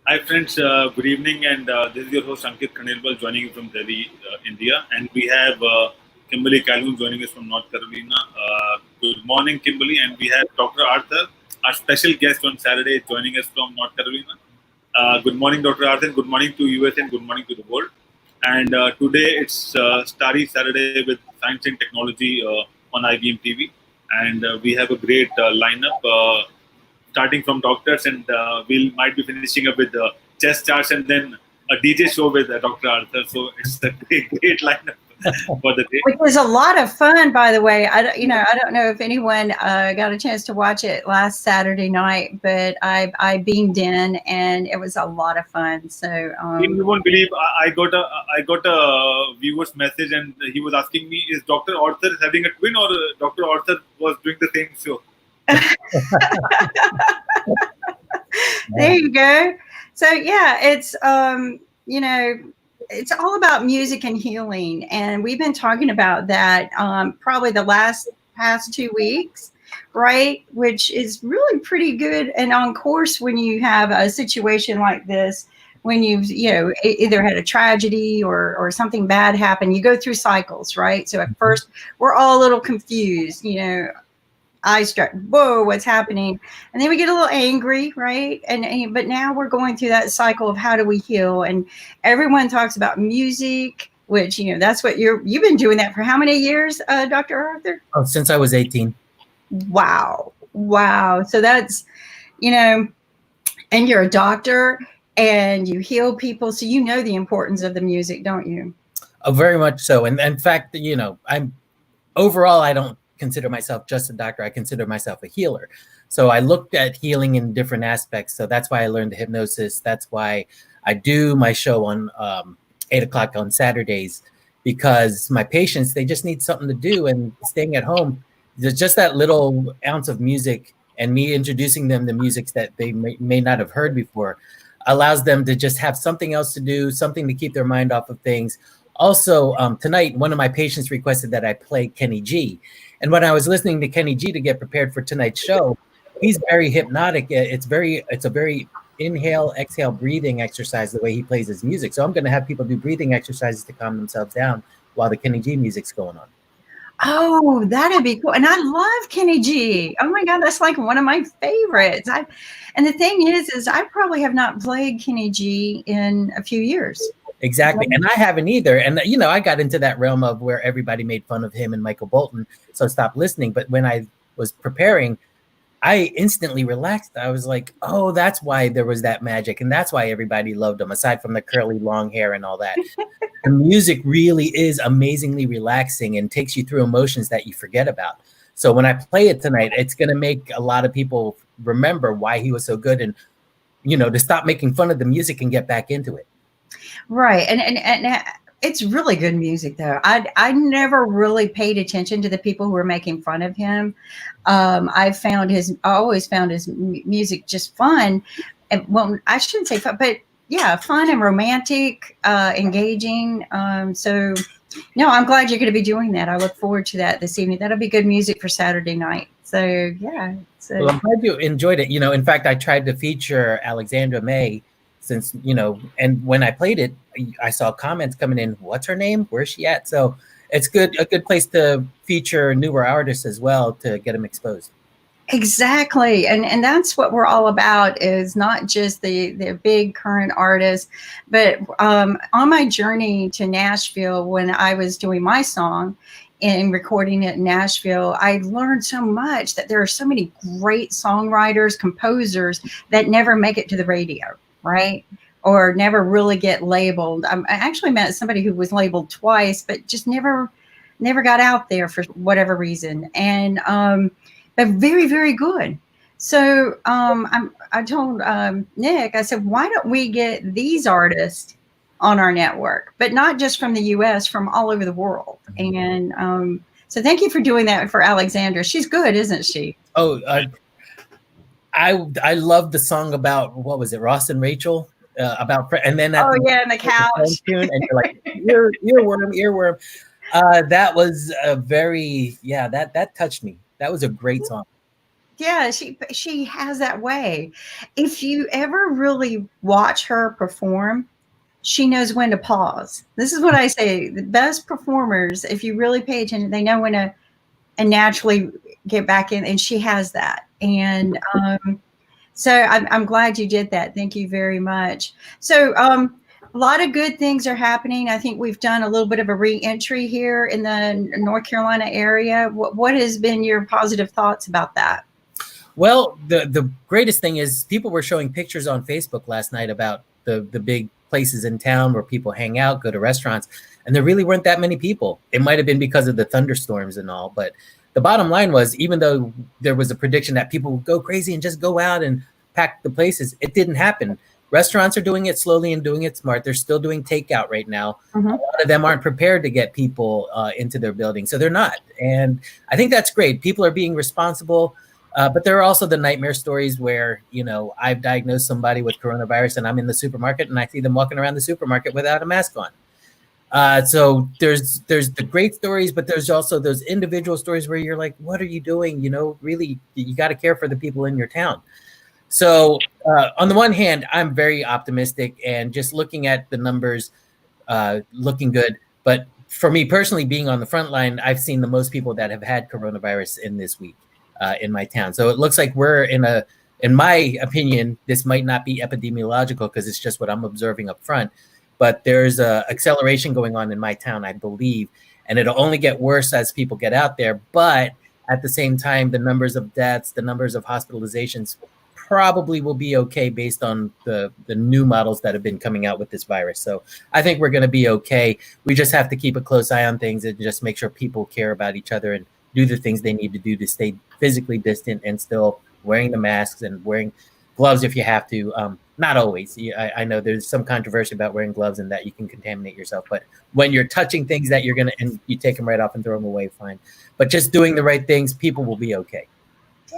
Hi friends, good evening, and this is your host Ankit Khanelwal joining you from Delhi, India, and we have Kimberly Calhoun joining us from North Carolina. Good morning, Kimberly, and we have Dr. Arthur, our special guest on Saturday, joining us from North Carolina. Good morning, Dr. Arthur, and good morning to US, and good morning to the world. And today it's Starry Saturday with Science and Technology on IBM TV, and we have a great lineup. Starting from doctors, and we'll might be finishing up with chess charts, and then a DJ show with Dr. Arthur. So it's a great lineup for the day. Which was a lot of fun, by the way. I don't know if anyone got a chance to watch it last Saturday night, but I beamed in, and it was a lot of fun. So, You won't believe I got a viewer's message, and he was asking me, is Dr. Arthur having a twin, or Dr. Arthur was doing the same show? there you go. So yeah, you know, it's all about music and healing, and we've been talking about that probably the past 2 weeks, right? Which is really pretty good and on course when you have a situation like this. When you've either had a tragedy or something bad happen, you go through cycles, right? So at first we're all a little confused, eye struck, whoa, what's happening? And then we get a little angry, right? But now we're going through that cycle of how do we heal? And everyone talks about music, which that's what you've been doing that for how many years, Dr. Arthur? Oh, since I was 18. Wow. So that's and you're a doctor and you heal people, so the importance of the music, don't you? Oh, very much so. And in fact, I'm overall, I don't consider myself just a doctor. I consider myself a healer. So I looked at healing in different aspects. So that's why I learned the hypnosis. That's why I do my show on 8 o'clock on Saturdays, because my patients, they just need something to do, and staying at home, there's just that little ounce of music, and me introducing them to music that they may not have heard before allows them to just have something else to do, something to keep their mind off of things. Also, tonight, one of my patients requested that I play Kenny G. And when I was listening to Kenny G to get prepared for tonight's show, he's very hypnotic. It's a very inhale, exhale, breathing exercise, the way he plays his music. So I'm going to have people do breathing exercises to calm themselves down while the Kenny G music's going on. Oh, that'd be cool. And I love Kenny G. Oh my God, that's like one of my favorites. And the thing is I probably have not played Kenny G in a few years. Exactly. And I haven't either. And, I got into that realm of where everybody made fun of him and Michael Bolton. So I stopped listening. But when I was preparing, I instantly relaxed. I was like, oh, that's why there was that magic. And that's why everybody loved him, aside from the curly long hair and all that. The music really is amazingly relaxing and takes you through emotions that you forget about. So when I play it tonight, it's going to make a lot of people remember why he was so good, and, to stop making fun of the music and get back into it. Right. And it's really good music, though. I never really paid attention to the people who were making fun of him. I always found his music just fun. And, well, I shouldn't say fun, but yeah, fun and romantic, engaging. So no, I'm glad you're going to be doing that. I look forward to that this evening. That'll be good music for Saturday night. So yeah. Well, I'm glad you enjoyed it. In fact, I tried to feature Alexandra May, since, and when I played it, I saw comments coming in, what's her name? Where's she at? So it's a good place to feature newer artists as well, to get them exposed. Exactly. And that's what we're all about, is not just the big current artists, but on my journey to Nashville, when I was doing my song and recording it in Nashville, I learned so much that there are so many great songwriters, composers that never make it to the radio. Right? Or never really get labeled. I actually met somebody who was labeled twice, but just never got out there for whatever reason. And but very, very good. So I told Nick, I said, why don't we get these artists on our network, but not just from the U.S., from all over the world. And so thank you for doing that for Alexandra. She's good, isn't she? Oh, I love the song about, what was it, Ross and Rachel, about, and then and the couch tune, and you're like, earworm. That was a very, that touched me. That was a great song. Yeah, she has that way. If you ever really watch her perform, she knows when to pause. This is what I say. The best performers, if you really pay attention, they know when to and naturally get back in, and she has that. And so I'm glad you did that. Thank you very much. So a lot of good things are happening. I think we've done a little bit of a re-entry here in the North Carolina area. What has been your positive thoughts about that? Well, the greatest thing is people were showing pictures on Facebook last night about the big places in town where people hang out, go to restaurants, and there really weren't that many people. It might have been because of the thunderstorms and all, but the bottom line was, even though there was a prediction that people would go crazy and just go out and pack the places, it didn't happen. Restaurants are doing it slowly and doing it smart. They're still doing takeout right now. Mm-hmm. A lot of them aren't prepared to get people into their building, so they're not. And I think that's great. People are being responsible. But there are also the nightmare stories where, I've diagnosed somebody with coronavirus and I'm in the supermarket and I see them walking around the supermarket without a mask on. So there's the great stories, but there's also those individual stories where you're like, what are you doing? Really, you got to care for the people in your town. So on the one hand, I'm very optimistic and just looking at the numbers, looking good. But for me personally, being on the front line, I've seen the most people that have had coronavirus in this week. In my town. So it looks like we're in my opinion, this might not be epidemiological because it's just what I'm observing up front, but there's a acceleration going on in my town, I believe, and it'll only get worse as people get out there. But at the same time, the numbers of deaths, the numbers of hospitalizations probably will be okay based on the new models that have been coming out with this virus. So I think we're going to be okay. We just have to keep a close eye on things and just make sure people care about each other and do the things they need to do to stay physically distant and still wearing the masks and wearing gloves if you have to. Not always. I know there's some controversy about wearing gloves and that you can contaminate yourself. But when you're touching things that and you take them right off and throw them away, fine. But just doing the right things, people will be okay.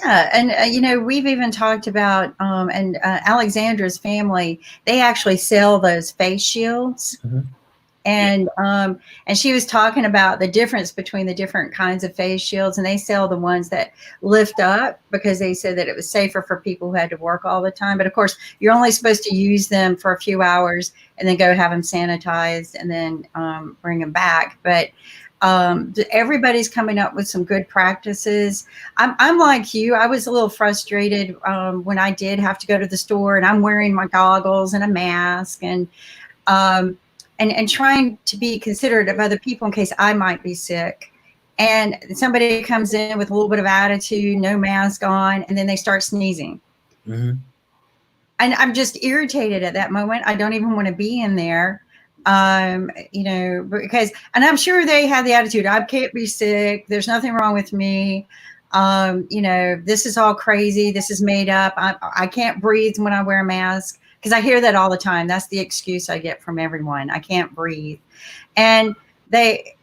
Yeah, and we've even talked about Alexandra's family. They actually sell those face shields. Mm-hmm. And she was talking about the difference between the different kinds of face shields, and they sell the ones that lift up because they said that it was safer for people who had to work all the time. But of course, you're only supposed to use them for a few hours and then go have them sanitized and then bring them back. But everybody's coming up with some good practices. I'm like you. I was a little frustrated when I did have to go to the store, and I'm wearing my goggles and a mask and trying to be considerate of other people in case I might be sick. And somebody comes in with a little bit of attitude, no mask on, and then they start sneezing. Mm-hmm. And I'm just irritated at that moment. I don't even want to be in there, because, and I'm sure they have the attitude, I can't be sick. There's nothing wrong with me. This is all crazy. This is made up. I can't breathe when I wear a mask. Because I hear that all the time. That's the excuse I get from everyone. I can't breathe. And they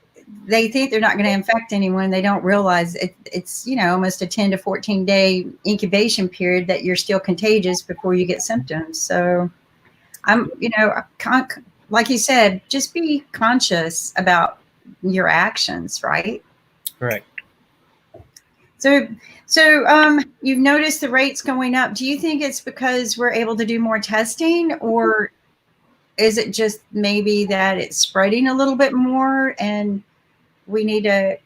think they're not going to infect anyone. They don't realize it's almost a 10 to 14 day incubation period that you're still contagious before you get symptoms. So I'm, like you said, just be conscious about your actions, right? Correct. So you've noticed the rates going up. Do you think it's because we're able to do more testing, or is it just maybe that it's spreading a little bit more and we need to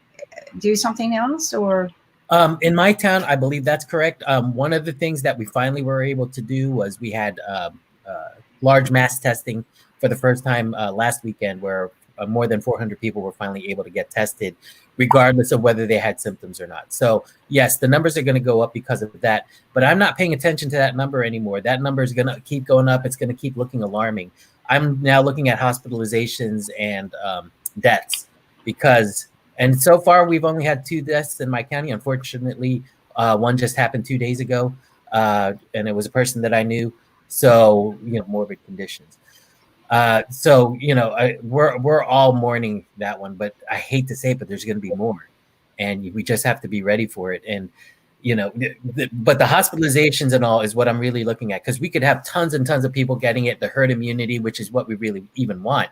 do something else? Or in my town, I believe that's correct. One of the things that we finally were able to do was we had large mass testing for the first time last weekend, where more than 400 people were finally able to get tested, regardless of whether they had symptoms or not. So yes, the numbers are going to go up because of that, but I'm not paying attention to that number anymore. That number is going to keep going up. It's going to keep looking alarming. I'm now looking at hospitalizations and deaths and so far we've only had 2 deaths in my county. Unfortunately, one just happened 2 days ago, and it was a person that I knew. So, morbid conditions. We're all mourning that one, but I hate to say it, but there's going to be more, and we just have to be ready for it. And, but the hospitalizations and all is what I'm really looking at, because we could have tons and tons of people getting it, the herd immunity, which is what we really even want.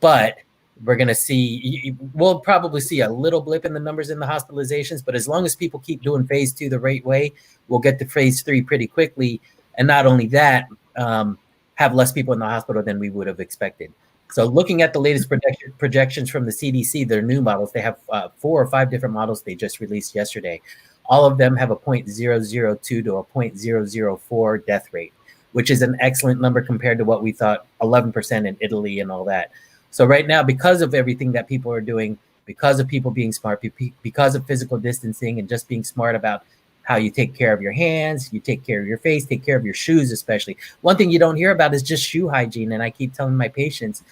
But we're going to see, we'll probably see a little blip in the numbers in the hospitalizations, but as long as people keep doing phase 2 the right way, we'll get to phase 3 pretty quickly. And not only that, have less people in the hospital than we would have expected. So looking at the latest projections from the CDC, their new models, they have 4 or 5 different models they just released yesterday. All of them have a 0.002 to a 0.004 death rate, which is an excellent number compared to what we thought, 11% in Italy and all that. So right now, because of everything that people are doing, because of people being smart, because of physical distancing and just being smart about how you take care of your hands, you take care of your face, take care of your shoes especially. One thing you don't hear about is just shoe hygiene. And I keep telling my patients,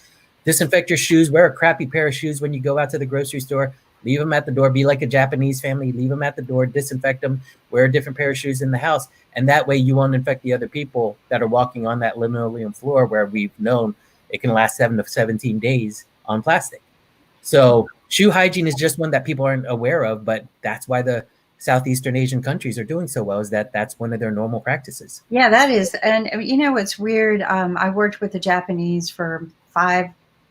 disinfect your shoes, wear a crappy pair of shoes when you go out to the grocery store, leave them at the door, be like a Japanese family, leave them at the door, disinfect them, wear a different pair of shoes in the house. And that way you won't infect the other people that are walking on that linoleum floor where we've known it can last 7 to 17 days on plastic. So shoe hygiene is just one that people aren't aware of, but that's why the Southeastern Asian countries are doing so well, is that's one of their normal practices. Yeah, that is. And you know, it's weird. I worked with the Japanese for 5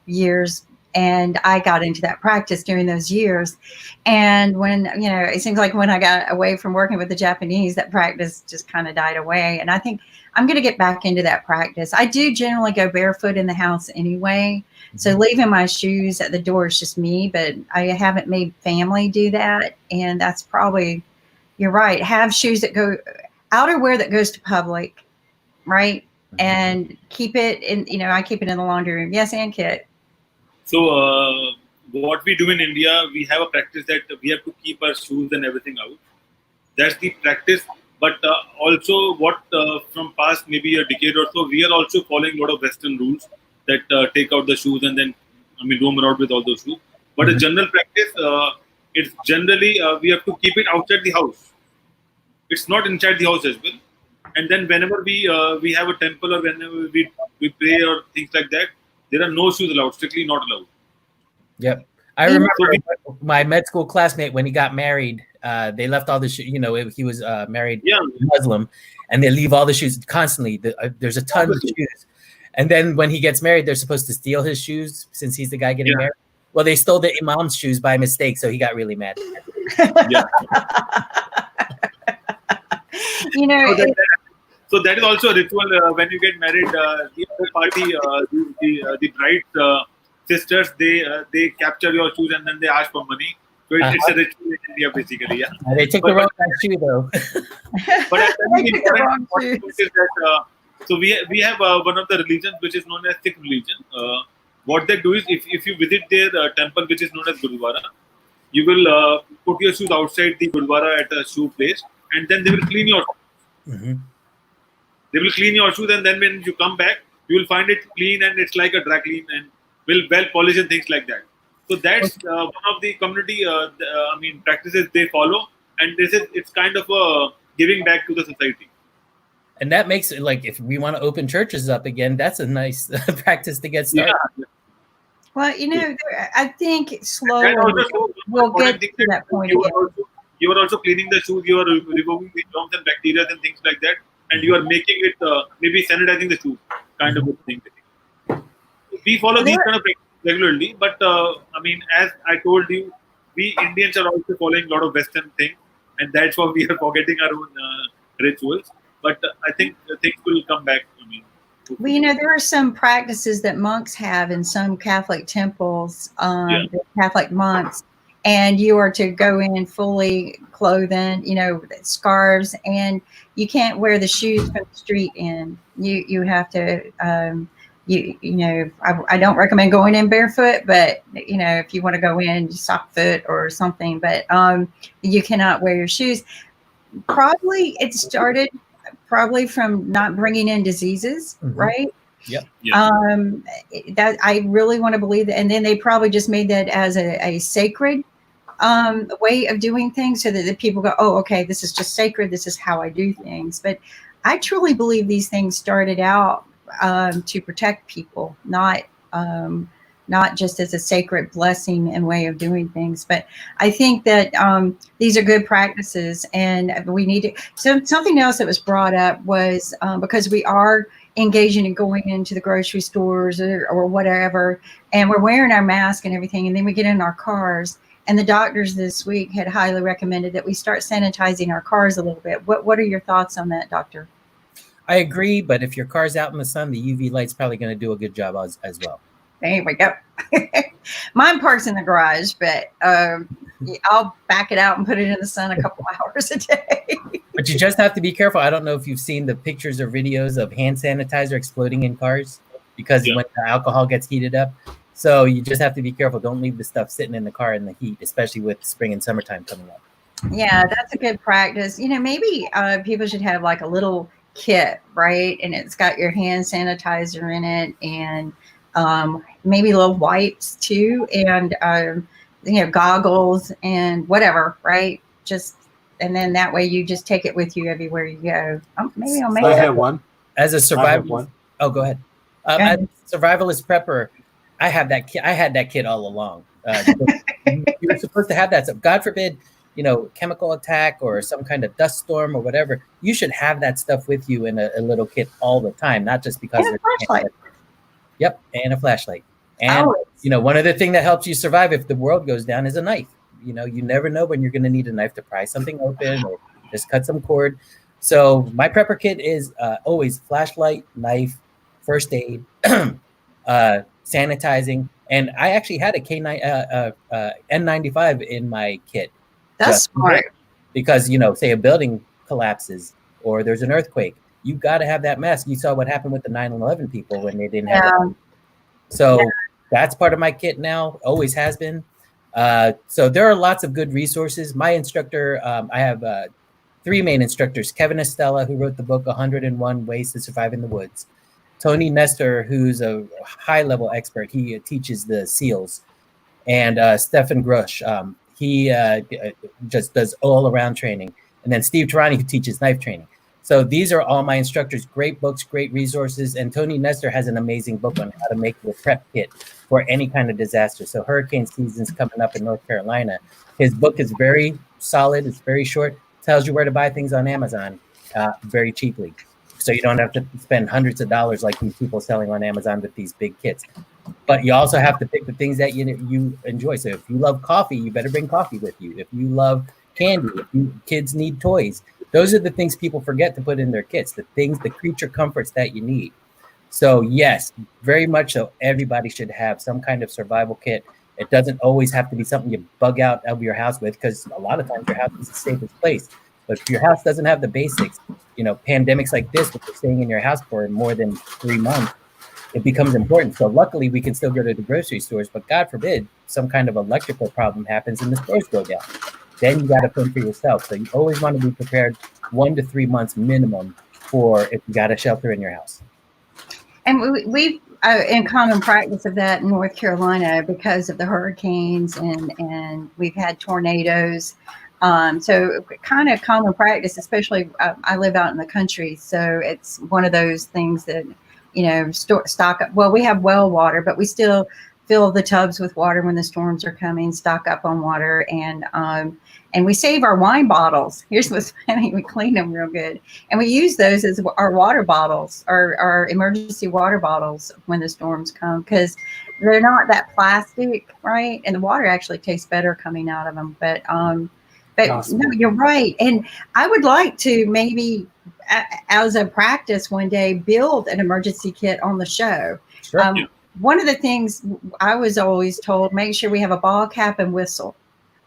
years, and I got into that practice during those years. And when, you know, it seems like when I got away from working with the Japanese, that practice just kind of died away. And I think I'm going to get back into that practice. I do generally go barefoot in the house anyway. So leaving my shoes at the door is just me, but I haven't made family do that. And that's probably, you're right. Have shoes that go, outerwear that goes to public, right? And keep it in, you know, I keep it in the laundry room. Yes, and Kit. So what we do in India, we have a practice that we have to keep our shoes and everything out. That's the practice. But also what from past maybe a decade or so, we are also following a lot of Western rules that take out the shoes and then, I mean, roam around with all those shoes. But a general practice, it's generally, we have to keep it outside the house. It's not inside the house as well. And then whenever we have a temple or whenever we pray or things like that, there are no shoes allowed, strictly not allowed. Yep. I remember my med school classmate, when he got married, they left all the shoes, you know, he was married Muslim, and they leave all the shoes constantly. There's a ton of shoes. And then when he gets married, they're supposed to steal his shoes since he's the guy getting married. Well, they stole the imam's shoes by mistake, so he got really mad. You know, so that is also a ritual when you get married. The other party, the bride sisters, they capture your shoes and then they ask for money. So it's a ritual in India, basically. Yeah. They take the wrong shoe though. But I think the important point is that so we have one of the religions which is known as Sikh religion. What they do is if you visit their temple, which is known as Gurudwara, you will put your shoes outside the Gurudwara at a shoe place, and then they will clean your shoes. They will clean your shoes, and then when you come back, you will find it clean and it's like a dry clean and well polished and things like that. So that's one of the community, practices they follow, and it's kind of a giving back to the society. And that makes it like, if we want to open churches up again, that's a nice practice to get started. Yeah. Well, you know, I think slowly we'll get to that point again. You are also cleaning the shoes, you are removing the germs and bacteria and things like that, and you are making it, maybe sanitizing the shoes, kind of a thing. We follow these kind of practices regularly, but as I told you, we Indians are also following a lot of Western things, and that's why we are forgetting our own rituals. But I think things will come back. Well, you know, there are some practices that monks have in some Catholic temples, Catholic monks, and you are to go in fully clothed, you know, scarves, and you can't wear the shoes from the street in. You have to, I don't recommend going in barefoot, but, you know, if you want to go in sock foot or something, but you cannot wear your shoes. Probably it started from not bringing in diseases, right? Yep. That I really want to believe that, and then they probably just made that as a sacred way of doing things, so that the people go, oh, okay, this is just sacred. This is how I do things. But I truly believe these things started out to protect people, not just as a sacred blessing and way of doing things. But I think that these are good practices, and we need to. So something else that was brought up was because we are engaging in going into the grocery stores or whatever, and we're wearing our mask and everything, and then we get in our cars. And the doctors this week had highly recommended that we start sanitizing our cars a little bit. What are your thoughts on that, doctor? I agree, but if your car's out in the sun, the UV light's probably going to do a good job as well. There we go. Mine parks in the garage, but I'll back it out and put it in the sun a couple hours a day. But you just have to be careful. I don't know if you've seen the pictures or videos of hand sanitizer exploding in cars because when the alcohol gets heated up. So you just have to be careful. Don't leave the stuff sitting in the car in the heat, especially with spring and summertime coming up. Yeah, that's a good practice. Maybe people should have like a little kit, right? And it's got your hand sanitizer in it, and maybe little wipes too, and goggles and whatever, right? And then that way you just take it with you everywhere you go. Maybe I'll make I have one. As a survivalist, oh, go ahead. As a survivalist prepper, I have that kit. I had that kit all along. You're supposed to have that stuff. God forbid, chemical attack or some kind of dust storm or whatever. You should have that stuff with you in a little kit all the time, not just because. And a flashlight. Yep, and a flashlight. And one other thing that helps you survive if the world goes down is a knife. You never know when you're going to need a knife to pry something open or just cut some cord. So my prepper kit is always flashlight, knife, first aid, sanitizing, and I actually had a N95 in my kit. That's smart. Because say a building collapses or there's an earthquake, you got to have that mask. You saw what happened with the 9/11 people when they didn't have it. So that's part of my kit now. Always has been. So there are lots of good resources. My instructor, I have 3 main instructors: Kevin Estella, who wrote the book 101 Ways to Survive in the Woods; Tony Nestor, who's a high-level expert. He teaches the SEALs; and Stefan Grush. He just does all-around training. And then Steve Tarani, who teaches knife training. So these are all my instructors. Great books, great resources. And Tony Nestor has an amazing book on how to make your prep kit for any kind of disaster. So hurricane season's coming up in North Carolina. His book is very solid. It's very short. Tells you where to buy things on Amazon very cheaply. So you don't have to spend hundreds of dollars like these people selling on Amazon with these big kits. But you also have to pick the things that you enjoy. So if you love coffee, you better bring coffee with you. If you love candy, kids need toys. Those are the things people forget to put in their kits, the creature comforts that you need. So yes, very much so everybody should have some kind of survival kit. It doesn't always have to be something you bug out of your house with, because a lot of times your house is the safest place. But if your house doesn't have the basics, pandemics like this, if you're staying in your house for more than 3 months, it becomes important. So luckily we can still go to the grocery stores, but God forbid some kind of electrical problem happens and the stores go down. Then you got to fend for yourself. So you always want to be prepared 1 to 3 months minimum for if you got a shelter in your house. And we've in common practice of that in North Carolina because of the hurricanes and we've had tornadoes. So kind of common practice, especially I live out in the country. So it's one of those things that, stock up. Well, we have well water, but we still fill the tubs with water when the storms are coming, stock up on water, and we save our wine bottles. Here's what's funny: we clean them real good, and we use those as our water bottles, our emergency water bottles when the storms come, because they're not that plastic, right? And the water actually tastes better coming out of them. But no, you're right, and I would like to maybe, as a practice, one day build an emergency kit on the show. Sure. One of the things I was always told, make sure we have a ball cap and whistle,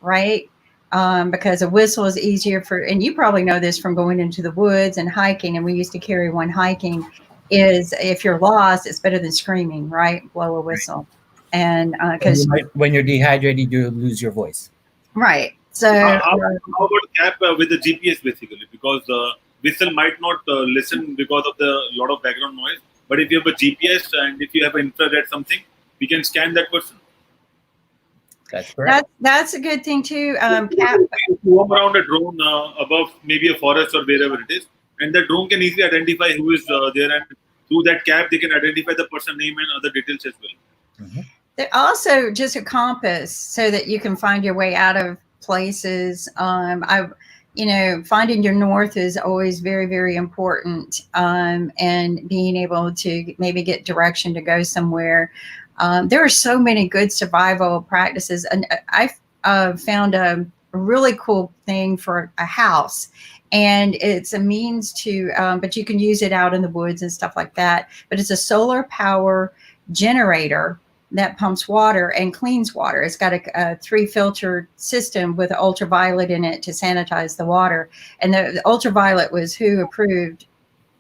right? Because a whistle is easier and you probably know this from going into the woods and hiking, and we used to carry one hiking, is if you're lost, it's better than screaming, right? Blow a whistle. And because when you're dehydrated, you lose your voice. Right. So how about cap with the GPS basically? Because the whistle might not listen because of the lot of background noise. But if you have a GPS and if you have an infrared something, we can scan that person. That's correct. That's a good thing too. Cap. You roam around a drone above maybe a forest or wherever it is, and the drone can easily identify who is there, and through that cap they can identify the person name and other details as well. Mm-hmm. They're also just a compass so that you can find your way out of places. finding your north is always very, very important, and being able to maybe get direction to go somewhere. There are so many good survival practices, and I found a really cool thing for a house, and it's a means to, but you can use it out in the woods and stuff like that. But it's a solar power generator that pumps water and cleans water. It's got a 3 filter system with ultraviolet in it to sanitize the water. And the ultraviolet was WHO approved.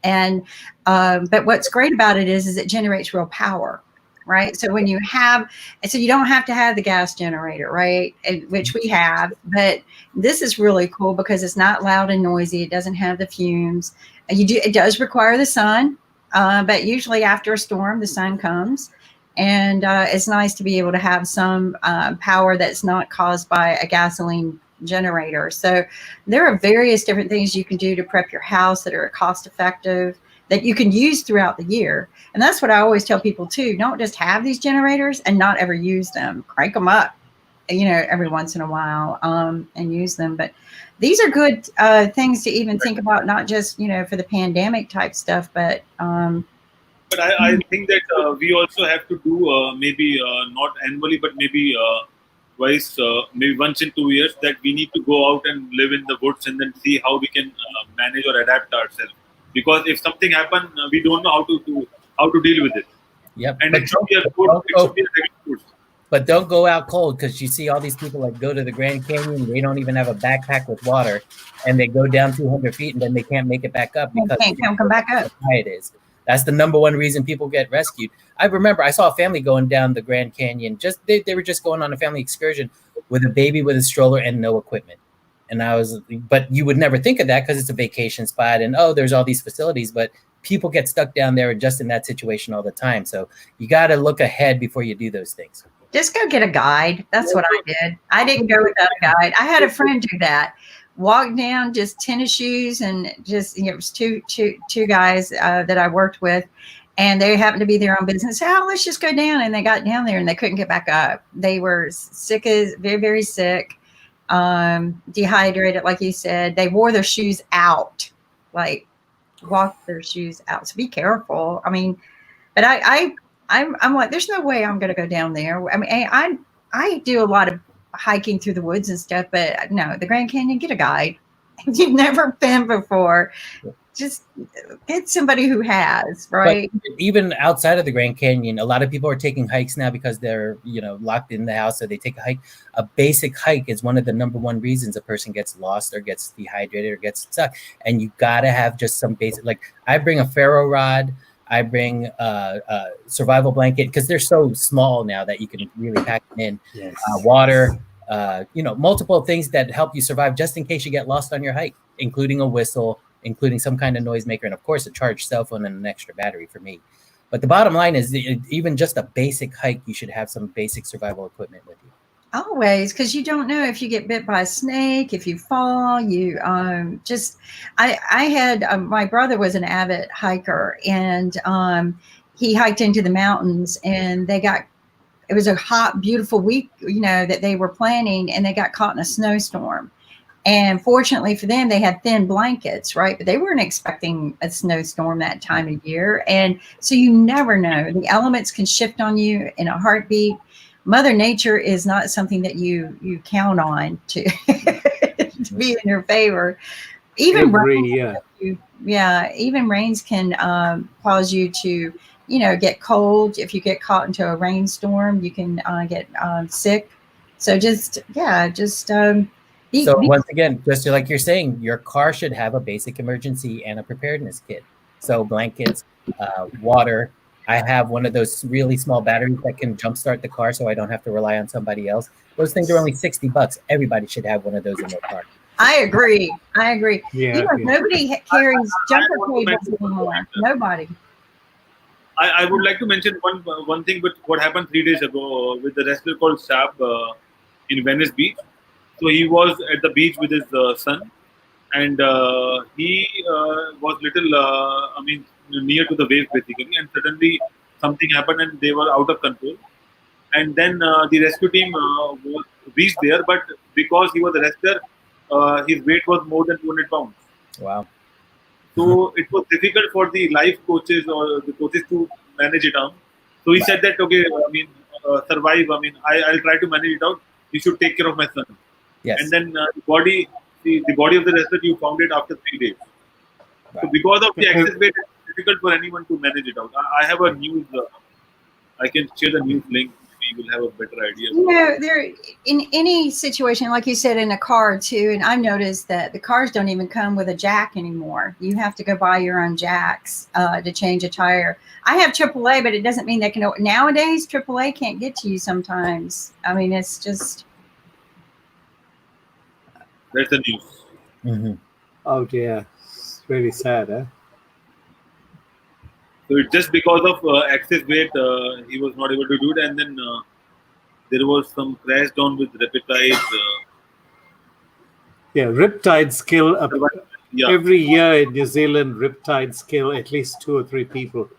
And but what's great about it is it generates real power, right? So when you have, so you don't have to have the gas generator, right? Which we have, but this is really cool because it's not loud and noisy. It doesn't have the fumes. It does require the sun, but usually after a storm, the sun comes. And it's nice to be able to have some power that's not caused by a gasoline generator. So there are various different things you can do to prep your house that are cost effective, that you can use throughout the year. And that's what I always tell people too. Don't just have these generators and not ever use them. Crank them up, every once in a while, and use them. But these are good things to even think about, not just, for the pandemic type stuff, but But I think that we also have to do maybe not annually, but maybe twice, maybe once in 2 years, that we need to go out and live in the woods and then see how we can manage or adapt ourselves. Because if something happens, we don't know how to deal with it. Yep. And But it should be a good. It should be a regular food. But don't go out cold, because you see all these people like go to the Grand Canyon. They don't even have a backpack with water, and they go down 200 feet and then they can't make it back up because can't come back up. How high it is. That's the number one reason people get rescued. I remember I saw a family going down the Grand Canyon. They were just going on a family excursion with a baby with a stroller and no equipment. And but you would never think of that because it's a vacation spot and there's all these facilities, but people get stuck down there just in that situation all the time. So you got to look ahead before you do those things. Just go get a guide. That's what I did. I didn't go without a guide. I had a friend do that. Walk down just tennis shoes and just, it was two guys that I worked with, and they happened to be there on business. Let's just go down. And they got down there and they couldn't get back up. They were very, very sick, dehydrated, like you said. They wore their shoes out, like walked their shoes out. So be careful. I mean, but I'm like, there's no way I'm going to go down there. I mean, I do a lot of hiking through the woods and stuff, but no, the Grand Canyon, get a guide. If you've never been before, just get somebody who has, right? But even outside of the Grand Canyon, a lot of people are taking hikes now because they're, locked in the house, so they take a hike. A basic hike is one of the number one reasons a person gets lost or gets dehydrated or gets stuck. And you got to have just some basic, like I bring a ferro rod, I bring a survival blanket because they're so small now that you can really pack them in. Yes. Water, multiple things that help you survive just in case you get lost on your hike, including a whistle, including some kind of noisemaker, and of course a charged cell phone and an extra battery for me. But the bottom line is even just a basic hike, you should have some basic survival equipment with you. Always, because you don't know if you get bit by a snake, if you fall, you I had my brother was an avid hiker, and he hiked into the mountains, and it was a hot, beautiful week, that they were planning, and they got caught in a snowstorm. And fortunately for them, they had thin blankets, right? But they weren't expecting a snowstorm that time of year. And so you never know. The elements can shift on you in a heartbeat. Mother Nature is not something that you count on to to be in your favor. Even even rains can cause you to, get cold. If you get caught into a rainstorm, you can get sick. So once again, just like you're saying, your car should have a basic emergency and a preparedness kit. So blankets, water. I have one of those really small batteries that can jumpstart the car so I don't have to rely on somebody else. Those things are only $60. Everybody should have one of those in their car. I agree. Yeah, Nobody carries jumper cables anymore. Nobody. I would like to mention one thing with what happened 3 days ago with the wrestler called Sab in Venice Beach. So he was at the beach with his son, and he was little, near to the wave basically, and suddenly something happened and they were out of control. And then the rescue team reached there, but because he was a wrestler, his weight was more than 200 pounds. Wow. So it was difficult for the life coaches or the coaches to manage it out. So he said that, okay, I mean, survive. I mean, I'll try to manage it out. You should take care of my son. Yes. And then the body of the wrestler, you found it after 3 days. Wow. So because of the excess weight, it's difficult for anyone to manage it out. I have a news. I can share the news link. We will have a better idea. You know, there in any situation, like you said, in a car too, and I've noticed that the cars don't even come with a jack anymore. You have to go buy your own jacks to change a tire. I have AAA, but it doesn't mean they can. Nowadays, AAA can't get to you sometimes. I mean, it's just. That's the news. Mm-hmm. Oh dear, it's really sad, huh? So it's just because of excess weight, he was not able to do it, and then there was some crash down with Repetide. Yeah, riptides kill Yeah, every year in New Zealand. Riptides kill at least 2 or 3 people.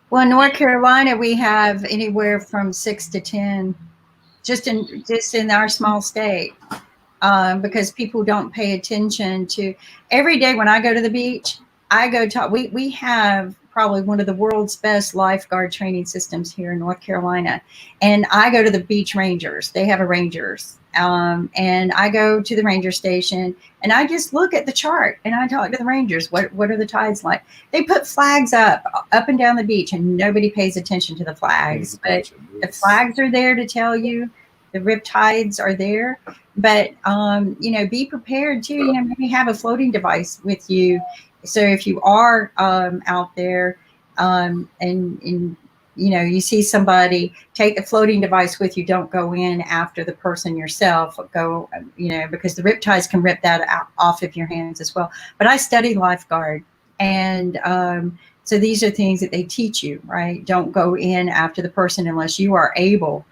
Well, in North Carolina, we have anywhere from 6 to 10, just in our small state, because people don't pay attention to. Every day when I go to the beach, I go talk. We have probably one of the world's best lifeguard training systems here in North Carolina, and I go to the beach rangers. They have a rangers, and I go to the ranger station, and I just look at the chart and I talk to the rangers. What are the tides like? They put flags up and down the beach, and nobody pays attention to the flags. But the flags are there to tell you the rip tides are there. But be prepared too. Maybe have a floating device with you. So if you are out there and you see somebody, take the floating device with you. Don't go in after the person yourself. Go, because the riptides can rip that off of your hands as well. But I studied lifeguard, and so these are things that they teach you, right? Don't go in after the person unless you are able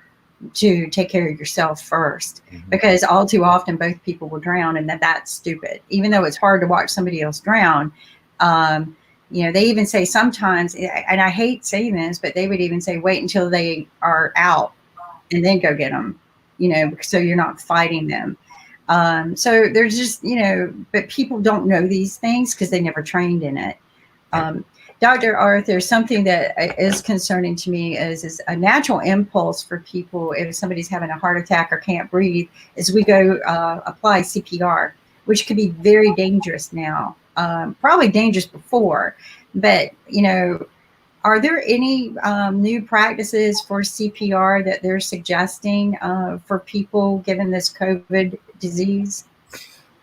to take care of yourself first, because all too often both people will drown, and that's stupid. Even though it's hard to watch somebody else drown, they even say sometimes, and I hate saying this, but they would even say, wait until they are out and then go get them, so you're not fighting them. So there's just, but people don't know these things because they never trained in it. Dr. Arthur, something that is concerning to me is a natural impulse for people if somebody's having a heart attack or can't breathe, is we go apply CPR, which could be very dangerous now. Probably dangerous before, but are there any new practices for CPR that they're suggesting for people given this COVID disease?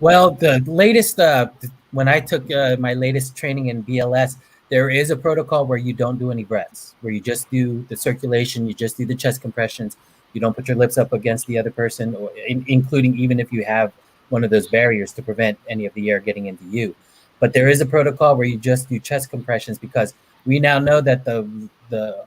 Well, the latest, when I took my latest training in BLS, there is a protocol where you don't do any breaths, where you just do the circulation, you just do the chest compressions, you don't put your lips up against the other person, or including even if you have one of those barriers to prevent any of the air getting into you. But there is a protocol where you just do chest compressions, because we now know that the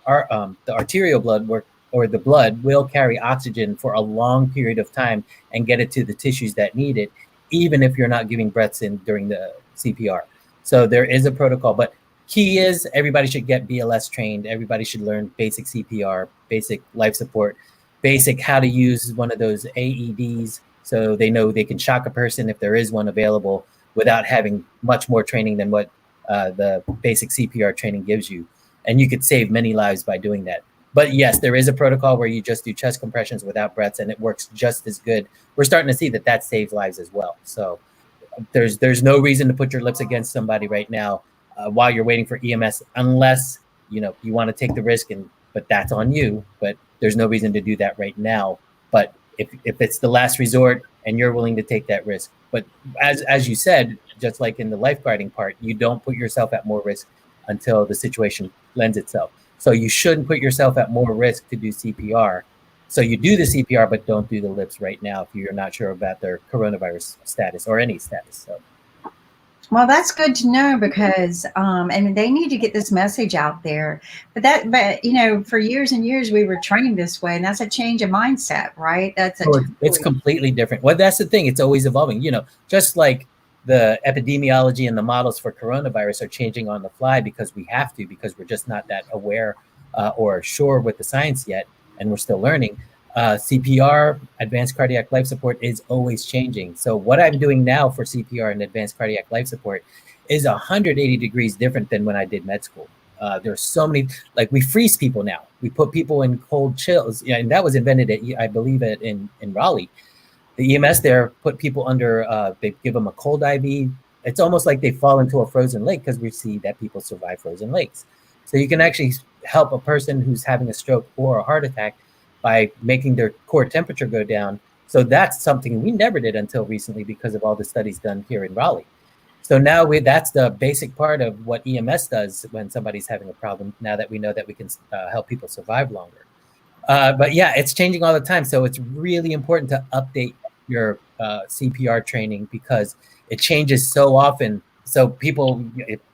arterial blood or the blood will carry oxygen for a long period of time and get it to the tissues that need it, even if you're not giving breaths in during the CPR. So there is a protocol, but key is everybody should get BLS trained. Everybody should learn basic CPR, basic life support, basic how to use one of those AEDs so they know they can shock a person if there is one available without having much more training than what the basic CPR training gives you. And you could save many lives by doing that. But yes, there is a protocol where you just do chest compressions without breaths, and it works just as good. We're starting to see that saves lives as well. So there's no reason to put your lips against somebody right now while you're waiting for EMS, unless you want to take the risk, but that's on you. But there's no reason to do that right now. But if it's the last resort and you're willing to take that risk, but as you said, just like in the lifeguarding part, you don't put yourself at more risk until the situation lends itself. So you shouldn't put yourself at more risk to do CPR. So you do the CPR, but don't do the lips right now if you're not sure about their coronavirus status or any status. So. Well, that's good to know, because and they need to get this message out there. But for years and years we were trained this way, and that's a change of mindset, right? It's completely different. Well, that's the thing; it's always evolving. Just like the epidemiology and the models for coronavirus are changing on the fly because we have to, because we're just not that aware or sure with the science yet, and we're still learning. CPR, advanced cardiac life support, is always changing. So what I'm doing now for CPR and advanced cardiac life support is 180 degrees different than when I did med school. There's so many, like we freeze people now. We put people in cold chills. Yeah, and that was invented at, I believe, in Raleigh. The EMS there put people under, they give them a cold IV. It's almost like they fall into a frozen lake, because we see that people survive frozen lakes. So you can actually help a person who's having a stroke or a heart attack by making their core temperature go down. So that's something we never did until recently because of all the studies done here in Raleigh. So now that's the basic part of what EMS does when somebody's having a problem, now that we know that we can help people survive longer. But yeah, it's changing all the time. So it's really important to update your CPR training, because it changes so often. So people,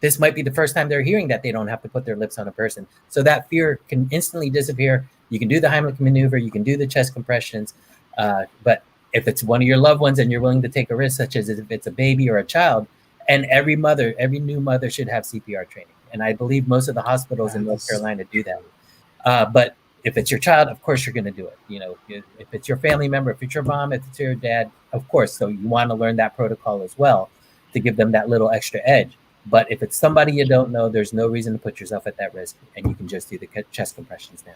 this might be the first time they're hearing that they don't have to put their lips on a person. So that fear can instantly disappear. You can do the Heimlich maneuver, you can do the chest compressions. But if it's one of your loved ones and you're willing to take a risk, such as if it's a baby or a child, and every new mother should have CPR training. And I believe most of the hospitals in North Carolina do that. But if it's your child, of course you're going to do it. You know, if it's your family member, if it's your mom, if it's your dad, of course. So you want to learn that protocol as well to give them that little extra edge. But if it's somebody you don't know, there's no reason to put yourself at that risk, and you can just do the chest compressions now.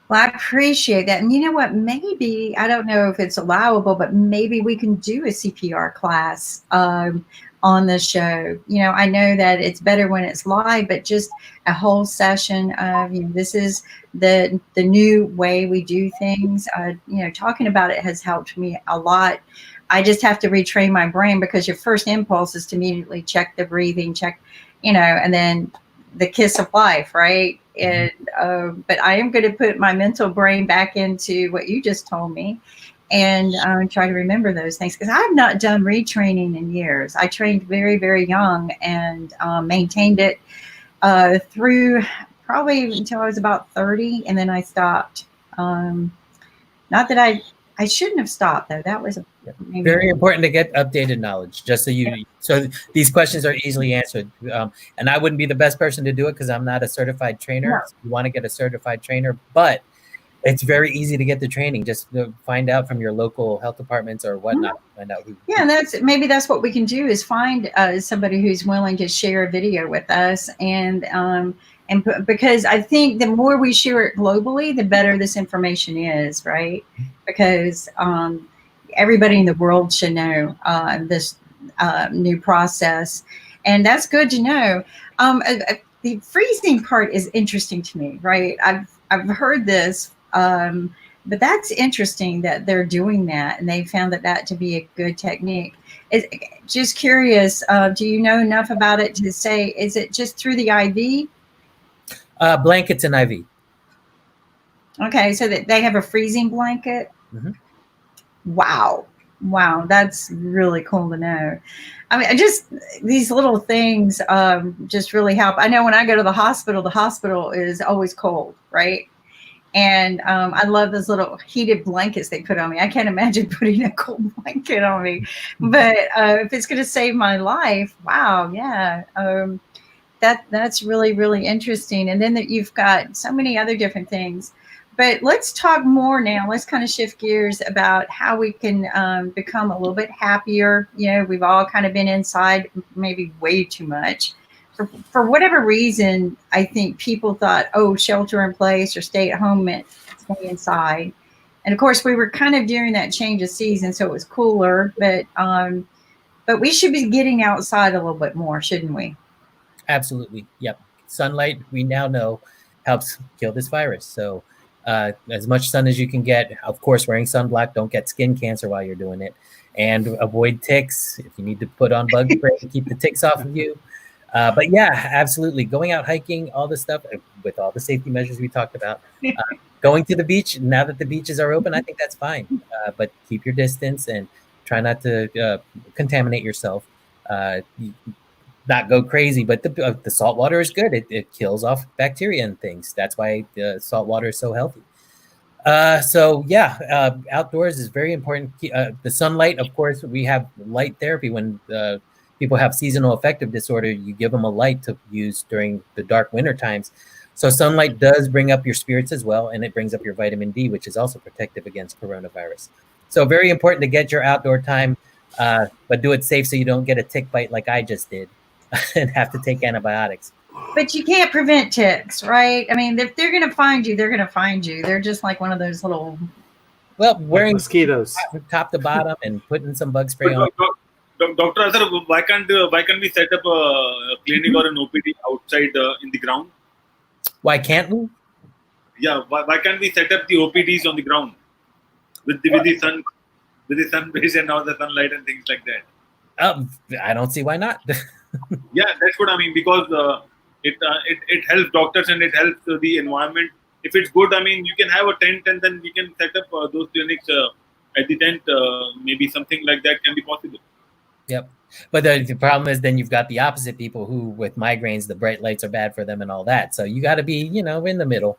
Well, I appreciate that. And you know what? Maybe, I don't know if it's allowable, but maybe we can do a CPR class on the show. You know, I know that it's better when it's live, but just a whole session of, you know, this is the new way we do things. You know, talking about it has helped me a lot. I just have to retrain my brain, because your first impulse is to immediately check the breathing, check, you know, and then the kiss of life, right? And but I am going to put my mental brain back into what you just told me, and try to remember those things, because I've not done retraining in years. I trained very, very young, and maintained it through probably until I was about 30, and then I stopped. Not that I shouldn't have stopped, though. That was very important to get updated knowledge, just so these questions are easily answered. And I wouldn't be the best person to do it, because I'm not a certified trainer. No. So you want to get a certified trainer, but it's very easy to get the training. Just find out from your local health departments or whatnot. Find out who. Yeah, maybe that's what we can do, is find somebody who's willing to share a video with us, and because I think the more we share it globally, the better this information is, right? Because everybody in the world should know this new process, and that's good to know. The freezing part is interesting to me, right? I've heard this, but that's interesting that they're doing that, and they found that to be a good technique. Just curious, do you know enough about it to say, is it just through the IV? Blankets and IV. Okay, so that they have a freezing blanket. Mm-hmm. Wow, that's really cool to know. I mean, just these little things just really help. I know when I go to the hospital is always cold, right? And I love those little heated blankets they put on me. I can't imagine putting a cold blanket on me, but if it's going to save my life, wow, yeah. That's really, really interesting. And then that you've got so many other different things. But let's talk more now. Let's kind of shift gears about how we can become a little bit happier. You know, we've all kind of been inside maybe way too much. For whatever reason, I think people thought, oh, shelter in place or stay at home meant stay inside. And of course, we were kind of during that change of season, so it was cooler. But we should be getting outside a little bit more, shouldn't we? Absolutely. Yep. Sunlight, we now know, helps kill this virus. So as much sun as you can get, of course, wearing sunblock, don't get skin cancer while you're doing it, and avoid ticks. If you need to put on bug spray to keep the ticks off of you. But yeah, absolutely. Going out hiking, all this stuff with all the safety measures we talked about. Going to the beach, now that the beaches are open, I think that's fine. But keep your distance and try not to contaminate yourself. Not go crazy, but the salt water is good. It kills off bacteria and things. That's why the salt water is so healthy. So yeah, outdoors is very important. The sunlight, of course, we have light therapy when people have seasonal affective disorder. You give them a light to use during the dark winter times. So sunlight does bring up your spirits as well, and it brings up your vitamin D, which is also protective against coronavirus. So very important to get your outdoor time, but do it safe so you don't get a tick bite like I just did and have to take antibiotics. But you can't prevent ticks, right? I mean, if they're going to find you, they're going to find you. They're just like one of those little. Well, Like wearing mosquitoes. top to bottom and putting some bug spray on. Doctor Azhar, why can't we set up a clinic or an OPD outside in the ground? Why can't we? Yeah, why can't we set up the OPDs on the ground with the sun rays and all the sunlight and things like that? I don't see why not. Yeah, that's what I mean, because it helps doctors and it helps the environment. If it's good, I mean, you can have a tent and then we can set up those clinics at the tent. Maybe something like that can be possible. Yep. But the problem is then you've got the opposite people who, with migraines, the bright lights are bad for them and all that. So you got to be, in the middle.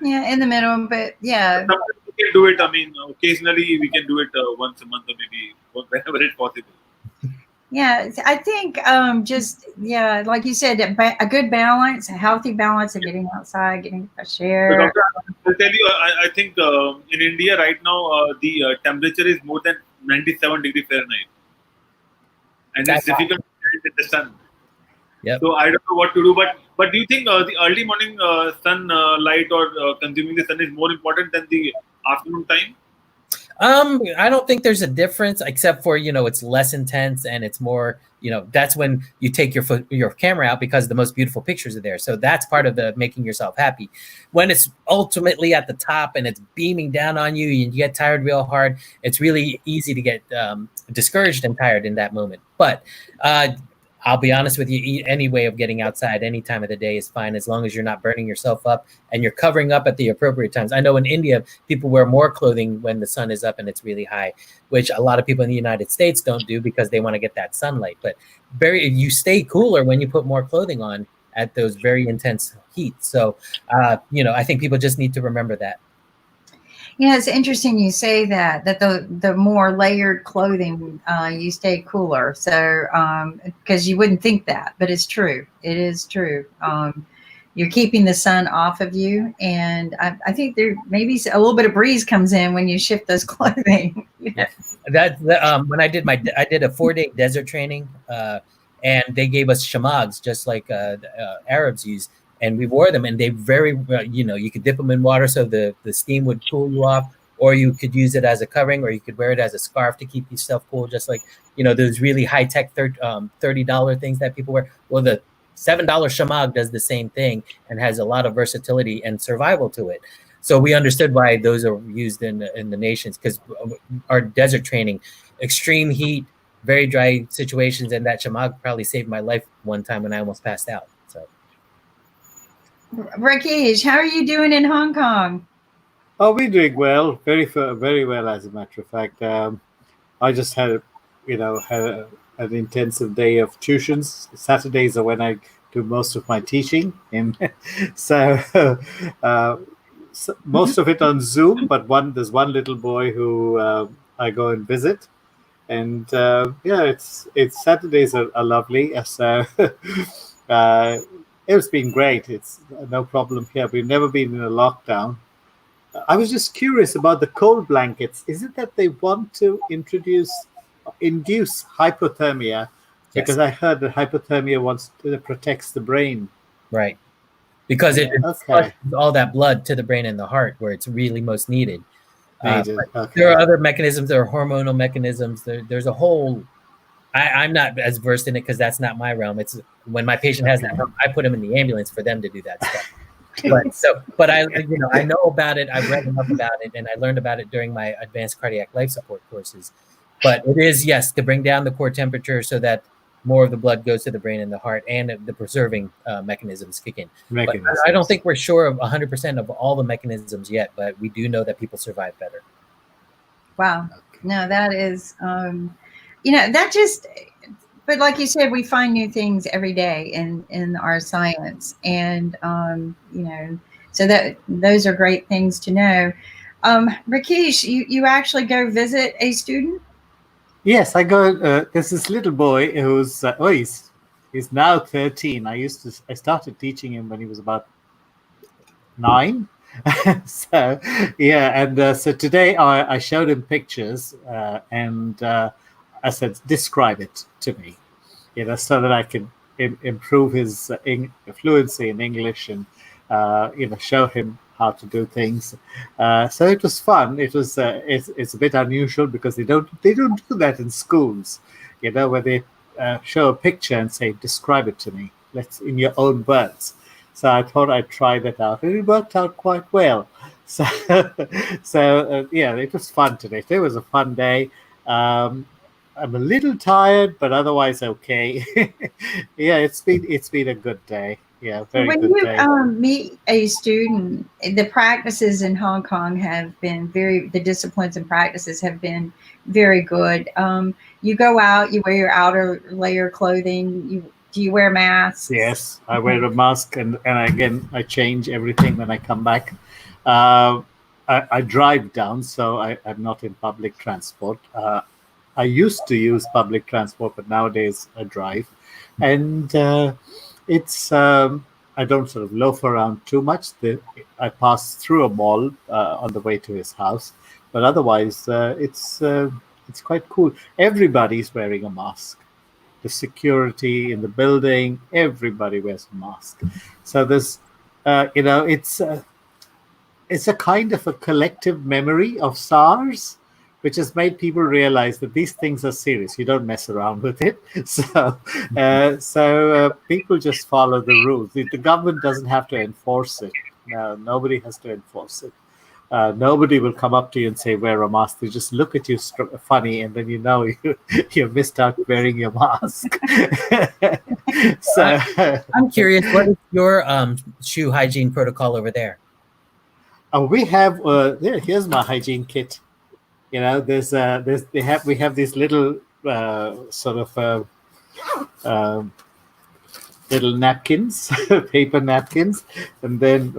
Yeah, in the middle, but yeah. Sometimes we can do it. I mean, occasionally we can do it once a month or maybe whenever it's possible. Yeah, I think like you said, a good balance, a healthy balance of getting outside, getting fresh air. So doctor, I'll tell you, I think in India right now, the temperature is more than 97 degrees Fahrenheit. And it's difficult to stand in the sun. Yep. So I don't know what to do. But do you think the early morning sun light or consuming the sun is more important than the afternoon time? I don't think there's a difference, except for it's less intense and it's more that's when you take your camera out because the most beautiful pictures are there. So that's part of the making yourself happy. When it's ultimately at the top and it's beaming down on you and you get tired real hard, it's really easy to get discouraged and tired in that moment. But I'll be honest with you, any way of getting outside any time of the day is fine, as long as you're not burning yourself up and you're covering up at the appropriate times. I know in India, people wear more clothing when the sun is up and it's really high, which a lot of people in the United States don't do because they want to get that sunlight. But you stay cooler when you put more clothing on at those very intense heat. So, I think people just need to remember that. Yeah, it's interesting you say that the more layered clothing, you stay cooler. So because you wouldn't think that, but it's true. It is true. You're keeping the sun off of you, and I think there maybe a little bit of breeze comes in when you shift those clothing. Yeah. When I did a 4-day desert training, and they gave us shamags just like Arabs use. And we wore them, and they you could dip them in water so the steam would cool you off, or you could use it as a covering, or you could wear it as a scarf to keep yourself cool, just like, those really high-tech $30 things that people wear. Well, the $7 shamag does the same thing and has a lot of versatility and survival to it. So we understood why those are used in the nations, because our desert training, extreme heat, very dry situations, and that shamag probably saved my life one time when I almost passed out. So. Rakesh, how are you doing in Hong Kong? Oh, we're doing well, very well, as a matter of fact. I just had an intensive day of tuitions. Saturdays are when I do most of my teaching, and so most of it on Zoom. But there's one little boy who I go and visit, and it's Saturdays are lovely. So it's been great. It's no problem here. We've never been in a lockdown. I was just curious about the cold blankets. Is it that they want to induce hypothermia? Because I heard that hypothermia protects the brain. Right. Because it flushes all that blood to the brain and the heart where it's really most needed. There are other mechanisms. There are hormonal mechanisms. There's a whole... I'm not as versed in it because that's not my realm. It's when my patient has that, I put them in the ambulance for them to do that stuff. But I know about it. I've read enough about it, and I learned about it during my advanced cardiac life support courses. But it is, yes, to bring down the core temperature so that more of the blood goes to the brain and the heart, and the preserving mechanisms kick in. But I don't think we're sure of 100% of all the mechanisms yet, but we do know that people survive better. Wow. No, that is... but like you said, we find new things every day in our science, and so that those are great things to know. Rakesh, you actually go visit a student? Yes, I go. There's this little boy who's he's now 13. I started teaching him when he was about 9. So yeah, and so today I showed him pictures, and I said, describe it to me, so that I can improve his fluency in English, and show him how to do things. So it was fun. It's a bit unusual because they don't do that in schools, where they show a picture and say, describe it to me. Let's in your own words. So I thought I'd try that out, and it worked out quite well. So, yeah, it was fun today. It was a fun day. I'm a little tired, but otherwise okay. Yeah, it's been a good day. Yeah, very When good you day. meet a student, the practices in Hong Kong have been the disciplines and practices have been very good. You go out, you wear your outer layer clothing. Do you wear masks? Yes, I wear a mask, and again I change everything when I come back. Uh, I drive down, so I'm not in public transport. I used to use public transport, but nowadays I drive, and it's I don't sort of loaf around too much. I pass through a mall on the way to his house, but otherwise it's quite cool. Everybody's wearing a mask. The security in the building, everybody wears a mask. So there's, it's a kind of a collective memory of SARS, which has made people realize that these things are serious. You don't mess around with it. So people just follow the rules. The government doesn't have to enforce it. No, nobody has to enforce it. Nobody will come up to you and say, wear a mask. They just look at you funny, and then you missed out wearing your mask. So I'm curious, what is your shoe hygiene protocol over there? we have here's my hygiene kit. We have these little sort of little napkins, paper napkins, and then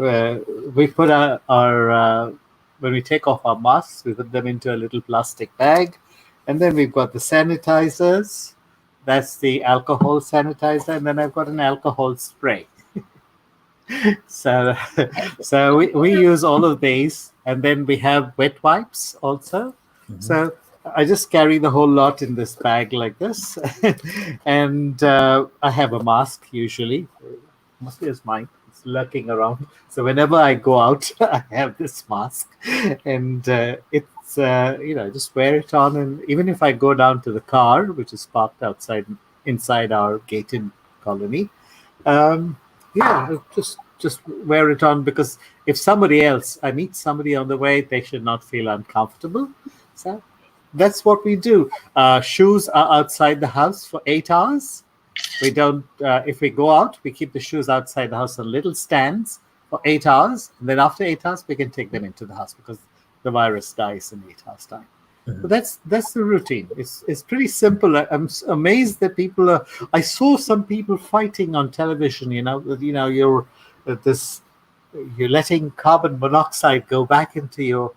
we put our when we take off our masks, we put them into a little plastic bag, and then we've got the sanitizers. That's the alcohol sanitizer, and then I've got an alcohol spray. So we use all of these, and then we have wet wipes also. Mm-hmm. So I just carry the whole lot in this bag like this, and I have a mask usually. Mostly it's mine. It's lurking around. So whenever I go out, I have this mask, and it's just wear it on. And even if I go down to the car, which is parked inside our gated colony, just wear it on, because if I meet somebody on the way, they should not feel uncomfortable. So that's what we do. Shoes are outside the house for 8 hours. We don't. If we go out, we keep the shoes outside the house on little stands for 8 hours, and then after 8 hours, we can take them into the house because the virus dies in 8 hours' time. Mm-hmm. So that's the routine. It's pretty simple. I'm amazed that people are. I saw some people fighting on television. You're letting carbon monoxide go back into your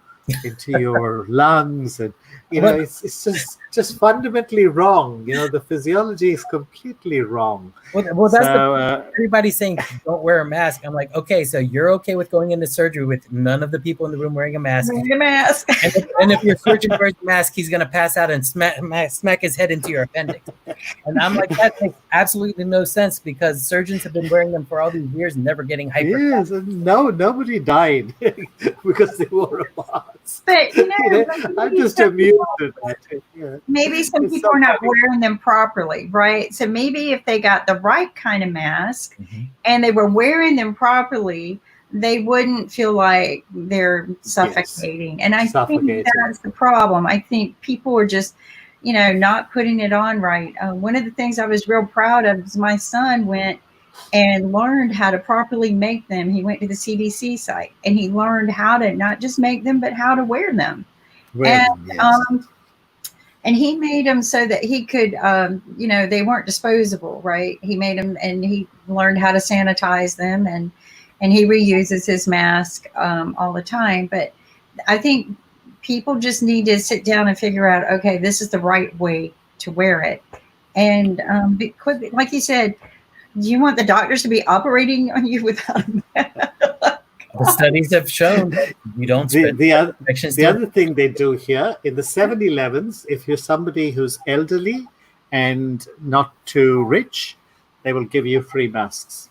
lungs, and it's just fundamentally wrong. The physiology is completely wrong. Well, that's everybody's saying don't wear a mask. I'm like, okay, so you're okay with going into surgery with none of the people in the room wearing a mask? Wearing a mask. And if your surgeon wears a mask, he's going to pass out and smack his head into your appendix. And I'm like, that makes absolutely no sense, because surgeons have been wearing them for all these years and never getting hyper. Yes, no, nobody died because they wore a mask. But I'm just amused at that. Yeah. Maybe some people are not wearing them properly, right? So maybe if they got the right kind of mask, mm-hmm. and they were wearing them properly, they wouldn't feel like they're suffocating. Yes. And I think that's the problem. I think people are just, not putting it on right. One of the things I was real proud of is my son went and learned how to properly make them. He went to the CDC site and he learned how to not just make them, but how to wear them. And he made them so that he could, they weren't disposable, right? He made them, and he learned how to sanitize them, and he reuses his mask all the time. But I think people just need to sit down and figure out, okay, this is the right way to wear it. And like you said, do you want the doctors to be operating on you without a mask? The studies have shown that you don't spread infections. The other thing they do here in the 7-Elevens, if you're somebody who's elderly and not too rich, they will give you free masks.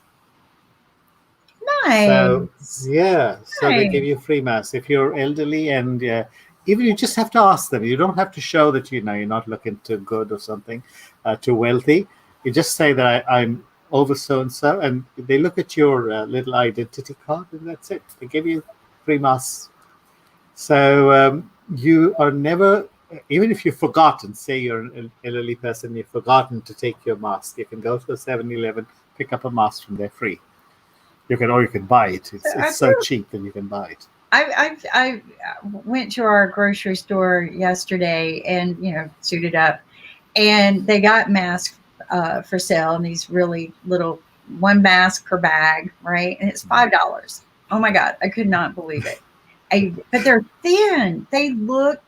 Nice. So they give you free masks if you're elderly, and even you just have to ask them. You don't have to show that you're not looking too good or something, too wealthy. You just say that I'm over so and so, and they look at your little identity card, and that's it. They give you free masks. So you are never, even if you've forgotten, say you're an elderly person, you've forgotten to take your mask, you can go to a 7-Eleven, pick up a mask from there free. You can buy it. It's so cheap that you can buy it. I went to our grocery store yesterday and suited up, and they got masks for sale, and these really little, one mask per bag, right? And it's $5. Oh my God, I could not believe it. But they're thin. They look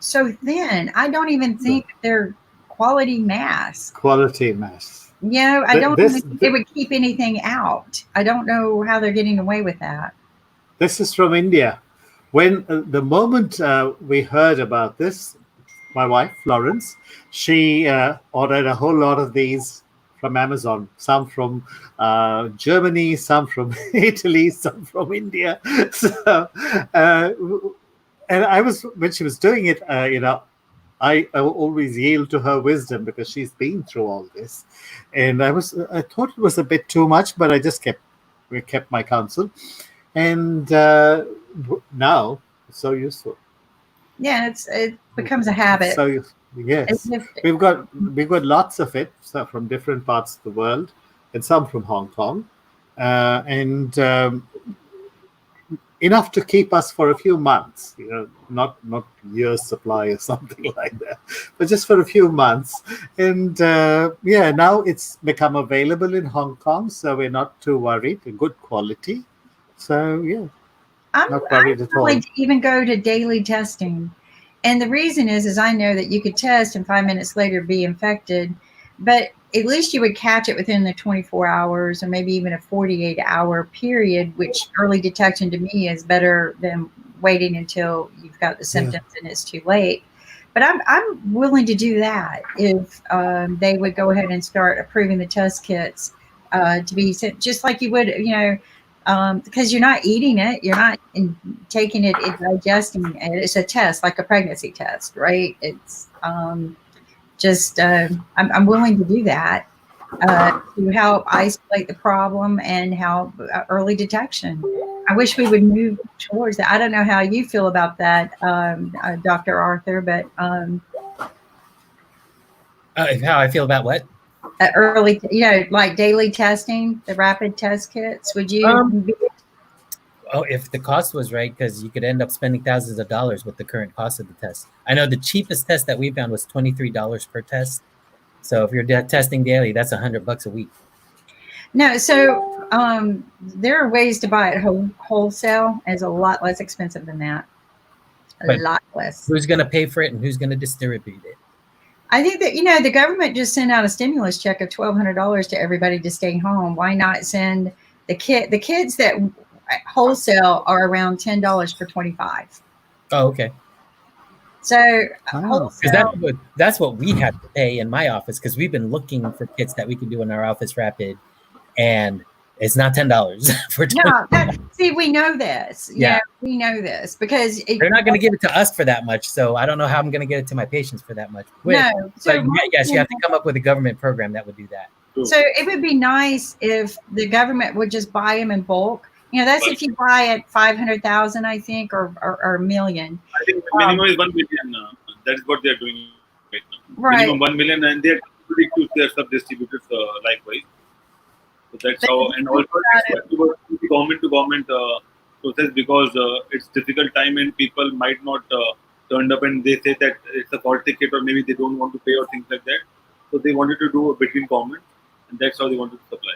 so thin. I don't even think they're quality masks. Quality masks. I don't think they would keep anything out. I don't know how they're getting away with that. This is from India. When the moment we heard about this, my wife, Florence, she ordered a whole lot of these from Amazon, some from Germany, some from Italy, some from India. So, and when she was doing it, I always yield to her wisdom because she's been through all this. And I thought it was a bit too much, but I just kept my counsel. And now it's so useful. Yeah, it becomes a habit. So yes, we've got lots of it from different parts of the world, and some from Hong Kong, and enough to keep us for a few months. Not years supply or something like that, but just for a few months. And now it's become available in Hong Kong, so we're not too worried. Good quality. So I'm not worried at all. To even go to daily testing. And the reason is I know that you could test and 5 minutes later be infected, but at least you would catch it within the 24 hours or maybe even a 48-hour period, which early detection to me is better than waiting until you've got the symptoms and it's too late. But I'm willing to do that if they would go ahead and start approving the test kits to be sent, just like you would, because you're not eating it, you're not taking it, digesting it. It's a test, like a pregnancy test, right? It's I'm willing to do that to help isolate the problem and help early detection. I wish we would move towards that. I don't know how you feel about that, Dr. Arthur, but how I feel about what? Early, like daily testing, the rapid test kits. Would you? If the cost was right, because you could end up spending thousands of dollars with the current cost of the test. I know the cheapest test that we found was $23 per test. So if you're testing daily, that's $100 a week. No, so there are ways to buy it wholesale. It's a lot less expensive than that. A lot less. Who's going to pay for it and who's going to distribute it? I think that, the government just sent out a stimulus check of $1,200 to everybody to stay home. Why not send the kids that wholesale are around $10 for 25. Oh, okay. So that's what we have to pay in my office, because we've been looking for kits that we can do in our office rapid, and it's not $10 for 20. No, see, we know this. Yeah, we know this because they're not going to give it to us for that much. So I don't know how I'm going to get it to my patients for that much. So yes, you have to come up with a government program that would do that. So it would be nice if the government would just buy them in bulk. That's if you buy at 500,000, I think, or a million. I think the minimum is 1 million. That is what they are doing right now. Right. Minimum 1 million, and they are to their sub-distributors likewise. So that's how, and also it's government to government process, because it's difficult time and people might not turn up and they say that it's a fault ticket or maybe they don't want to pay or things like that. So they wanted to do between government, and that's how they wanted to supply.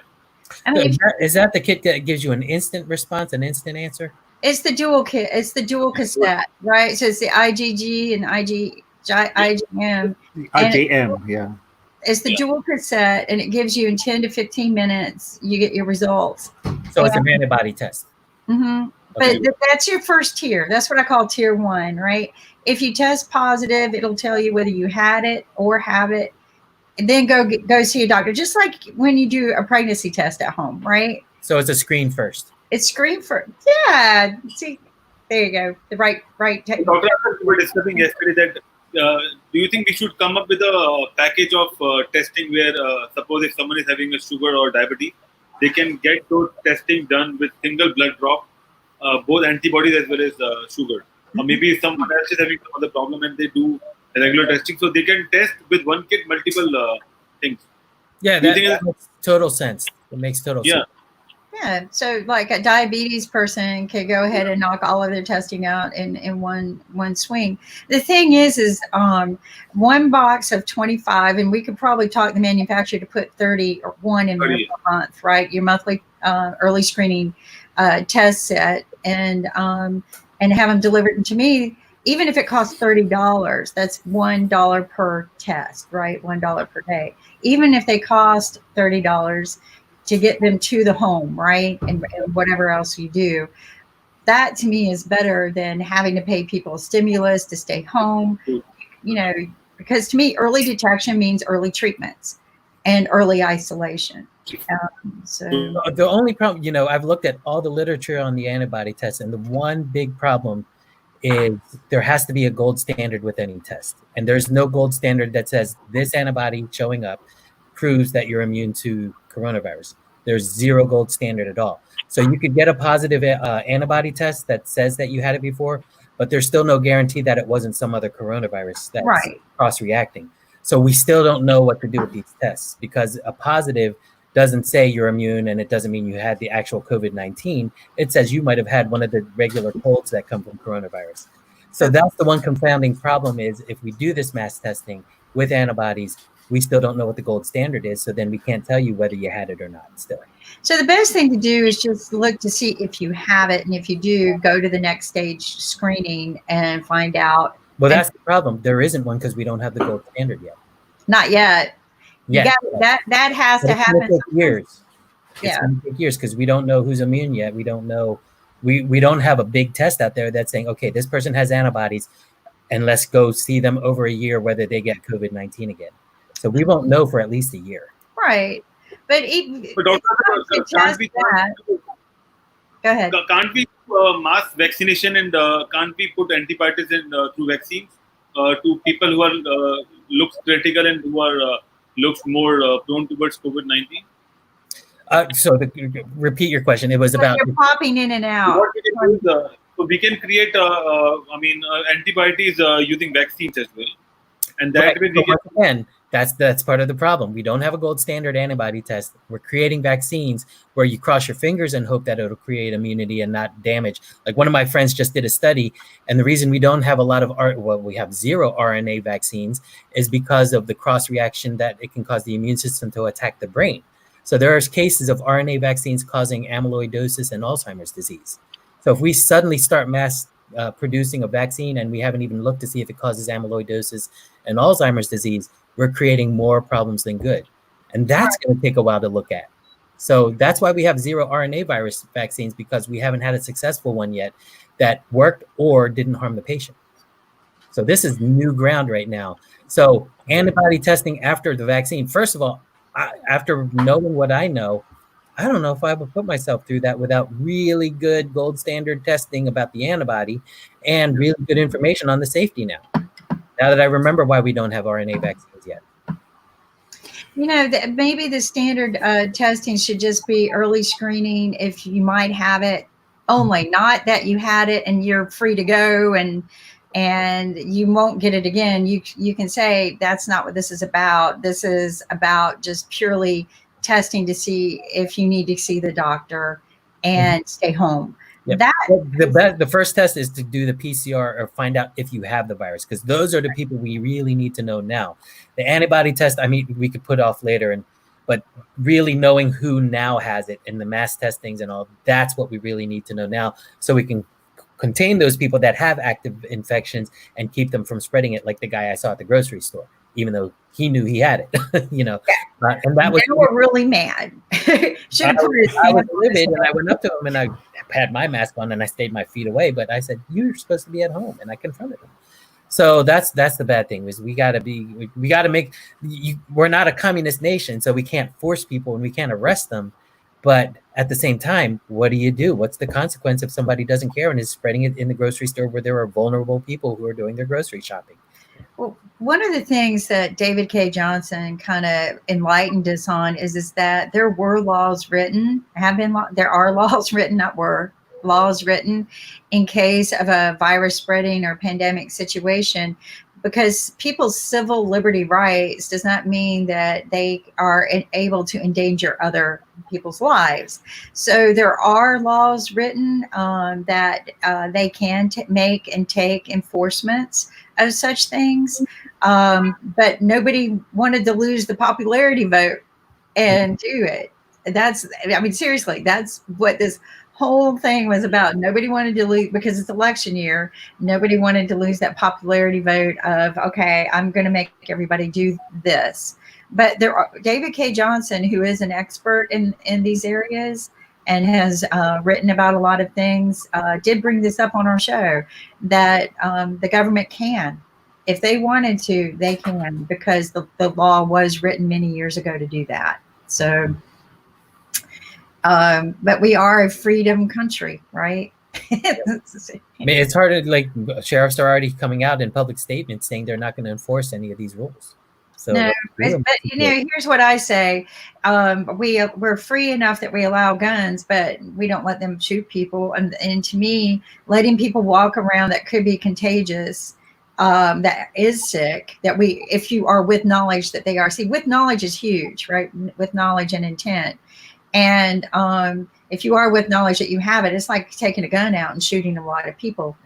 Is that the kit that gives you an instant response, an instant answer? It's the dual kit. It's the dual cassette, right? So it's the IgG and IgM. IgM, It's the dual cassette, and it gives you in 10 to 15 minutes, you get your results. So it's an antibody test. Mm-hmm. Okay. But that's your first tier. That's what I call tier 1, right? If you test positive, it'll tell you whether you had it or have it, and then go see a doctor. Just like when you do a pregnancy test at home, right? So it's a screen first. It's screened for, yeah. See, there you go. The right technique. Dr. Asad, we were discussing yesterday that do you think we should come up with a package of testing where suppose if someone is having a sugar or diabetes, they can get those testing done with single blood drop, both antibodies as well as sugar. Or maybe if someone else is having some other problem and they do regular testing, so they can test with one kit multiple things. Yeah, Do you that think makes total sense. It makes total Yeah. sense. Yeah, so like a diabetes person could go ahead and knock all of their testing out in one swing. The thing is one box of 25, and we could probably talk the manufacturer to put 31 in 30. a month, right? Your monthly early screening test set, and have them delivered to me. Even if it costs $30, that's $1 per test, right? $1 per day. Even if they cost $30 to get them to the home, right? And whatever else you do. That to me is better than having to pay people a stimulus to stay home, because to me, early detection means early treatments and early isolation. So the only problem, I've looked at all the literature on the antibody test, and the one big problem is there has to be a gold standard with any test. And there's no gold standard that says this antibody showing up proves that you're immune to coronavirus. There's zero gold standard at all. So you could get a positive antibody test that says that you had it before, but there's still no guarantee that it wasn't some other coronavirus that's right. cross-reacting. So we still don't know what to do with these tests, because a positive doesn't say you're immune, and it doesn't mean you had the actual COVID-19. It says you might have had one of the regular colds that come from coronavirus. So that's the one confounding problem, is if we do this mass testing with antibodies, we still don't know what the gold standard is. So then we can't tell you whether you had it or not still. So the best thing to do is just look to see if you have it. And if you do, go to the next stage screening and find out. Well, that's the problem. There isn't one because we don't have the gold standard yet. Not yet. Yeah. That has to happen. It's going to take years. Yeah. It's going to take years because we don't know who's immune yet. We don't know. We don't have a big test out there that's saying, okay, this person has antibodies, and let's go see them over a year whether they get COVID-19 again. So we won't know for at least a year. Right. But Doctor, go ahead. Can't we mass vaccination and can't we put antibiotics in through vaccines to people who are looks critical and who are looks more prone towards COVID-19? So repeat your question. It was about you're popping in and out. What we can do is, so we can create antibodies using vaccines as well, and that way we can. Again, that's part of the problem. We don't have a gold standard antibody test. We're creating vaccines where you cross your fingers and hope that it'll create immunity and not damage. Like one of my friends just did a study, and the reason we don't have a lot of we have 0 RNA vaccines is because of the cross reaction that it can cause the immune system to attack the brain. So there are cases of RNA vaccines causing amyloidosis and Alzheimer's disease. So if we suddenly start mass producing a vaccine and we haven't even looked to see if it causes amyloidosis and Alzheimer's disease, we're creating more problems than good. And that's going to take a while to look at. So that's why we have 0 RNA virus vaccines, because we haven't had a successful one yet that worked or didn't harm the patient. So this is new ground right now. So antibody testing after the vaccine, first of all, after knowing what I know, I don't know if I would put myself through that without really good gold standard testing about the antibody and really good information on the safety now that I remember why we don't have RNA vaccines yet. Maybe the standard testing should just be early screening if you might have it only, not that you had it and you're free to go and you won't get it again. You can say that's not what this is about. This is about just purely testing to see if you need to see the doctor and stay home. Yep. The first test is to do the PCR or find out if you have the virus, because those are the people we really need to know now. The antibody test, I mean, we could put off later, but really knowing who now has it and the mass testings and all, that's what we really need to know now, so we can contain those people that have active infections and keep them from spreading it, like the guy I saw at the grocery store. even though he knew he had it, and that was. They were really mad. Should have put his I was hand on livid, his and I head. went up to him and I had my mask on and I stayed my feet away. But I said, "You're supposed to be at home," and I confronted him. So that's the bad thing is we got to make. We're not a communist nation, so we can't force people and we can't arrest them. But at the same time, what do you do? What's the consequence if somebody doesn't care and is spreading it in the grocery store where there are vulnerable people who are doing their grocery shopping? Well, one of the things that David K. Johnson kind of enlightened us on is that there were laws written, there are laws written, not were laws written in case of a virus spreading or pandemic situation, because people's civil liberty rights does not mean that they are able to endanger other people's lives. So there are laws written that they can make and take enforcements of such things. But nobody wanted to lose the popularity vote and do it. Seriously, that's what this whole thing was about. Nobody wanted to lose, because it's election year. Nobody wanted to lose that popularity vote of, okay, I'm going to make everybody do this. But David K. Johnson, who is an expert in these areas and has written about a lot of things, did bring this up on our show, that the government can. If they wanted to, they can, because the law was written many years ago to do that. So, but we are a freedom country, right? It's hard to, like, sheriffs are already coming out in public statements saying they're not going to enforce any of these rules. So, no, but here's what I say: we're free enough that we allow guns, but we don't let them shoot people. And to me, letting people walk around that could be contagious, that is sick, if you are with knowledge that they are. See, with knowledge is huge, right? With knowledge and intent. And if you are with knowledge that you have it, it's like taking a gun out and shooting a lot of people,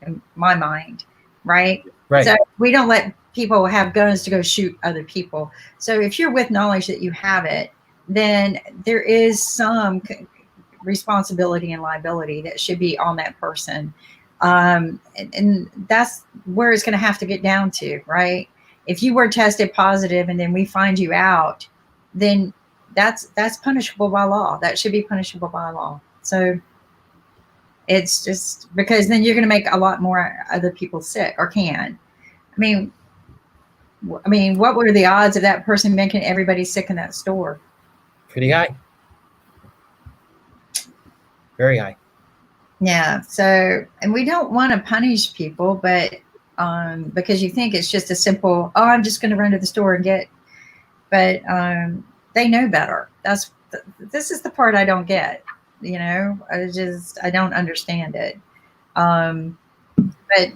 in my mind, right? Right. So we don't let people have guns to go shoot other people. So if you're with knowledge that you have it, then there is some responsibility and liability that should be on that person. And that's where it's going to have to get down to, right? If you were tested positive and then we find you out, then that's punishable by law. That should be punishable by law. So it's just because then you're going to make a lot more other people sick, or can. I mean, what were the odds of that person making everybody sick in that store? Pretty high. Very high. Yeah. So, and we don't want to punish people, but because you think it's just a simple, I'm just going to run to the store and get, but they know better. This is the part I don't get, I don't understand it. But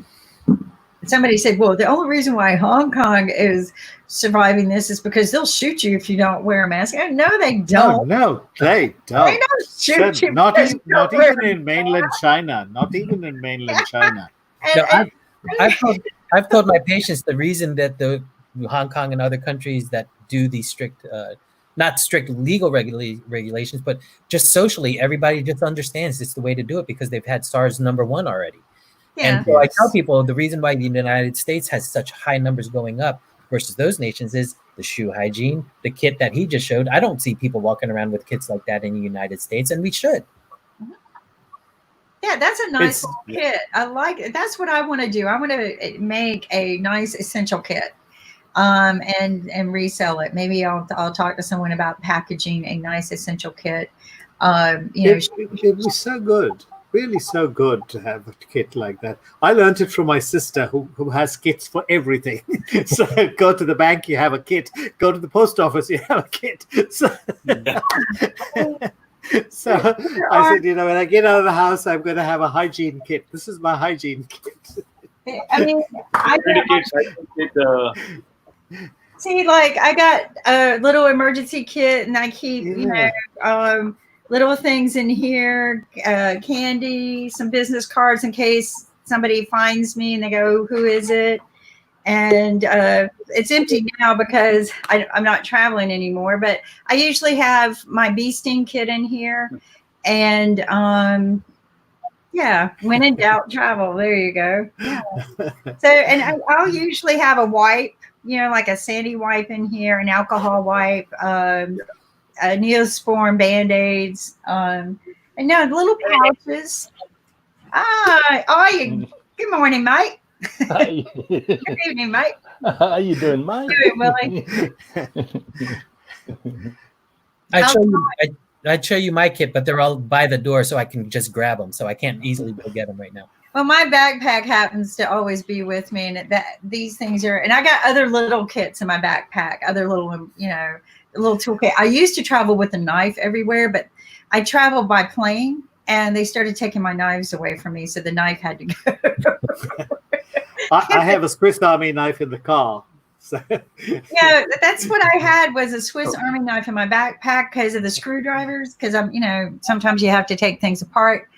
somebody said, well, the only reason why Hong Kong is surviving this is because they'll shoot you if you don't wear a mask. No, they don't. No, they don't. They don't shoot you. Not even in mainland China. Not even in mainland China. I've told my patients the reason that the Hong Kong and other countries that do these strict, not strict legal regulations, but just socially, everybody just understands it's the way to do it because they've had SARS #1 already. Yeah. And so I tell people the reason why the United States has such high numbers going up versus those nations is the shoe hygiene, the kit that he just showed. I don't see people walking around with kits like that in the United States, and we should. Yeah, that's a nice kit. I like it. That's what I want to do. I want to make a nice essential kit, and resell it. Maybe I'll talk to someone about packaging a nice essential kit. It was so good. Really so good to have a kit like that. I learned it from my sister who has kits for everything. So go to the bank, you have a kit. Go to the post office, you have a kit. So, so I said, when I get out of the house, I'm going to have a hygiene kit. This is my hygiene kit. I mean, see, like I got a little emergency kit, and I keep, little things in here, candy, some business cards in case somebody finds me and they go, who is it? And it's empty now because I'm not traveling anymore, but I usually have my bee sting kit in here. And when in doubt, travel. There you go. Yeah. So, and I'll usually have a wipe like a sandy wipe in here, an alcohol wipe, Neosporin Band-Aids, and now little pouches. Good morning, Mike. Hi. Good evening, Mike. How you doing, Mike? Doing, Willie. I'd show you my kit, but they're all by the door, so I can just grab them. So I can't easily go get them right now. Well, my backpack happens to always be with me, and these things are. And I got other little kits in my backpack, other little, little toolkit. I used to travel with a knife everywhere, but I traveled by plane, and they started taking my knives away from me, so the knife had to go. I have a Swiss Army knife in the car. So. Yeah, that's what I had, was a Swiss Army knife in my backpack because of the screwdrivers. Because sometimes you have to take things apart,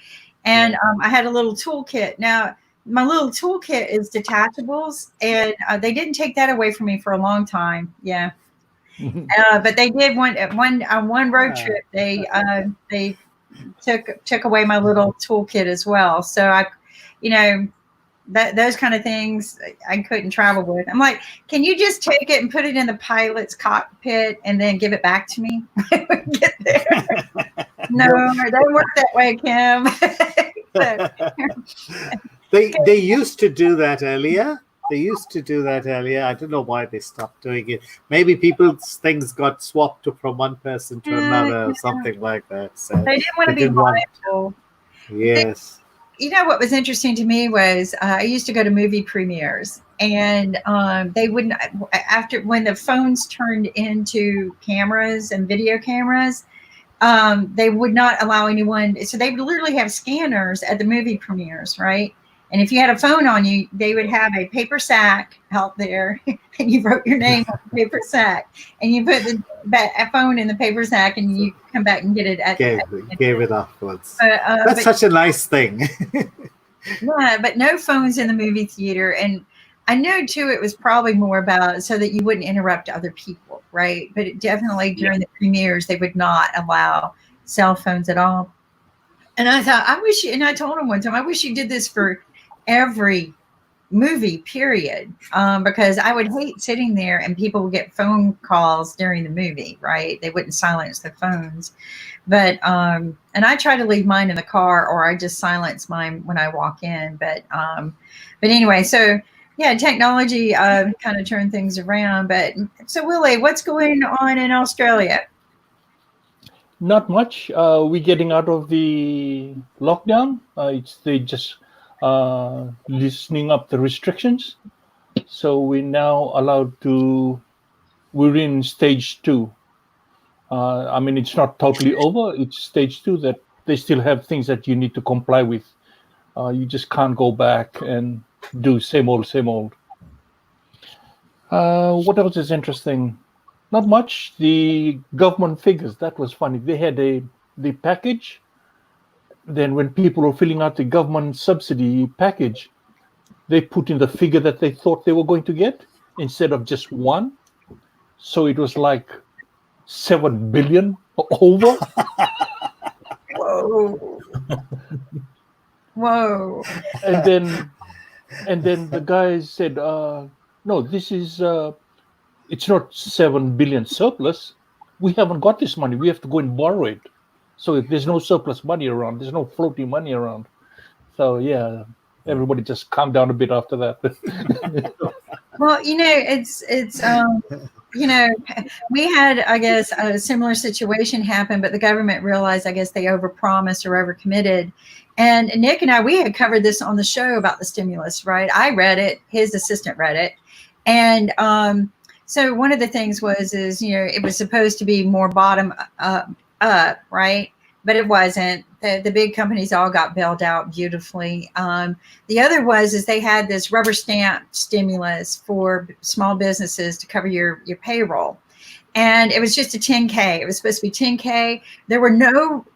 and I had a little toolkit. Now my little toolkit is detachables, and they didn't take that away from me for a long time. Yeah, but they did on one road trip. They took away my little toolkit as well. So I, those kind of things I couldn't travel with. I'm like, can you just take it and put it in the pilot's cockpit and then give it back to me when we get there? No, it doesn't work that way, Kim. They used to do that earlier. I don't know why they stopped doing it. Maybe people's things got swapped from one person to another or something like that. So they didn't want to be liable. Yes. What was interesting to me was I used to go to movie premieres, and they wouldn't, when the phones turned into cameras and video cameras, they would not allow anyone. So they would literally have scanners at the movie premieres, right? And if you had a phone on you, they would have a paper sack out there, and you wrote your name on the paper sack, and you put a phone in the paper sack, and you come back and get it gave it afterwards. That's such a nice thing. Yeah, but no phones in the movie theater. And I know too, it was probably more about so that you wouldn't interrupt other people, right? But definitely during the premieres, they would not allow cell phones at all. And I thought, and I told him one time, I wish you did this for every movie, period, because I would hate sitting there and people would get phone calls during the movie, right? They wouldn't silence the phones, but and I try to leave mine in the car, or I just silence mine when I walk in. But anyway, so yeah, technology kind of turned things around. But so Willie, what's going on in Australia? Not much. We're getting out of the lockdown. They just loosening up the restrictions, so we're now allowed to. We're in stage 2. It's not totally over. It's stage 2 that they still have things that you need to comply with. You just can't go back and do same old. What else is interesting? Not much. The government figures, that was funny. They had the package. Then when people were filling out the government subsidy package, they put in the figure that they thought they were going to get instead of just 1. So it was like 7 billion over. Whoa. And then the guy said, no, this is, it's not 7 billion surplus. We haven't got this money. We have to go and borrow it. So if there's no surplus money around, there's no floating money around. So yeah, everybody just calmed down a bit after that. Well, it's we had, I guess, a similar situation happen, but the government realized, I guess, they overpromised or overcommitted. And Nick and I, we had covered this on the show about the stimulus, right? I read it, his assistant read it, and so one of the things is it was supposed to be more bottom up, right? But it wasn't. The big companies all got bailed out beautifully. The other is they had this rubber stamp stimulus for small businesses to cover your payroll. And it was just a 10K. It was supposed to be 10K. There were no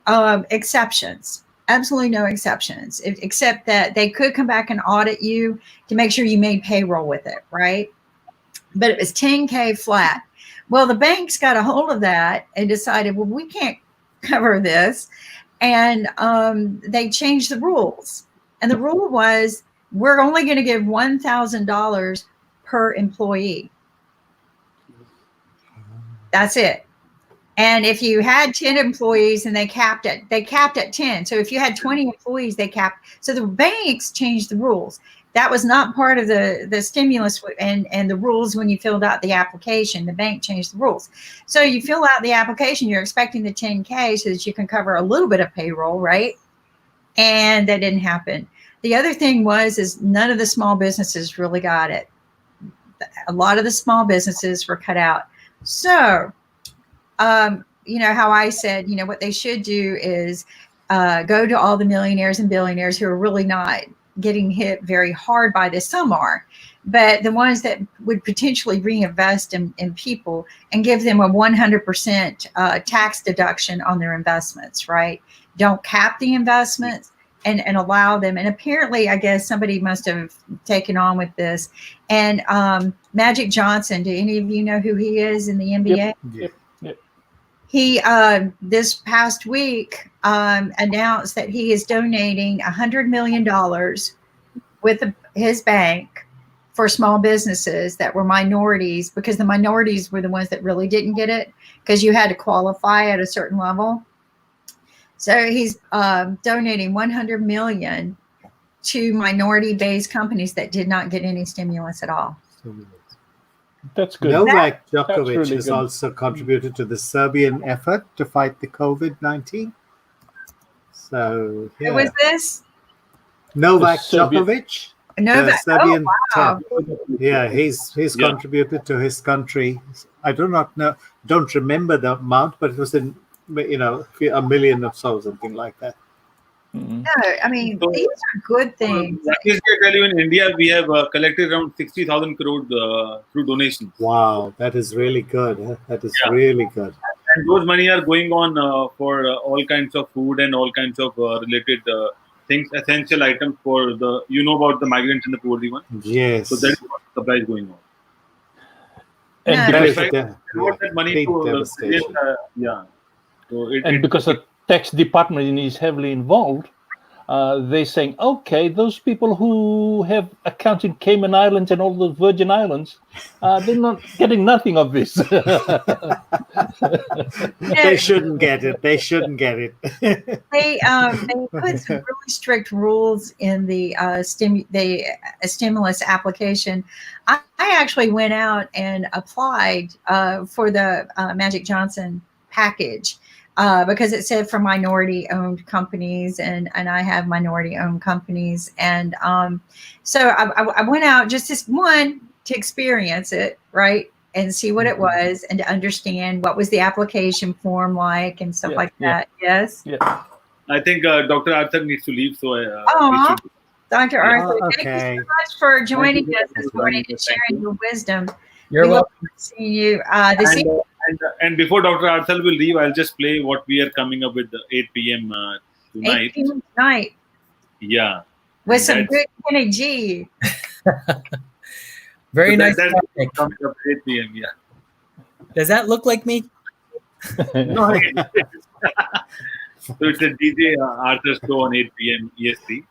exceptions, absolutely no exceptions, except that they could come back and audit you to make sure you made payroll with it, right? But it was 10K flat. Well, the banks got a hold of that and decided, well, we can't cover this. And they changed the rules. And the rule was, we're only going to give $1,000 per employee. That's it. And if you had 10 employees and they capped at 10. So if you had 20 employees, they capped. So the banks changed the rules. That was not part of the stimulus and the rules when you filled out the application. The bank changed the rules. So you fill out the application, you're expecting the 10K so that you can cover a little bit of payroll, right? And that didn't happen. The other thing is none of the small businesses really got it. A lot of the small businesses were cut out. So, you know, how I said, you know, what they should do is go to all the millionaires and billionaires who are really not getting hit very hard by this. Some are, but the ones that would potentially reinvest in people and give them a 100% tax deduction on their investments, right? Don't cap the investments and allow them. And apparently, I guess somebody must have taken on with this. And Magic Johnson, do any of you know who he is in the NBA? Yep. He this past week announced that he is donating $100 million with his bank for small businesses that were minorities, because the minorities were the ones that really didn't get it because you had to qualify at a certain level. So he's donating $100 million to minority-based companies that did not get any stimulus at all. That's good. Novak That's Djokovic really has good. also contributed to the Serbian effort to fight the COVID-19. So, yeah. Who was this? Novak The Serbian- Djokovic, Novak. the Serbian wow. Yeah, he's Yeah. contributed to his country. I do not know, don't remember the amount, but it was in, you know, $1 million or so, something like that. Mhm. No, I mean, So- these are good things. Rakesh, I tell you, in India, we have collected around 60,000 crore through donations. Wow, that is really good. Huh? That is Yeah. really good. And those money are going on for all kinds of food and all kinds of related things, essential items for the, you know, about the migrants and the poor one. Yes. So that is what supply is going on. And Yeah. That because is Right. de- Convert that money big to devastation. yeah. So because the tax department is heavily involved, they're saying, okay, those people who have accounts in Cayman Islands and all those Virgin Islands, they're not getting nothing of this. They shouldn't get it. They shouldn't get it. They put some really strict rules in the stimulus application. I actually went out and applied for the Magic Johnson package because it said for minority-owned companies, and I have minority-owned companies, and so I went out just to experience it, right? And see what it was and to understand what was the application form like and stuff Yeah, like yeah. that. Yes. Yeah. I think Dr. Arthur needs to leave, so we Oh, should- Dr. Arthur, thank okay. you so much for joining you us this for morning joining and us. Thank sharing your wisdom. You're We look welcome. forward to seeing you this evening. and before Dr. Arthur will leave, I'll just play what we are coming up with 8 p.m. 8 Tonight. p.m. tonight Yeah. with some That's- good Kenny G. Very So nice that's topic. coming up at 8 p.m. Yeah. Does that look like me? No, so it's a DJ Arthur show on 8 p.m. EST.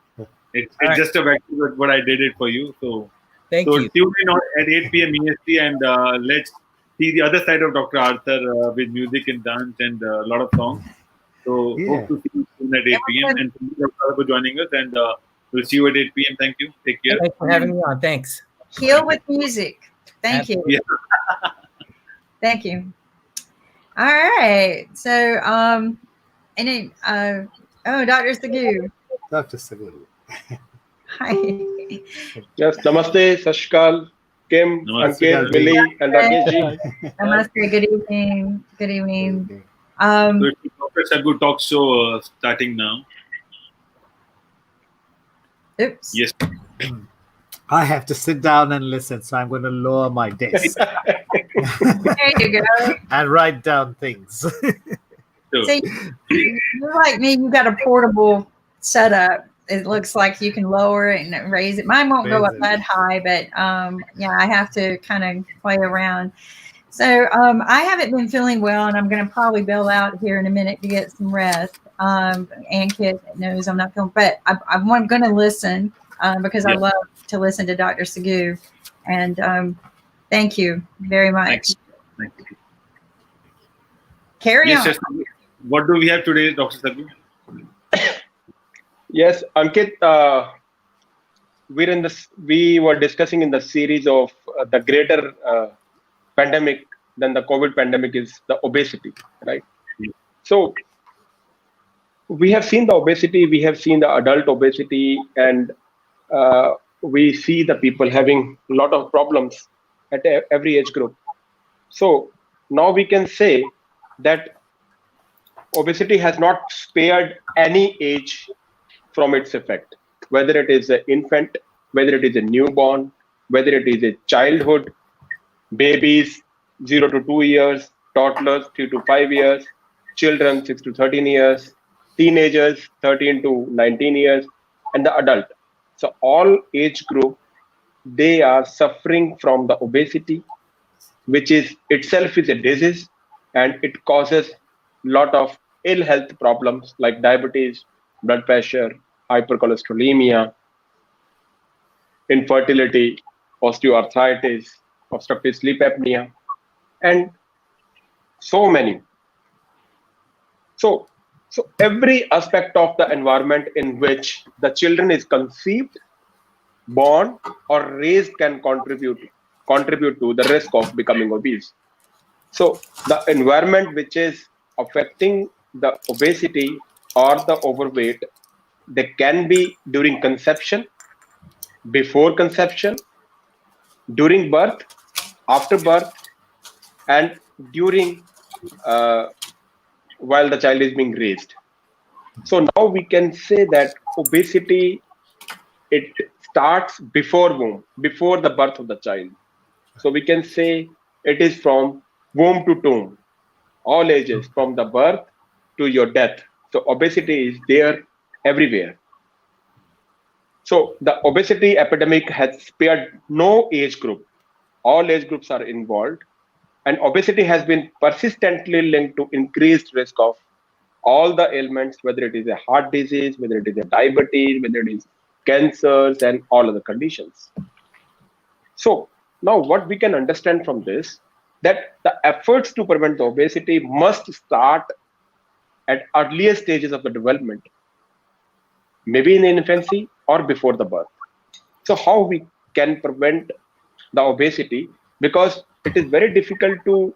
It's All right. just a back to what I did it for you. So Thank so you. tune in at 8 p.m. EST and let's see the other side of Dr. Arthur with music and dance and a lot of songs. So Yeah. hope to see you soon at 8 p.m. And thank you, Dr. Arthur, for joining us. And we'll see you at 8 p.m. Thank you. Take care. Thanks for having me on. Thanks. Heal with music. Thank you. Yeah. Thank you. All right. So, and then, Dr. Sagu. Dr. Sagul. Hi. Yes, namaste, Sashkal, Kim, Namaste, Ankit, Ravi. Billy, and Rakesh. Namaste. Good evening. Good evening. Okay. So it's the Dr. Sagu talk show starting now. Oops. Yes. I have to sit down and listen, so I'm going to lower my desk There you go. and write down things. So, See, you're like me. You got a portable setup. It looks like you can lower it and raise it. Mine won't go up Raise it. that high, but yeah, I have to kind of play around. So I haven't been feeling well, and I'm going to probably bail out here in a minute to get some rest. And Kit knows I'm not feeling, but I'm going to listen because I Yeah. love to listen to Dr. Sagu. And thank you very much. Thank you. Carry Yes, on. yes. What do we have today, Dr. Saggu? Yes, Ankit, we were discussing in the series of the greater pandemic than the COVID pandemic is the obesity, right? So we have seen the obesity, we have seen the adult obesity, and we see the people having a lot of problems at every age group. So now we can say that obesity has not spared any age from its effect, whether it is an infant, whether it is a newborn, whether it is a childhood, babies 0 to 2 years, toddlers 3 to 5 years, children 6 to 13 years, teenagers 13 to 19 years, and the adult. So all age group, they are suffering from the obesity, which is itself is a disease, and it causes lot of ill health problems like diabetes, blood pressure, hypercholesterolemia, infertility, osteoarthritis, obstructive sleep apnea, and so many. So, so every aspect of the environment in which the children is conceived, born, or raised can contribute to the risk of becoming obese. So the environment which is affecting the obesity or the overweight, they can be during conception, before conception, during birth, after birth, and during uh, while the child is being raised. So now we can say that obesity, it starts before womb, before the birth of the child. So we can say it is from womb to tomb, all ages, from the birth to your death. So obesity is there everywhere. So the obesity epidemic has spared no age group. All age groups are involved, and obesity has been persistently linked to increased risk of all the ailments, whether it is a heart disease, whether it is a diabetes, whether it is cancers, and all other conditions. So now what we can understand from this, that the efforts to prevent the obesity must start at earlier stages of the development, maybe in infancy or before the birth. So how we can prevent the obesity? Because it is very difficult to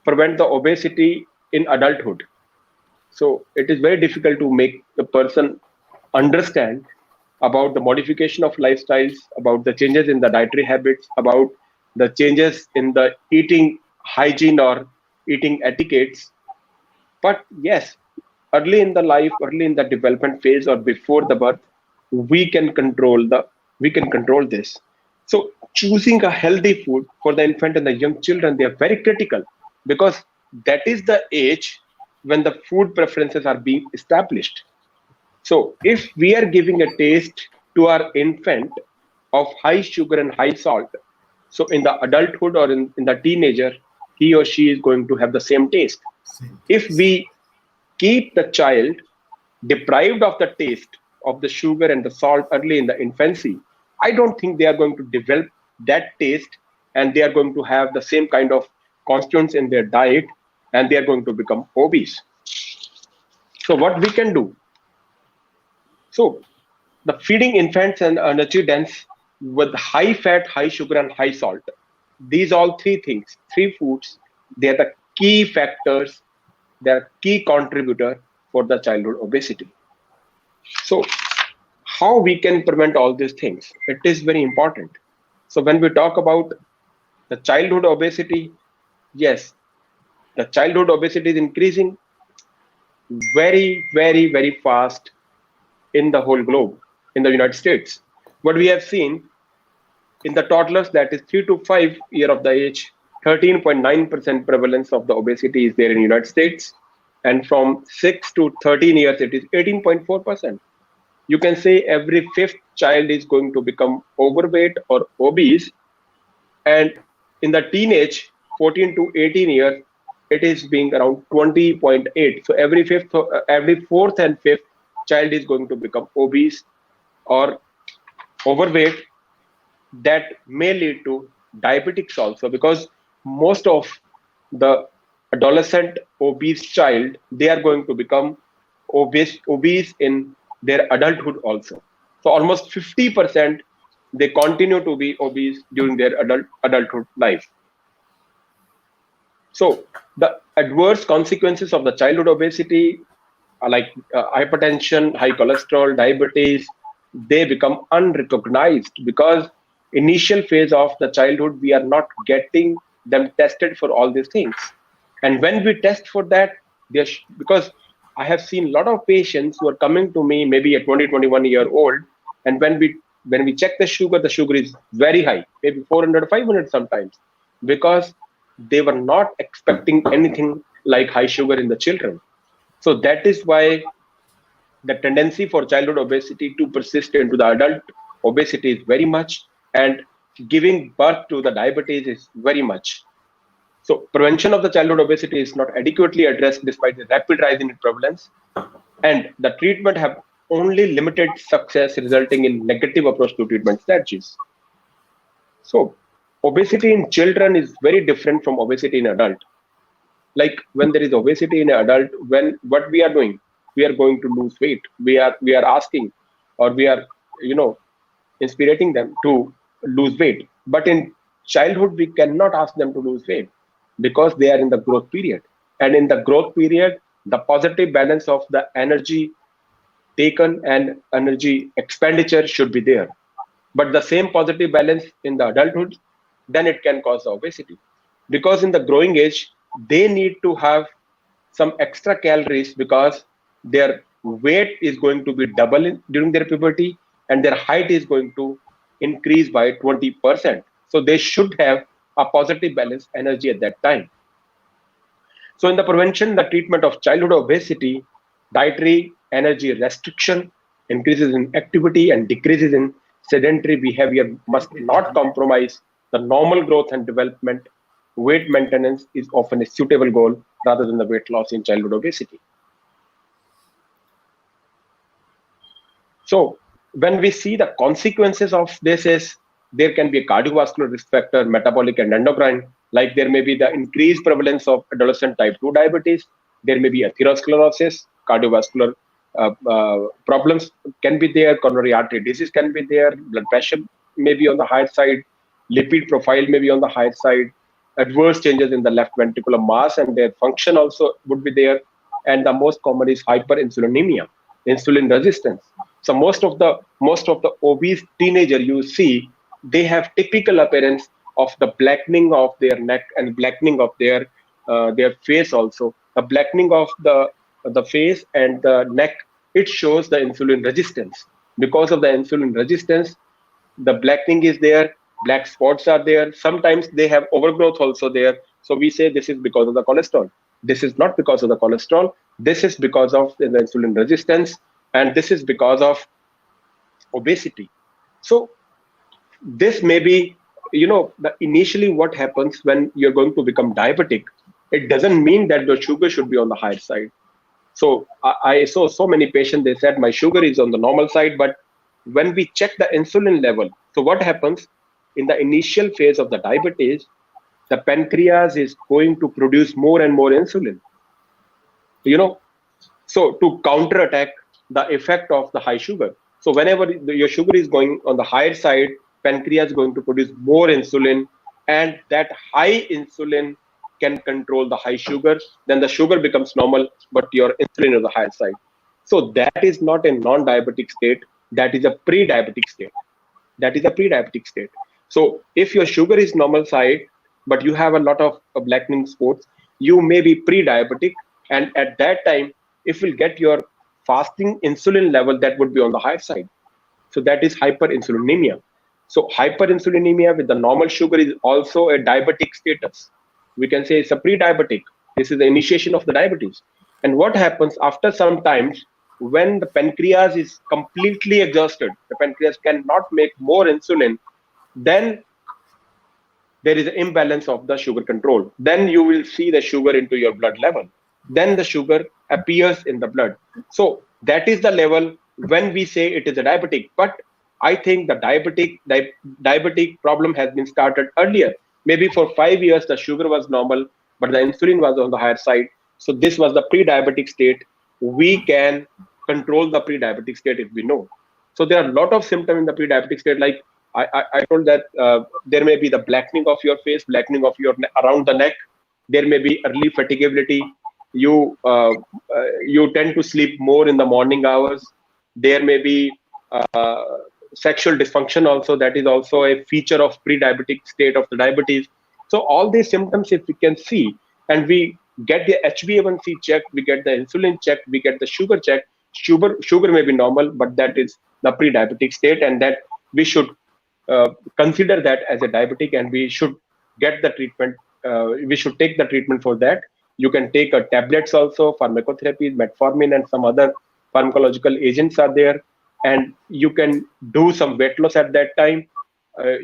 prevent the obesity in adulthood. So it is very difficult to make the person understand about the modification of lifestyles, about the changes in the dietary habits, about the changes in the eating hygiene or eating etiquettes. But yes, early in the life, early in the development phase or before the birth, we can control this. So choosing a healthy food for the infant and the young children, they are very critical, because that is the age when the food preferences are being established. So if we are giving a taste to our infant of high sugar and high salt, so in the adulthood or in the teenager, he or she is going to have the same taste. If we keep the child deprived of the taste of the sugar and the salt early in the infancy, I don't think they are going to develop that taste, and they are going to have the same kind of constituents in their diet, and they are going to become obese. So what we can do? So the feeding infants and energy dense with high fat, high sugar, and high salt. These all three things, three foods, they are the key factors, they are key contributor for the childhood obesity. So how we can prevent all these things? It is very important. So when we talk about the childhood obesity, yes, the childhood obesity is increasing very, very, very fast in the whole globe, in the United States. What we have seen in the toddlers, that is 3 to 5 year of the age, 13.9% prevalence of the obesity is there in the United States. And from 6 to 13 years, it is 18.4%. You can say every fifth child is going to become overweight or obese. And in the teenage, 14 to 18 years, it is being around 20.8. So every fourth and fifth child is going to become obese or overweight. That may lead to diabetics also, because most of the adolescent obese child, they are going to become obese in their adulthood also. So almost 50% they continue to be obese during their adulthood life. So the adverse consequences of the childhood obesity are like hypertension, high cholesterol, diabetes, they become unrecognized because initial phase of the childhood, we are not getting them tested for all these things. And when we test for that, because I have seen a lot of patients who are coming to me maybe at 20, 21-year old, and when we check the sugar is very high, maybe 400, 500 sometimes, because they were not expecting anything like high sugar in the children. So that is why the tendency for childhood obesity to persist into the adult obesity is very much, and giving birth to the diabetes is very much. So prevention of the childhood obesity is not adequately addressed despite the rapid rise in its prevalence, and the treatment have only limited success, resulting in negative approach to treatment strategies. So obesity in children is very different from obesity in adult. Like when there is obesity in an adult, when what we are doing, we are going to lose weight. We are asking, or we are, you know, inspiring them to lose weight. But in childhood, we cannot ask them to lose weight because they are in the growth period. And in the growth period, the positive balance of the energy taken and energy expenditure should be there. But the same positive balance in the adulthood, then it can cause obesity. Because in the growing age, they need to have some extra calories because their weight is going to be double during their puberty, and their height is going to increase by 20%. So they should have a positive balance energy at that time. So in the prevention, the treatment of childhood obesity, dietary energy restriction, increases in activity and decreases in sedentary behavior must not compromise the normal growth and development. Weight maintenance is often a suitable goal rather than the weight loss in childhood obesity. So when we see the consequences of this is there can be a cardiovascular risk factor, metabolic and endocrine, like there may be the increased prevalence of adolescent type 2 diabetes, there may be atherosclerosis, cardiovascular problems can be there, coronary artery disease can be there, blood pressure may be on the higher side, lipid profile may be on the higher side, adverse changes in the left ventricular mass and their function also would be there, and the most common is hyperinsulinemia, insulin resistance. So most of the obese teenager you see, they have typical appearance of the blackening of their neck and blackening of their face also. The blackening of the face and the neck, it shows the insulin resistance. Because of the insulin resistance, the blackening is there, black spots are there. Sometimes they have overgrowth also there. So we say this is because of the cholesterol. This is not because of the cholesterol. This is because of the insulin resistance, and this is because of obesity. So this may be, initially what happens when you're going to become diabetic, it doesn't mean that the sugar should be on the higher side. So I saw so many patients, they said my sugar is on the normal side, but when we check the insulin level, so what happens in the initial phase of the diabetes, the pancreas is going to produce more and more insulin, so to counterattack the effect of the high sugar. So whenever your sugar is going on the higher side, pancreas is going to produce more insulin, and that high insulin can control the high sugar. Then the sugar becomes normal, but your insulin is the higher side. So that is not a non-diabetic state. That is a pre-diabetic state. That is a pre-diabetic state. So if your sugar is normal side, but you have a lot of blackening spots, you may be pre-diabetic, and at that time, if you get your fasting insulin level, that would be on the higher side. So that is hyperinsulinemia. So hyperinsulinemia with the normal sugar is also a diabetic status. We can say it's a pre-diabetic. This is the initiation of the diabetes. And what happens after some time, when the pancreas is completely exhausted, the pancreas cannot make more insulin, then there is an imbalance of the sugar control. Then you will see the sugar into your blood level. Then the sugar appears in the blood. So that is the level when we say it is a diabetic. But I think the diabetic problem has been started earlier. Maybe for 5 years, the sugar was normal. but the insulin was on the higher side. So this was the pre-diabetic state. We can control the pre-diabetic state if we know. So there are a lot of symptoms in the pre-diabetic state. Like I told that there may be the blackening of your face, blackening of your around the neck. There may be early fatigability. You tend to sleep more in the morning hours. There may be uh, sexual dysfunction also. That is also a feature of pre-diabetic state of the diabetes. So all these symptoms, if we can see, and we get the HbA1c checked, we get the insulin checked, we get the sugar checked. Sugar may be normal, but that is the pre-diabetic state, and that we should consider that as a diabetic, and we should get the treatment. We should take the treatment for that. You can take tablets also, pharmacotherapy, metformin, and some other pharmacological agents are there, and you can do some weight loss at that time.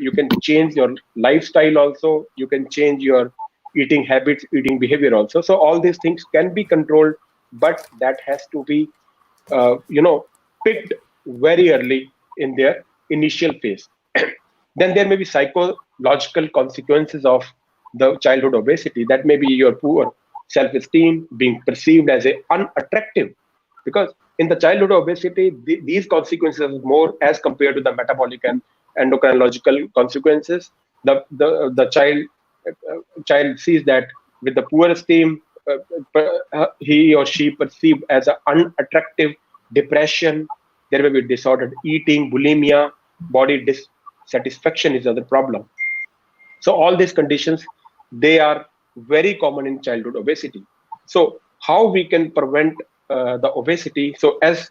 You can change your lifestyle also. You can change your eating habits, eating behavior also. So all these things can be controlled, but that has to be picked very early in their initial phase. Then there may be psychological consequences of the childhood obesity. That may be your poor self-esteem, being perceived as a unattractive, because in the childhood obesity, these consequences are more as compared to the metabolic and endocrinological consequences. The child sees that with the poor esteem, he or she perceived as an unattractive, depression. There may be disordered eating, bulimia, body dissatisfaction is another problem. So all these conditions, they are very common in childhood obesity. So how we can prevent the obesity? So as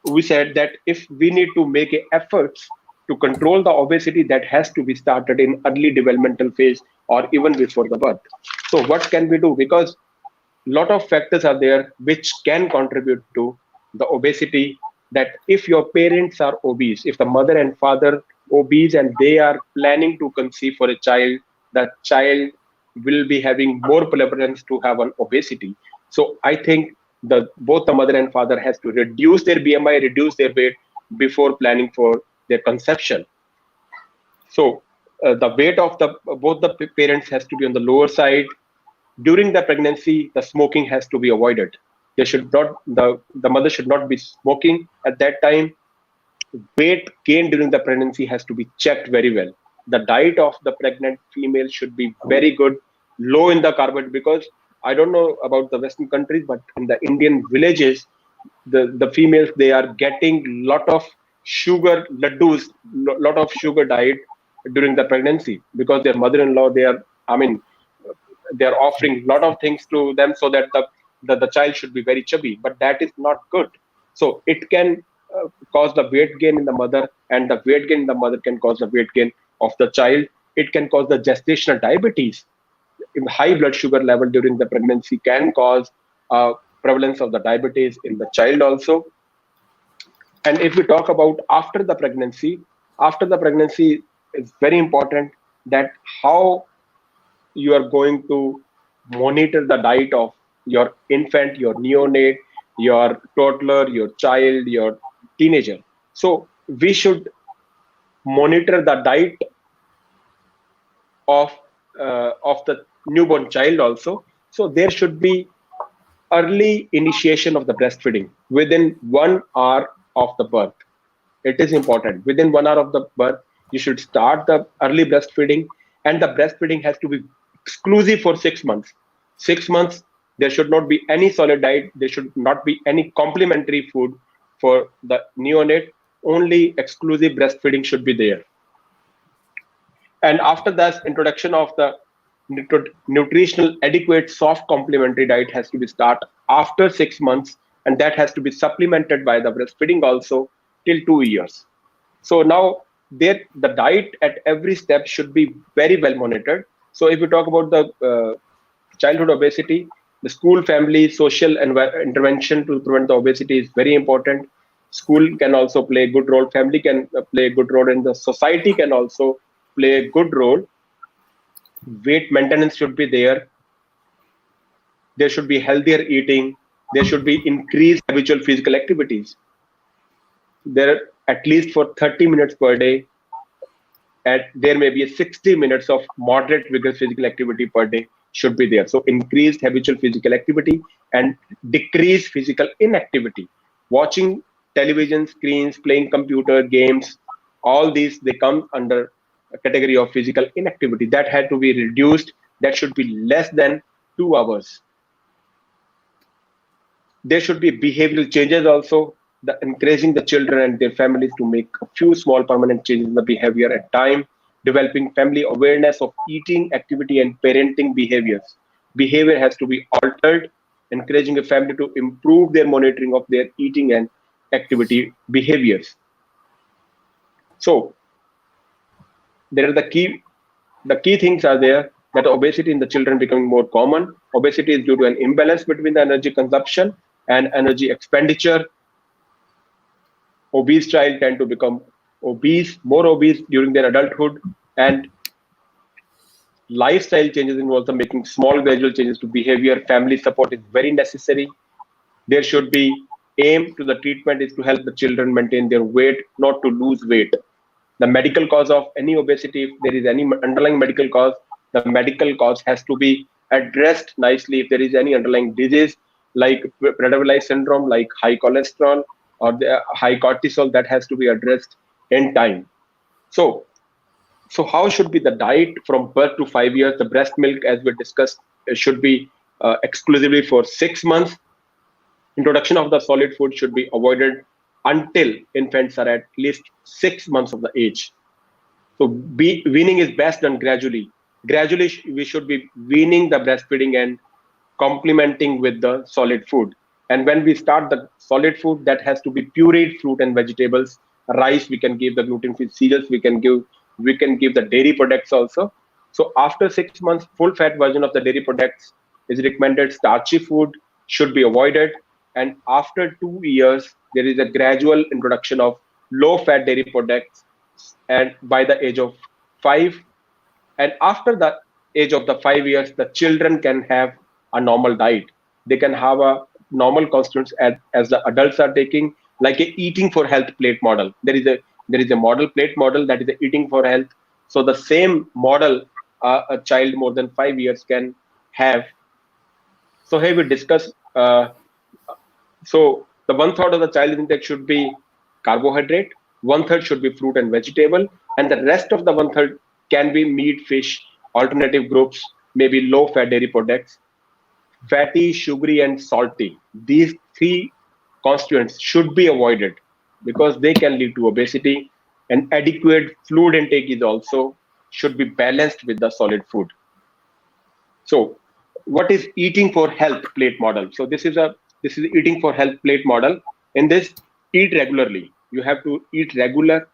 we said, that if we need to make efforts to control the obesity, that has to be started in early developmental phase or even before the birth. So what can we do? Because a lot of factors are there which can contribute to the obesity. That if your parents are obese, if the mother and father obese, and they are planning to conceive for a child, the child will be having more prevalence to have an obesity. So I think both the mother and father has to reduce their BMI, reduce their weight before planning for their conception. So the weight of both the parents has to be on the lower side. During the pregnancy, the smoking has to be avoided. They should not the mother should not be smoking at that time. Weight gain during the pregnancy has to be checked very well. The diet of the pregnant female should be very good, low in the carbohydrate, because I don't know about the Western countries, but in the Indian villages, the females, they are getting lot of sugar laddus, lot of sugar diet during the pregnancy, because their mother-in-law, they are offering a lot of things to them, so that the child should be very chubby, but that is not good. So it can cause the weight gain in the mother, and the weight gain in the mother can cause the weight gain of the child. It can cause the gestational diabetes. High blood sugar level during the pregnancy can cause prevalence of the diabetes in the child also. And if we talk about after the pregnancy is very important, that how you are going to monitor the diet of your infant, your neonate, your toddler, your child, your teenager. So we should monitor the diet of the newborn child also. So there should be early initiation of the breastfeeding within 1 hour of the birth. It is important. Within 1 hour of the birth, you should start the early breastfeeding, and the breastfeeding has to be exclusive for 6 months. 6 months, there should not be any solid diet. There should not be any complementary food for the neonate. Only exclusive breastfeeding should be there. And after that, introduction of the nutritional adequate soft complementary diet has to be start after 6 months, and that has to be supplemented by the breastfeeding also till 2 years. So now the diet at every step should be very well monitored. So if we talk about the childhood obesity, the school, family, social intervention to prevent the obesity is very important. School can also play a good role. Family can play a good role, and the society can also play a good role. Weight maintenance should be there. There should be healthier eating. There should be increased habitual physical activities. There at least for 30 minutes per day. There may be 60 minutes of moderate vigorous physical activity per day. should be there. So increased habitual physical activity and decreased physical inactivity. Watching television screens, playing computer games, all these, they come under a category of physical inactivity. That had to be reduced. That should be less than 2 hours. There should be behavioral changes also, encouraging the children and their families to make a few small permanent changes in the behavior at time, developing family awareness of eating, activity, and parenting behaviors. Behavior has to be altered, encouraging a family to improve their monitoring of their eating and activity behaviors. So there are the key things are there, that obesity in the children becoming more common. Obesity is due to an imbalance between the energy consumption and energy expenditure. Obese child tend to become more obese during their adulthood, and lifestyle changes involve the making small gradual changes to behavior. Family support is very necessary. There should be aim to the treatment is to help the children maintain their weight, not to lose weight. The medical cause of any obesity, if there is any underlying medical cause, the medical cause has to be addressed nicely. If there is any underlying disease like Prader-Willi syndrome, like high cholesterol or the high cortisol, that has to be addressed in time. So how should be the diet from birth to 5 years? The breast milk, as we discussed, should be exclusively for 6 months. Introduction of the solid food should be avoided until infants are at least 6 months of the age. So weaning is best done gradually. Gradually, we should be weaning the breastfeeding and complementing with the solid food. And when we start the solid food, that has to be pureed fruit and vegetables. Rice, we can give the gluten-free cereals. We can give the dairy products also. So after 6 months, full fat version of the dairy products is recommended. Starchy food should be avoided. And after 2 years, there is a gradual introduction of low fat dairy products, and by the age of 5. And after the age of the 5 years, the children can have a normal diet. They can have a normal constituents as the adults are taking, like a eating for health plate model. There is a model plate model, that is the eating for health. So the same model a child more than 5 years can have. So here we discuss. So the 1/3 of the child intake should be carbohydrate, 1/3 should be fruit and vegetable, and the rest of the 1/3 can be meat, fish, alternative groups, maybe low fat dairy products, fatty, sugary, and salty. These 3 constituents should be avoided because they can lead to obesity. And adequate fluid intake is also should be balanced with the solid food. So what is eating for health plate model? So this is eating for health plate model. In this, eat regularly. You have to eat regular.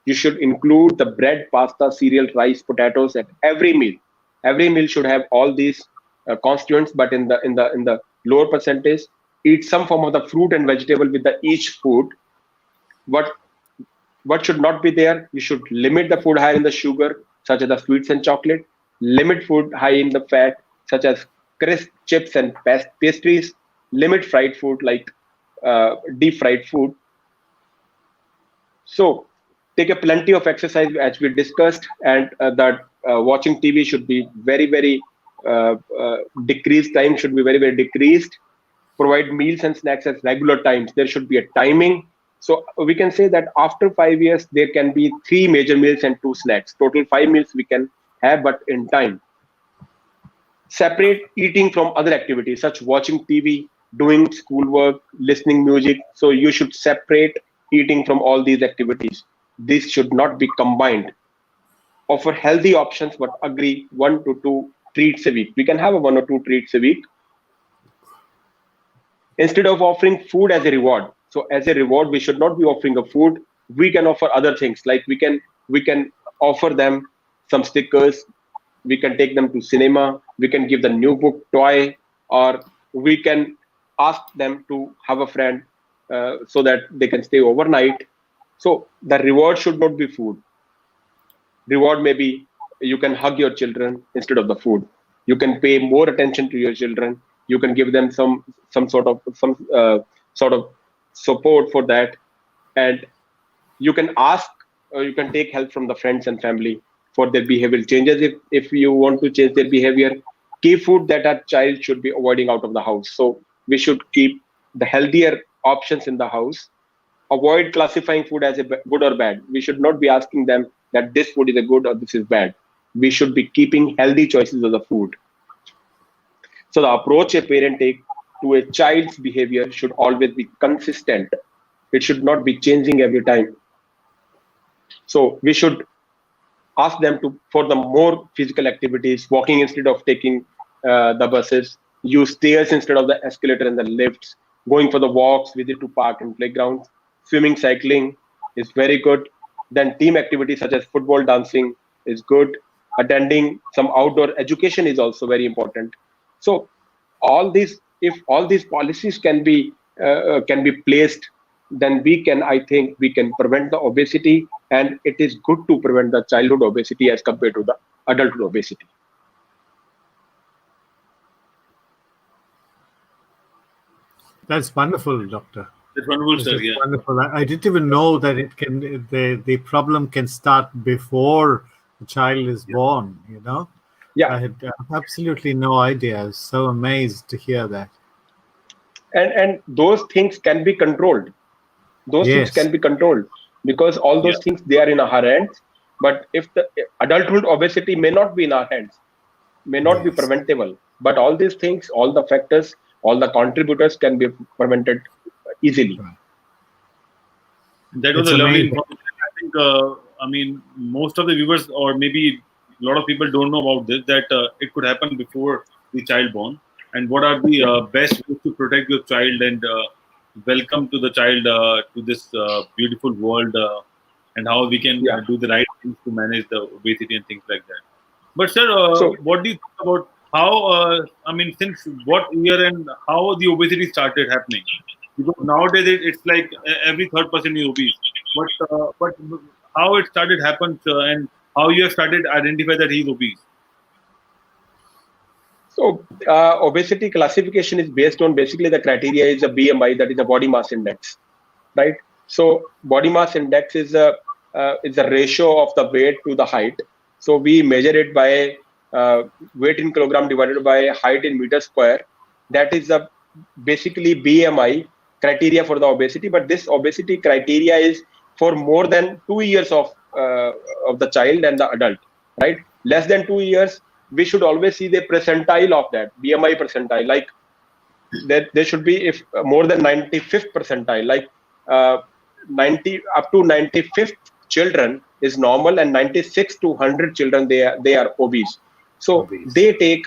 You should include the bread, pasta, cereal, rice, potatoes at every meal. Every meal should have all these constituents, but in the lower percentage. Eat some form of the fruit and vegetable with the each food. What should not be there? You should limit the food high in the sugar, such as the sweets and chocolate. Limit food high in the fat, such as crisp, chips, and pastries. Limit fried food like deep fried food. So take a plenty of exercise, as we discussed, and that watching TV should be very decreased. Time should be very decreased. Provide meals and snacks at regular times. There should be a timing. So we can say that after 5 years, there can be 3 major meals and 2 snacks. Total 5 meals we can have, but in time. Separate eating from other activities, such watching TV, doing schoolwork, listening music. So you should separate eating from all these activities. This should not be combined. Offer healthy options, but agree 1 to 2 treats a week. We can have 1 or 2 treats a week. Instead of offering food as a reward. So as a reward, we should not be offering a food. We can offer other things, like we can offer them some stickers. We can take them to cinema. We can give the new book, toy, or we can ask them to have a friend so that they can stay overnight. So the reward should not be food. Reward may be you can hug your children instead of the food. You can pay more attention to your children. You can give them some sort of support for that, and you can ask or you can take help from the friends and family for their behavioral changes if you want to change their behavior. key food that our child should be avoiding out of the house. So we should keep the healthier options in the house. Avoid classifying food as a good or bad. We should not be asking them that this food is a good or this is bad. We should be keeping healthy choices of the food. So the approach a parent take to a child's behavior should always be consistent. It should not be changing every time. So we should ask them for the more physical activities, walking instead of taking the buses, use stairs instead of the escalator and the lifts, going for the walks, visit to park and playgrounds, swimming, cycling is very good. Then team activities such as football, dancing is good. Attending some outdoor education is also very important. So if all these policies can be placed, then I think we can prevent the obesity, and it is good to prevent the childhood obesity as compared to the adulthood obesity. That's wonderful, doctor. That's wonderful, This sir. is Yeah. wonderful. I didn't even know that the problem can start before the child is born. You know, Yeah, I had absolutely no idea. I was so amazed to hear that. and those things can be controlled. Those things Yes. can be controlled because all those things, they are in our hands. But if the adulthood obesity may not be in our hands, may not be Yes. preventable, but all these things, all the factors, all the contributors can be prevented easily. That was It's a lovely amazing. information. I think, most of the viewers, or maybe a lot of people, don't know about this, that it could happen before the child born. And what are the best ways to protect your child and welcome to the child to this beautiful world, and how we can Yeah. do the right things to manage the obesity and things like that. But, sir, So what do you think about how, since what year and how the obesity started happening? Because nowadays it's like every third person is obese. But how it started happens, and how you have started identify that he's obese. So, obesity classification is based on basically the criteria is a BMI, that is a body mass index, right? So, body mass index is a ratio of the weight to the height. So, we measure it by weight in kilogram divided by height in meter square. That is the basically BMI criteria for the obesity. But this obesity criteria is for more than 2 years of the child and the adult, right? Less than 2 years, we should always see the percentile of that BMI percentile. Like that, there should be if more than 95th percentile, like 90 up to 95th children is normal, and 96 to 100 children they are obese. So Obese. they take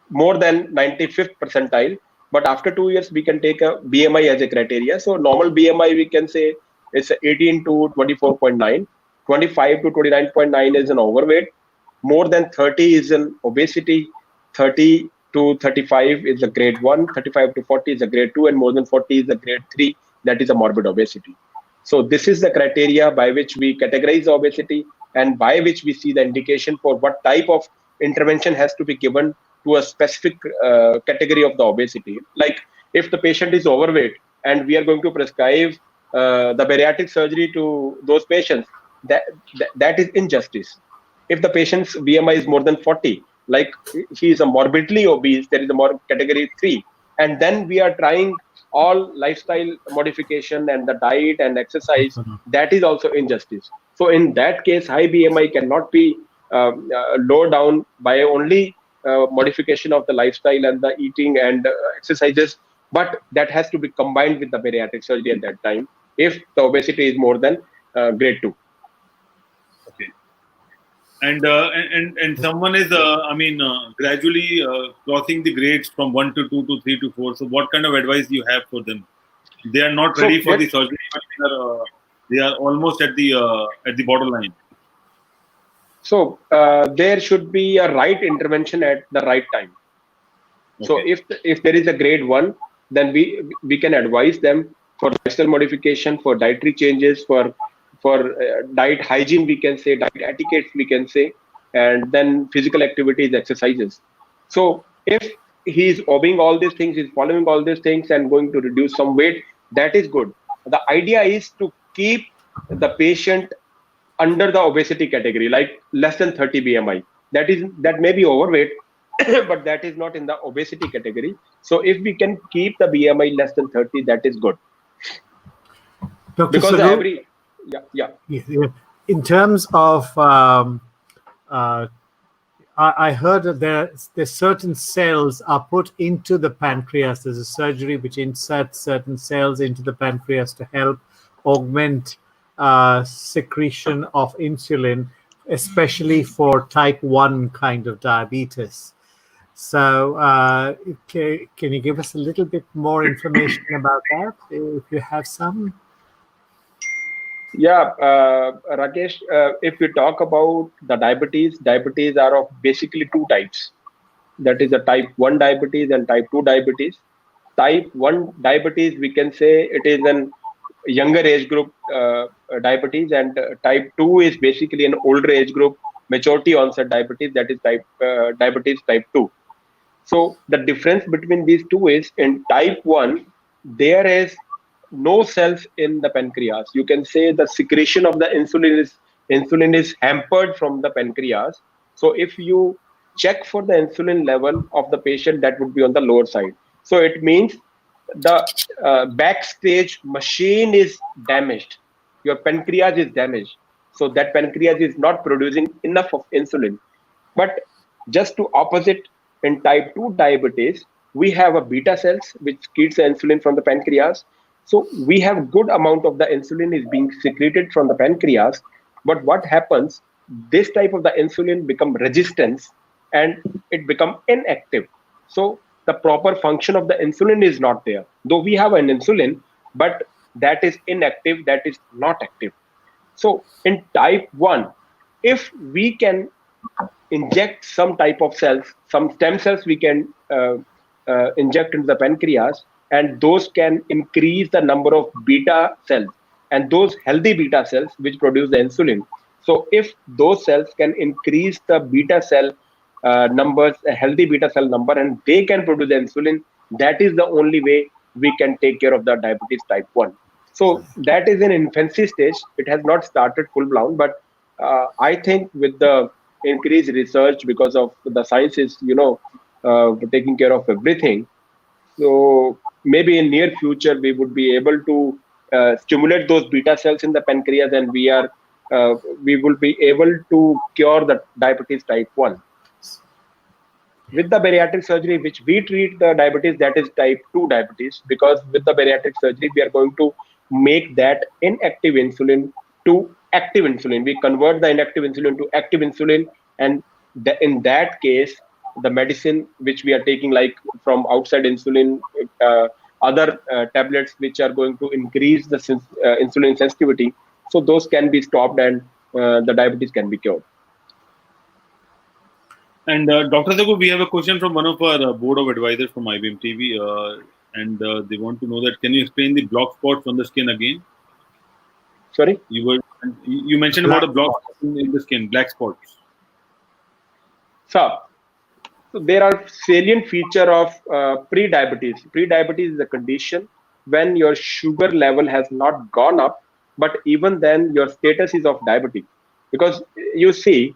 more than 95th percentile. But after 2 years, we can take a BMI as a criteria. So normal BMI, we can say it's 18 to 24.9, 25 to 29.9 is an overweight. More than 30 is an obesity, 30 to 35 is a grade 1, 35 to 40 is a grade 2, and more than 40 is a grade 3, that is a morbid obesity. So this is the criteria by which we categorize obesity, and by which we see the indication for what type of intervention has to be given to a specific category of the obesity. Like if the patient is overweight and we are going to prescribe the bariatric surgery to those patients, that is injustice. If the patient's BMI is more than 40, like he is a morbidly obese, there is a more category 3, and then we are trying all lifestyle modification and the diet and exercise, that is also injustice. So in that case, high BMI cannot be low down by only modification of the lifestyle and the eating and exercises, but that has to be combined with the bariatric surgery at that time if the obesity is more than grade 2. Okay. And someone is gradually crossing the grades from 1 to 2 to 3 to 4. So what kind of advice do you have for them? They are not ready for the surgery, but they are almost at the borderline. So there should be a right intervention at the right time. Okay. So if there is a grade 1, then we can advise them for lifestyle modification, for dietary changes, for diet hygiene, we can say, diet etiquette, we can say, and then physical activities, exercises. So if he is obeying all these things, he's following all these things and going to reduce some weight, that is good. The idea is to keep the patient under the obesity category, like less than 30 BMI. that may be overweight, but that is not in the obesity category. So if we can keep the BMI less than 30, that is good. Dr. Because Saru, yeah. in terms of, I heard that there's certain cells are put into the pancreas. There's a surgery which inserts certain cells into the pancreas to help augment secretion of insulin, especially for type 1 kind of diabetes. So can you give us a little bit more information about that, if you have some? Yeah, Rakesh, if we talk about the diabetes are of basically two types. That is the type 1 diabetes and type 2 diabetes. Type 1 diabetes, we can say it is an younger age group diabetes, and type 2 is basically an older age group, maturity onset diabetes, that is diabetes type 2. So the difference between these two is in type 1, there is no cells in the pancreas. You can say the secretion of the insulin is hampered from the pancreas. So if you check for the insulin level of the patient, that would be on the lower side. So it means the backstage machine is damaged. Your pancreas is damaged. So that pancreas is not producing enough of insulin. But just to opposite, in type 2 diabetes, we have a beta cells which secretes the insulin from the pancreas. So we have good amount of the insulin is being secreted from the pancreas. But what happens, this type of the insulin become resistance and it become inactive. So the proper function of the insulin is not there. Though we have an insulin, but that is inactive, that is not active. So in type 1, if we can inject some type of cells, some stem cells we can inject into the pancreas, and those can increase the number of beta cells and those healthy beta cells which produce the insulin. So if those cells can increase the beta cell numbers, a healthy beta cell number, and they can produce the insulin, that is the only way we can take care of the diabetes type 1. So that is in infancy stage. It has not started full blown, but I think with the increased research, because of the science is taking care of everything, so maybe in near future we would be able to stimulate those beta cells in the pancreas, and we will be able to cure the diabetes type 1 with the bariatric surgery, which we treat the diabetes that is type 2 diabetes. Because with the bariatric surgery we are going to make that inactive insulin to active insulin. We convert the inactive insulin to active insulin, and in that case the medicine which we are taking, like from outside insulin, other tablets which are going to increase the insulin sensitivity, so those can be stopped, and the diabetes can be cured. And Dr. Sagu, we have a question from one of our board of advisors from IBM TV, and they want to know that, can you explain the block spots on the skin again? Sorry? You mentioned about a block in the skin, black spots. So there are salient feature of pre-diabetes. Pre-diabetes is a condition when your sugar level has not gone up, but even then your status is of diabetic. Because you see,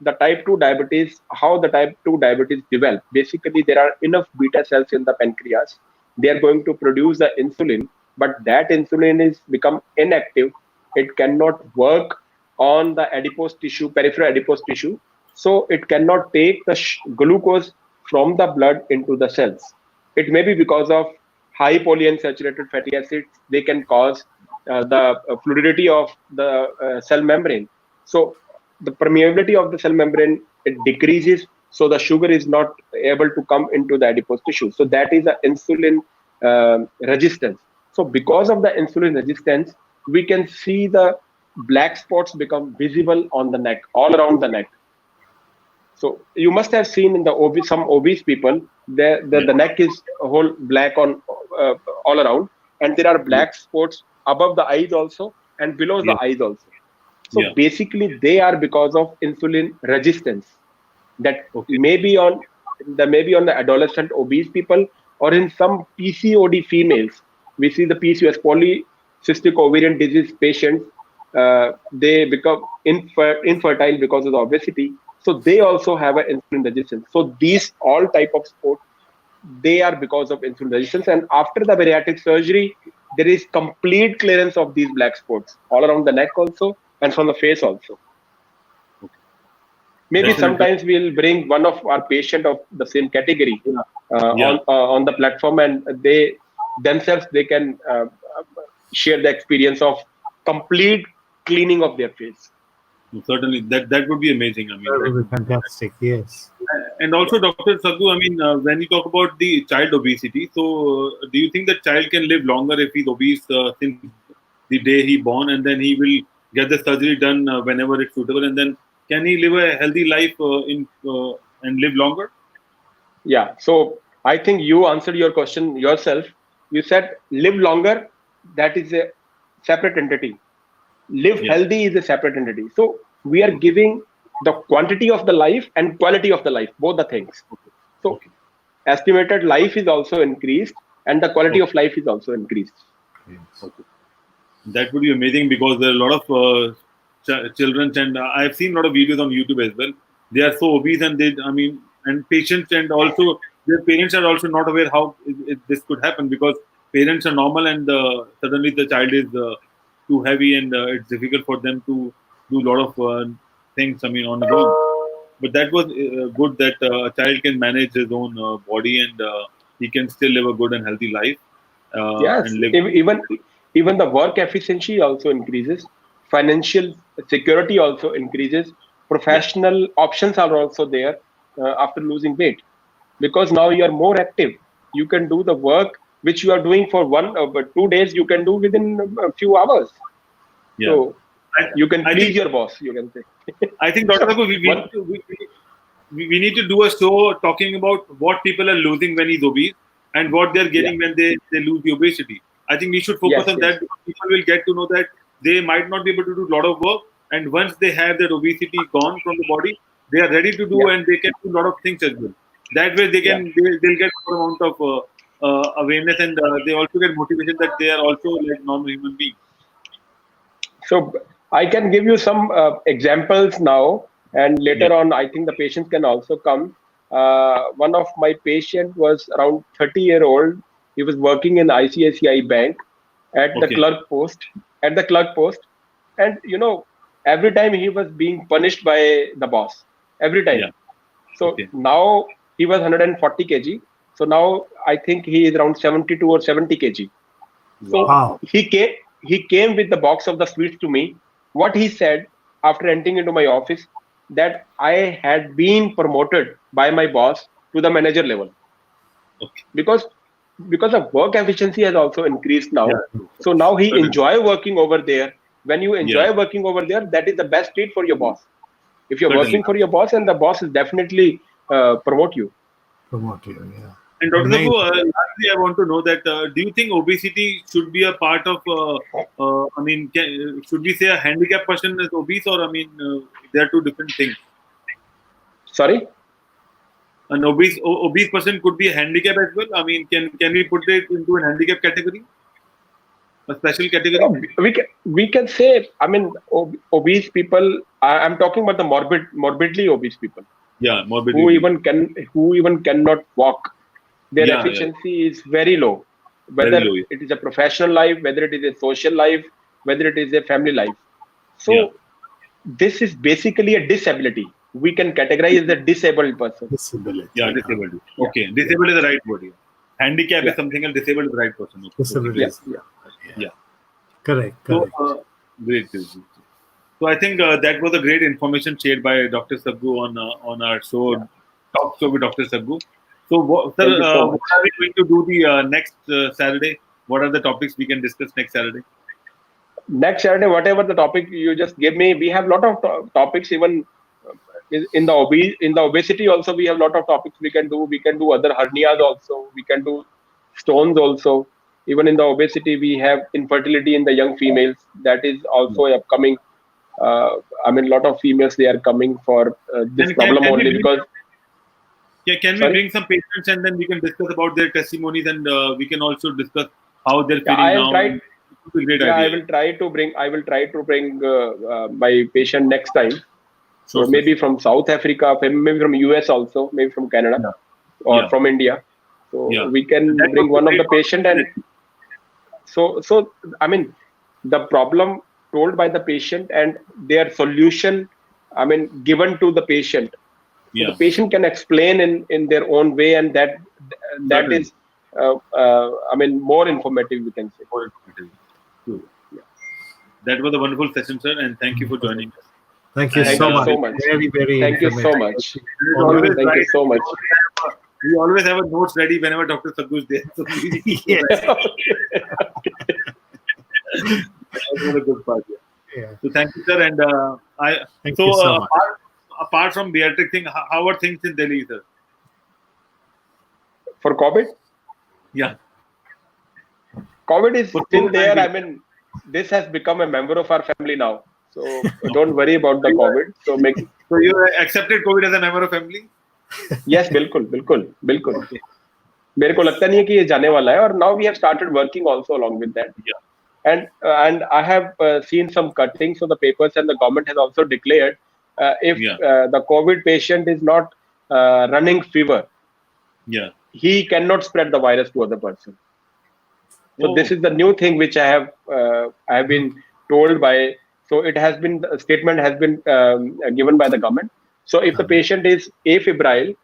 the type 2 diabetes, how the type 2 diabetes develop. Basically, there are enough beta cells in the pancreas. They are going to produce the insulin, but that insulin is become inactive. It cannot work on the adipose tissue, peripheral adipose tissue. So it cannot take the glucose from the blood into the cells. It may be because of high polyunsaturated fatty acids. They can cause the fluidity of the cell membrane. So the permeability of the cell membrane, it decreases, so the sugar is not able to come into the adipose tissue. So that is the insulin resistance. So because of the insulin resistance, we can see the black spots become visible on the neck, all around the neck. So you must have seen in the some obese people, the neck is a whole black on all around, and there are black spots above the eyes also and below the eyes also. So basically, they are because of insulin resistance. That may be on the adolescent obese people, or in some PCOD females. We see the PCOS, polycystic ovarian disease patients. They become infertile because of the obesity. So they also have an insulin resistance. So these all type of sport, they are because of insulin resistance. And after the bariatric surgery, there is complete clearance of these black spots all around the neck also and from the face also. Maybe That's an sometimes we'll bring one of our patient of the same category Yeah. on the platform, and they themselves they can share the experience of complete cleaning of their face. Certainly, that would be amazing. I mean, That would be fantastic. Yes. and also, Dr. Sadhu, I mean, when you talk about the child obesity, so do you think the child can live longer if he's obese since the day he born, and then he will get the surgery done whenever it's suitable, and then can he live a healthy life and live longer? Yeah. So I think you answered your question yourself. You said live longer. That is a separate entity. Live Yeah. healthy is a separate entity. So we are giving the quantity of the life and quality of the life, both the things. So Okay. estimated life is also increased and the quality Okay. of life is also increased. Okay. That would be amazing because there are a lot of children, and I've seen a lot of videos on YouTube as well. They are so obese, and and patients, and also their parents are also not aware how this could happen because parents are normal, and suddenly the child is too heavy, and it's difficult for them to do a lot of things. I mean, on his own. But that was good that a child can manage his own body, and he can still live a good and healthy life Yes, and live. even the work efficiency also increases, financial security also increases, Yeah. professional options are also there after losing weight because now you are more active. You can do the work which you are doing for 2 days. You can do within a few hours. Yeah. So I, you can I please think your boss. You can say Dr. so. Thakur, One, we need to do a show talking about what people are losing when he's obese and what they're yeah, getting when they lose the obesity. I think we should focus yes, on yes, that because people will get to know that they might not be able to do a lot of work, and once they have that obesity gone from the body, they are ready to do yeah, and they can do a lot of things as well. That way, yeah. they'll get more amount of awareness, and they also get motivation that they are also like normal human beings. So I can give you some examples now, and Yeah. later on, I think the patients can also come. One of my patient was around 30-year-old. He was working in ICICI Bank at the Okay. clerk post. At the clerk post, and every time he was being punished by the boss. Every time. Yeah. So Okay. now he was 140 kg. So now I think he is around 72 or 70 kg. Wow. So Wow. he came with the box of the sweets to me. What he said after entering into my office that I had been promoted by my boss to the manager level Okay. because the work efficiency has also increased Yeah. now. So now he Certainly. enjoy working over there. When you Yeah. enjoy working over there, that is the best treat for your boss. If you're Certainly. working for your boss, and the boss will definitely promote you. Promote you. Yeah. And Dr. Sabu, Amazing. lastly, I want to know that do you think obesity should be a part of? Should we say a handicapped person is obese, or they are two different things? Sorry. An obese person could be a handicap as well. I mean, can we put it into an handicap category, a special category? We can say, I mean, obese people. I'm talking about the morbidly obese people Yeah, morbidly who obese. even cannot walk. Their Yeah, yeah, efficiency is very low. very Whether low. it is a professional life, whether it is a social life, whether it is a family life. Yeah, So this is basically a disability. We can categorize as a disabled person. Disability. yeah, Yeah. disabled. Yeah, Okay, yeah, disabled is the right word. Yeah. Handicap is yeah, something else. Disabled is the right person. Okay, okay, Disability. yeah, great. Is, yeah. Yeah. correct. So, Correct. great. Great, great. So I think that was a great information shared by Dr. Sabgu on our show, Yeah. Talk Show with Dr. Sabgu. So, sir, Thank you so what much. are we going to do the next Saturday? What are the topics we can discuss next Saturday? Next Saturday, whatever the topic you just gave me, we have lot of topics. Even in the obesity, also we have lot of topics we can do. We can do other hernias also. We can do stones also. Even in the obesity, we have infertility in the young females. That is Yeah. also upcoming. I mean, lot of females they are coming for this And problem can we only bring because. can we Sorry. bring some patients and then we can discuss about their testimonies, and we can also discuss how they're Yeah, feeling I'll now. try. And it's a great Yeah, I idea. will try to bring. I will try to bring my patient next time. So Sure, maybe from South Africa, maybe from US also, maybe from Canada Yeah. or Yeah. from India. So Yeah. we can That bring would one be of the great. patient, and so I mean, the problem told by the patient and their solution, I mean, given to the patient. So Yeah. the patient can explain in their own way, and that Certainly. is, I mean, more informative, we can say. More informative. True. Yeah. That was a wonderful session, sir, and thank you for joining us. Thank you And, so Thank you much. so much. Very, very Thank you informative. so much. It's All always Thank you right. so much. We always have a notes ready whenever Dr. Sabgu is there. So we Yes. that was a good part. Yeah. Yeah. So thank you, sir. And Thank you so much. apart from pediatric thing, how are things in Delhi, sir? For COVID, Yeah. COVID is For still there. COVID-19. I mean, this has become a member of our family now. So don't worry about the COVID. So So you accepted COVID as a member of family? yes, बिल्कुल बिल्कुल बिल्कुल. Okay. मेरे को लगता नहीं है कि ये जाने वाला है. और now we have started working also along with that. Yeah. And I have seen some cuttings of the papers, and the government has also declared if the COVID patient is not running fever, Yeah. he cannot spread the virus to other person. So Oh. this is the new thing which I have been told by. So it has been, the statement has been given by the government. So if the patient is afebrile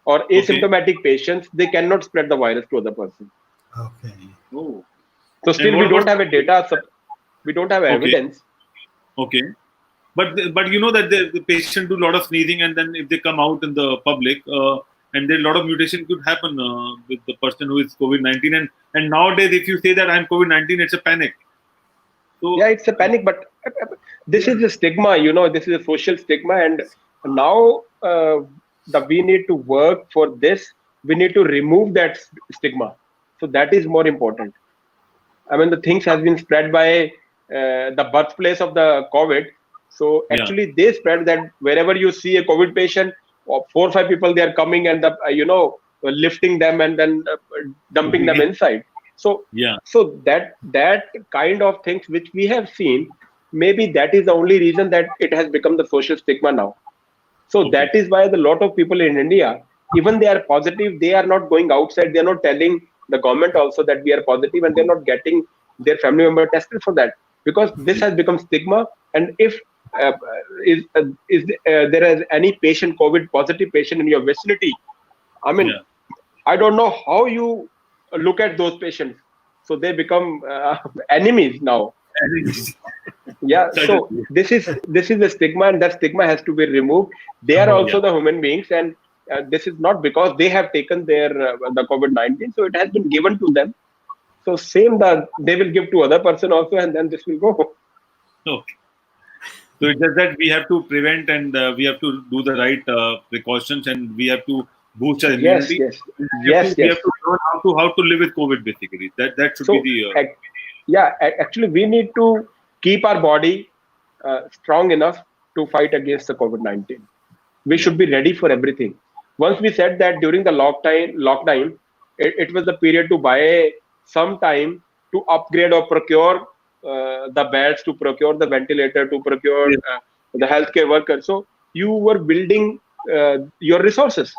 or asymptomatic patients, they cannot spread the virus to other person. Okay. Oh. So still we don't have a data. We don't have evidence. Okay. But you know that the patient do a lot of sneezing, and then if they come out in the public, and then a lot of mutation could happen with the person who is COVID-19. And nowadays, if you say that I'm COVID-19, it's a panic. So Yeah, it's a panic, but this is a stigma. You know, this is a social stigma, and now we need to work for this. We need to remove that stigma. So that is more important. I mean, the things has been spread by the birthplace of the COVID. So actually, they spread that wherever you see a COVID patient, or 4 or 5 people, they are coming and lifting them and then dumping them inside. So so that kind of things which we have seen, maybe that is the only reason that it has become the social stigma now. So that is why the lot of people in India, even they are positive, they are not going outside. They are not telling the government also that we are positive, and they're not getting their family member tested for that, because this has become stigma. And if there is any patient, COVID positive patient in your vicinity, I mean, I don't know how you look at those patients. So they become enemies now. Yeah. So this is the stigma, and that stigma has to be removed. They are also the human beings, and this is not because they have taken their the COVID-19. So it has been given to them. So same that they will give to other person also, and then this will go. Okay. So it's just that we have to prevent, and we have to do the right precautions, and we have to boost our immunity. We have to learn how to live with COVID, basically. That should be the actually we need to keep our body strong enough to fight against the COVID-19. We should be ready for everything. Once we said that during the lockdown, it was the period to buy some time to upgrade or procure the beds, to procure the ventilator, to procure the healthcare workers. So you were building your resources.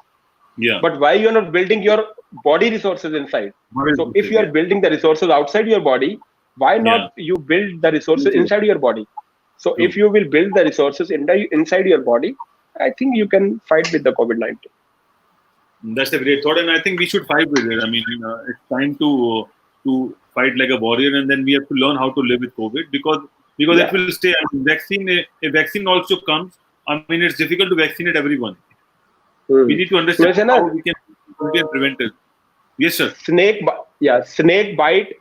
But why you are not building your body resources inside? So if you are building the resources outside your body, why not you build the resources inside your body? So if you will build the resources inside your body, I think you can fight with the COVID-19. That's a great thought, and I think we should fight with it. I mean, it's time to fight like a warrior, and then we have to learn how to live with COVID, because it will stay. I mean, a vaccine also comes. I mean, it's difficult to vaccinate everyone. We need to understand how we can prevent it. Yes, sir. Snake bite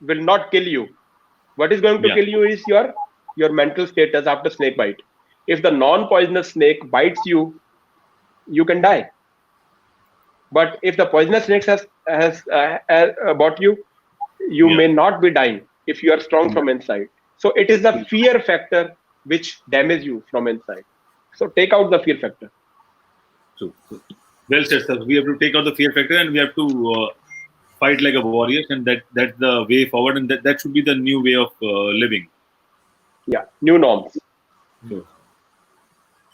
will not kill you. What is going to kill you is your mental status after snake bite. If the non-poisonous snake bites you, you can die. But if the poisonous snake has bought you, you may not be dying if you are strong from inside. So it is the fear factor which damages you from inside. So take out the fear factor. So well said, sir. We have to take out the fear factor, and we have to fight like a warrior, and that's the way forward, and that should be the new way of living. Yeah, new norms.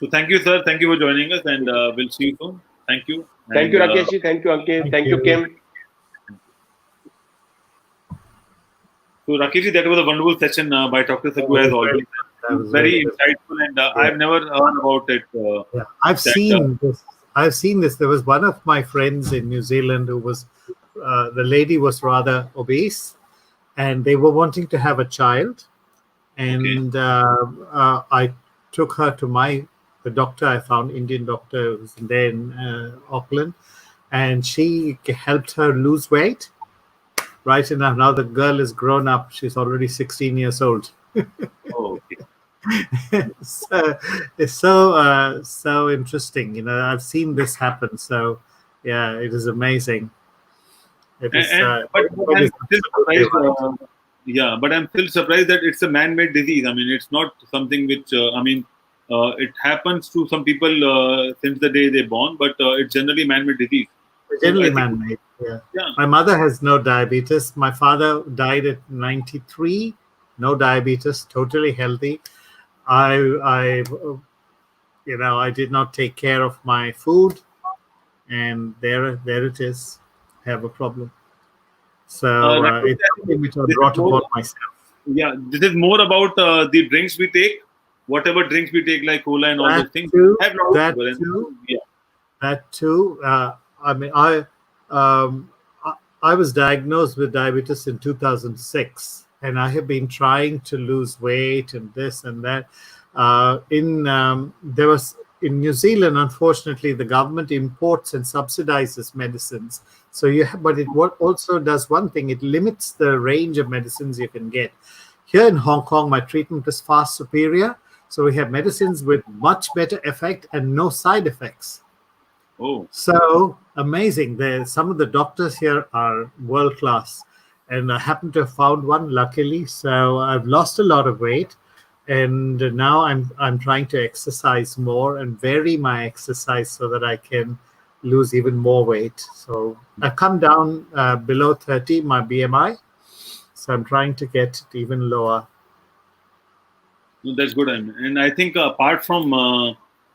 So thank you, sir. Thank you for joining us, and we'll see you soon. Thank you. Thank you, And, Rakesh ji. Thank you, Ankit. Thank you, Kim. So Rakesh, that was a wonderful session by Dr. Saggu as always. That was Very good. insightful, and I've never heard about it. Yeah, I've that, seen this. I've seen this. There was one of my friends in New Zealand who was, the lady was rather obese, and they were wanting to have a child. And I took her to the doctor. I found Indian doctor who was there in Auckland, and she helped her lose weight. Right enough. Now the girl is grown up. She's already 16 years old. Oh, okay. So it's so interesting. I've seen this happen. So yeah, it is amazing. It is. But it I'm is still absolutely surprised. right. Yeah, but I'm still surprised that it's a man-made disease. I mean, it's not something which it happens to some people since the day they're born, but it's generally man-made disease. So Generally I think, man-made. Yeah. yeah. My mother has no diabetes. My father died at 93. No diabetes. Totally healthy. I I did not take care of my food, and there it is. I have a problem. So Rakesh, it's I think something which I this is brought more, upon myself. yeah, this is more about the drinks we take, whatever drinks we take, like cola and all That those things. too. Have lot of That sugar and, too. yeah. That too. I mean, um, I was diagnosed with diabetes in 2006, and I have been trying to lose weight and this and that. There was in New Zealand, unfortunately, the government imports and subsidizes medicines. So but it what also does one thing: it limits the range of medicines you can get. Here in Hong Kong, my treatment is far superior. So we have medicines with much better effect and no side effects. Oh, So amazing. Some of the doctors here are world class. And I happen to have found one luckily. So I've lost a lot of weight. And now I'm trying to exercise more and vary my exercise so that I can lose even more weight. So I've come down below 30, my BMI. So I'm trying to get it even lower. no, that's good. And I think apart from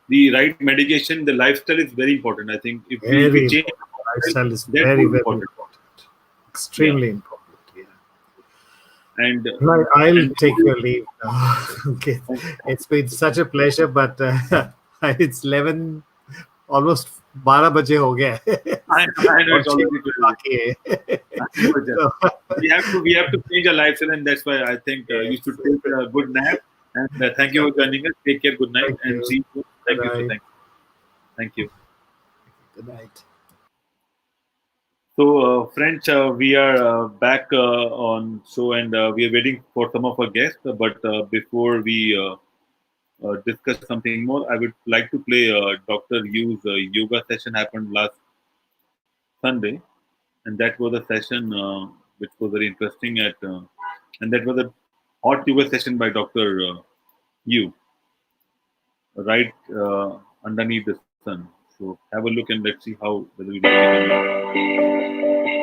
the right medication, the lifestyle is very important. I think if we Very change important. the lifestyle, Lifestyle is that's very, more very important. important. Yeah, Extremely important. Yeah. and Right, I'll and take your leave now. Okay. It's been such a pleasure, but it's 11, almost 12 baje ho gaya. I know और it's 6 already बजे good. बाकी है. I know that. So, We have to change our lifestyle, and that's why I think you should yes. take a good nap. And thank you for joining us. Take care. Good night, Thank and you. see you soon. Good Thank you. So night. thank you. Good night. So, friends, we are back on show, and we are waiting for some of our guests. But before we discuss something more, I would like to play Dr. Yu's yoga session happened last Sunday, and that was a session which was very interesting. And that was a hot yoga session by Dr. Yu, right underneath the sun. So have a look and let's see how whether we like it or not.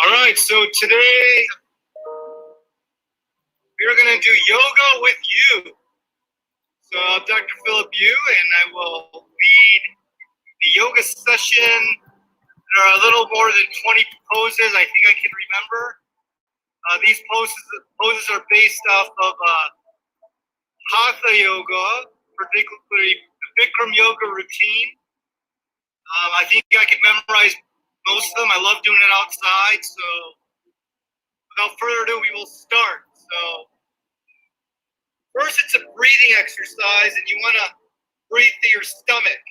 All right, so today we're going to do yoga with you. So I'm Dr. Philip Yu, and I will lead the yoga session. There are a little more than 20 poses I think I can remember. These poses are based off of Hatha yoga, particularly the Bikram yoga routine. I think I can memorize most of them. I love doing it outside. So without further ado, we will start. So first, it's a breathing exercise, and you want to breathe through your stomach.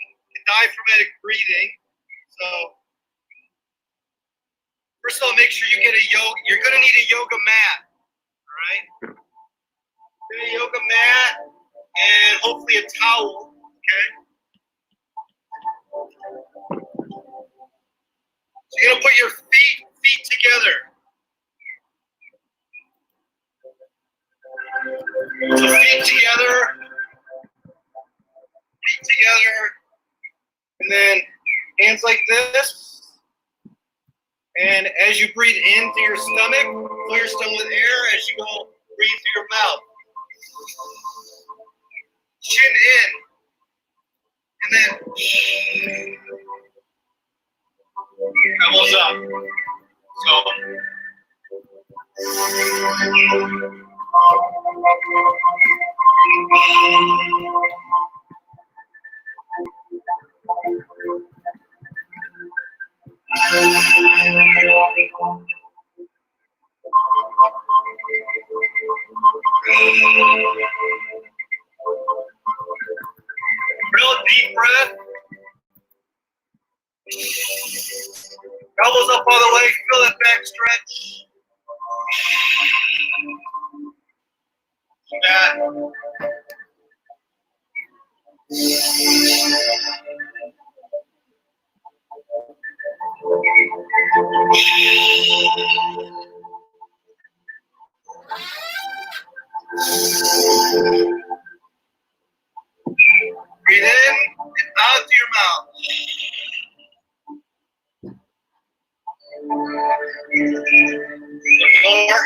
Diaphragmatic breathing. So first of all, make sure you get a yoga. You're gonna need a yoga mat. All right. Get a yoga mat and hopefully a towel. Okay. So you're gonna put your feet together. So feet together, and then hands like this. And as you breathe in through your stomach, fill your stomach with air. As you go, breathe through your mouth. Chin in, and then elbows up. So. Real deep breath. Elbows up all the way. Feel that back stretch. That. Breathe in and out through your mouth. One more.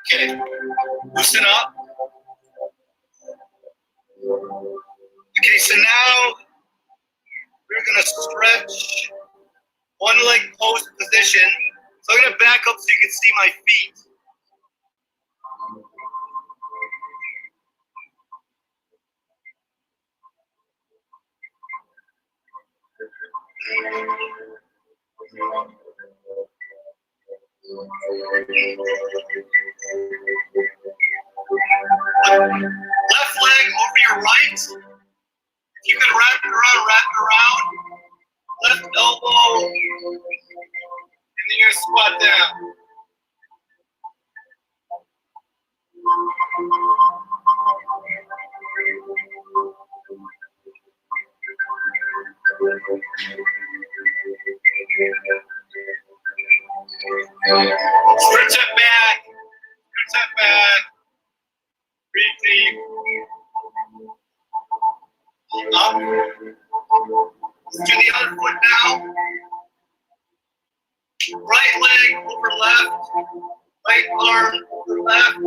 Okay, loosen up. Okay, so now we're gonna stretch one leg closed position. So I'm gonna back up so you can see my feet. Left leg over your right. If you can wrap it around. Left elbow. And then you're gonna squat down. Stretch that back. Stretch that back. Breathe deep. Up. Let's do the other foot now. Right leg over left. Right arm over left.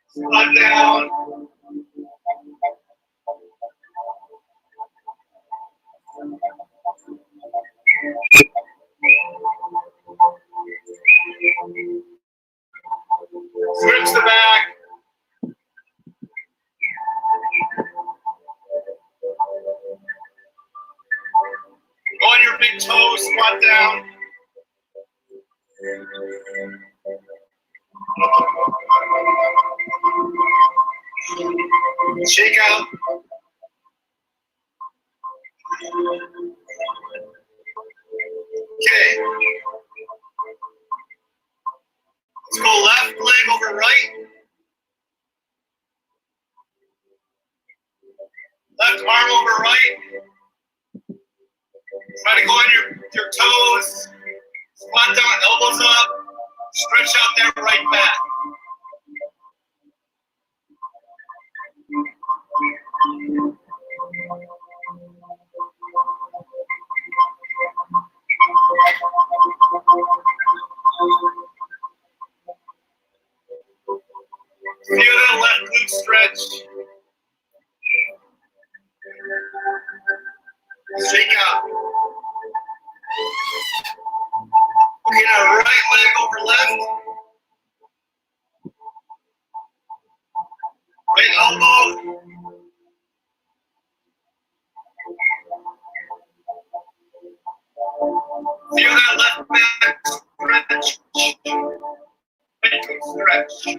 Squat down. Switch the back. Go on your big toes, squat down. Shake out. Okay. Let's go left leg over right. Left arm over right. Try to go on your toes. Squat down, elbows up. Stretch out that right back. Feel that left glute stretch. Shake out. Okay, now right leg over left. Right elbow. Feel that left back stretch. Stretch.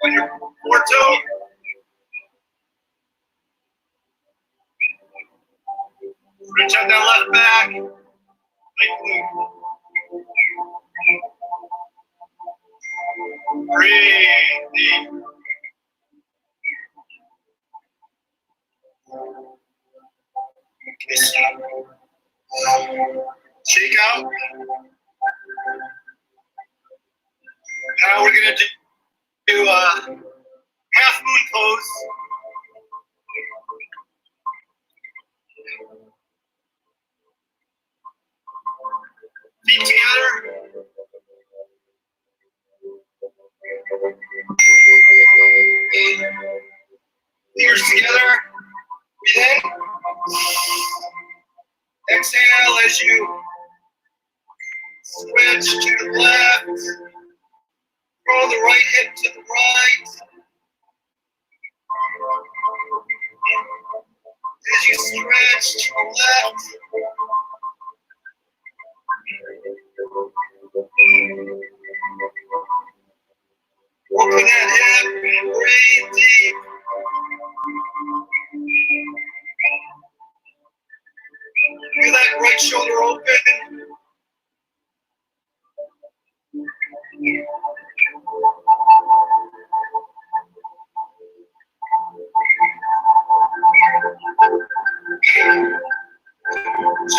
On your four toe. Stretch out that left back. Breathe deep. Shake out. Now we're gonna do a half moon pose. Feet together. Fingers together. Breathe in. Exhale as you switch to the left. Throw the right hip to the right. As you stretch to the left. Open that hip and breathe deep. Feel that right shoulder open.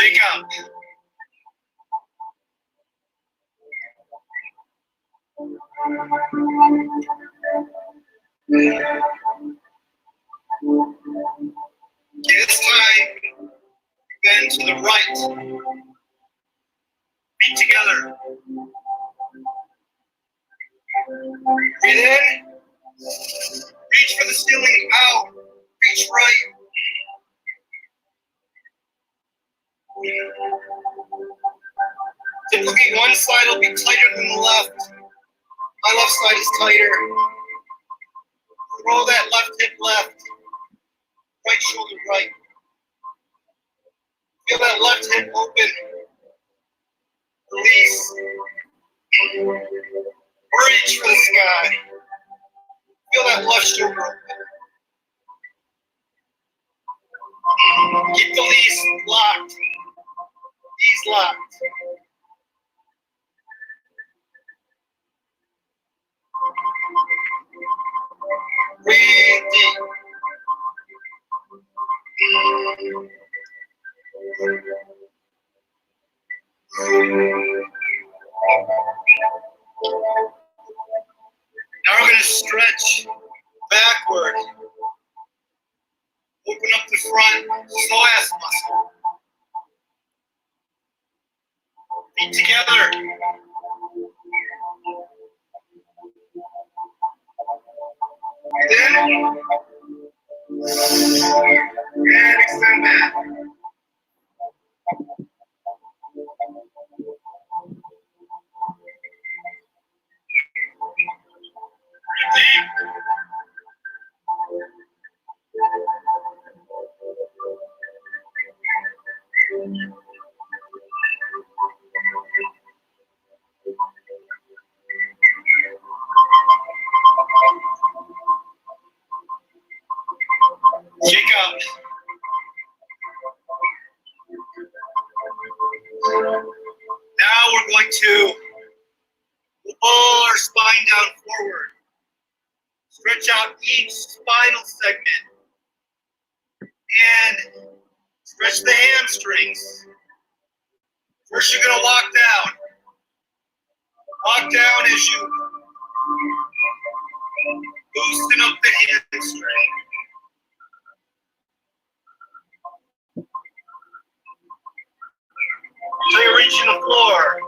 Shake out. This time, bend to the right. Feet together. Breathe in. Reach for the ceiling out. Reach right. Typically, one side will be tighter than the left. My left side is tighter. Throw that left hip left. Right shoulder right. Feel that left hip open. Release. Reach for the sky. Feel that left shoulder open. Keep the knees locked. Knees locked. Breathe deep. Now we're going to stretch backward. Open up the front psoas muscle. Feet together. Breathe in. And extend back. Breathe deep. Shake up. Now we're going to pull our spine down forward. Stretch out each spinal segment. And stretch the hamstrings. First, you're going to walk down. Walk down as you loosen up the hamstring. Until you're reaching the floor.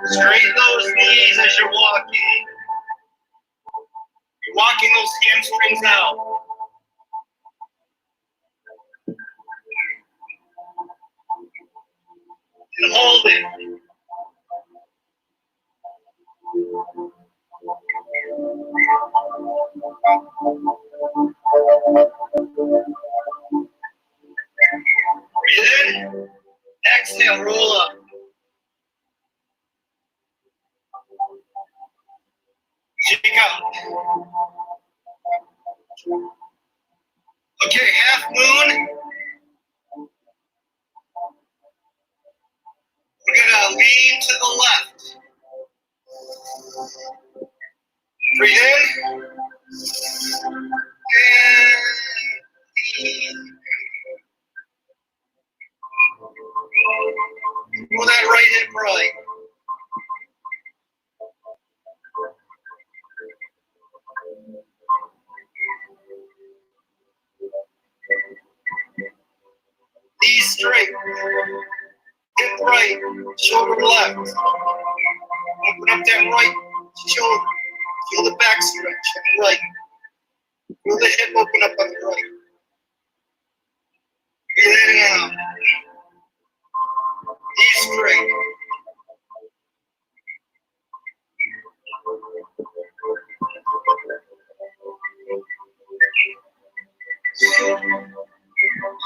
Straighten those knees as you're walking. You're walking those hamstrings out. And hold it. Breathe in. Exhale, roll up. Shake out. Okay, half moon. We're gonna lean to the left. Breathe in. And pull that right hip right. Knee straight. Hip right. Shoulder left. Open up that right shoulder. Feel the back stretch on the right. Feel the hip open up on the right. Breathe in and out. Knee straight.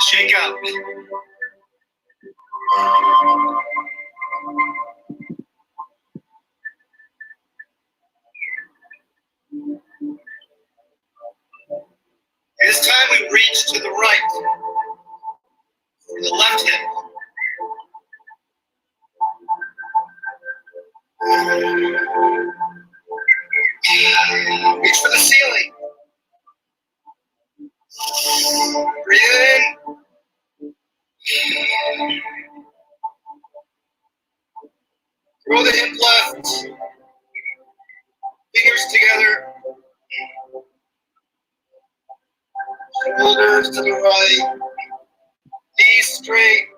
Shake out. This time we reach to the right. For the left hip. Reach for the ceiling. Breathe in. Throw the hip left. Fingers together. Shoulders to the right. Knees straight.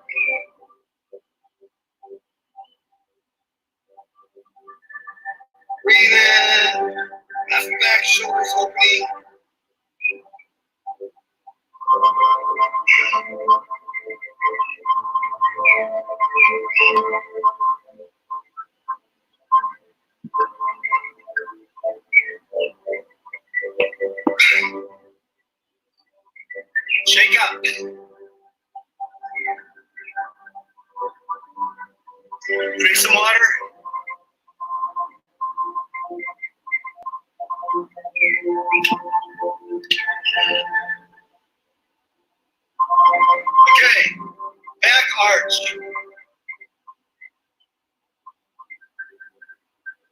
Breathe in. Left back shoulders opening. Shake up. Drink some water. Okay, back arch.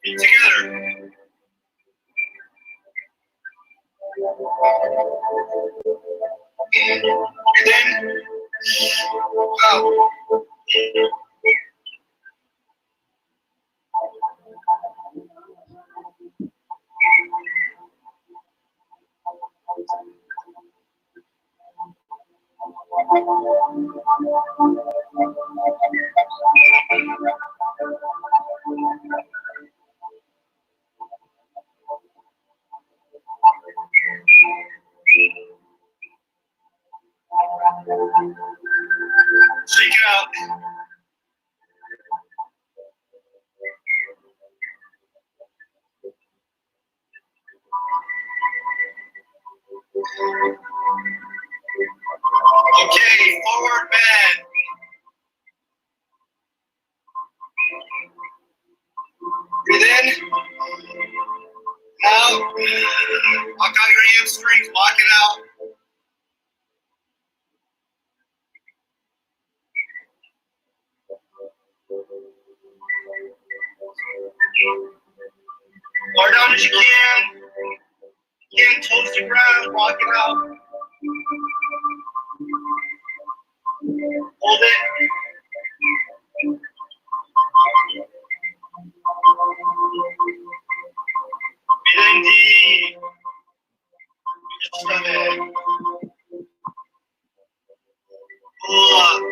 Feet together. Breathe in. Out. Shake it out. Okay, forward bend. Breathe in. Out. Walk out your hamstrings. Walk it out. Far down as you can. Again, toes to ground. Walk it out. Hold it. Breathe in deep. Just stomach. Pull up.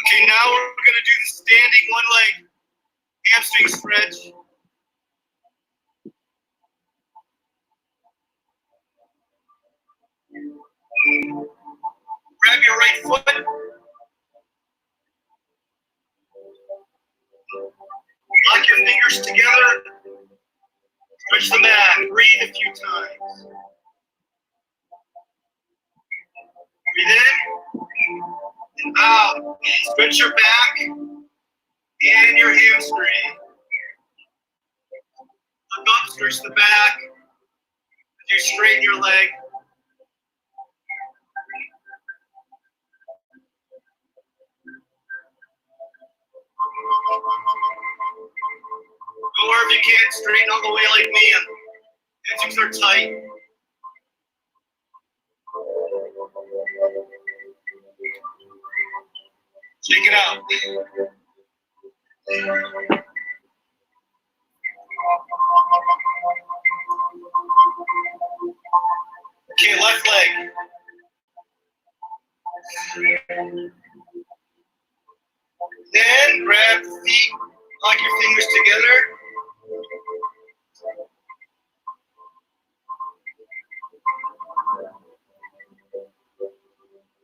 Okay, now we're going to do the standing one leg hamstring stretch. Breathe in and out. Stretch your back and your hamstring. Look up, stretch the back. As you straighten your leg. Or if you can't straighten all the way like me, hamstrings are tight. Shake it out. Okay, left leg. Then grab the feet, lock your fingers together.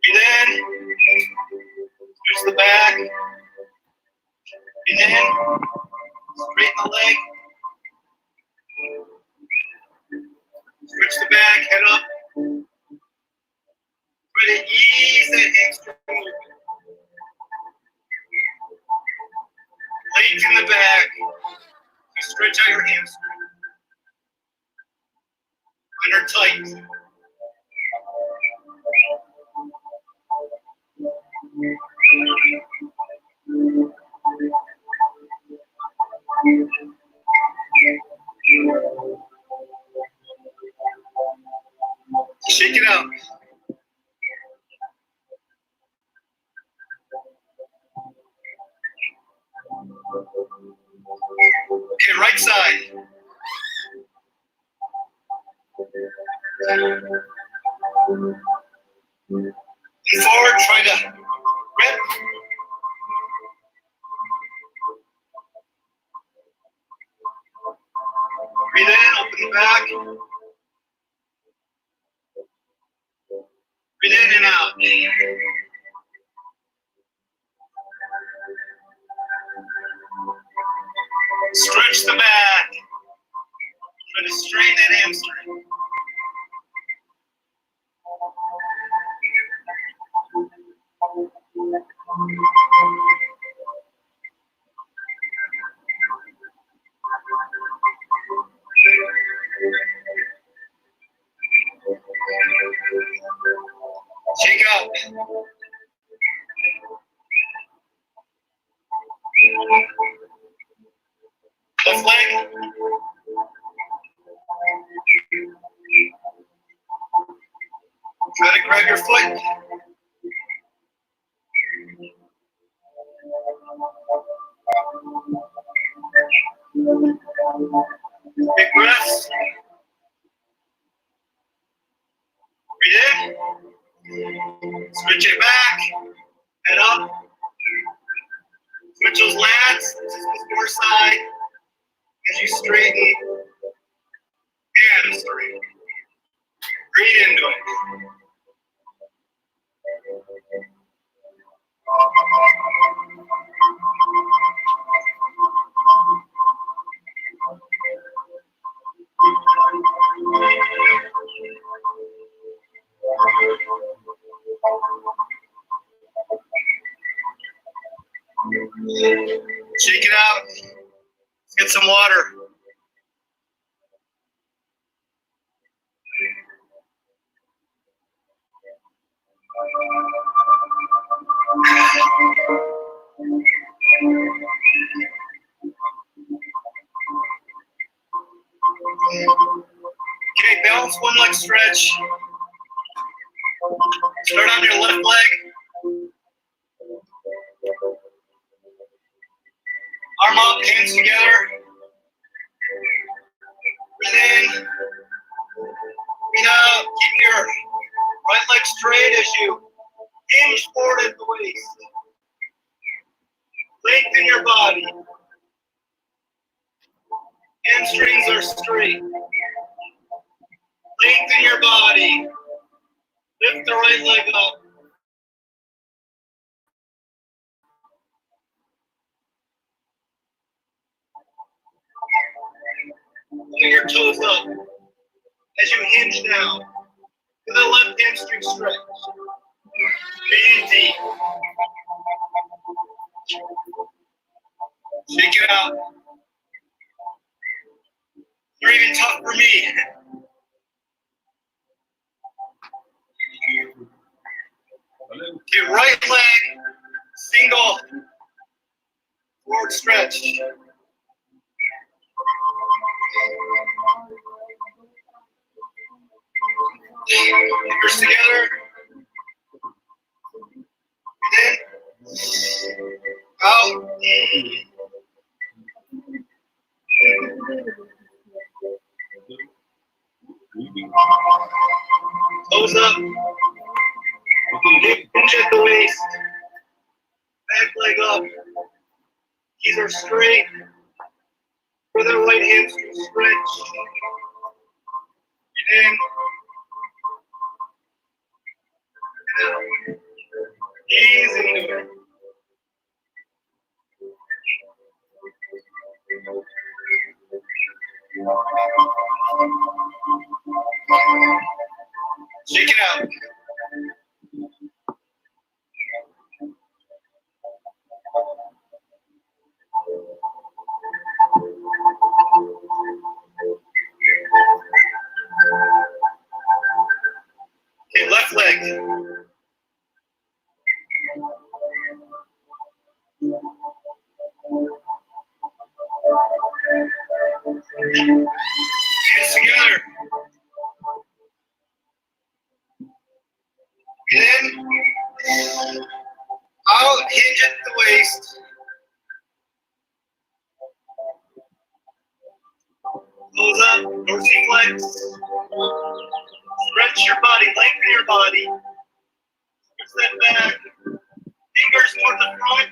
Breathe in. Stretch the back. Breathe in. Straighten the leg. Stretch the back, head up. Try to ease that hamstring movement. Lengthen the back. Stretch out your hamstring. Under tight. Shake it out. Okay, right side. And forward, try to rip. Breathe in, open the back. Breathe in and out. Stretch the back. Try to straighten that hamstring. Shake out. Left leg. Try to grab your foot. Big breaths. Breathe in. Switch it back. Head up. Switch those lats. This is the far side. As you straighten and straighten. Breathe into it. Shake it out. Let's get some water. Okay, balance one leg stretch. Start on your left leg. Arm up, hands together. Breathe in. Breathe out. Keep your right leg straight as you hinge forward at the waist. Lengthen your body. Hamstrings are straight. Lengthen your body. Lift the right leg up. Pull your toes up as you hinge down. To the left hamstring stretch. Breathe deep. Shake it out. They're even tough for me. Okay, right leg, single, forward stretch. Fingers together. In. Out. Close up. Hinge at the waist. Back leg up. Knees are straight. For the right hamstring stretch. Breathe in. And out. Ease into it. Shake it out. Okay, left leg. Hands together. In. Out, hinge at the waist. Close up, dorsiflex. Stretch your body, lengthen your body. Push that back. Fingers toward the front,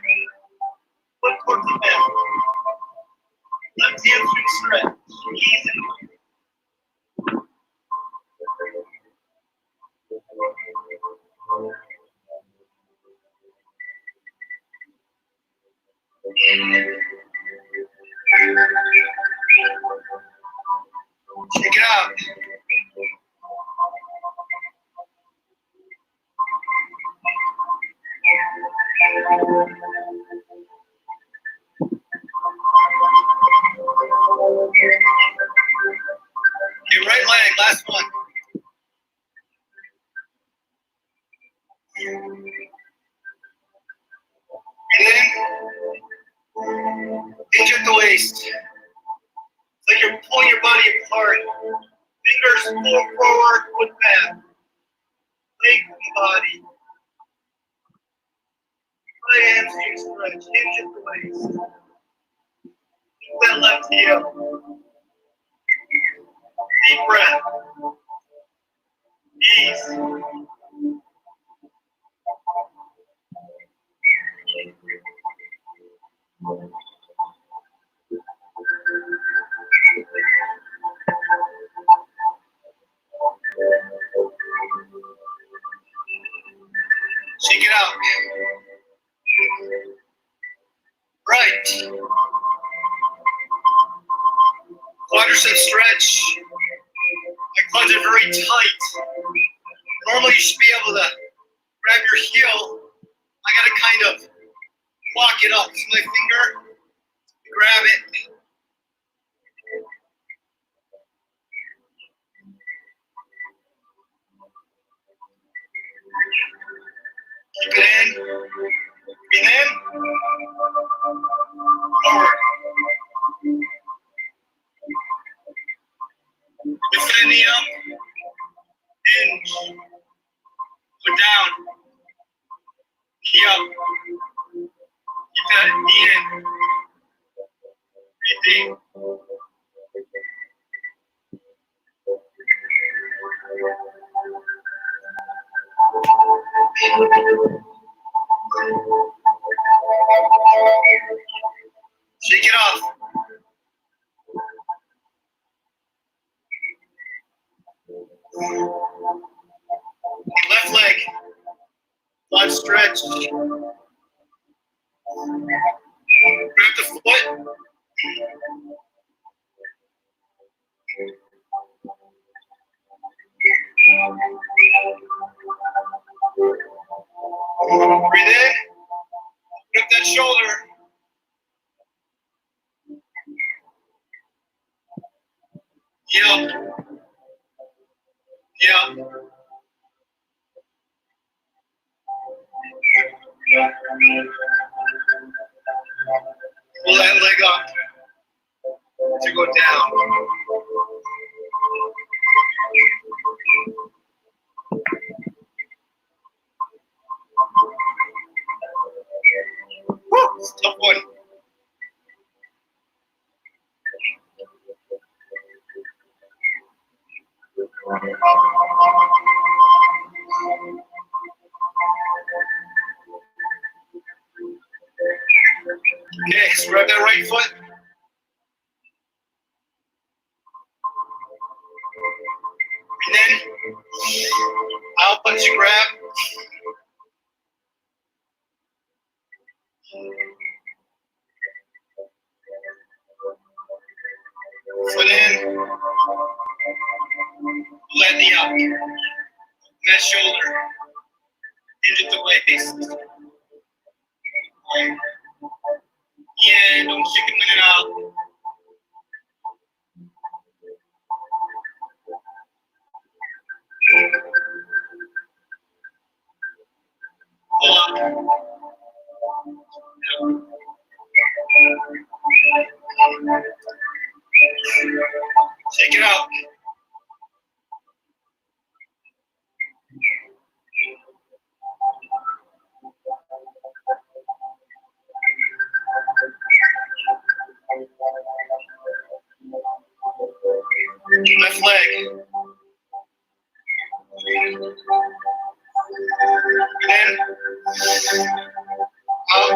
foot towards the back. Left hamstring stretch. Easy. Check it out. Okay, right leg, last one. Breathe in. Hinge at the waist. It's like you're pulling your body apart. Fingers pull forward, foot back. Lengthen the body. Right hamstring stretch. Hinge at the waist. Keep that left heel. Deep breath. Ease. Shake it out. Right. Quadricep stretch. My quads are very tight. Normally you should be able to grab your heel. I gotta kind of lock it up. See my finger? Grab it. Keep it in. Breathe in. Forward. Lift that knee up. Hinge. Put down. Knee up. Keep that knee in. Breathe deep. Shake it off. Left leg. Quad stretch. Grab the foot. Breathe in. Open up that shoulder. Yep. Yep. Pull that leg up to go down. Woo, it's a tough one. Okay, so grab that right foot. And then out as you grab. Foot in. Let the up. That shoulder. Into the waist. Yeah, don't chicken wing it out. Pull up. Take it out. Left leg. Then up.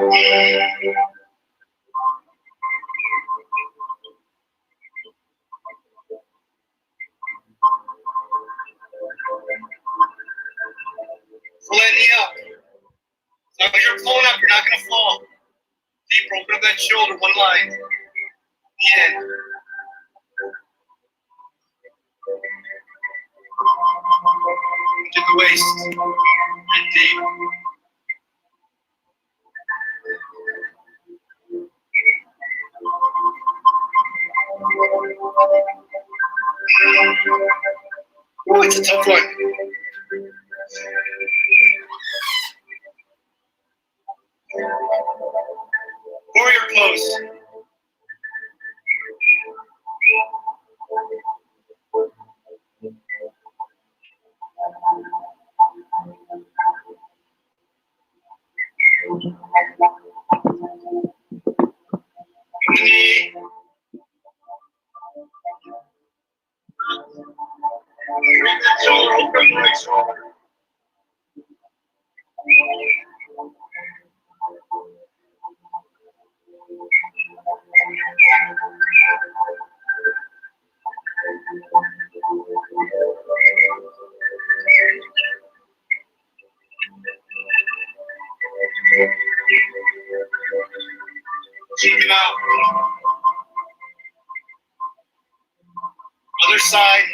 Pull that knee up. As long as you're pulling up, you're not going to fall. Deep, open up that shoulder, one line. In. To the waist. And deep. Oh, it's a tough one. Warrior pose. Knee. Bring that shoulder, open the right shoulder. Check it out. Other side.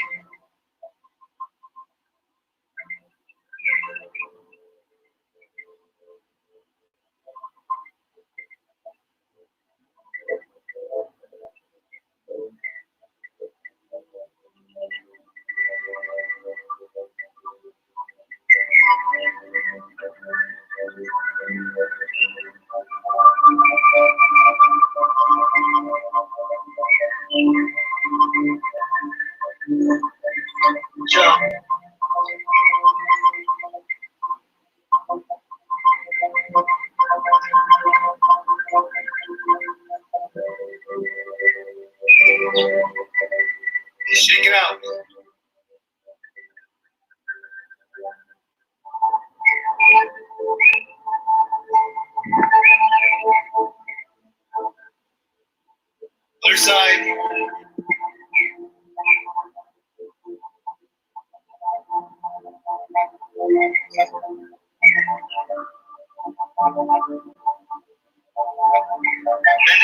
Jump. Shake it out. Other side. End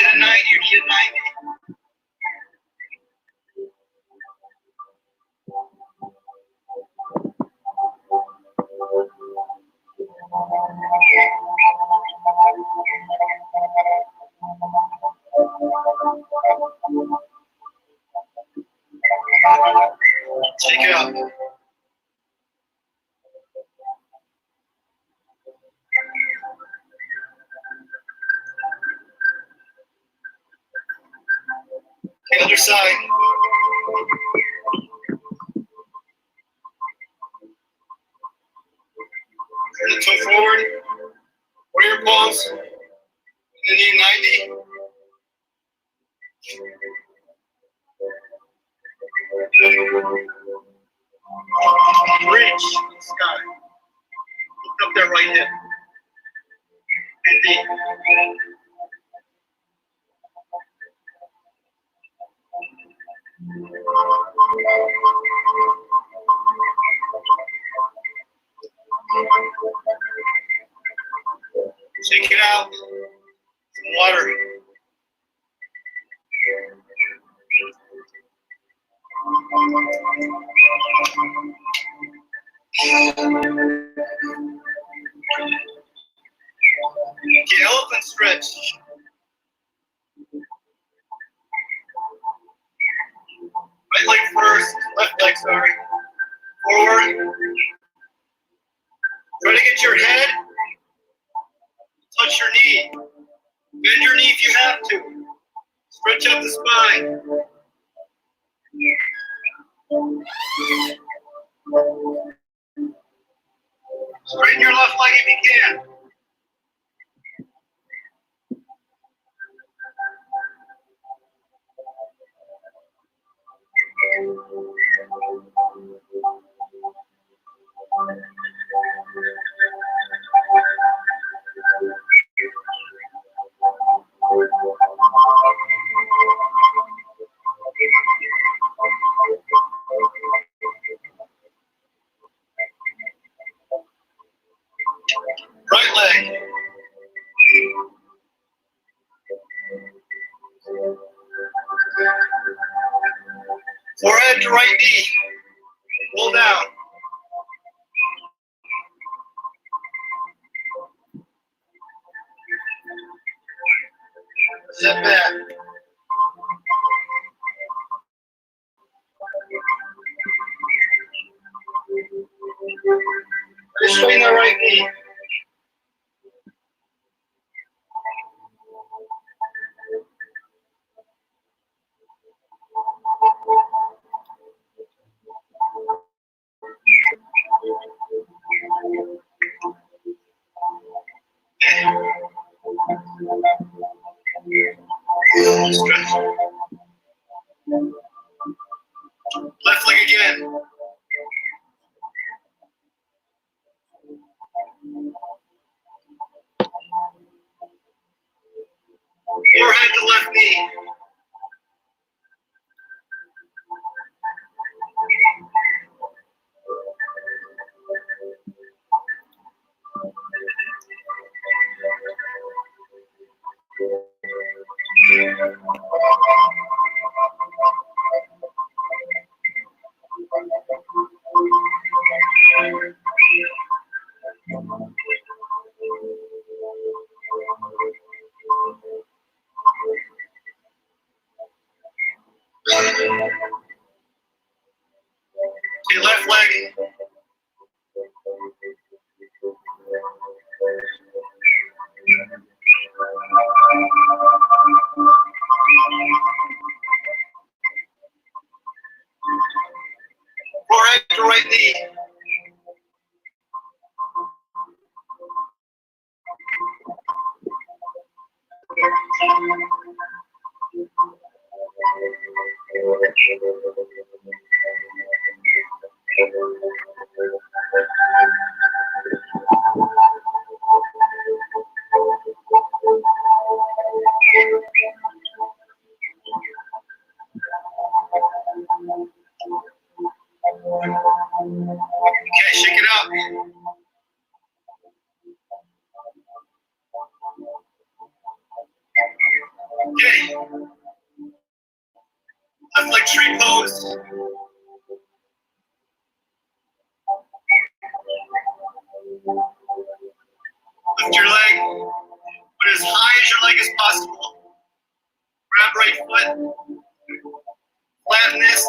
of the night, you need a 90. Shake it out. The other side. Turn the toe forward. Warrior pose. Indian 90. Reach the sky. Lift up that right hip. And deep. Shake it out. Some water. Okay, elephant stretch. Right leg first, left leg, sorry. Forward. Try to get your head, touch your knee. Bend your knee if you have to. Stretch out the spine. Straighten your left leg if you can. Right leg. Forehead to right knee. Pull down. Step back. Straighten the right knee. Stretch. Left leg again. Forehead to left knee. Okay, left leg. Forehead to right knee. Okay, shake it out. Okay. Left leg tree pose. Lift your leg. Put as high as your leg is possible. Grab right foot. Flatness.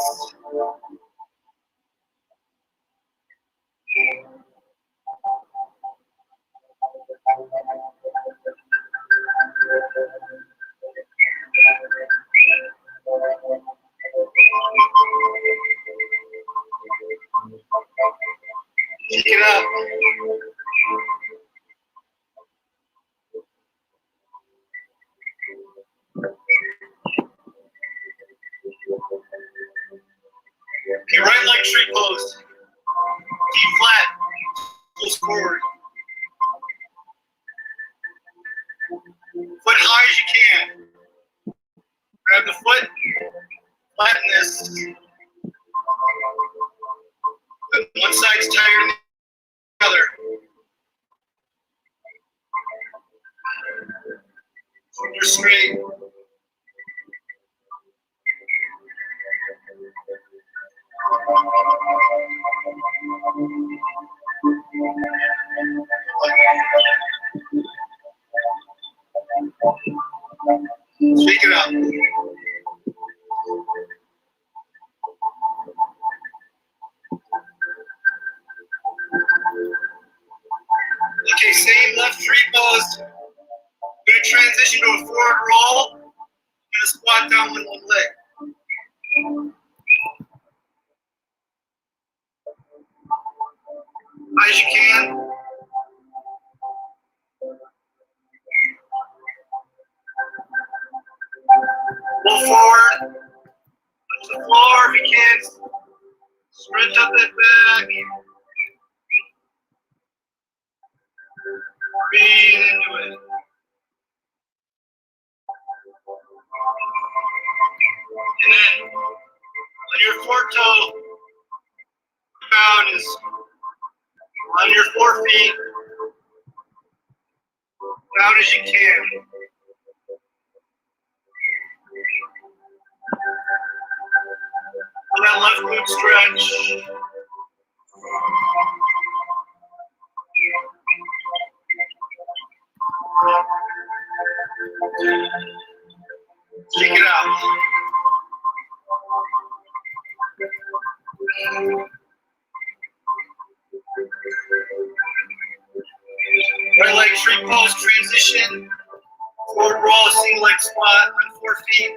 Shake it up. Okay, right leg tree pose. Feet flat. Pulls forward. Foot high as you can. Grab the foot. Flatten this. One side's tighter than the other. Shoulders straight. Shake it up. Okay, same left tree pose. We're going to transition to a forward roll. I'm going to squat down with one leg. High as you can. Roll forward. Touch the floor if you can. Stretch out that back. Breathe into it. And then on your four-toe down is on your 4 feet, down as you can. Let that left glute stretch. Shake it out. Right leg tree pose transition. Forward roll, single leg squat on 4 feet.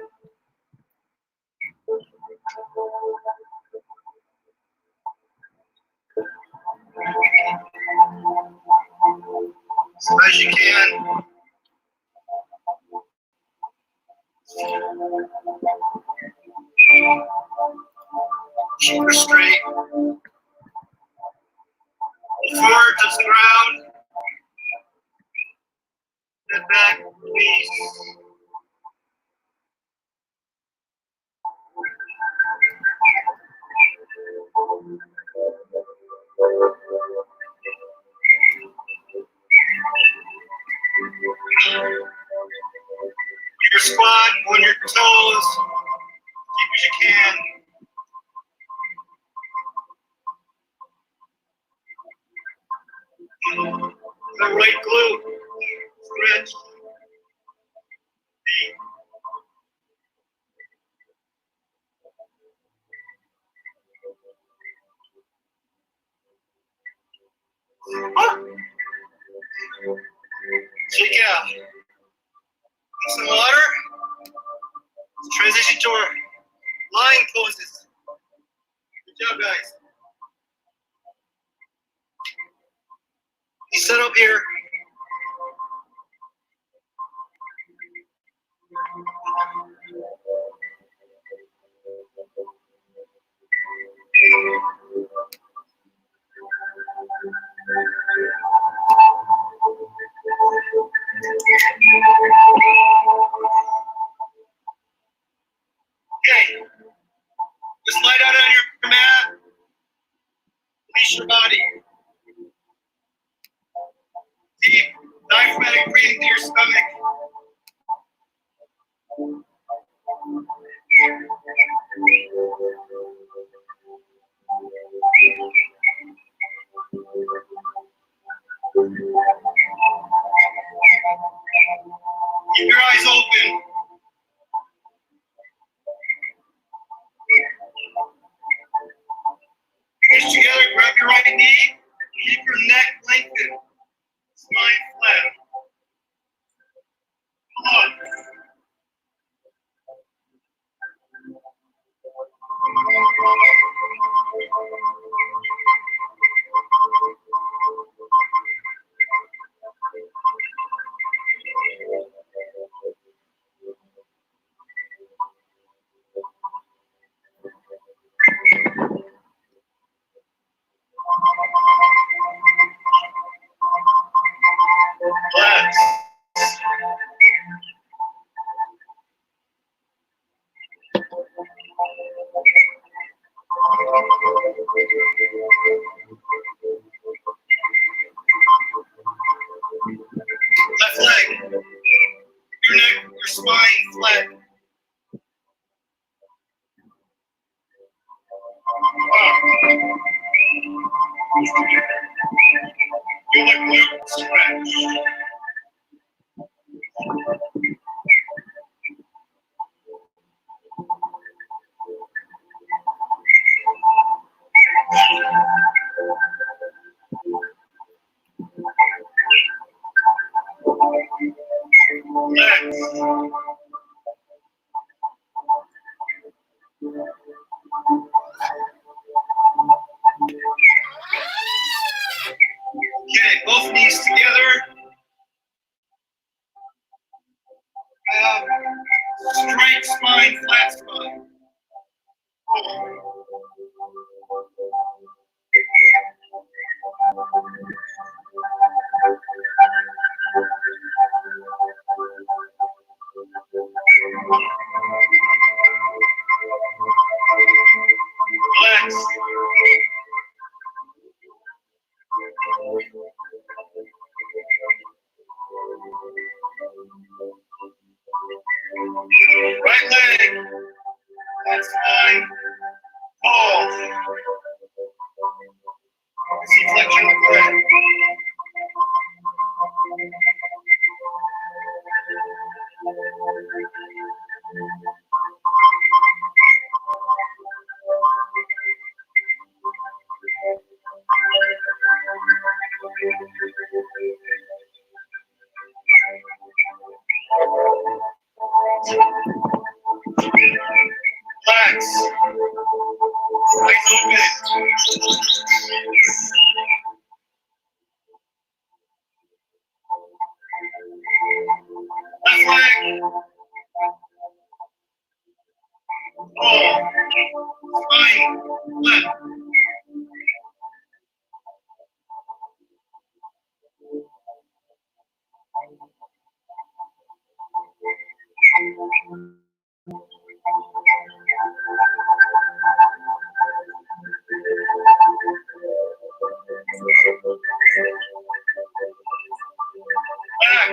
As high as you can. Shoulder straight. Forward, touch the ground. Step back, release. Your squat on your toes, deep as you can. The right glute, stretch. Deep. Shake it out. Some water. Let's transition to our lying poses. Good job, guys. You set up here. Okay. Just lie down on your mat. Release your body. Deep diaphragmatic breathing to your stomach. Keep your eyes open. Fingers together, grab your right knee. Keep your neck lengthened. Spine flat. Come on. Feel the glute stretch. Legs. Okay, both knees together. Straight spine, flat spine. Relax. Right leg. That's fine. Pause. See flexion of the leg. Relax. Eyes open. Left leg. Pull. Spine. Flip. Relax.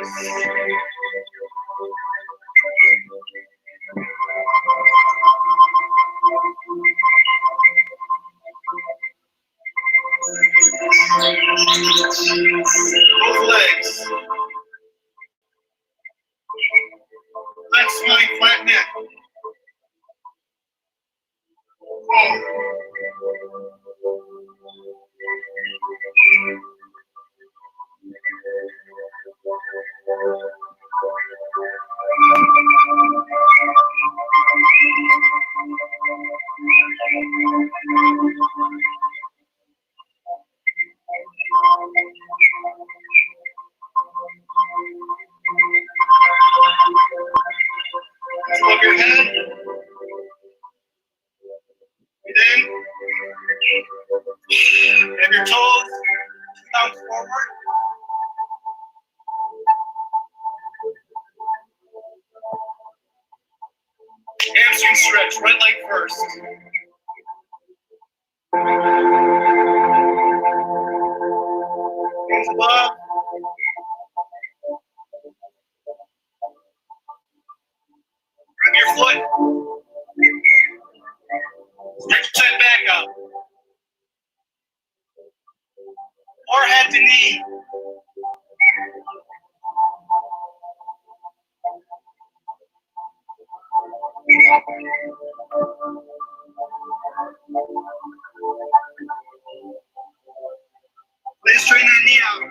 Both legs. Flat spine, flat neck. Above your head. Breathe in. Have your toes out forward. Hamstring stretch, right leg first. Hands above. Grab your foot. Stretch that back up. Or head to knee. Please straighten that knee out.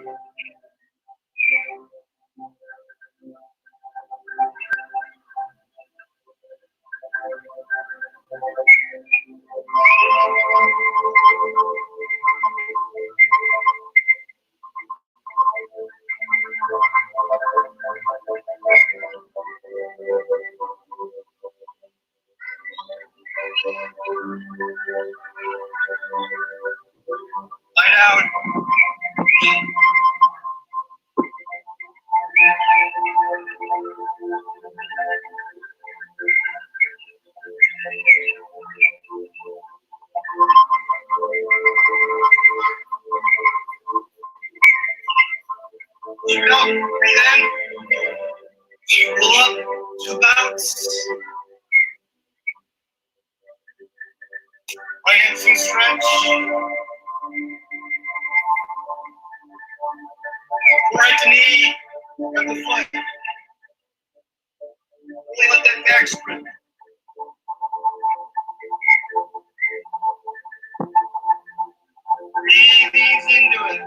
Lie down. Shoot up, breathe in. Pull up, two bounce. Right hamstring stretch. stretch. Right to knee, grab the foot. Really let that back spread. Breathe easy into it.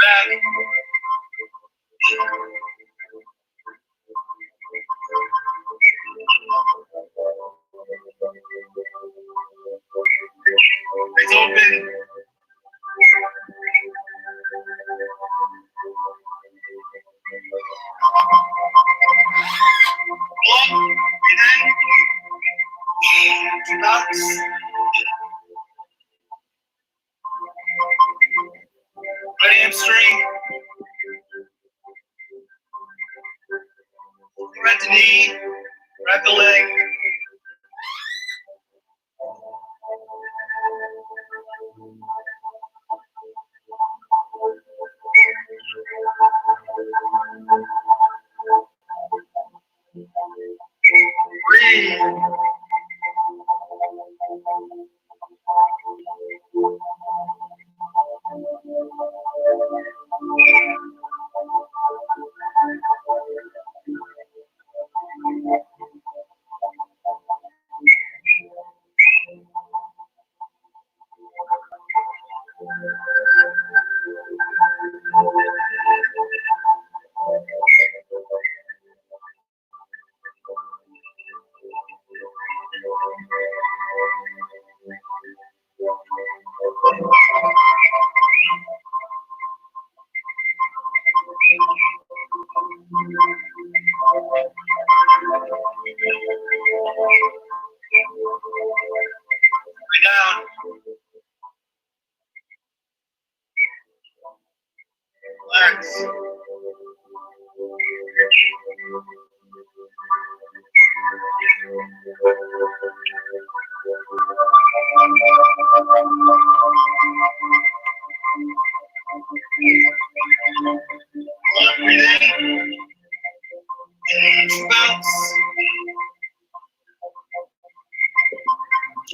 Back. It's open. Pull up, breathe in. Bounce. Right hamstring. Grab the knee. Grab the leg. Breathe. Lay down. Relax. Breathe in. Bounce.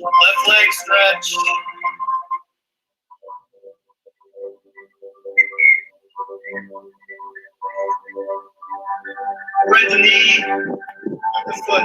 Left leg stretch. Right the knee. The foot.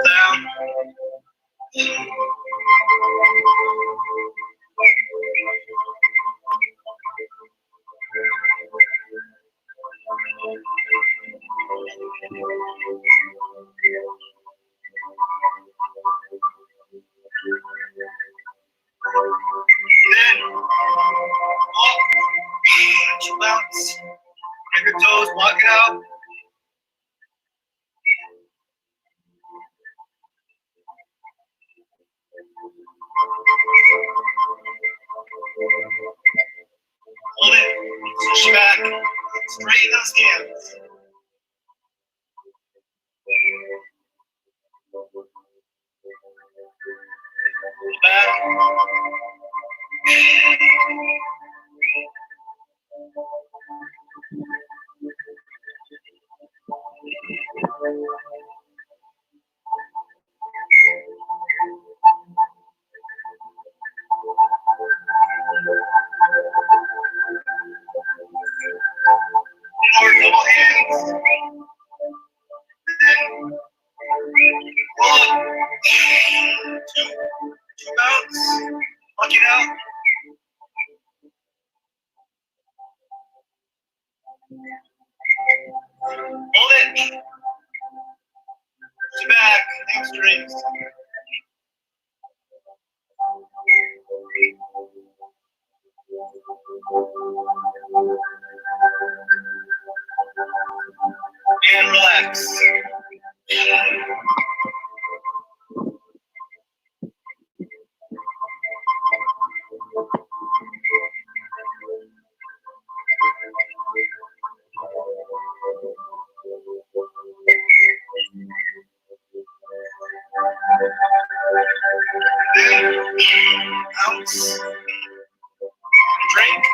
Down. Then up. Bounce. Grab your toes, walk it out. Hold it. Push back. Straighten those hands. Back. More double hands. Then roll up. Two bounce. Lock it out. Hold it. To back, hamstrings. And relax. Then bounce. Drink.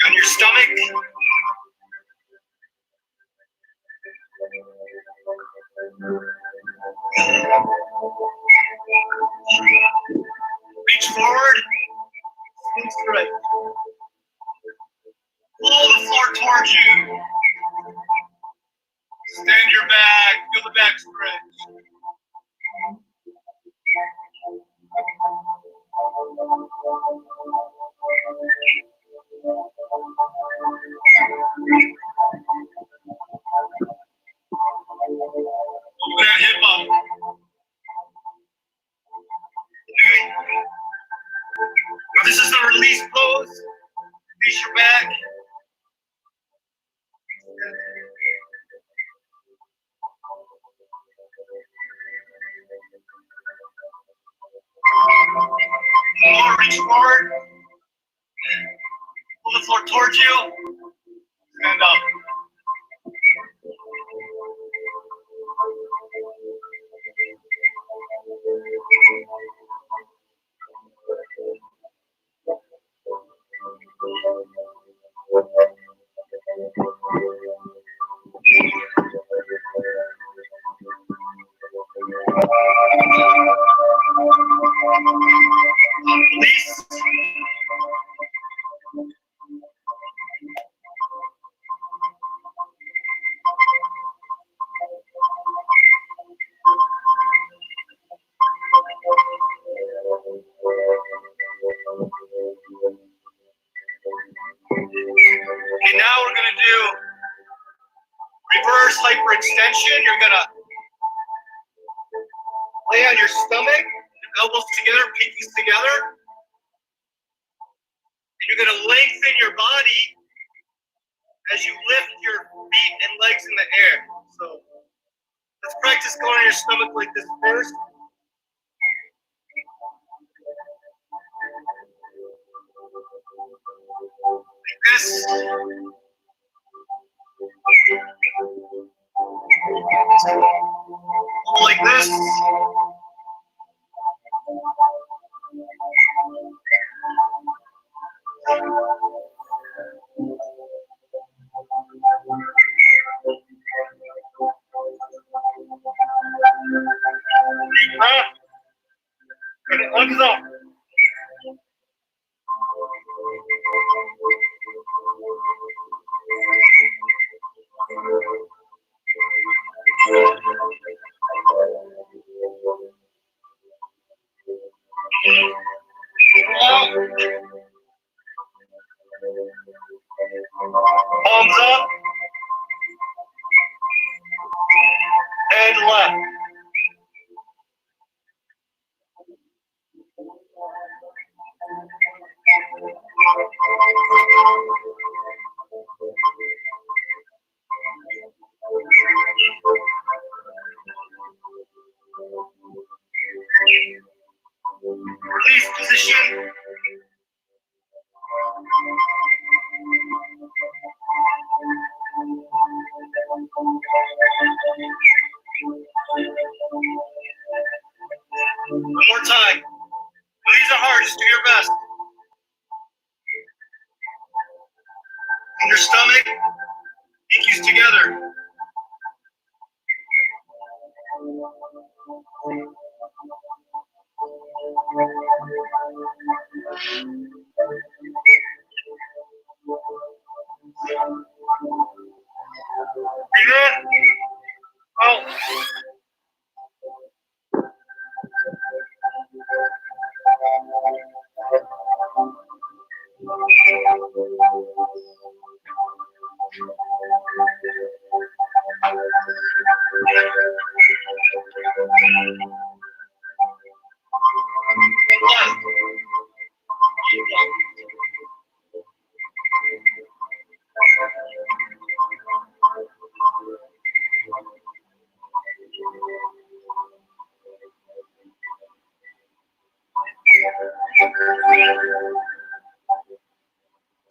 On your stomach. Reach forward. Swing straight. Pull the floor towards you. Stand your back. Feel the back stretch. Move that hip up. Okay. Now this is the release pose. Release your back. More, reach forward. Pull the floor towards you. Stand up. Release. Okay, now we're gonna do reverse hyperextension. You're gonna lay on your stomach, elbows together, pinkies together. And you're gonna lengthen your body as you lift your feet and legs in the air. So let's practice going on your stomach like this first. Like this. Like this. Deep breath. And it legs up. Palms up. And left. Release position. your stomach, pinkies together. Breathe in, out. Left.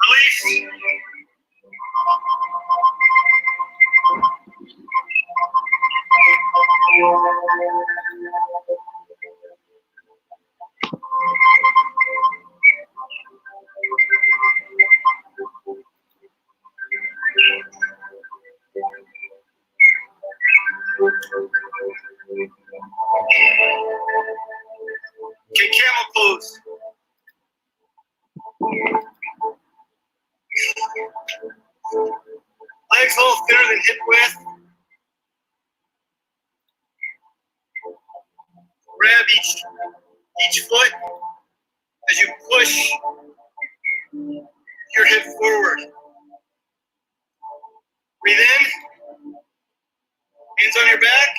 Release. Okay, camel pose. Legs a little thinner than hip width. Grab each foot as you push your hip forward. Breathe in. Hands on your back.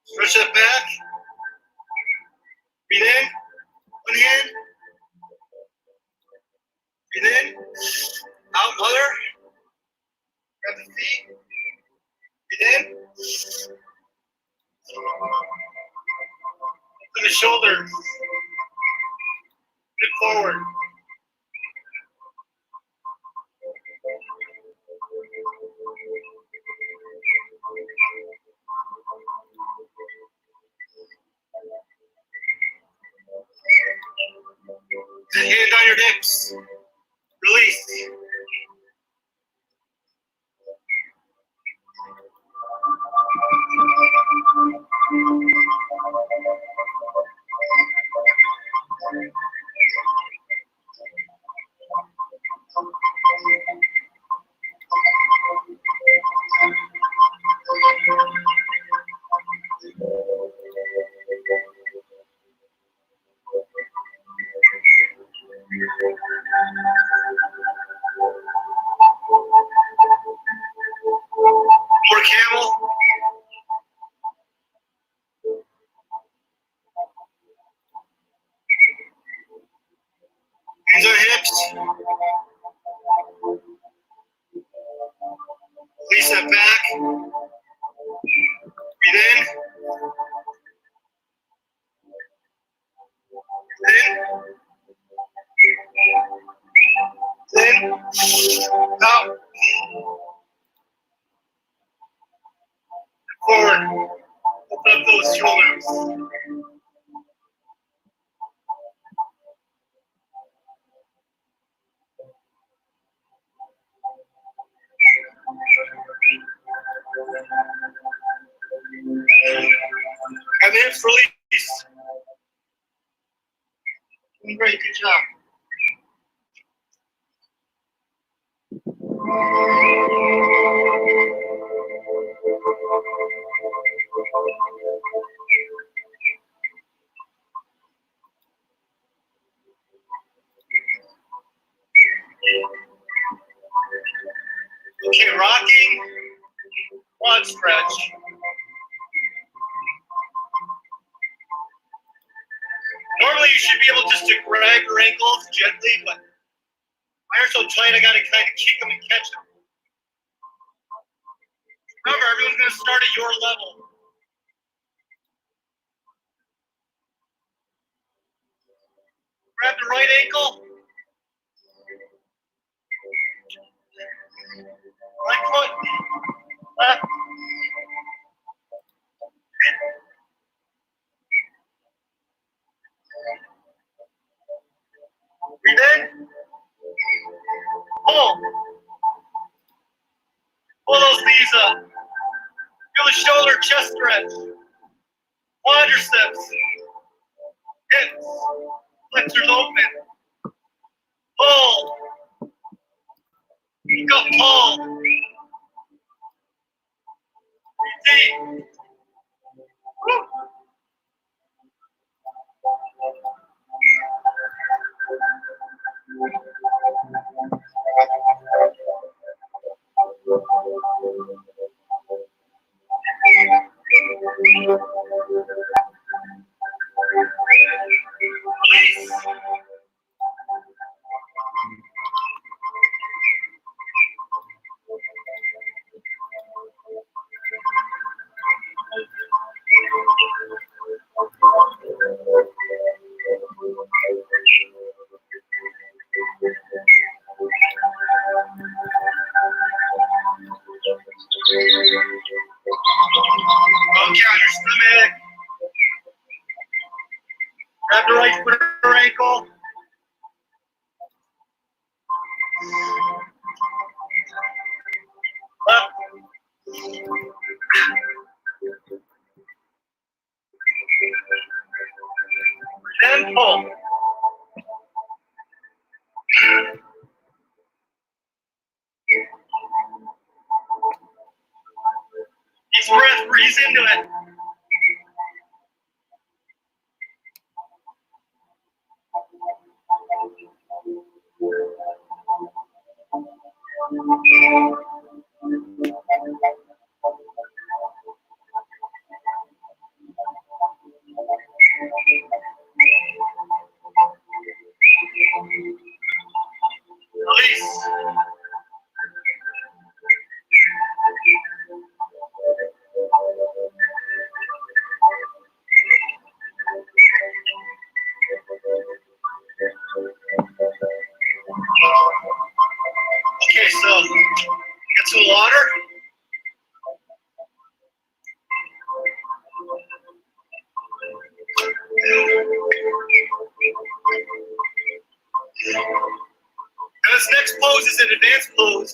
Stretch that back. Breathe in. One hand. Breathe in. Out, other. Grab the feet. Breathe in. To the shoulders. Hip forward. Hand on your hips. Release. More camel. Hands on hips. Release that back. Breathe in. In. Out. Forward. Open up those shoulders. And the hips release. Great, good job. Okay, rocking, quad stretch. Normally you should be able just to grab your ankles gently, but mine are so tight I gotta kind of kick them and catch them. Remember, everyone's gonna start at your level. Grab the right ankle. Right foot. Left. Breathe biceps, quadriceps, hips, flexors open, pull, pick up, pull, deep. Woo. Release. Okay, on your stomach. Grab the right foot or ankle. Left. And pull. Each breath, breathe into it. Release. Okay, so get some water. And this next pose is an advanced pose.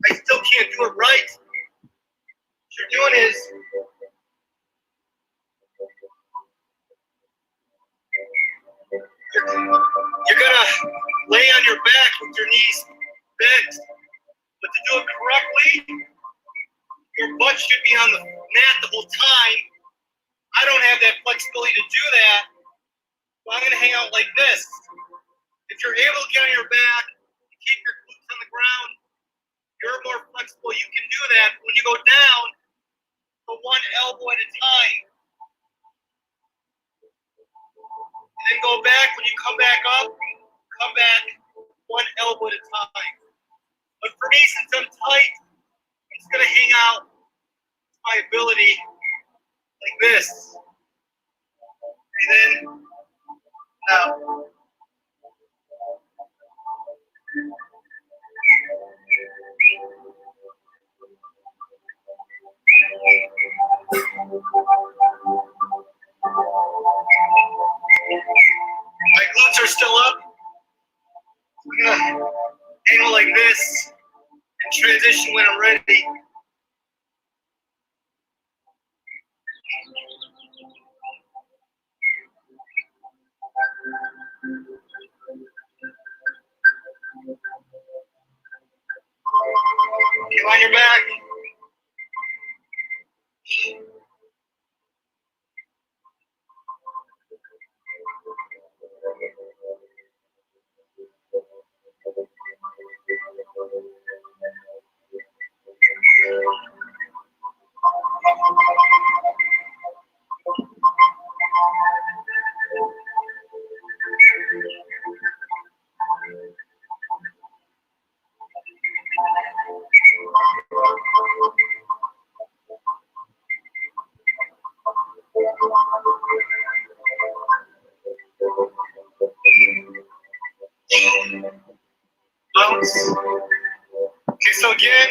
I still can't do it right. What you're doing is you're gonna lay on your back with your knees bent. But to do it correctly, your butt should be on the mat the whole time. I don't have that flexibility to do that, so I'm gonna hang out like this. If you're able to get on your back and keep your glutes on the ground, you're more flexible. You can do that. When you go down, go one elbow at a time. And then go back. When you come back up, come back one elbow at a time. But for me, since I'm tight, I'm just gonna hang out my ability like this. Breathe in, out. My glutes are still up. I'm gonna angle like this and transition when I'm ready. Get on your back. Bounce. Okay, so again,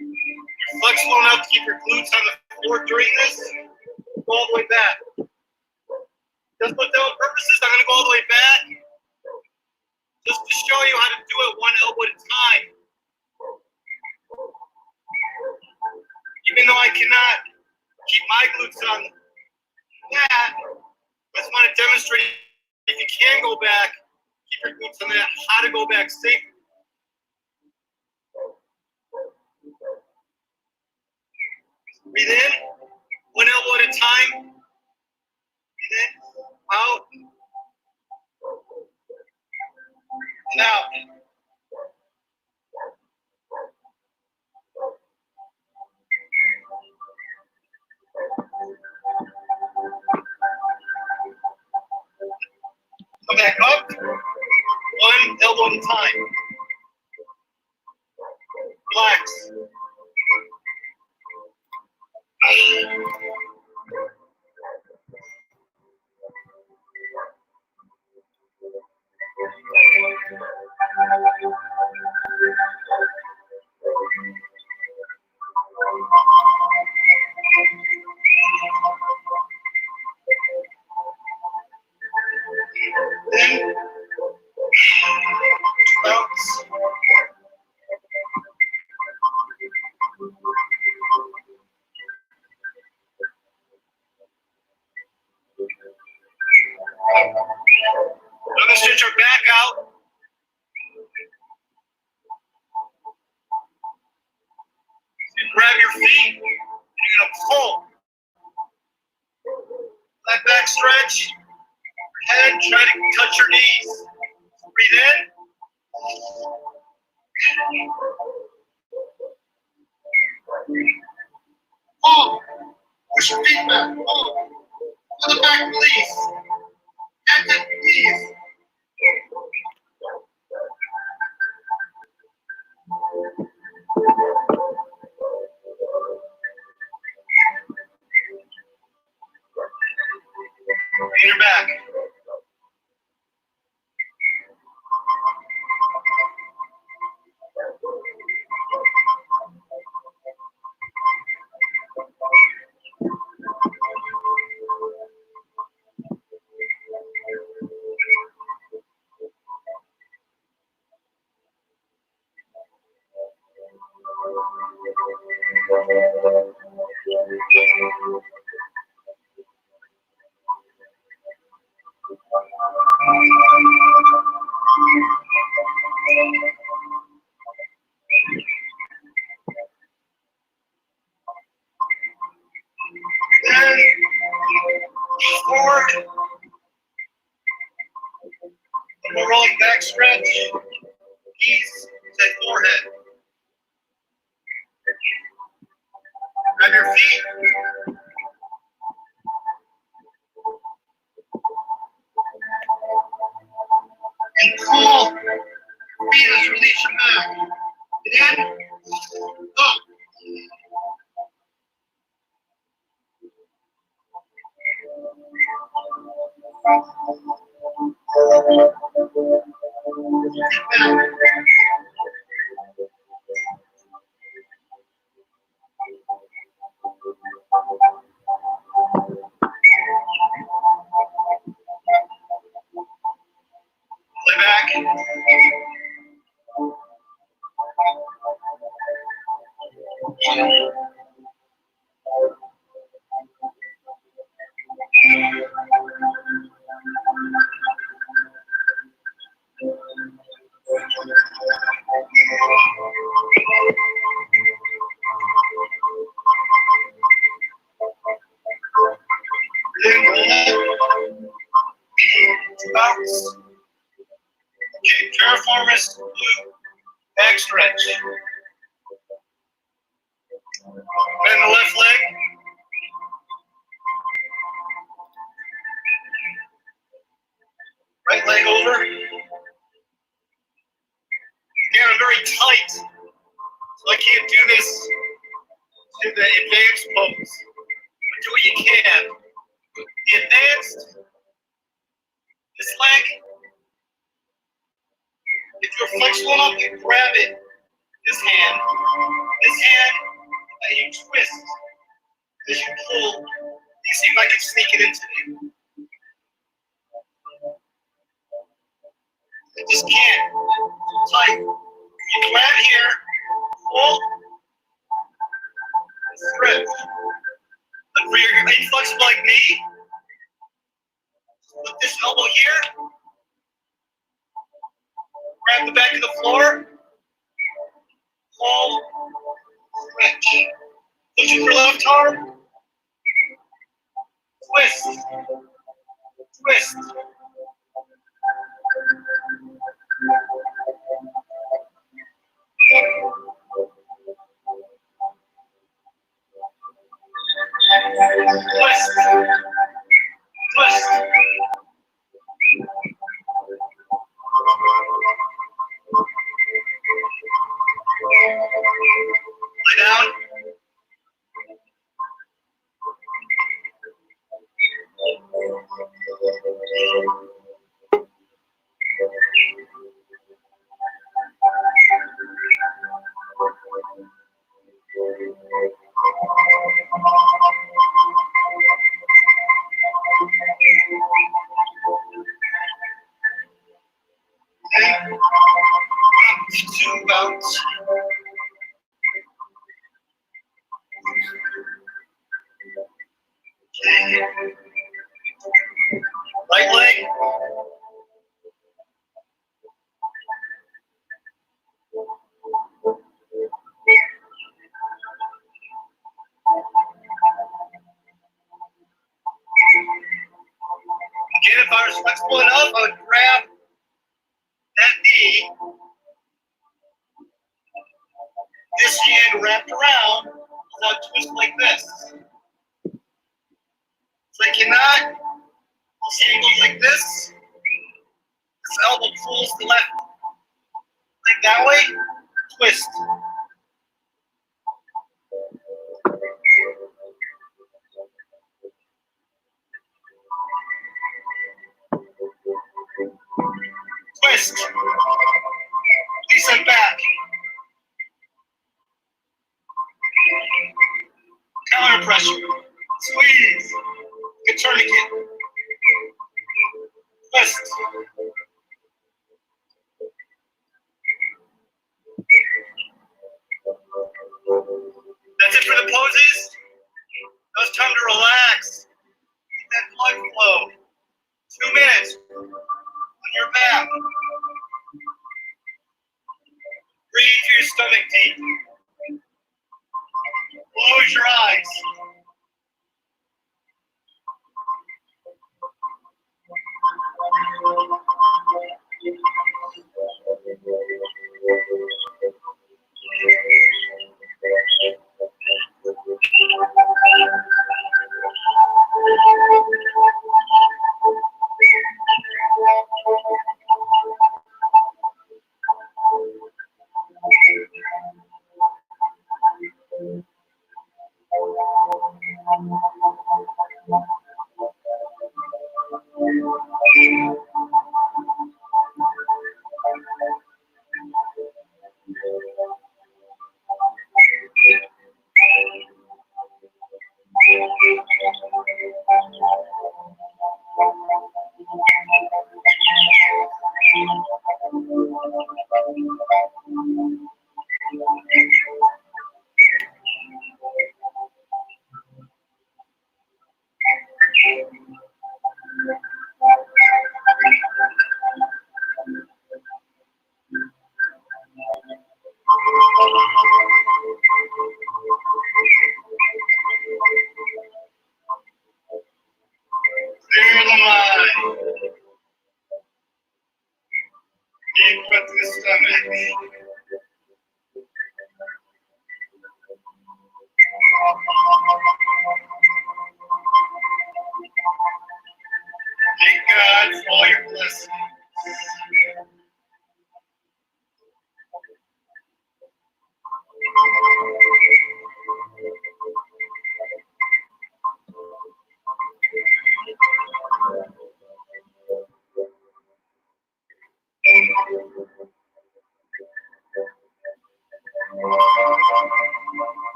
you're flexible enough to keep your glutes on the floor during this. Go all the way back. Just for those purposes, I'm gonna go all the way back, just to show you how to do it one elbow at a time. Even though I cannot on that. I just want to demonstrate if you can go back, keep your boots on that, how to go back safely. Breathe in, one elbow at a time. Breathe in, out, and out. Come back up, one elbow at a time. Relax. Then bounce. Now let's stretch our back out. You grab your feet, and you're gonna pull. That back stretch. Head, try to touch your knees. Breathe in. Pull. Push your feet back. Pull. To the back, please. And the knees. Lean your back. Then forward. We're rolling back stretch. Knees to forehead. Grab your feet. And pull. Feet as release your back. Get in. Up. Lay back. Bounce. Okay, piriformis, glute, back stretch. Bend the left leg. Right leg over. Again, I'm very tight, so I can't do this to the advanced pose. But do what you can. The advanced, this leg, if you're flexible enough, you grab it, this hand, and you twist as you pull. You see if I can sneak it into you. I just can't. Tight. You grab here, pull, stretch. But Or you're inflexible like me. Put this elbow here. Grab the back of the floor. Hold. Stretch. Push with your left arm. Twist. Twist. Twist. Twist. Lay down. And two bounce. Okay. Right leg. Again, if I was flexible enough, I would grab that knee, this hand wrapped around, without twist like this. So I cannot, this hand goes like this elbow pulls the left leg that way, twist. Twist. Release that back. Counter pressure. Squeeze. Good tourniquet. Twist. That's it for the poses. Now it's time to relax. Get that blood flow. 2 minutes on your back. Breathe through your stomach deep. Close your eyes. Clear the mind. Deep breath to the stomach. Thank God for all your blessings.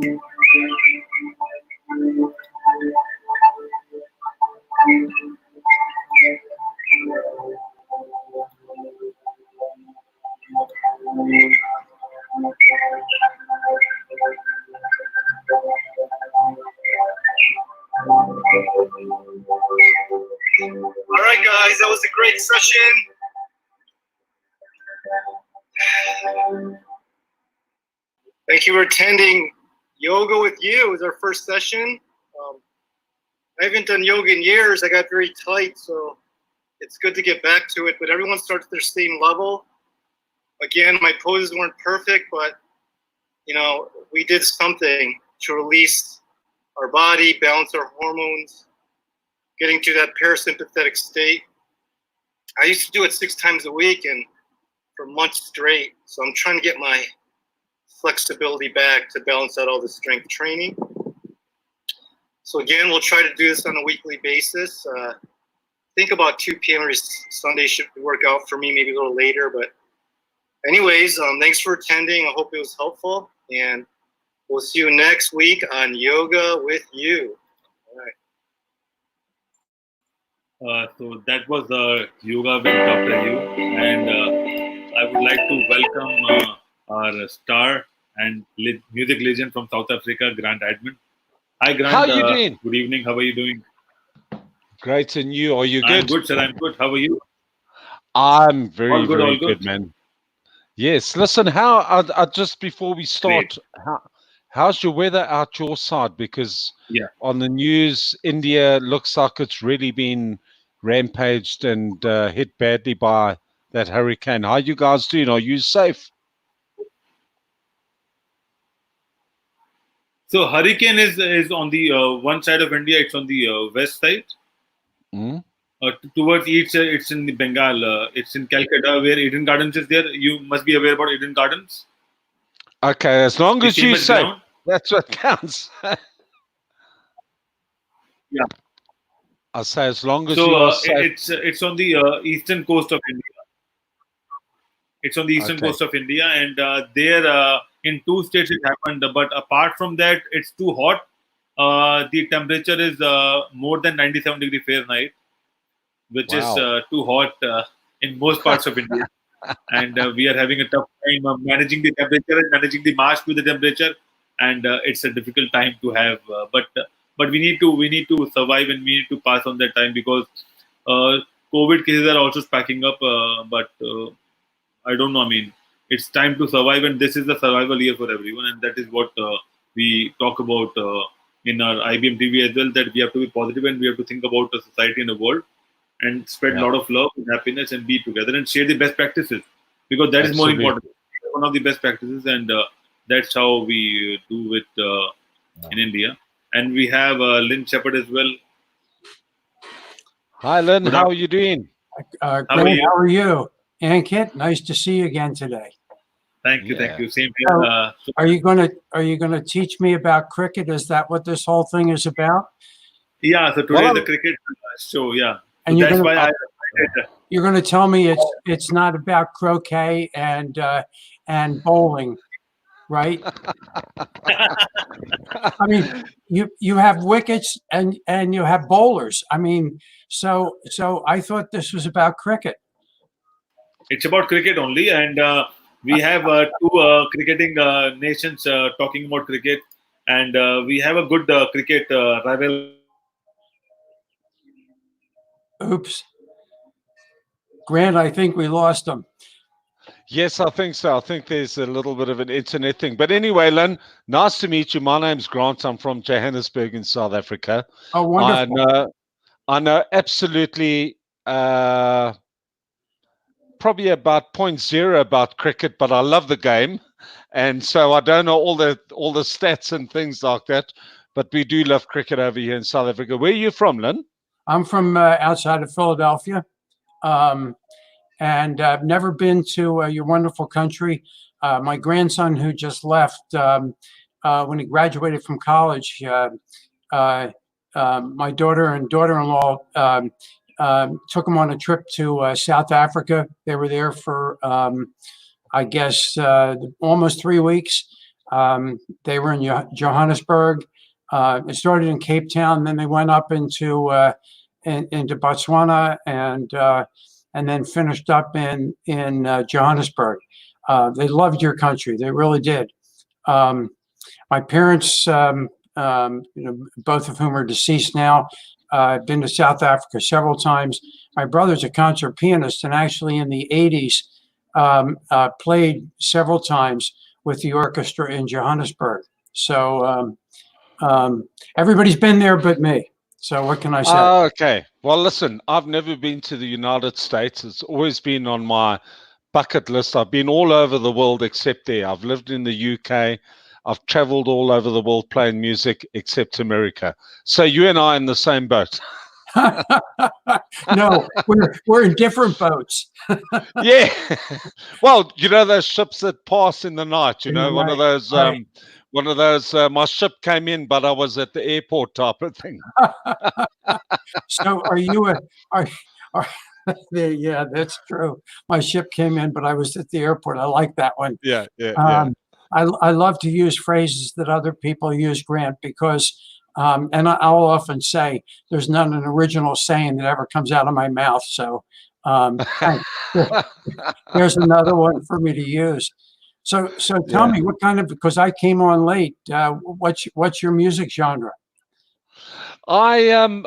All right, guys, that was a great session. Thank you for attending Yoga with You. It was our first session. I haven't done yoga in years. I got very tight, so it's good to get back to it. But everyone starts at their same level. Again, my poses weren't perfect, but you know, we did something to release our body, balance our hormones, getting to that parasympathetic state. I used to do it 6 times a week and for months straight. So I'm trying to get my flexibility back to balance out all the strength training. So again, we'll try to do this on a weekly basis. Think about 2 p.m. every Sunday should work out for me, maybe a little later. But anyways, thanks for attending. I hope it was helpful. And we'll see you next week on Yoga with You. All right. So that was Yoga with Dr. Yu. And I would like to welcome our star and music legend from South Africa, Grant Edmund. Hi, Grant. How are you doing? Good evening. How are you doing? Great, and you? Are you good? I'm good, sir. I'm good. How are you? I'm very, All good, very all good. good, man. Yes. Listen, how? Just before we start, how's your weather out your side? Because on the news, India looks like it's really been rampaged and hit badly by that hurricane. How are you guys doing? Are you safe? So hurricane is on the one side of India. It's on the west side. Towards east, it's in the Bengal. It's in Calcutta, where Eden Gardens is there. You must be aware about Eden Gardens. Okay, as long as you're safe, ground. that's what counts. Yeah. I say as long as you are safe. It's on the eastern coast of India. It's on the eastern coast of India, and there in 2 states it happened. But apart from that, it's too hot. The temperature is more than 97 degrees Fahrenheit, which is too hot in most parts of India. And we are having a tough time managing the temperature and managing the mask with the temperature. And it's a difficult time to have. But we need to survive, and we need to pass on that time, because COVID cases are also spiking up. But I don't know. I mean, it's time to survive, and this is the survival year for everyone, and that is what we talk about in our IBM TV as well. That we have to be positive, and we have to think about the society and the world, and spread a lot of love and happiness, and be together, and share the best practices, because that is more important. One of the best practices, and that's how we do it in India. And we have Lynn Shepard as well. Hi, Lynn. How are you doing? Grant, how are you? Ankit, nice to see you again today. Thank you, thank you. Same here. Are you gonna teach me about cricket? Is that what this whole thing is about? Yeah. So today the cricket show. Yeah. And so that's why you're going to tell me it's not about croquet and bowling, right? I mean, you have wickets and you have bowlers. I mean, so I thought this was about cricket. It's about cricket only, and we have 2 cricketing nations talking about cricket, and we have a good cricket rival. Oops. Grant, I think we lost him. Yes, I think so. I think there's a little bit of an internet thing. But anyway, Lynn, nice to meet you. My name's Grant. I'm from Johannesburg in South Africa. Oh, wonderful. I know absolutely probably about 0.0 about cricket, but I love the game. And so I don't know all the stats and things like that. But we do love cricket over here in South Africa. Where are you from, Lynn? I'm from outside of Philadelphia. And I've never been to your wonderful country. My grandson, who just left when he graduated from college, my daughter and daughter-in-law took him on a trip to South Africa. They were there for, I guess, almost 3 weeks. They were in Johannesburg. It started in Cape Town, then they went up into Botswana, and then finished up in Johannesburg. They loved your country; they really did. My parents, both of whom are deceased now, I've been to South Africa several times. My brother's a concert pianist, and actually in the '80s played several times with the orchestra in Johannesburg. So everybody's been there but me. So what can I say? Okay. Well, listen, I've never been to the United States. It's always been on my bucket list. I've been all over the world except there. I've lived in the UK. I've traveled all over the world playing music except America. So you and I are in the same boat. No, we're in different boats. Yeah. Well, you know those ships that pass in the night, you know, Right, one of those, my ship came in, but I was at the airport type of thing. So are you yeah, that's true. My ship came in, but I was at the airport. I like that one. Yeah. I love to use phrases that other people use, Grant, because and I'll often say there's not an original saying that ever comes out of my mouth. So there's another one for me to use. So tell me what kind of, because I came on late. What's your music genre? I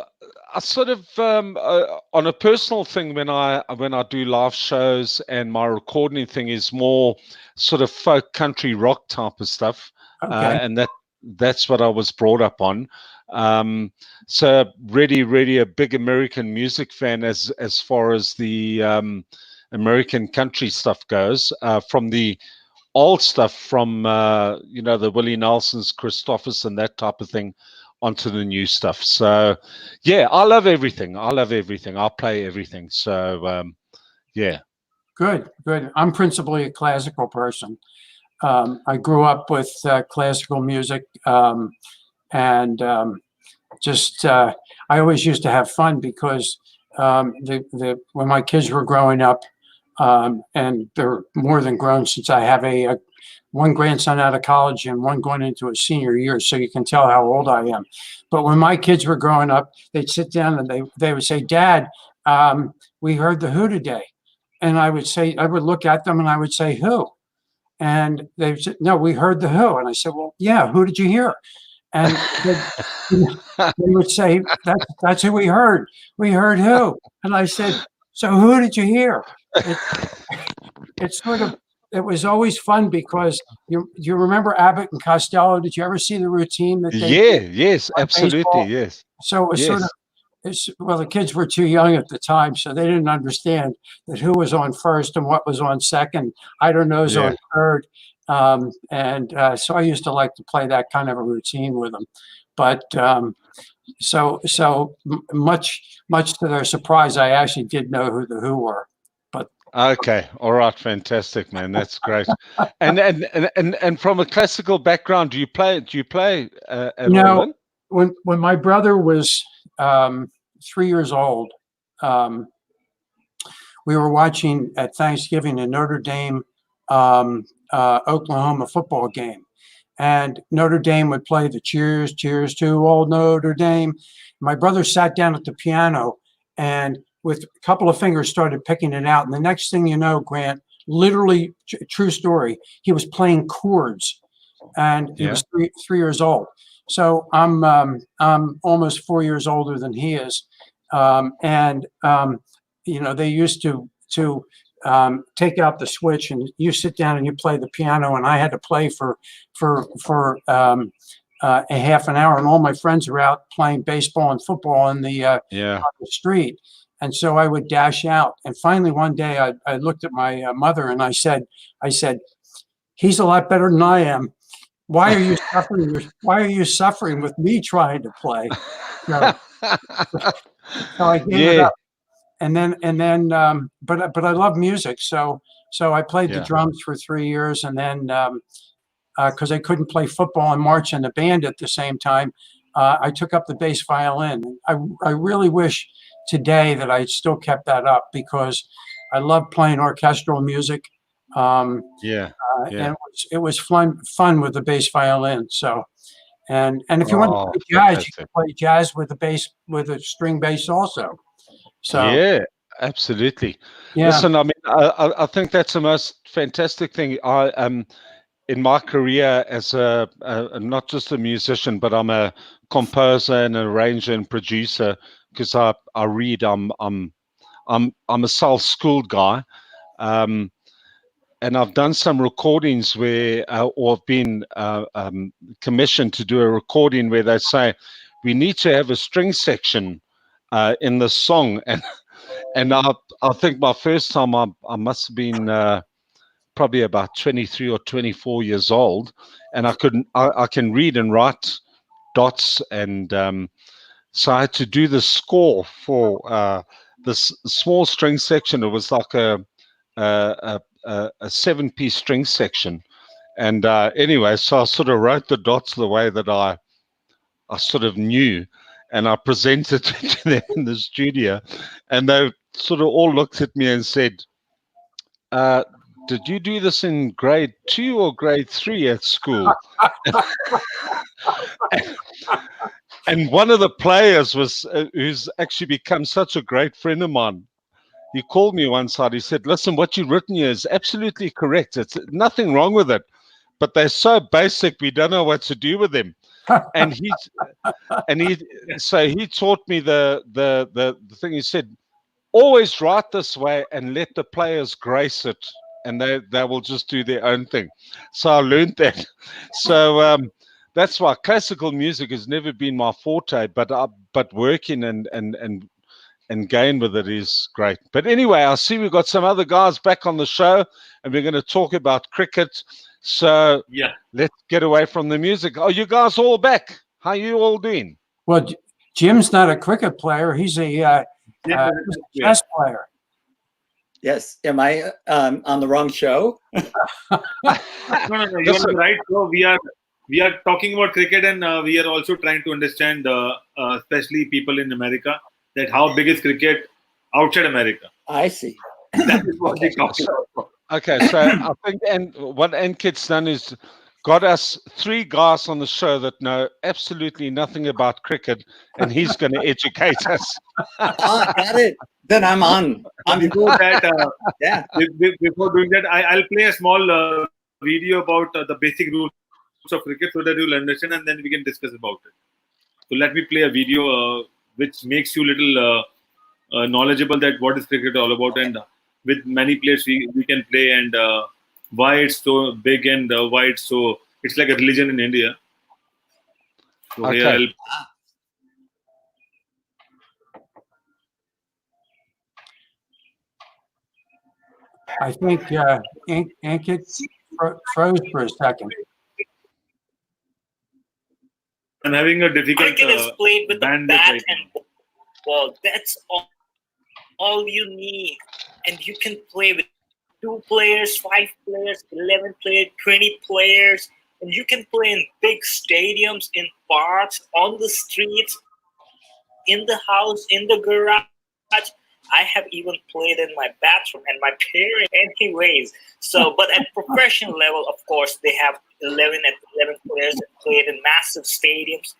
sort of on a personal thing when I do live shows, and my recording thing is more sort of folk country rock type of stuff. Okay. And that's what I was brought up on. So really a big American music fan as far as the American country stuff goes, from the old stuff from the Willie Nelsons, Christopherson, that type of thing, onto the new stuff. So yeah, I love everything. I'll play everything. So yeah. Good. I'm principally a classical person. I grew up with classical music, and I always used to have fun because when my kids were growing up, and they're more than grown since I have one grandson out of college and one going into a senior year, so you can tell how old I am. But when my kids were growing up, they'd sit down and they would say, "Dad, we heard the Who today," and I would look at them and I would say, "Who?" And they said, "No, we heard the Who." And I said, "Well, yeah, who did you hear?" And they would say, "That's who we heard. We heard who?" And I said, "So who did you hear?" It was always fun because you remember Abbott and Costello. Did you ever see the routine that they did? Yes, absolutely, Baseball? yes. So it was sort of, well, the kids were too young at the time, so they didn't understand that who was on first and what was on second. I don't know who's on third. So I used to like to play that kind of a routine with them. But so much to their surprise, I actually did know who the Who were. But okay, all right, fantastic, man. That's great. and from a classical background, do you play at all? When my brother was 3 years old, we were watching at Thanksgiving a Notre Dame Oklahoma football game, and Notre Dame would play the cheers to old Notre Dame. My brother sat down at the piano and with a couple of fingers started picking it out, and the next thing you know, Grant, literally true story, he was playing chords, and he was 3 years old. So I'm almost 4 years older than he is, they used to take out the switch and you sit down and you play the piano, and I had to play for a half an hour, and all my friends were out playing baseball and football on the street, and so I would dash out. And finally one day I looked at my mother and I said, "He's a lot better than I am. Why are you suffering? Why are you suffering with me trying to play?" So I gave it up. And then, but I love music. So I played the drums for 3 years, and then because I couldn't play football and march in the band at the same time, I took up the bass violin. I really wish today that I still kept that up because I love playing orchestral music. Yeah. And it was fun with the bass violin. So, and if you want to play jazz, fantastic. you can play jazz with a string bass also. So Yeah, absolutely. yeah, Listen, I mean, I think that's the most fantastic thing. I in my career as a not just a musician, but I'm a composer and arranger and producer because I read. I'm a self-schooled guy, and I've done some recordings where, or I've been commissioned to do a recording where they say we need to have a string section in the song, and I think my first time I must have been probably about 23 or 24 years old, and I can read and write dots, and so I had to do the score for this small string section. It was like a 7-piece string section, and anyway, so I sort of wrote the dots the way that I sort of knew, and I presented it to them in the studio, and they sort of all looked at me and said, did you do this in grade 2 or grade 3 at school? And one of the players was who's actually become such a great friend of mine. He called me one side. He said, "Listen, what you've written here is absolutely correct. It's nothing wrong with it, but they're so basic we don't know what to do with them." And he taught me the thing. He said, always write this way and let the players grace it, and they will just do their own thing. So I learned that. So that's why classical music has never been my forte, but working and gain with it is great. But anyway, I see we've got some other guys back on the show, and we're going to talk about cricket. So Yeah. let's get away from the music. Oh, you guys all back? How are you all doing? well, Jim's not a cricket player. He's a chess player. Yes. Am I on the wrong show? No, you're on the right. So we are talking about cricket, and we are also trying to understand, especially people in America, that how big is cricket outside America. I see. That is what we talk about. Okay, so I think what Ankit's done is got us 3 guys on the show that know absolutely nothing about cricket, and he's going to educate us. Got it. Then I'm on. Before that, Yeah. before doing that, I'll play a small video about the basic rules of cricket so that you'll understand, and then we can discuss about it. So let me play a video which makes you a little knowledgeable that what is cricket all about, and with many players we can play, and why it's so big, and why it's like a religion in India. So Okay. here I think Ankit froze for a second. I'm having a difficult Cricket is played with a bandwidth bat right and ball. That's all you need. And you can play with 2 players, 5 players, 11 players, 20 players. And you can play in big stadiums, in parks, on the streets, in the house, in the garage. I have even played in my bathroom and my parents anyways. So, but at professional level, of course, they have 11 players that played in massive stadiums.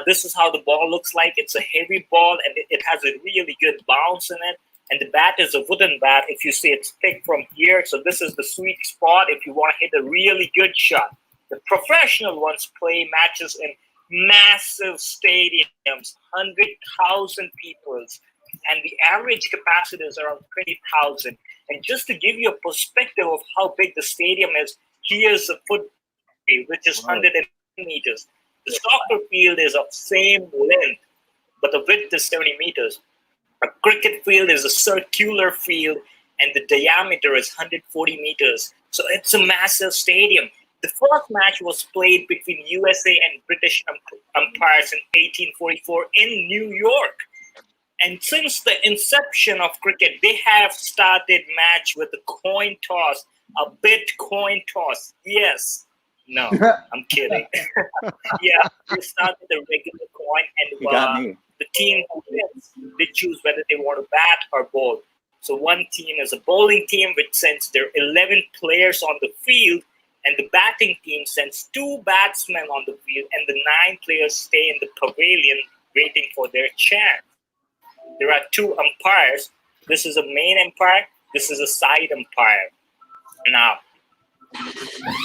This is how the ball looks like. It's a heavy ball, and it has a really good bounce in it. And the bat is a wooden bat. If you see, it's thick from here. So this is the sweet spot if you want to hit a really good shot. The professional ones play matches in massive stadiums, 100,000 people. And the average capacity is around 20,000. And just to give you a perspective of how big the stadium is, here's a football field, which is 110 meters. The soccer field is of same length, but the width is 70 meters. A cricket field is a circular field, and the diameter is 140 meters. So it's a massive stadium. The first match was played between USA and British umpires in 1844 in New York. And since the inception of cricket, they have started match with a coin toss, a bit coin toss. Yes. No, I'm kidding. Yeah, they started the regular coin, and the team who wins, they choose whether they want to bat or bowl. So one team is a bowling team, which sends their 11 players on the field, and the batting team sends 2 batsmen on the field, and the 9 players stay in the pavilion waiting for their chance. There are 2 umpires. This is a main umpire. This is a side umpire. Now,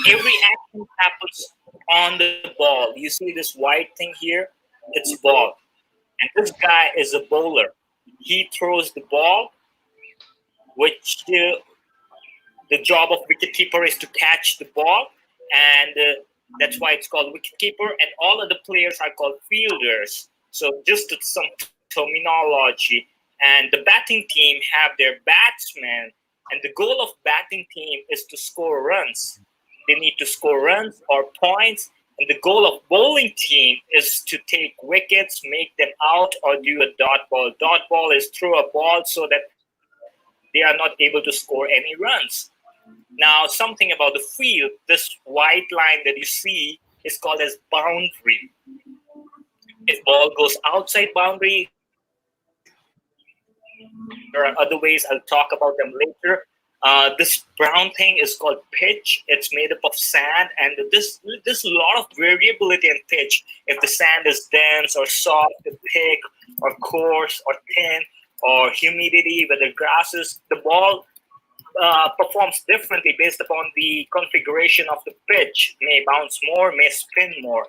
every action happens on the ball. You see this white thing here? It's ball. And this guy is a bowler. He throws the ball, which the job of wicketkeeper is to catch the ball, and that's why it's called wicketkeeper. And all of the players are called fielders. So just some terminology. And the batting team have their batsmen, and the goal of batting team is to score runs. They need to score runs or points. And the goal of bowling team is to take wickets, make them out, or do a dot ball. Dot ball is throw a ball so that they are not able to score any runs. Now, something about the field, this white line that you see is called as boundary. If ball goes outside boundary, there are other ways, I'll talk about them later. This brown thing is called pitch. It's made up of sand, and there's a lot of variability in pitch. If the sand is dense or soft, thick or coarse or thin, or humidity, whether grasses, the ball performs differently based upon the configuration of the pitch. May bounce more, may spin more.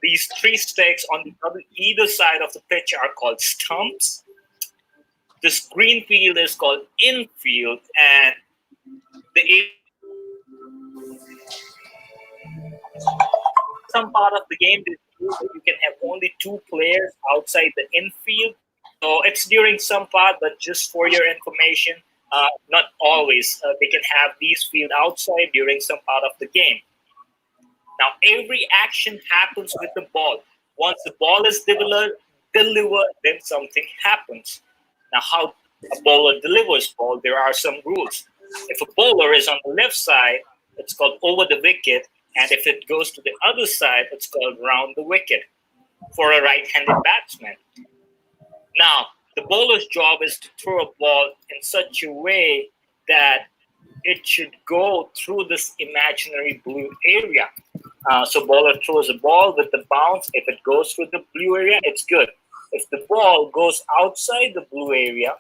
These 3 sticks on either side of the pitch are called stumps. This green field is called infield, and some part of the game you can have only 2 players outside the infield. So it's during some part, but just for your information, not always. They can have these field outside during some part of the game. Now, every action happens with the ball. Once the ball is delivered, then something happens. Now, how a bowler delivers ball, there are some rules. If a bowler is on the left side, it's called over the wicket, and if it goes to the other side, it's called round the wicket for a right-handed batsman. Now, the bowler's job is to throw a ball in such a way that it should go through this imaginary blue area. So bowler throws a ball with the bounce. If it goes through the blue area, it's good. If the ball goes outside the blue area,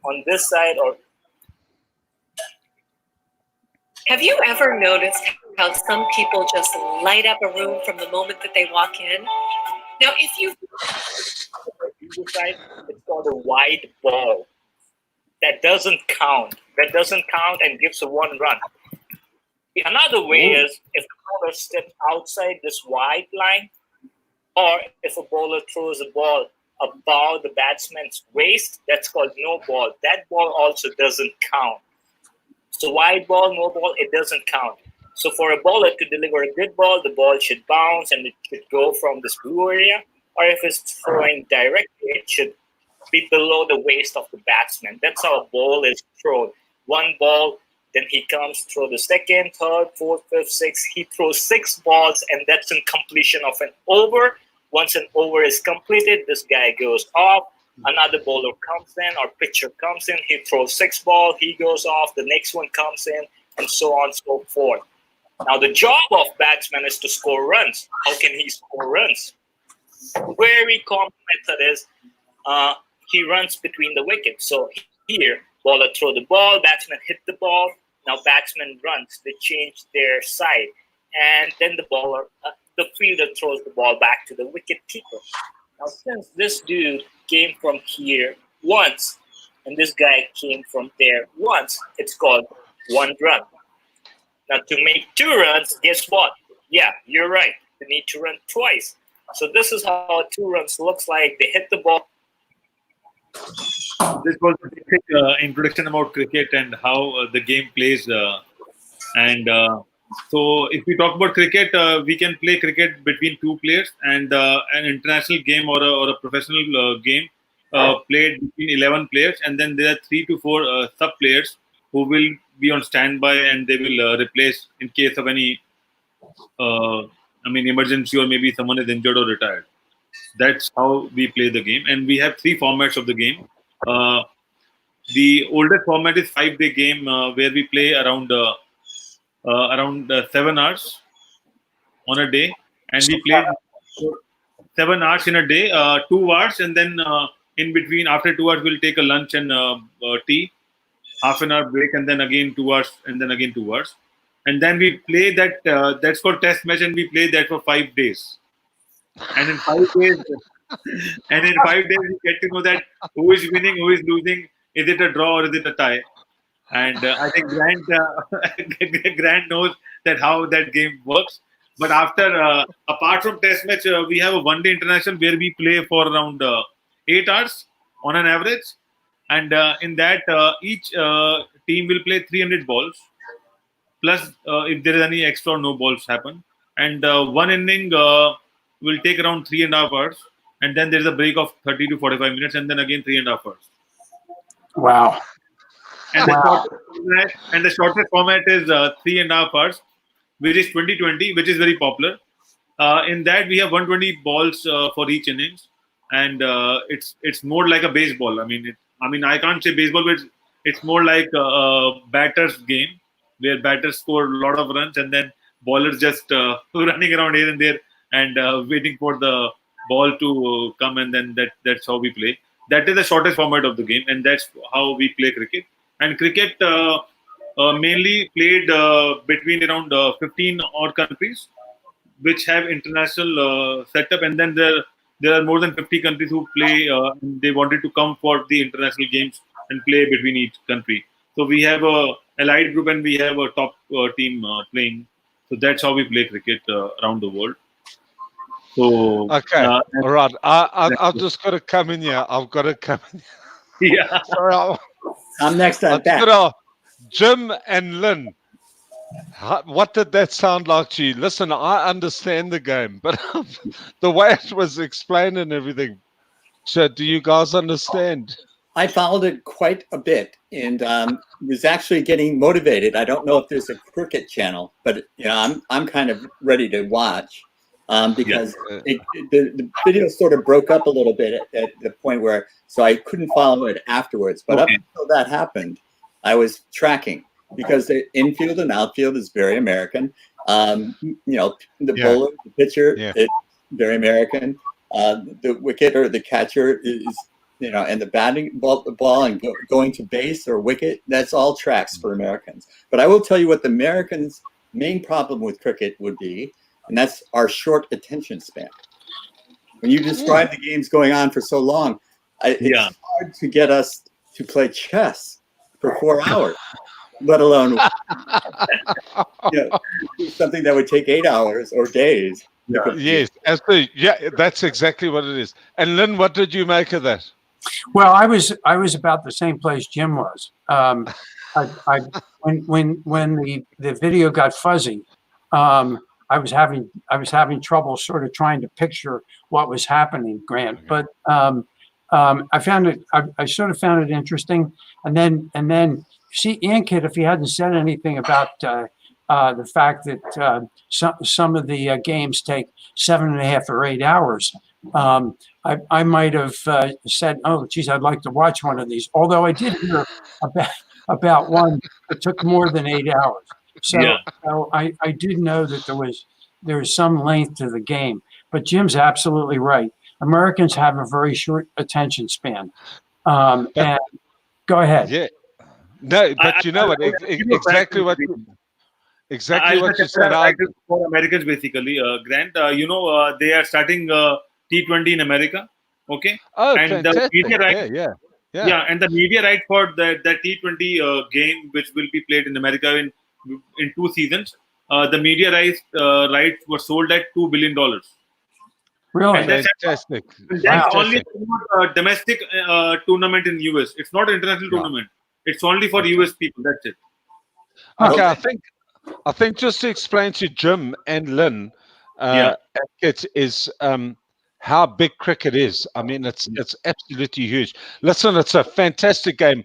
on this side or... Have you ever noticed how some people just light up a room from the moment that they walk in? Now, if you... Side, it's called a wide ball. That doesn't count. That doesn't count and gives a 1 run. Another way is if the bowler steps outside this wide line, or if a bowler throws a ball above the batsman's waist, that's called no ball. That ball also doesn't count. So wide ball, no ball, it doesn't count. So for a bowler to deliver a good ball, the ball should bounce and it should go from this blue area. Or if it's throwing directly, it should be below the waist of the batsman. That's how a ball is thrown. 1 ball, then he comes, throw the second, third, fourth, fifth, sixth. He throws 6 balls, and that's in completion of an over. Once an over is completed, this guy goes off. Another bowler comes in, or pitcher comes in. He throws 6 balls. He goes off. The next one comes in, and so on and so forth. Now, the job of batsman is to score runs. How can he score runs? Very common method is he runs between the wickets. So here, bowler throw the ball, batsman hit the ball. Now batsman runs. They change their side, and then the fielder throws the ball back to the wicket keeper. Now, since this dude came from here once, and this guy came from there once, it's called 1 run. Now, to make 2 runs, guess what? Yeah, you're right. They need to run twice. So this is how 2 runs looks like. They hit the ball. This was a basic introduction about cricket and how the game plays. So if we talk about cricket, we can play cricket between 2 players, and an international game or a professional game played between 11 players, and then there are 3 to 4 sub players who will be on standby, and they will replace in case of any emergency, or maybe someone is injured or retired. That's how we play the game, and we have 3 formats of the game. The oldest format is 5-day game where we play around 7 hours on a day, and we play 7 hours in a day, 2 hours, and then in between, after 2 hours, we'll take a lunch and tea, half an hour break, and then again 2 hours, and then again 2 hours, and then we play that. That's called test match, and we play that for 5 days. And in 5 days, we get to know that who is winning, who is losing. Is it a draw or is it a tie? And I think Grant knows that how that game works. But after, apart from test match, we have a one-day international where we play for around 8 hours on an average. And in that, each team will play 300 balls. Plus, if there is any extra or no balls happen. And one inning will take around 3.5 hours. And then there is a break of 30 to 45 minutes. And then again 3.5 hours. Wow. And the shortest format is 3.5 hours, which is 20-20, which is very popular. In that, we have 120 balls for each innings, and it's more like a baseball. I mean, I can't say baseball, but it's more like a batter's game where batters score a lot of runs, and then bowlers just running around here and there and waiting for the ball to come, and then that's how we play. That is the shortest format of the game, and that's how we play cricket. And cricket mainly played between around 15 odd countries, which have international setup, and then there are more than 50 countries who play. They wanted to come for the international games and play between each country. So we have a allied group and we have a top team playing. So that's how we play cricket around the world. So okay, all right. I've just got to come in here. I've got to come in. Yeah. Sorry, I'm next on back. Jim and Lynn, what did that sound like to you? Listen, I understand the game, but the way it was explained and everything, so do you guys understand? I followed it quite a bit and was actually getting motivated. I don't know if there's a cricket channel, but I'm kind of ready to watch because the video sort of broke up a little bit at the point where, so I couldn't follow it afterwards. But up until that happened, I was tracking because the infield and outfield is very American. The bowler, the pitcher, it's very American. The wicket or the catcher is, and the batting ball and going to base or wicket, that's all tracks for Americans. But I will tell you what the Americans' main problem with cricket would be, and that's our short attention span. When you describe the games going on for so long, it's hard to get us to play chess for 4 hours, let alone something that would take 8 hours or days. Yes, absolutely. Yeah, that's exactly what it is. And Lynn, what did you make of that? Well, I was about the same place Jim was. When the video got fuzzy, I was having trouble sort of trying to picture what was happening, Grant. But I found it. I sort of found it interesting. And then see, Ankit, if he hadn't said anything about the fact that some of the games take 7.5 or 8 hours, I might have said, "Oh, geez, I'd like to watch one of these." Although I did hear about one that took more than 8 hours. So I did know that there was some length to the game. But Jim's absolutely right. Americans have a very short attention span. And go ahead. Yeah. No, but you know what? Exactly what you said. For Americans, basically, Grant, they are starting T20 in America. Okay. Oh, and fantastic. The media right, yeah. And the media right for the T20 game, which will be played in America in 2 seasons, the media rights were sold at $2 billion. Really? And Fantastic. That's only a domestic tournament in US. It's not an international tournament. It's only for US people. That's it. Okay, I think just to explain to Jim and Lynn, it is how big cricket is. I mean, it's absolutely huge. Listen, it's a fantastic game.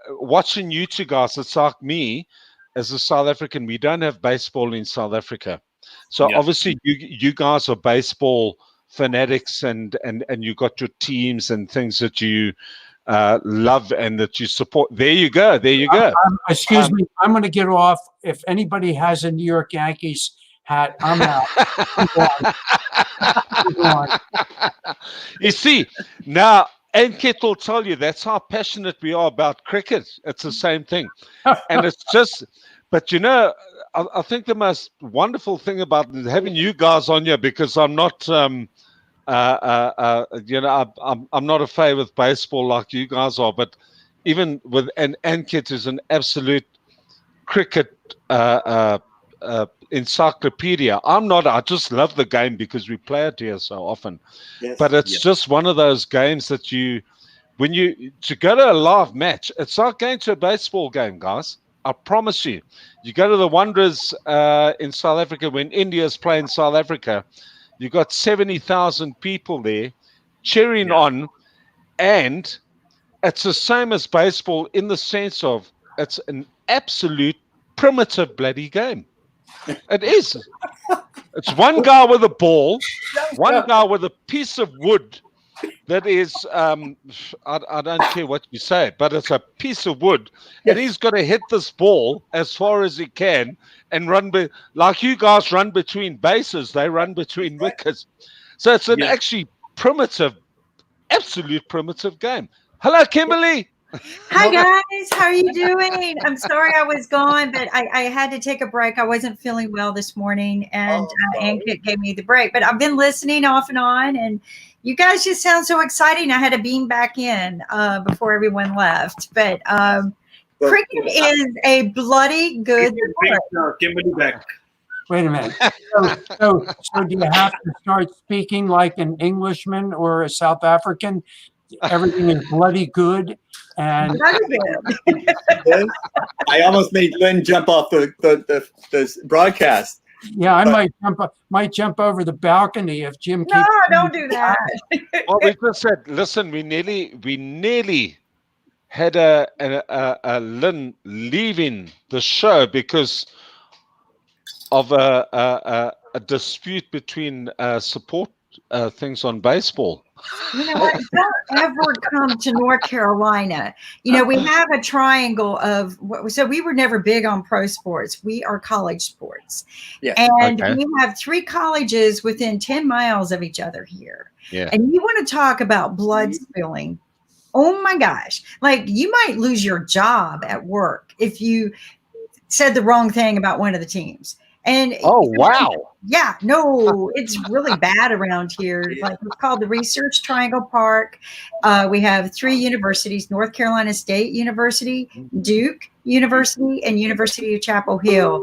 Watching you two guys, it's like me as a South African. We don't have baseball in South Africa. So obviously you guys are baseball fanatics and you got your teams and things that you love and that you support. There you go. There you go. Excuse me. I'm going to get off. If anybody has a New York Yankees hat, I'm out. I'm gone. I'm gone. You see, now, Ankit will tell you that's how passionate we are about cricket. It's the same thing. And it's just, but you know, I think the most wonderful thing about having you guys on here, because I'm not, you know, I'm not a fan with baseball like you guys are, but even with, and Ankit is an absolute cricket encyclopedia. I'm not. I just love the game because we play it here so often. Yes. But it's just one of those games that you, when you to go to a live match, it's like going to a baseball game, guys. I promise you. You go to the Wanderers in South Africa when India's playing South Africa. You got 70,000 people there cheering on, and it's the same as baseball in the sense of it's an absolute primitive bloody game. It is. It's one guy with a ball, one guy with a piece of wood that is, I don't care what you say, but it's a piece of wood, and he's got to hit this ball as far as he can and run, like you guys run between bases, they run between wickets. So it's an actually primitive, absolute primitive game. Hello, Kimberly. Hi guys, how are you doing? I'm sorry I was gone, but I had to take a break. I wasn't feeling well this morning, and Ankit gave me the break. But I've been listening off and on, and you guys just sound so exciting. I had to beam back in before everyone left. But cricket is a bloody good sport. Kimberly back. Wait a minute. So do you have to start speaking like an Englishman or a South African? Everything is bloody good. And I almost made Lynn jump off the broadcast. Yeah, I might jump over the balcony if Jim. No, don't do that. Well, we just said, listen, we nearly had a Lynn leaving the show because of a dispute between support things on baseball. You know what? Don't ever come to North Carolina. You know, we have a triangle of, so we were never big on pro sports. We are college sports. Yeah. And we have 3 colleges within 10 miles of each other here. Yeah. And you want to talk about blood spilling. Oh my gosh. Like you might lose your job at work if you said the wrong thing about one of the teams. And wow. Yeah, no, it's really bad around here. Like it's called the Research Triangle Park. We have 3 universities: North Carolina State University, Duke University, and University of Chapel Hill.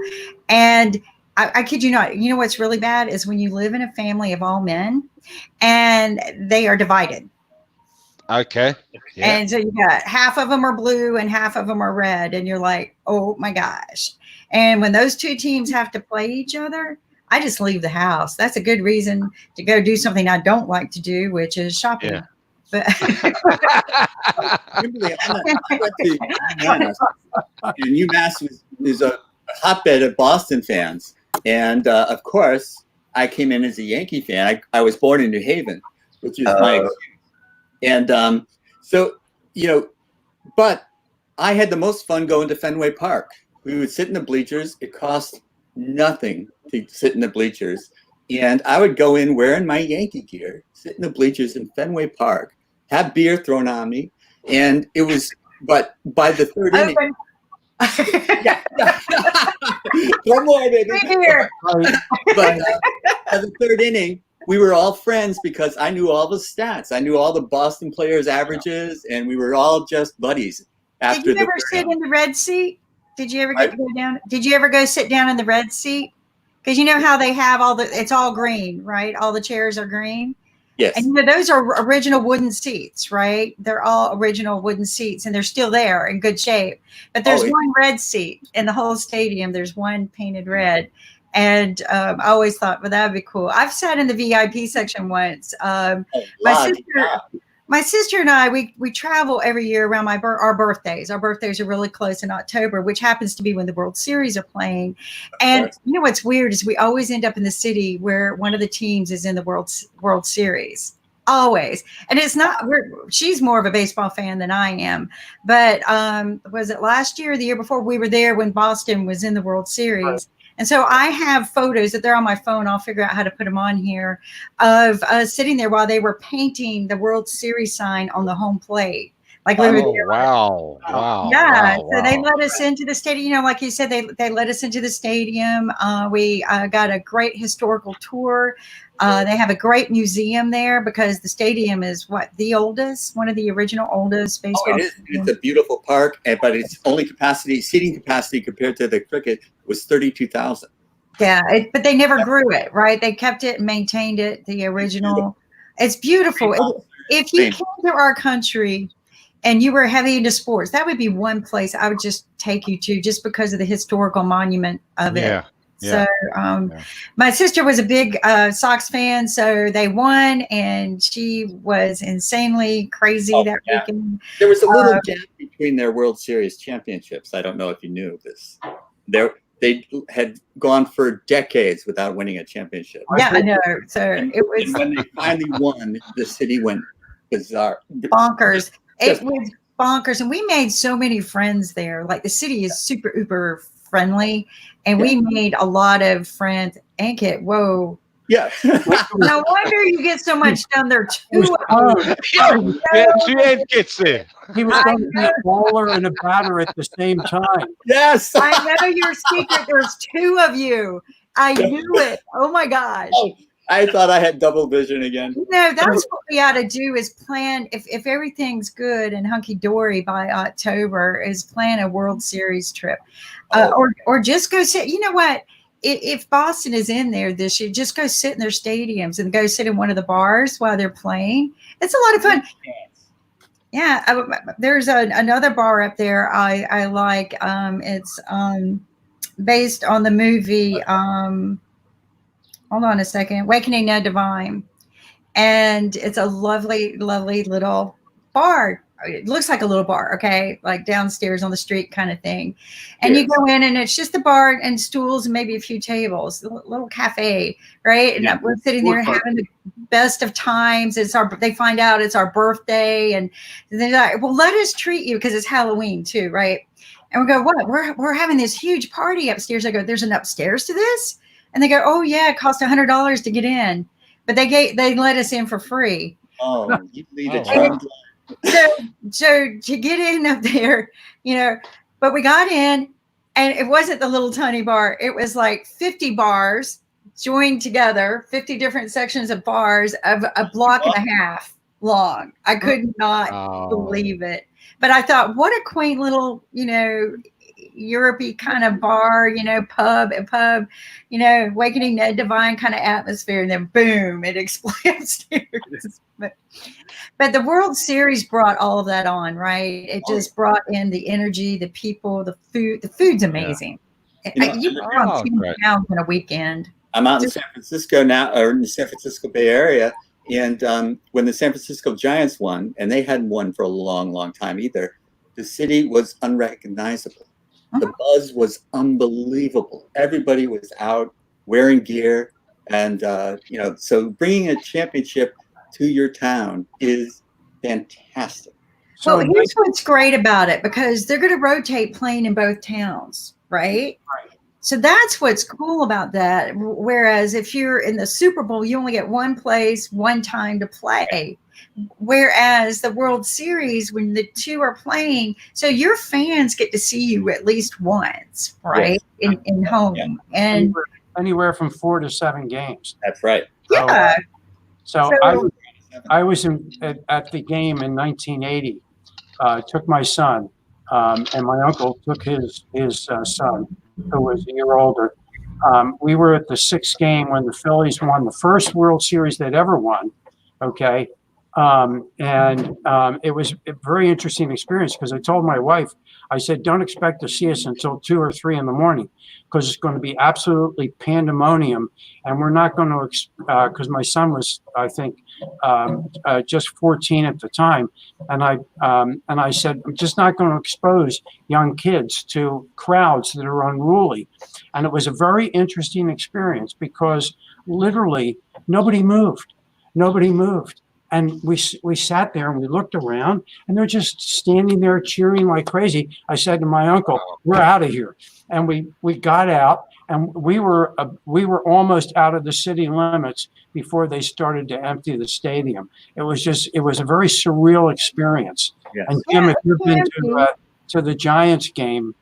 And I kid you not, you know what's really bad is when you live in a family of all men and they are divided. Okay. Yeah. And so you got half of them are blue and half of them are red. And you're like, oh my gosh. And when those 2 teams have to play each other, I just leave the house. That's a good reason to go do something I don't like to do, which is shopping. Yeah. But I went to UMass, and UMass is a hotbed of Boston fans. And of course, I came in as a Yankee fan. I was born in New Haven, which is my excuse. And so, you know, but I had the most fun going to Fenway Park. We would sit in the bleachers. It cost nothing to sit in the bleachers. And I would go in wearing my Yankee gear, sit in the bleachers in Fenway Park, have beer thrown on me. And it was, but by the 3rd inning. One more, baby. But by the 3rd inning, we were all friends because I knew all the stats. I knew all the Boston players' averages, and we were all just buddies. Did you ever sit in the red seat? Did you ever get to go down? Did you ever go sit down in the red seat? Because you know how they have it's all green, right? All the chairs are green. Yes. And you know, those are original wooden seats, right? They're all original wooden seats and they're still there in good shape. But there's one red seat in the whole stadium. There's one painted red. And I always thought, well, that'd be cool. I've sat in the VIP section once. My sister and I, we travel every year around our birthdays. Our birthdays are really close in October, which happens to be when the World Series are playing. And you know what's weird is we always end up in the city where one of the teams is in the World Series. Always. And it's not, she's more of a baseball fan than I am. But was it last year or the year before? We were there when Boston was in the World Series. Right. And so I have photos that they're on my phone. I'll figure out how to put them on here of us sitting there while they were painting the World Series sign on the home plate. Like literally. Oh, wow. Yeah. Wow. So they let us into the stadium. You know, like you said, they let us into the stadium. We got a great historical tour. They have a great museum there because the stadium is the oldest, one of the original oldest baseball. Oh, it is. It's a beautiful park, but its only seating capacity compared to the cricket was 32,000. Yeah, but they never grew it, right? They kept it and maintained it, the original. It's beautiful. If you came to our country and you were heavy into sports, that would be one place I would just take you to just because of the historical monument of it. Yeah. So my sister was a big Sox fan, so they won, and she was insanely crazy that weekend. There was a little gap between their World Series championships. I don't know if you knew this. They had gone for decades without winning a championship. Yeah, I know. So it was. And when they finally won, the city went bizarre. Bonkers. It was bonkers, and we made so many friends there. Like the city is super uber friendly, and we made a lot of friends. Ankit, whoa. Yeah. No wonder you get so much done there too. Two Ankits there. He was going to be a bowler and a batter at the same time. Yes. I know your secret. There's two of you. I knew it. Oh my gosh. Oh, I thought I had double vision again. No, that's what we ought to do is plan, if everything's good and hunky-dory by October, is plan a World Series trip. Or just go sit. You know what? If Boston is in there this year, just go sit in their stadiums and go sit in one of the bars while they're playing. It's a lot of fun. Yeah, there's another bar up there I like. It's based on the movie. Hold on a second. Awakening Ned Divine. And it's a lovely, lovely little bar. It looks like a little bar, okay? Like downstairs on the street kind of thing. And you go in and it's just a bar and stools and maybe a few tables, a little cafe, right? And we're sitting there having the best of times. They find out it's our birthday and they're like, well, let us treat you because it's Halloween too, right? And we go, what? We're having this huge party upstairs. I go, there's an upstairs to this? And they go, oh yeah, it cost $100 to get in, but they let us in for free. Oh, you lead a charmed life. So to get in up there, but we got in, and it wasn't the little tiny bar. It was like 50 bars joined together, 50 different sections of bars of a block and a half long. I could not believe it. But I thought, what a quaint little, Europe-y kind of bar, pub, Awakening Ned Divine kind of atmosphere, and then boom, it explodes. But the World Series brought all of that on, right? It just brought in the energy, the people, the food. The food's amazing. You can run 10 pounds in a weekend. I'm out in San Francisco now, or in the San Francisco Bay Area, and when the San Francisco Giants won, and they hadn't won for a long, long time either, the city was unrecognizable. The buzz was unbelievable. Everybody was out wearing gear. And, so bringing a championship to your town is fantastic. So here's what's great about it, because they're going to rotate playing in both towns, right? So that's what's cool about that. Whereas if you're in the Super Bowl, you only get one place, one time to play. Whereas the World Series, when the two are playing, so your fans get to see you at least once, right? Yes. In home. Yeah. And anywhere from 4 to 7 games. That's right. Yeah. So I was at the game in 1980. Took my son, and my uncle took his son, who was a year older. We were at the 6th game when the Phillies won the first World Series they'd ever won. Okay. It was a very interesting experience because I told my wife, I said, don't expect to see us until 2 or 3 in the morning because it's going to be absolutely pandemonium. And we're not going to, because my son was, I think, just 14 at the time. And I said, I'm just not going to expose young kids to crowds that are unruly. And it was a very interesting experience because literally nobody moved. And we sat there and we looked around, and they're just standing there cheering like crazy. I said to my uncle, "We're out of here." And we got out, and we were almost out of the city limits before they started to empty the stadium. It was a very surreal experience. Yes. And Jim, if you've been to the Giants game,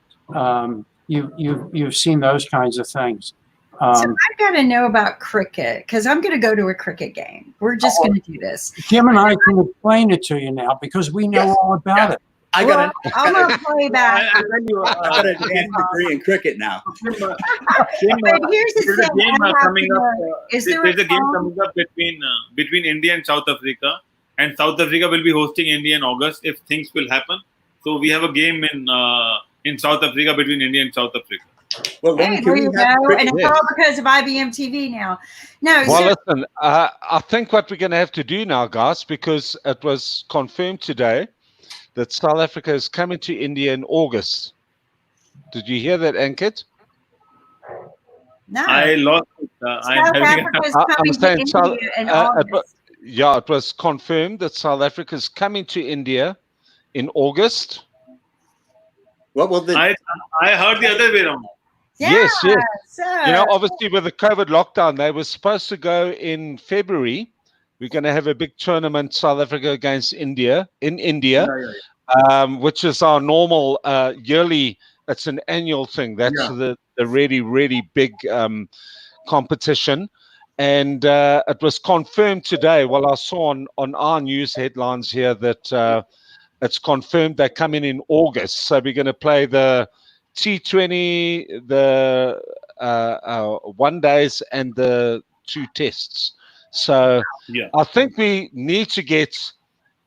you've seen those kinds of things. So I've got to know about cricket because I'm going to go to a cricket game. We're just going to do this. Jim and I can explain it to you now because we know all about it. I'm going to play back. I got an advanced degree in cricket now. But here's the thing. Coming up. Is there There's a game coming up between India and South Africa, and South Africa will be hosting India in August if things will happen. So we have a game in South Africa between India and South Africa. Well, hey, there you go. And it's all because of IBM TV now. No. Well, listen, I think what we're going to have to do now, guys, because it was confirmed today that South Africa is coming to India in August. Did you hear that, Ankit? No. I lost it. South Africa's coming to India in August. It was confirmed that South Africa is coming to India in August. What will I heard the other way around. Yeah, yes. So. You know, obviously with the COVID lockdown, they were supposed to go in February. We're going to have a big tournament, South Africa against India, in India, which is our normal yearly, it's an annual thing. That's the really, really big competition. And it was confirmed today. Well, I saw on our news headlines here that it's confirmed they're coming in August. So we're going to play the T20, the 1 days, and the 2 tests. So I think we need to get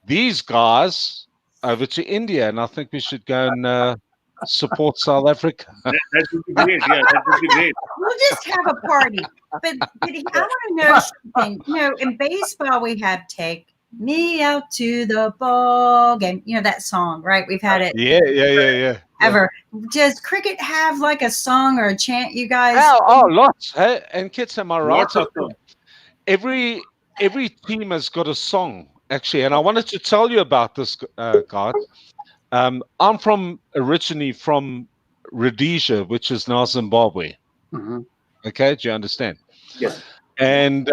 these guys over to India, and I think we should go and support South Africa. That would be great. Yeah, that would be great. We'll just have a party. But I want to know something. You know, in baseball, we have Take Me Out to the Ball Game. You know that song, right? We've had it. Yeah. Ever. Does cricket have like a song or a chant, you guys? Oh, lots. Hey? And kids, am I right? Every team has got a song, actually. And I wanted to tell you about this, guys. I'm originally from Rhodesia, which is now Zimbabwe. Mm-hmm. Okay, do you understand? Yes. And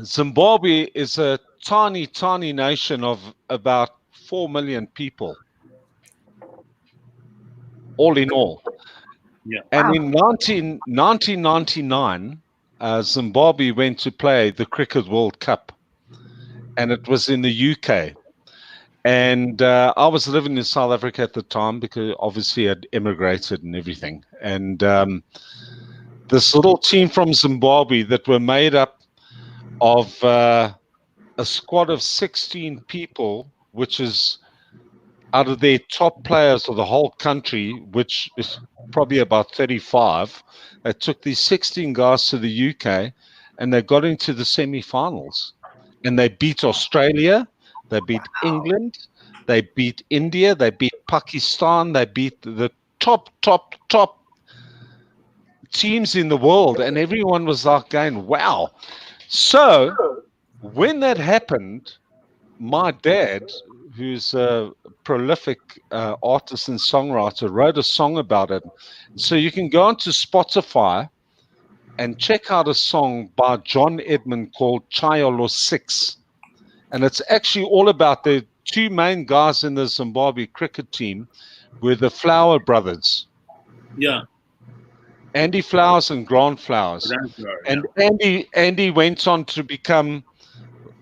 Zimbabwe is a tiny, tiny nation of about 4 million people. All in all. Yeah. And in 1999, Zimbabwe went to play the Cricket World Cup. And it was in the UK. And I was living in South Africa at the time because obviously I'd immigrated and everything. And this little team from Zimbabwe that were made up of a squad of 16 people, which is out of their top players of the whole country, which is probably about 35, they took these 16 guys to the UK and they got into the semi-finals. And they beat Australia, they beat England, they beat India, they beat Pakistan, they beat the top teams in the world. And everyone was like going, wow. So when that happened, my dad, who's a prolific artist and songwriter, wrote a song about it. So you can go onto Spotify and check out a song by John Edmund called Chayolo 6. And it's actually all about the 2 main guys in the Zimbabwe cricket team were the Flower brothers. Yeah. Andy Flowers and Grant Flowers. And Andy went on to become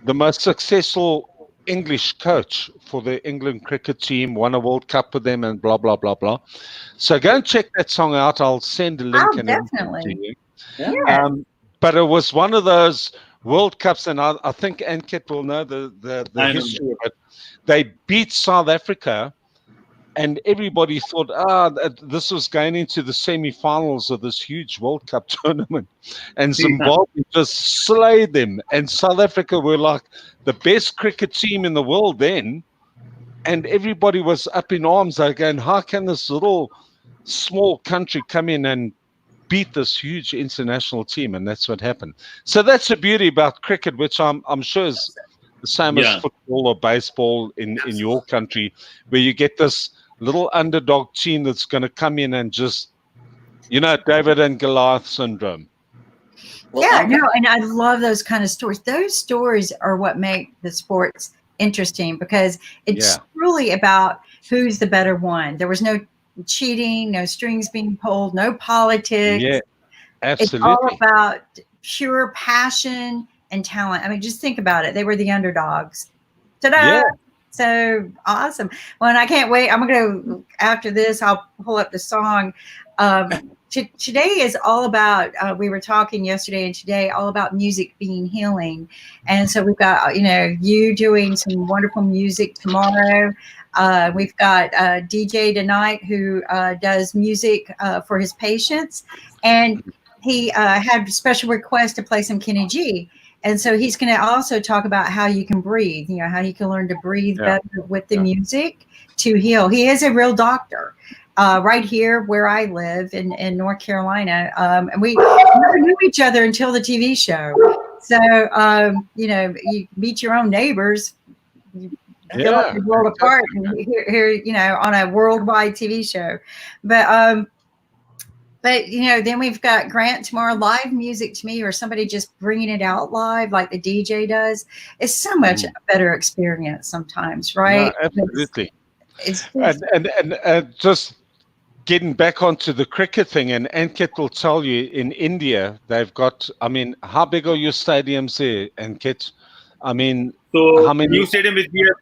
the most successful English coach for the England cricket team, won a World Cup with them, and blah, blah, blah, blah. So go and check that song out. I'll send a link and definitely. To you. Yeah. But it was one of those World Cups, and I think Ankit will know the history of it. They beat South Africa, and everybody thought, this was going into the semi-finals of this huge World Cup tournament. And Zimbabwe just slayed them. And South Africa were like the best cricket team in the world then. And everybody was up in arms again. How can this little small country come in and beat this huge international team? And that's what happened. So that's the beauty about cricket, which I'm sure is the same as football or baseball in your country, where you get this little underdog team that's going to come in and just, David and Goliath syndrome. Well, Yeah, no, and I love those kind of stories. Those stories are what make the sports interesting, because it's truly about who's the better one. There was no cheating, no strings being pulled, no politics. Yeah, absolutely. It's all about pure passion and talent. I mean, just think about it. They were the underdogs. Ta-da! Yeah. So awesome. Well, and I can't wait. I'm going to, after this, I'll pull up the song. Today is all about, we were talking yesterday and today, all about music being healing. And so we've got, you doing some wonderful music tomorrow. We've got DJ tonight who does music for his patients. And he had a special request to play some Kenny G. And so he's going to also talk about how you can breathe, how you can learn to breathe better with the music to heal. He is a real doctor. Right here where I live in North Carolina. And we never knew each other until the TV show. So, you meet your own neighbors, you feel like you're world apart, and here, on a worldwide TV show. But then we've got Grant tomorrow, live music to me, or somebody just bringing it out live like the DJ does. It's so much a better experience sometimes, right? No, absolutely. It's and just getting back onto the cricket thing, and Ankit will tell you, in India, they've got, how big are your stadiums there, Ankit? So how many? New stadium which we have,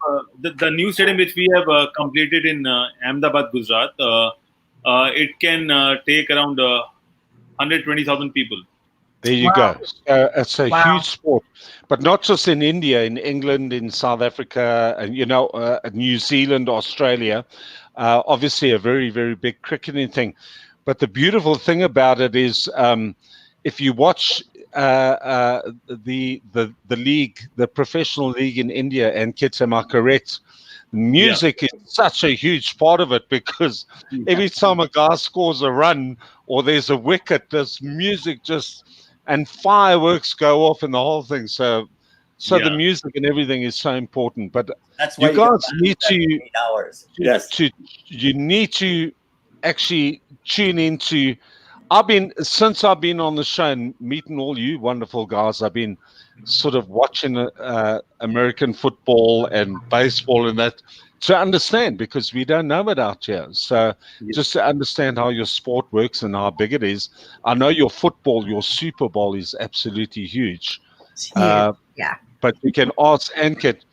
the new stadium which we have completed in Ahmedabad, Gujarat, it can take around 120,000 people. There you go. It's a huge sport, but not just in India, in England, in South Africa, and New Zealand, Australia. Obviously, a very, very big cricketing thing. But the beautiful thing about it is, if you watch the league, the professional league in India, and Kit, am I correct? Music is such a huge part of it, because every time a guy scores a run or there's a wicket, there's music and fireworks go off and the whole thing. So the music and everything is so important. But that's why you guys need to, 8 hours. You need to actually tune into. Since I've been on the show and meeting all you wonderful guys, I've been sort of watching American football and baseball and that, to understand, because we don't know it out here. So just to understand how your sport works and how big it is. I know your football, your Super Bowl is absolutely huge. But you can ask Ankit,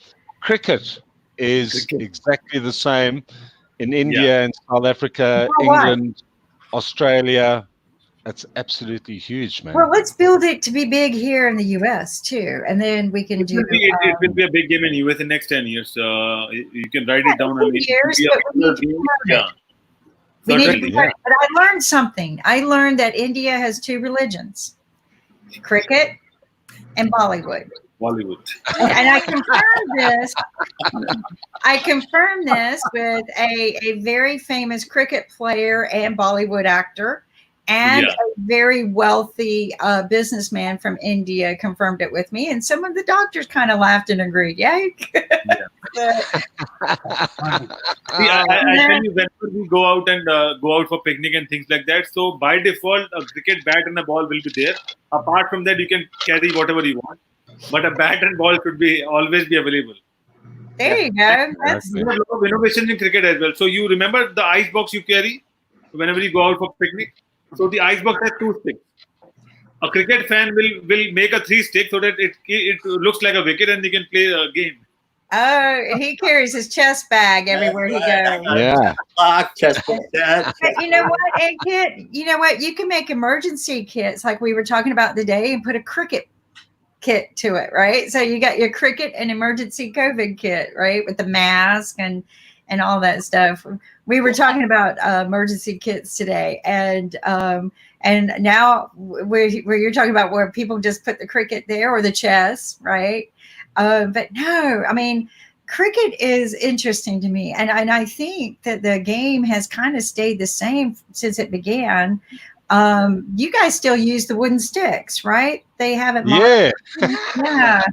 cricket is exactly the same in India and South Africa, England, Australia. That's absolutely huge, man. Well, let's build it to be big here in the U.S. too, and then we can do. It will be a big game in U.S. in next 10 years. You can write it down. Years, but we need to learn it. But I learned something. I learned that India has 2 religions: cricket and Bollywood. And I confirmed this. I confirmed this with a very famous cricket player and Bollywood actor. And a very wealthy businessman from India confirmed it with me. And some of the doctors kind of laughed and agreed. I tell you, whenever we go out and go out for picnic and things like that, so by default, a cricket bat and a ball will be there. Apart from that, you can carry whatever you want. But a bat and ball should always be available. There you go. There's a lot of innovation in cricket as well. So you remember the ice box you carry whenever you go out for picnic? So the ice box has 2 sticks. A cricket fan will make a 3 stick so that it looks like a wicket and they can play a game. Oh, he carries his chest bag everywhere he goes. Yeah. Chest bag. But you know what, and Kit? You know what? You can make emergency kits like we were talking about today and put a cricket kit to it, right? So you got your cricket and emergency COVID kit, right? With the mask and all that stuff. We were talking about emergency kits today, and now where you're talking about where people just put the cricket there or the chess, right? But no, I mean, cricket is interesting to me, and I think that the game has kind of stayed the same since it began. You guys still use the wooden sticks, right? They haven't. Yeah. Yeah.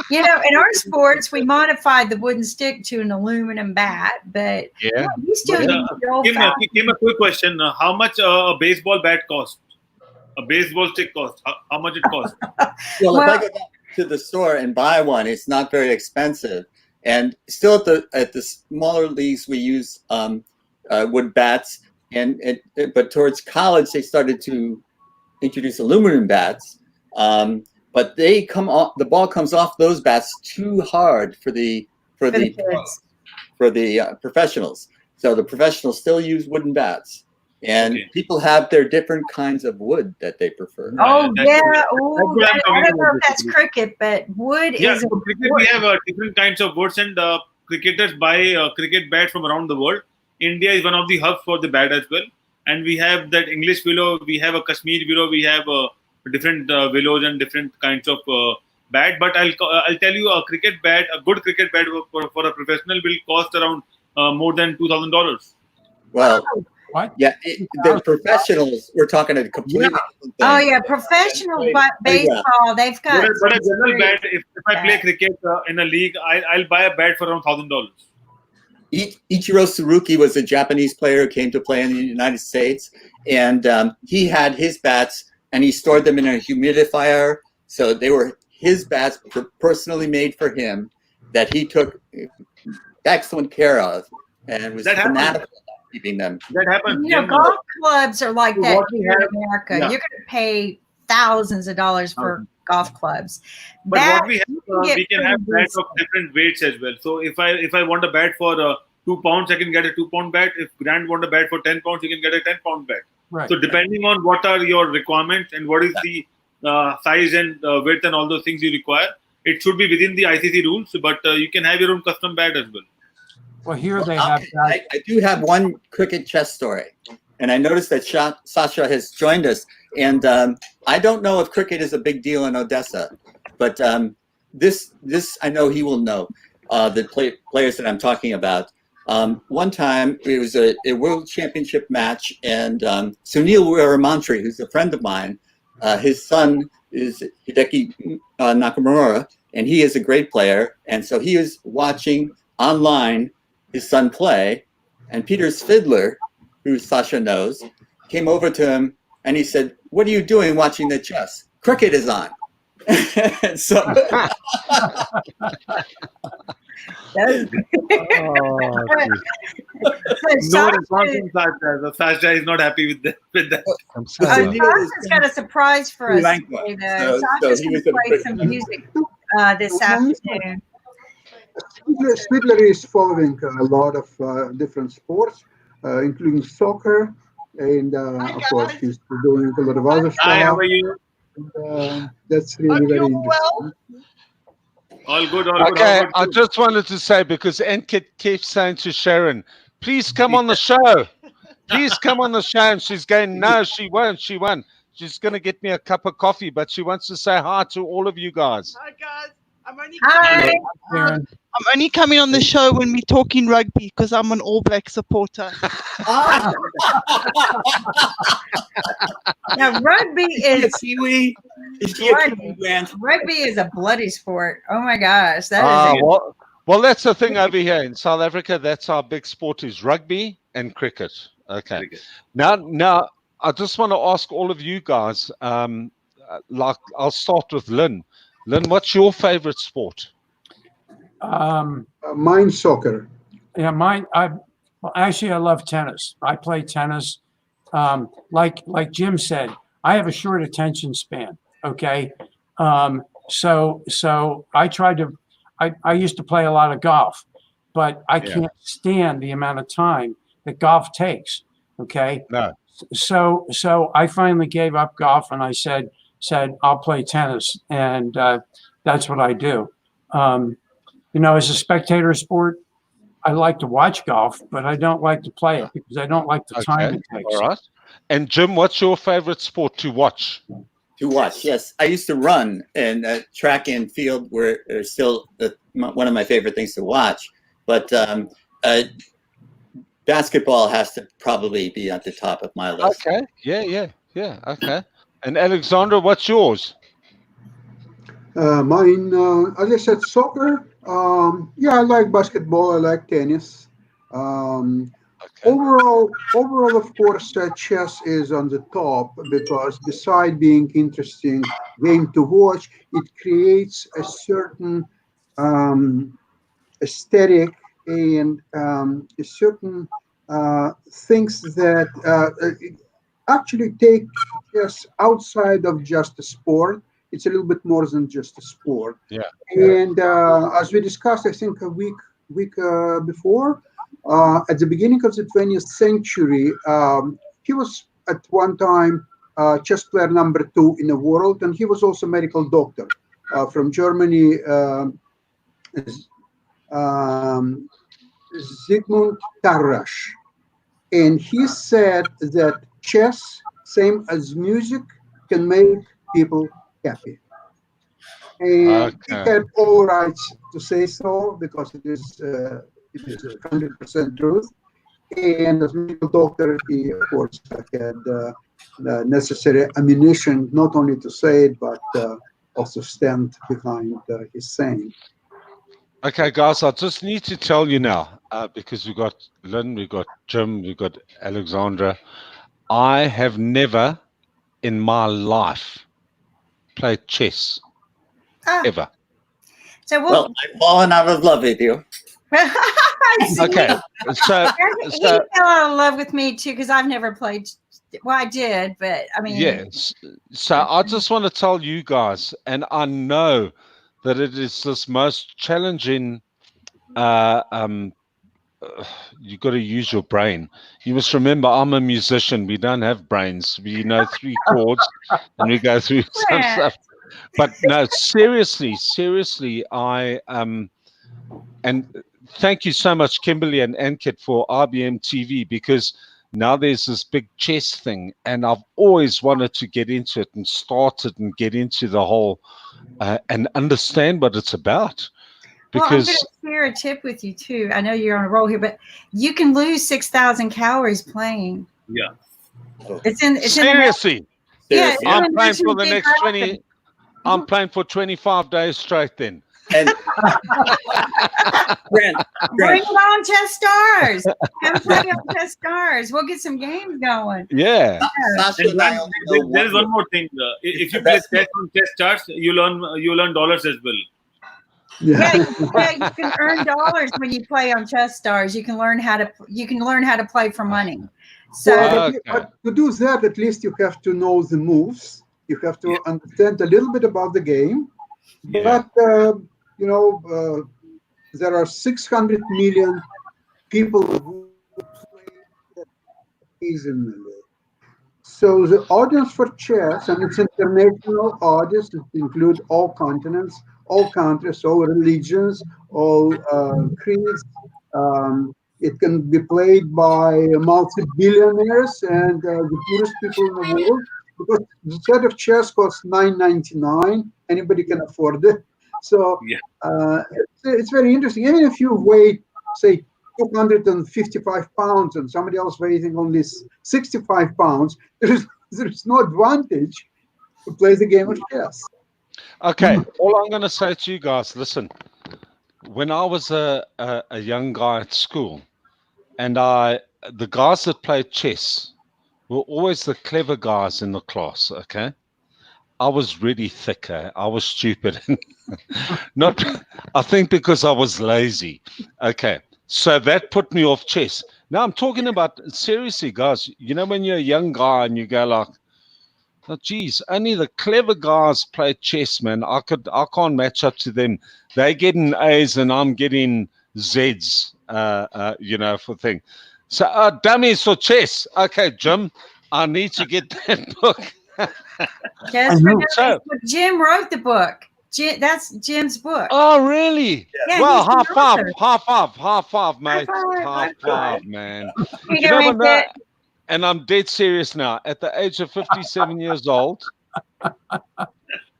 You know, in our sports, we modified the wooden stick to an aluminum bat, but Yeah. you still But, use the old Kim, fashioned. Kim, a quick question. How much a baseball bat cost? A baseball stick cost? How much it cost? Well, if I Well, go down to the store and buy one, it's not very expensive. And still at the smaller leagues, we use wood bats. But towards college, they started to introduce aluminum bats. But they come off. The ball comes off those bats too hard for the kids. professionals. So the professionals still use wooden bats. And Okay. people have their different kinds of wood that they prefer. Oh That's yeah, what- oh, that's what I'm I talking don't know about, if that's basically. cricket, but wood Yeah, is for cricket we have different kinds of woods, and cricketers buy cricket bat from around the world. India is one of the hubs for the bat as well, and we have that English willow, we have a Kashmir willow, we have different willows and different kinds of bat. But I'll tell you, a cricket bat, a good cricket bat for a professional will cost around more than $2,000. Well, What? yeah, the professionals, we're talking a completely different thing. Oh yeah, professional baseball. They've got. But a general bat, if I play cricket in a league, I'll buy a bat for around $1,000. Ichiro Suzuki was a Japanese player who came to play in the United States, and he had his bats, and he stored them in a humidifier. So they were his bats, personally made for him, that he took excellent care of, and was fanatical about keeping them. That happened. You know, golf clubs are like that what we here in have- America. yeah. You're going to pay thousands of dollars for golf clubs. But Bats, what we have, you can get we can have pretty bats of different weights as well. So if I want a bat for 2 pounds, I can get a 2-pound bat. If Grant want a bat for 10 pounds, you can get a 10-pound bat. Right. So depending on what are your requirements and what is the size and width and all those things you require, it should be within the ICC rules. But you can have your own custom bat as well. Well, here they have. I do have one cricket chess story, and I noticed that Sasha has joined us. And I don't know if cricket is a big deal in Odessa, but this I know he will know the players that I'm talking about. One time it was a world championship match, and Sunil Weramantri, who's a friend of mine, his son is Hideki Nakamura, and he is a great player. And so he was watching online his son play, and Peter Svidler, who Sasha knows, came over to him and he said, "What are you doing watching the chess? Cricket is on." So No response from Sasha. Sasha is not happy with that. Sasha's got a surprise for us today, though. Sasha's going to play some music this afternoon. Svidler is following a lot of different sports, including soccer, and of course he's doing a lot of other stuff. Hi, how are you? That's really very interesting. All good, all good. Okay, I just wanted to say, because Enkit keeps saying to Sharon, please come on the show. Please come on the show. And she's going, no, she won't. She won't. She's going to get me a cup of coffee, but she wants to say hi to all of you guys. Hi, guys. Hi. Karen. I'm only coming on the show when we're talking rugby because I'm an All Black supporter. Now, rugby is Kiwi. Rugby is a bloody sport. Oh my gosh, that is. Well, that's the thing over here in South Africa. That's our big sport is rugby and cricket. Okay. Now, I just want to ask all of you guys. Like, I'll start with Lynn. Lynn, what's your favorite sport? Mine soccer. Yeah, mine. Actually, I love tennis. I play tennis. Like Jim said, I have a short attention span. Okay, so I tried to. I used to play a lot of golf, but I can't stand the amount of time that golf takes. Okay. No. So I finally gave up golf, and I said I'll play tennis, and that's what I do. As a spectator sport, I like to watch golf, but I don't like to play it because I don't like the time it takes. All right. And Jim, what's your favorite sport to watch? To watch, yes. I used to run, and track and field were still one of my favorite things to watch. But basketball has to probably be at the top of my list. Okay. Yeah. Okay. And Alexandra, what's yours? Mine, as I said, soccer. Yeah, I like basketball. I like tennis. Um, Okay. overall, of course, chess is on the top because beside being interesting game to watch, it creates a certain um, aesthetic and a certain things that actually take chess outside of just a sport. It's a little bit more than just a sport. Yeah. And as we discussed, I think a week before, at the beginning of the 20th century, he was at one time chess player number 2 in the world, and he was also medical doctor from Germany. Um, Zygmunt Tarrasch, and he said that chess, same as music, can make people happy. And he Okay. had all rights to say so because it is 100% truth. And as medical doctor, he of course had the necessary ammunition not only to say it but also stand behind his saying. Okay, guys, I just need to tell you now, because we've got Lynn, we've got Jim, we've got Alexandra. I have never in my life played chess, ever. So Well, I've fallen out of love with you. Okay, so he fell out of love with me too because I've never played. Well, I did, but I mean, yes. So I just want to tell you guys, and I know that it is this most challenging. You got to use your brain. You must remember, I'm a musician. We don't have brains. We know 3 chords, and we go through some stuff. But no, seriously, I and thank you so much, Kimberly and Ankit, for RBM TV, because now there's this big chess thing, and I've always wanted to get into it and start it and get into the whole and understand what it's about. well, I'm going Because to share a tip with you too. I know you're on a roll here, but you can lose 6,000 calories playing. Yeah. It's in seriously, yeah, I'm playing for the next 20. I'm playing for 25 days straight then. And Bring it on, Chess Stars. Come play on Chess Stars. We'll get some games going. Yeah. And there is one more thing. If you play chess on chess charts, you learn dollars as well. Yeah, you can earn dollars when you play on Chess Stars. You can learn how to play for money. So but to do that, at least you have to know the moves. You have to understand a little bit about the game. Yeah. But there are 600 million people who play occasionally. So the audience for chess, and it's international audience, it includes all continents, all countries, all religions, all creeds. It can be played by multi-billionaires and the poorest people in the world, because the set of chess costs $9.99. Anybody can afford it. So it's very interesting. Even if you weigh, say, 255 pounds and somebody else weighing only 65 pounds, there's no advantage to play the game of chess. Okay, all I'm going to say to you guys, listen, when I was a young guy at school, and the guys that played chess were always the clever guys in the class, okay? I was really thick. I was stupid. Not, I think because I was lazy. Okay, so that put me off chess. Now I'm talking about, seriously, guys, you know when you're a young guy and you go like, oh, geez, only the clever guys play chess, man. I can't match up to them. They're getting A's and I'm getting Z's, for thing. So, dummies for chess. Okay, Jim, I need to get that book. Just Jim wrote the book. That's Jim's book. Oh, really? Yeah, well, high five, mate. High five, man. You know know what? And I'm dead serious now. At the age of 57 years old,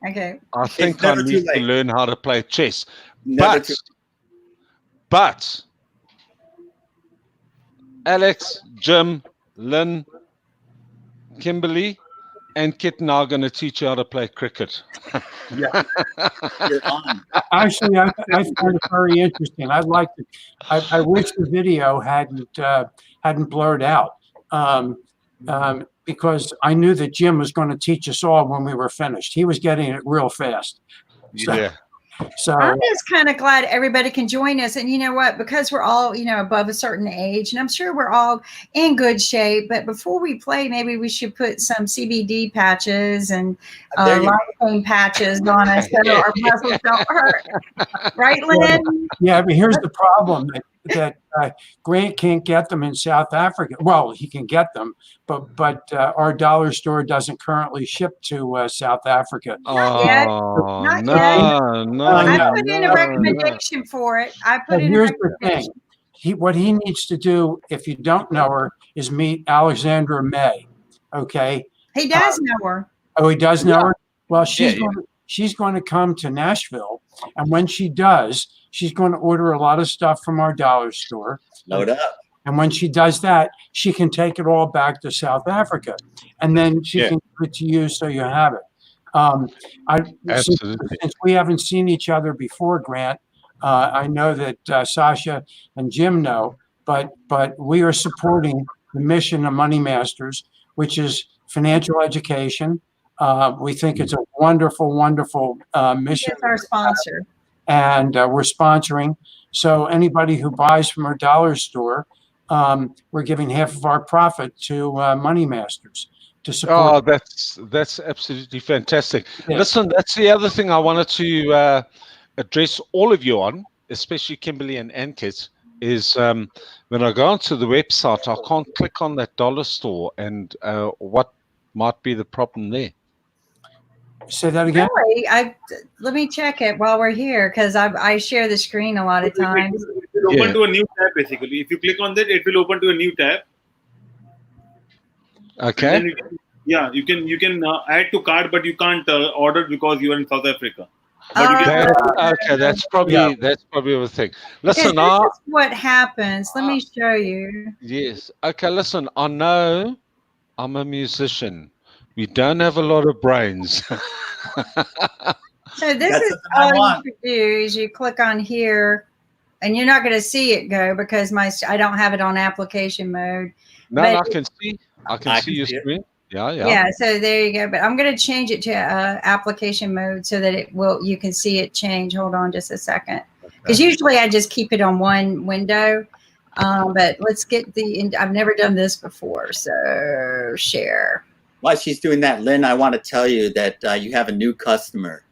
okay, I think I need to learn how to play chess. But Alex, Jim, Lynn, Kimberly, Kit and I are going to teach you how to play cricket. Yeah. You're on. Actually, I find it very interesting. I'd like to. I wish the video hadn't blurred out, because I knew that Jim was going to teach us all when we were finished. He was getting it real fast. So, Yeah. So I'm just kind of glad everybody can join us. And you know what? Because we're all, above a certain age, and I'm sure we're all in good shape. But before we play, maybe we should put some CBD patches and lidocaine patches on us so our muscles don't hurt. Right, Lynn? Yeah, but here's the problem that Grant can't get them in South Africa. Well, he can get them, but our dollar store doesn't currently ship to South Africa. Not yet. Oh, Not no, yet. no. I put in a no, recommendation for it. But here's the thing. What he needs to do, if you don't know her, is meet Alexandra May. Okay. He does know her. Oh, he does know her? Well, she's Yeah, she's going to come to Nashville. And when she does, she's going to order a lot of stuff from our dollar store. Load up. And when she does that, she can take it all back to South Africa. And then she can give it to you so you have it. Since we haven't seen each other before, Grant, I know that Sasha and Jim know, but we are supporting the mission of Money Masters, which is financial education. We think it's a wonderful, wonderful mission. It's our sponsor. And we're sponsoring. So anybody who buys from our dollar store, we're giving half of our profit to Money Masters to support. Oh, that's absolutely fantastic. Yeah. Listen, that's the other thing I wanted to address all of you on, especially Kimberly and Ankit, is when I go onto the website, I can't click on that dollar store, and what might be the problem there? Say that again. Really? Let me check it while we're here, because I share the screen a lot of times. It will open to a new tab, basically. If you click on that, it will open to a new tab. Okay. You can add to cart, but you can't order because you are in South Africa. Okay, that's probably the thing. Listen, this is what happens. Let me show you. Yes. Okay, listen, I know I'm a musician. We don't have a lot of brains. So this is all you should do is you click on here, and you're not going to see it go because I don't have it on application mode. No, I can see. I can see your see it. screen. Yeah. Yeah, so there you go. But I'm going to change it to application mode so that you can see it change. Hold on just a second. Because usually I just keep it on one window. But let's get I've never done this before. So share. While she's doing that, Lynn, I want to tell you that you have a new customer.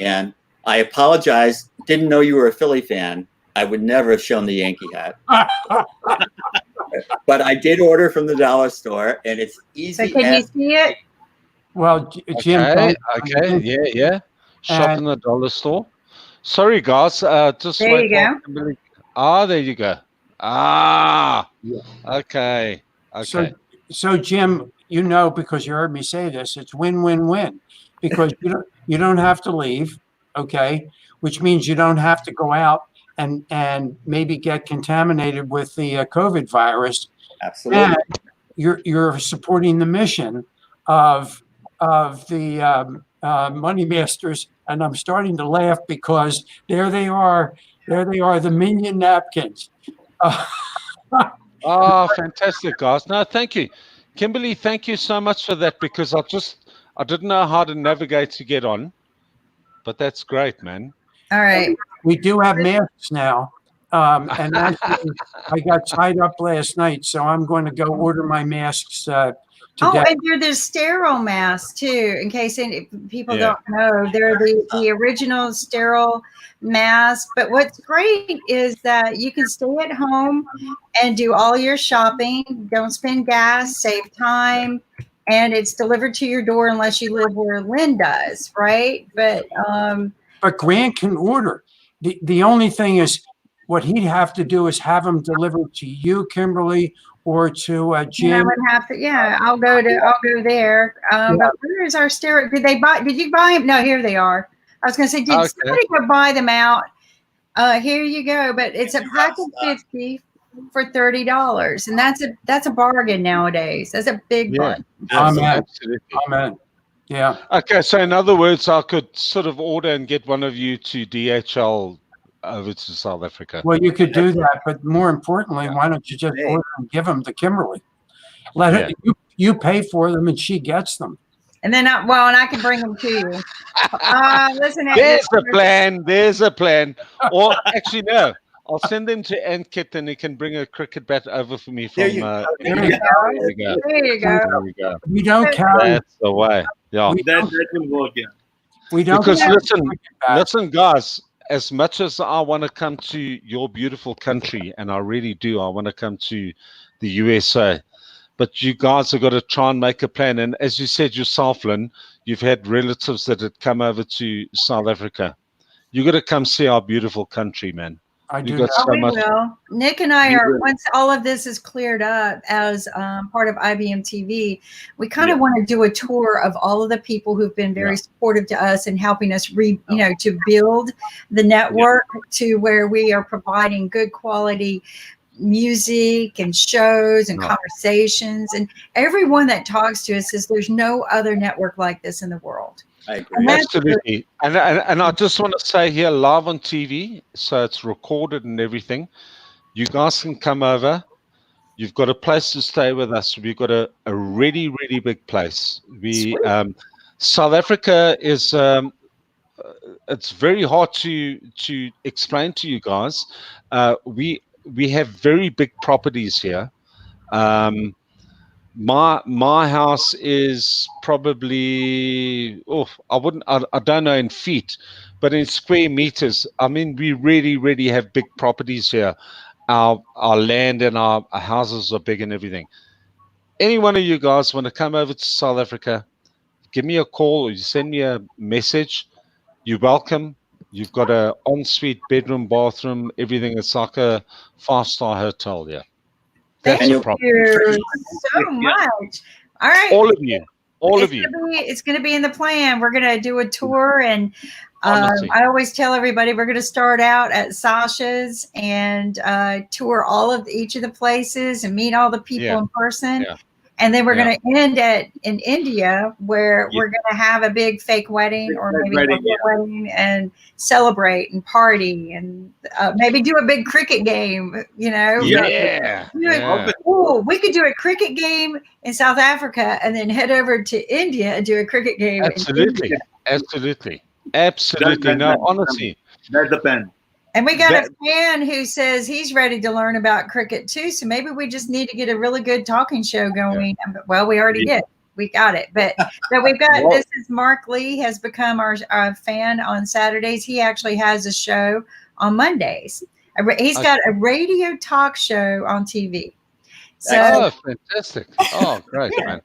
And I apologize. Didn't know you were a Philly fan. I would never have shown the Yankee hat. But I did order from the dollar store, and it's easy. So can you see it? Well, Jim. Okay. Yeah. Shop in the dollar store. Sorry, guys. Just there wait. You go. There you go. Okay. So Jim, because you heard me say this, it's win-win-win, because you don't have to leave, okay, which means you don't have to go out and maybe get contaminated with the COVID virus. Absolutely. And you're supporting the mission of the Money Masters, and I'm starting to laugh because there they are, the minion napkins. Fantastic, guys. No, thank you. Kimberly, thank you so much for that, because I didn't know how to navigate to get on, but that's great, man. All right. We do have masks now. And actually, I got tied up last night, so I'm going to go order my masks today. And they're the sterile masks too, in case people don't know. They're the original sterile mask. But what's great is that you can stay at home and do all your shopping. Don't spend gas, save time, and it's delivered to your door unless you live where Lynn does, right? But Grant can order. The only thing is, what he'd have to do is have them delivered to you, Kimberly, or to Jim. I would have to. Yeah, I'll go there. But where is our stereo? Did you buy them? No, here they are. I was going to say, did somebody go buy them out? Here you go. But it's a pack of 50. for $30, and that's a bargain nowadays. That's a big bargain. Amen. Absolutely. Amen. Yeah. Okay, so in other words, I could sort of order and get one of you to DHL over to South Africa. Well, you could do that, but more importantly, why don't you just order and give them to Kimberly? Let her. You pay for them, and she gets them. And then, and I can bring them to you. Listen, There's a plan. There's a plan. Or actually, no. I'll send them to Ankit, and he can bring a cricket bat over for me from. There you go. We don't carry. That's the way. Yeah. That will work. Yeah. We don't. Because listen, guys. As much as I want to come to your beautiful country, and I really do, I want to come to the USA. But you guys have got to try and make a plan. And as you said yourself, Lynn, you've had relatives that had come over to South Africa. You got to come see our beautiful country, man. I do. We will. Nick and I are, once all of this is cleared up as part of IBM TV, we kind of want to do a tour of all of the people who've been very supportive to us and helping us to build the network to where we are providing good quality music and shows and conversations, and everyone that talks to us says there's no other network like this in the world. I agree. Absolutely. And I just want to say here, live on TV, so it's recorded and everything. You guys can come over. You've got a place to stay with us. We've got a really, really big place. South Africa is it's very hard to explain to you guys. We have very big properties here. My house is probably I don't know in feet, but in square meters. I mean, we really, really have big properties here. Our land and our houses are big and everything. Any one of you guys want to come over to South Africa, give me a call or you send me a message. You're welcome. You've got an ensuite bedroom, bathroom, everything. It's like a 5-star hotel here. Thank you so much. All right. All of you. It's going to be in the plan. We're going to do a tour, and I always tell everybody we're going to start out at Sasha's and tour each of the places and meet all the people in person. Yeah. And then we're going to end in India, where we're going to have a big fake wedding or maybe a wedding and celebrate and party and maybe do a big cricket game, Yeah. Ooh, we could do a cricket game in South Africa and then head over to India and do a cricket game. Absolutely. No, honestly. That's the plan. And we got a fan who says he's ready to learn about cricket too. So maybe we just need to get a really good talking show going. Yeah. Well, we already did. We got it. But we've got, this is Mark Lee has become our fan on Saturdays. He actually has a show on Mondays. He's got a radio talk show on TV. So, fantastic. Oh, great, man.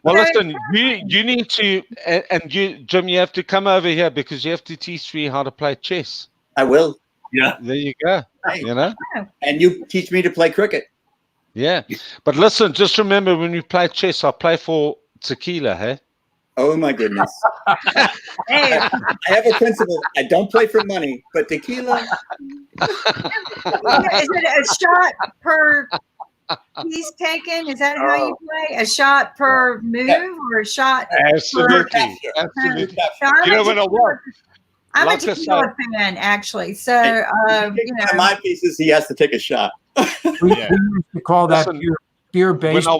Well, listen, you need to, and you, Jim, you have to come over here because you have to teach me how to play chess. I will. Yeah. There you go. And you teach me to play cricket. Yeah. But listen, just remember when we play chess, I play for tequila, hey? Oh, my goodness. I have a principle. I don't play for money, but tequila. Is it a shot per piece taken? Is that how you play? A shot per move or a shot? Absolutely. Absolutely. You know what I want? I'm a tequila fan, actually. So, one of my pieces, he has to take a shot. We used to call that beer-based. When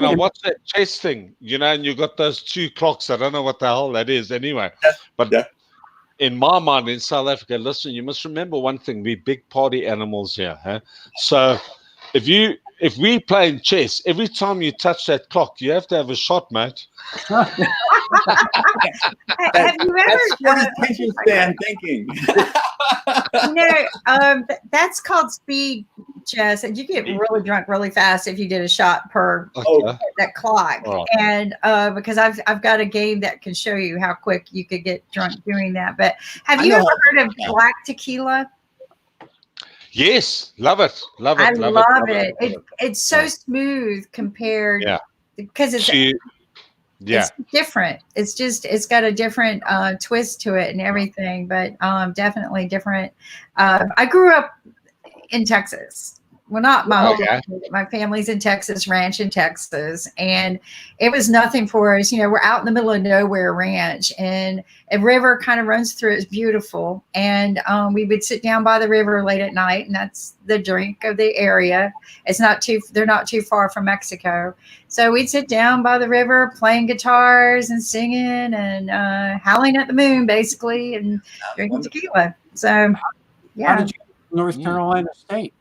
I watch that chess thing, and you got those two clocks, I don't know what the hell that is anyway. But in my mind, in South Africa, listen, you must remember one thing: we're big party animals here. Huh? So if we play in chess, every time you touch that clock, you have to have a shot, mate. Have you ever attention span thinking? That's called speed chess, and you get really drunk really fast if you did a shot per that clock. Oh. And because I've got a game that can show you how quick you could get drunk doing that. But have you ever heard of black tequila? Yes, love it. I love it. It's so smooth compared because it's different. It's got a different twist to it and everything, but definitely different. I grew up in Texas. Well, not my whole Okay. family, my family's in Texas, ranch in Texas, and it was nothing for us. We're out in the middle of nowhere ranch, and a river kind of runs through. It's beautiful, and we would sit down by the river late at night, and that's the drink of the area. They're not too far from Mexico, so we'd sit down by the river, playing guitars and singing and howling at the moon, basically, and drinking tequila. So, yeah. How did you get to North Carolina State?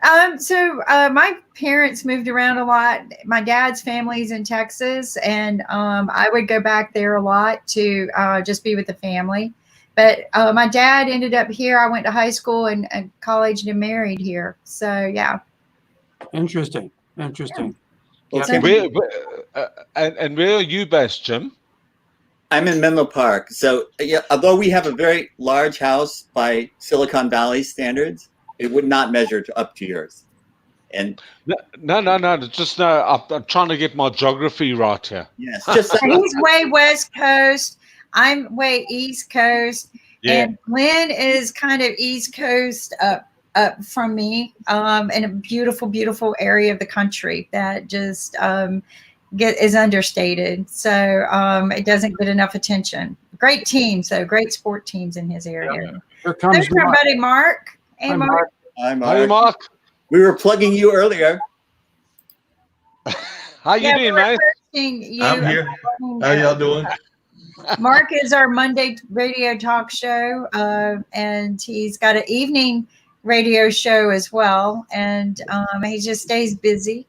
My parents moved around a lot. My dad's family's in Texas, and I would go back there a lot to just be with the family. But my dad ended up here. I went to high school and college and married here. So, yeah. Interesting. Yeah. Well, So- And where are you based, Jim? I'm in Menlo Park. So, yeah, although we have a very large house by Silicon Valley standards, it would not measure up to yours. And No. Just no. I'm trying to get my geography right here. yes, just he's way West Coast. I'm way East Coast. Yeah. And Glenn is kind of East Coast up from me, in a beautiful, beautiful area of the country that just is understated. So it doesn't get enough attention. Great teams, though. Great sport teams in his area. Here comes There's our buddy Mark. Hey, Hi, Mark. Hi, Hi, Mark. We were plugging you earlier. How you doing, mate? I'm here. How y'all doing? Mark is our Monday radio talk show, and he's got an evening radio show as well, and he just stays busy.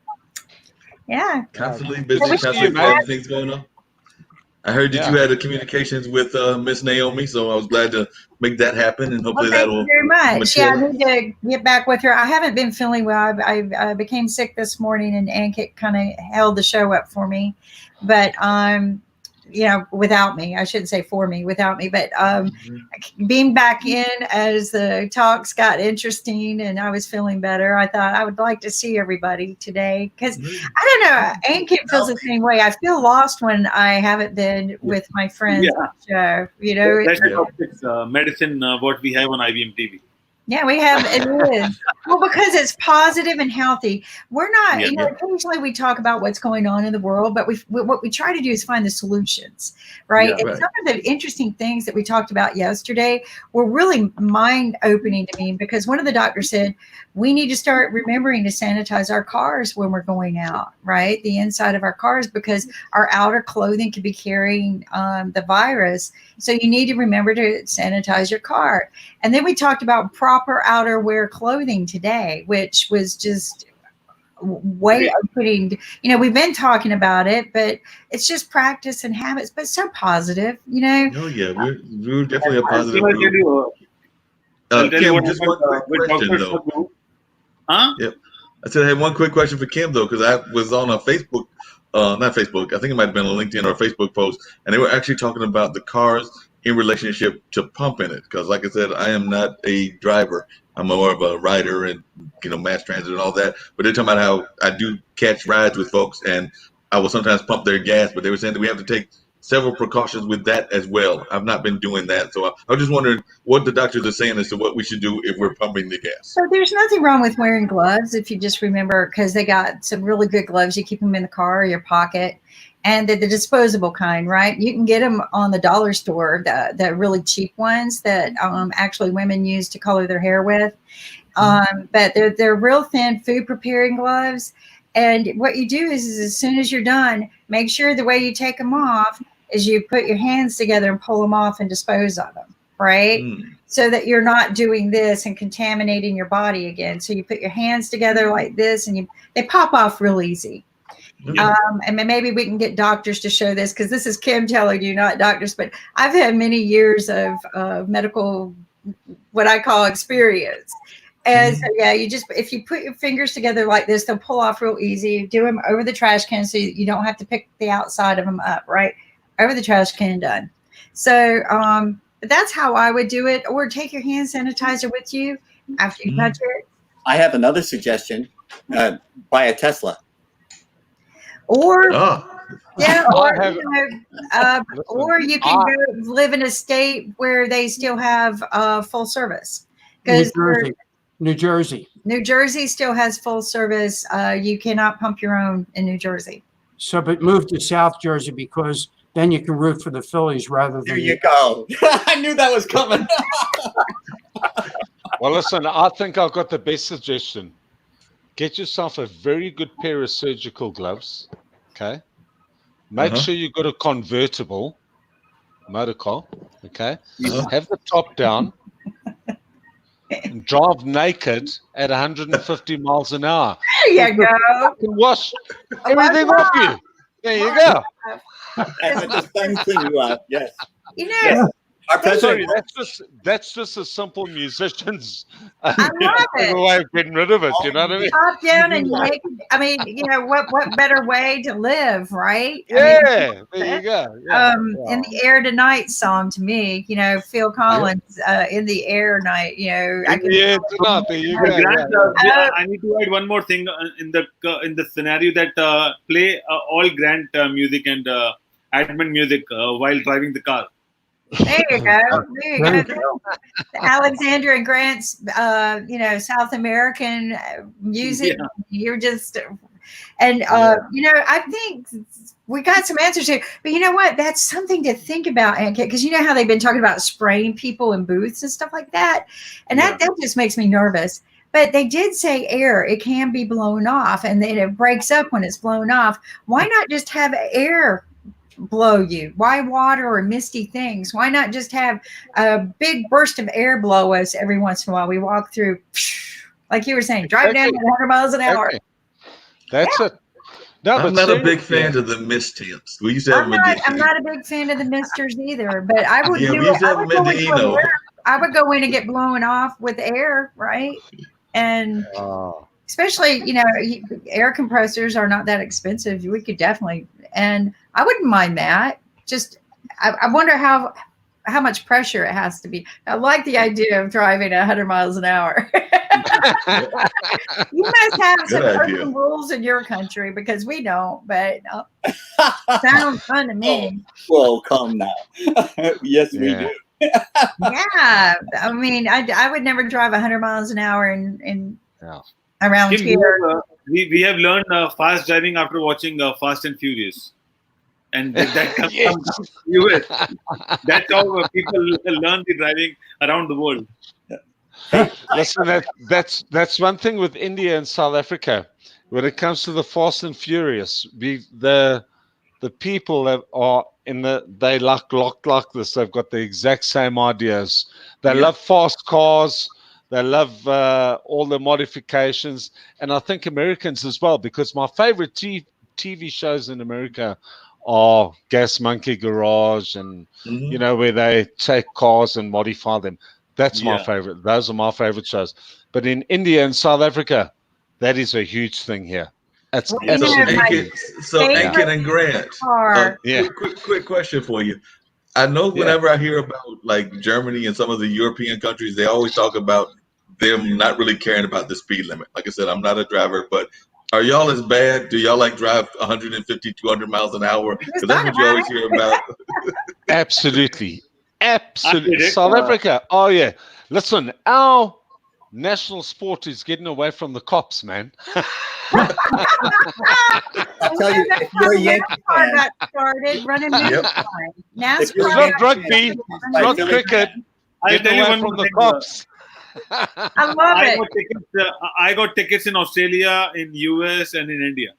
Yeah. Constantly busy, Well, we constantly should- other things going on. I heard that Yeah. you had the communications with Miss Naomi, so I was glad to make that happen, and hopefully Well, thank that'll you very much. Yeah, I mature. need to get back with her. I haven't been feeling well. I became sick this morning, and Ankit kind of held the show up for me. But without me, I shouldn't say for me, without me. But being back in as the talks got interesting and I was feeling better, I thought I would like to see everybody today because I don't know. Ankit feels the same way. I feel lost when I haven't been with my friends on the show. That's the topic, medicine, what we have on IBM TV. Yeah, we have. It is well because it's positive and healthy. We're not. Yeah, occasionally we talk about what's going on in the world, but what we try to do is find the solutions, right? Yeah, and right. some of the interesting things that we talked about yesterday were really mind opening to me because one of the doctors said we need to start remembering to sanitize our cars when we're going out, right? The inside of our cars because our outer clothing could be carrying the virus. So you need to remember to sanitize your car. And then we talked about proper outerwear clothing today, which was just way opening. We've been talking about it, but it's just practice and habits, but so positive, Oh yeah, we're definitely a positive I'll tell group. you, I'll tell you Kim, what just happened, one quick with question Dr. though. Sabu. Huh? Yep. I said I had one quick question for Kim though, because I was on a Facebook, not Facebook, I think it might have been a LinkedIn or a Facebook post, and they were actually talking about the cars in relationship to pumping it. Because like I said, I am not a driver. I'm more of a rider and, mass transit and all that. But they're talking about how I do catch rides with folks and I will sometimes pump their gas, but they were saying that we have to take several precautions with that as well. I've not been doing that. So I was just wondering what the doctors are saying as to what we should do if we're pumping the gas. So there's nothing wrong with wearing gloves if you just remember, because they got some really good gloves. You keep them in the car or your pocket. And the disposable kind, right? You can get them on the dollar store, the really cheap ones that actually women use to color their hair with. But they're real thin food preparing gloves. And what you do is as soon as you're done, make sure the way you take them off is you put your hands together and pull them off and dispose of them, right? So that you're not doing this and contaminating your body again. So you put your hands together like this and they pop off real easy. And maybe we can get doctors to show this because this is Kim telling you, not doctors, but I've had many years of medical, what I call experience. And so, yeah, if you put your fingers together like this, they'll pull off real easy. Do them over the trash can so you don't have to pick the outside of them up, right? Over the trash can, done. So but that's how I would do it. Or take your hand sanitizer with you after you touch it. I have another suggestion. Buy a Tesla. Or yeah, or, I or you can go live in a state where they still have full service. Because New Jersey. New Jersey still has full service. You cannot pump your own in New Jersey. So, but move to South Jersey because then you can root for the Phillies rather than. There you go. I knew that was coming. Well, listen, I think I've got the best suggestion. Get yourself a very good pair of surgical gloves. Okay. Make sure you've got a convertible motor car. Okay. Have the top down. And drive naked at 150 miles an hour. There you go. You can wash everything off you. There you go. And the sun clean you out. Yes. You know, Yes. Our Sorry, president. that's just a simple musician's I love it. way of getting rid of it. You know what I mean? Top down and naked. I mean, you know, what better way to live, right? Yeah, I mean, there you go. Yeah. In the Air Tonight song to me, you know, Phil Collins, In the Air Night, you know. Yeah, tonight, there you go. Grant, I need to add one more thing in the scenario that play all Grant music and admin music while driving the car. There you go. There you go. Alexandra and Grant's, you know, South American music. Yeah. You're just, and you know, I think we got some answers here. But you know what? That's something to think about, because you know how they've been talking about spraying people in booths and stuff like that, and that just makes me nervous. But they did say air; it can be blown off, and then it breaks up when it's blown off. Why not just have air blow you? Why water or misty things? Why not just have a big burst of air blow us every once in a while? We walk through, like you were saying, drive down at 100 miles an hour. That's it. No, I'm not a big fan of the mist temps. We used to have them again. I'm not a big fan of the misters either, but I would Yeah, do we used to have I would them go in the into a Eno. where- I would go in and get blown off with air, right? And especially, you know, air compressors are not that expensive. We could definitely, and I wouldn't mind that. Just, I wonder how much pressure it has to be. I like the idea of driving 100 miles an hour. You must have some Good idea. certain rules in your country because we don't, but sounds fun to me. Well, come now. Yes, we do. Yeah. I mean, I would never drive 100 miles an hour in around Kim, here. we have learned fast driving after watching Fast and Furious. And that comes from the US. That's how people learn the driving around the world. Listen, that's one thing with India and South Africa. When it comes to the Fast and Furious, the people that are they like this. They've got the exact same ideas. They love fast cars. They love all the modifications, and I think Americans as well. Because my favorite TV shows in America are Gas Monkey Garage, and you know, where they take cars and modify them. That's my favorite. Those are my favorite shows. But in India and South Africa, that is a huge thing here. That's So Ankin and Grant, quick question for you. I know whenever I hear about like Germany and some of the European countries, they always talk about them not really caring about the speed limit. Like I said, I'm not a driver, but are y'all as bad? Do y'all like drive 150, 200 miles an hour? Because that's what you always hear about. Absolutely. South Africa. Oh, yeah. Listen, our national sport is getting away from the cops, man. I tell you, if you're a Yankee fan, got started running NASCAR. It's not rugby, it's not cricket. I'll tell you one from more the thing. cops. I love it. I got tickets in Australia, in US, and in India.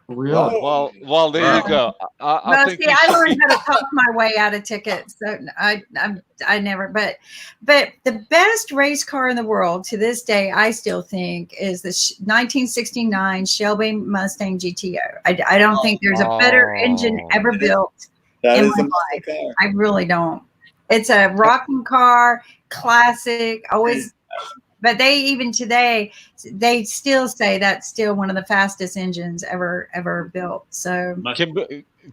Really? Well, there you go. I think I learned how to talk my way out of tickets. So I never, but the best race car in the world to this day, I still think, is the 1969 Shelby Mustang GTO. I don't think there's a better engine ever built in my life. I really don't. It's a rocking car, classic, always. But they even today, they still say that's still one of the fastest engines ever built. So,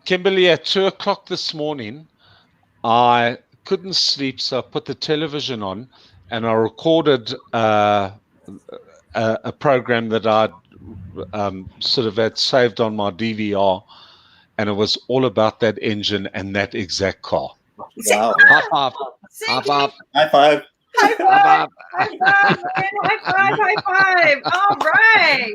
Kimberly, at 2:00 this morning, I couldn't sleep, so I put the television on, and I recorded a program that I'd sort of had saved on my DVR, and it was all about that engine and that exact car. Wow. High five. High five. High five. High five! High five! Man. High five! High five! All right.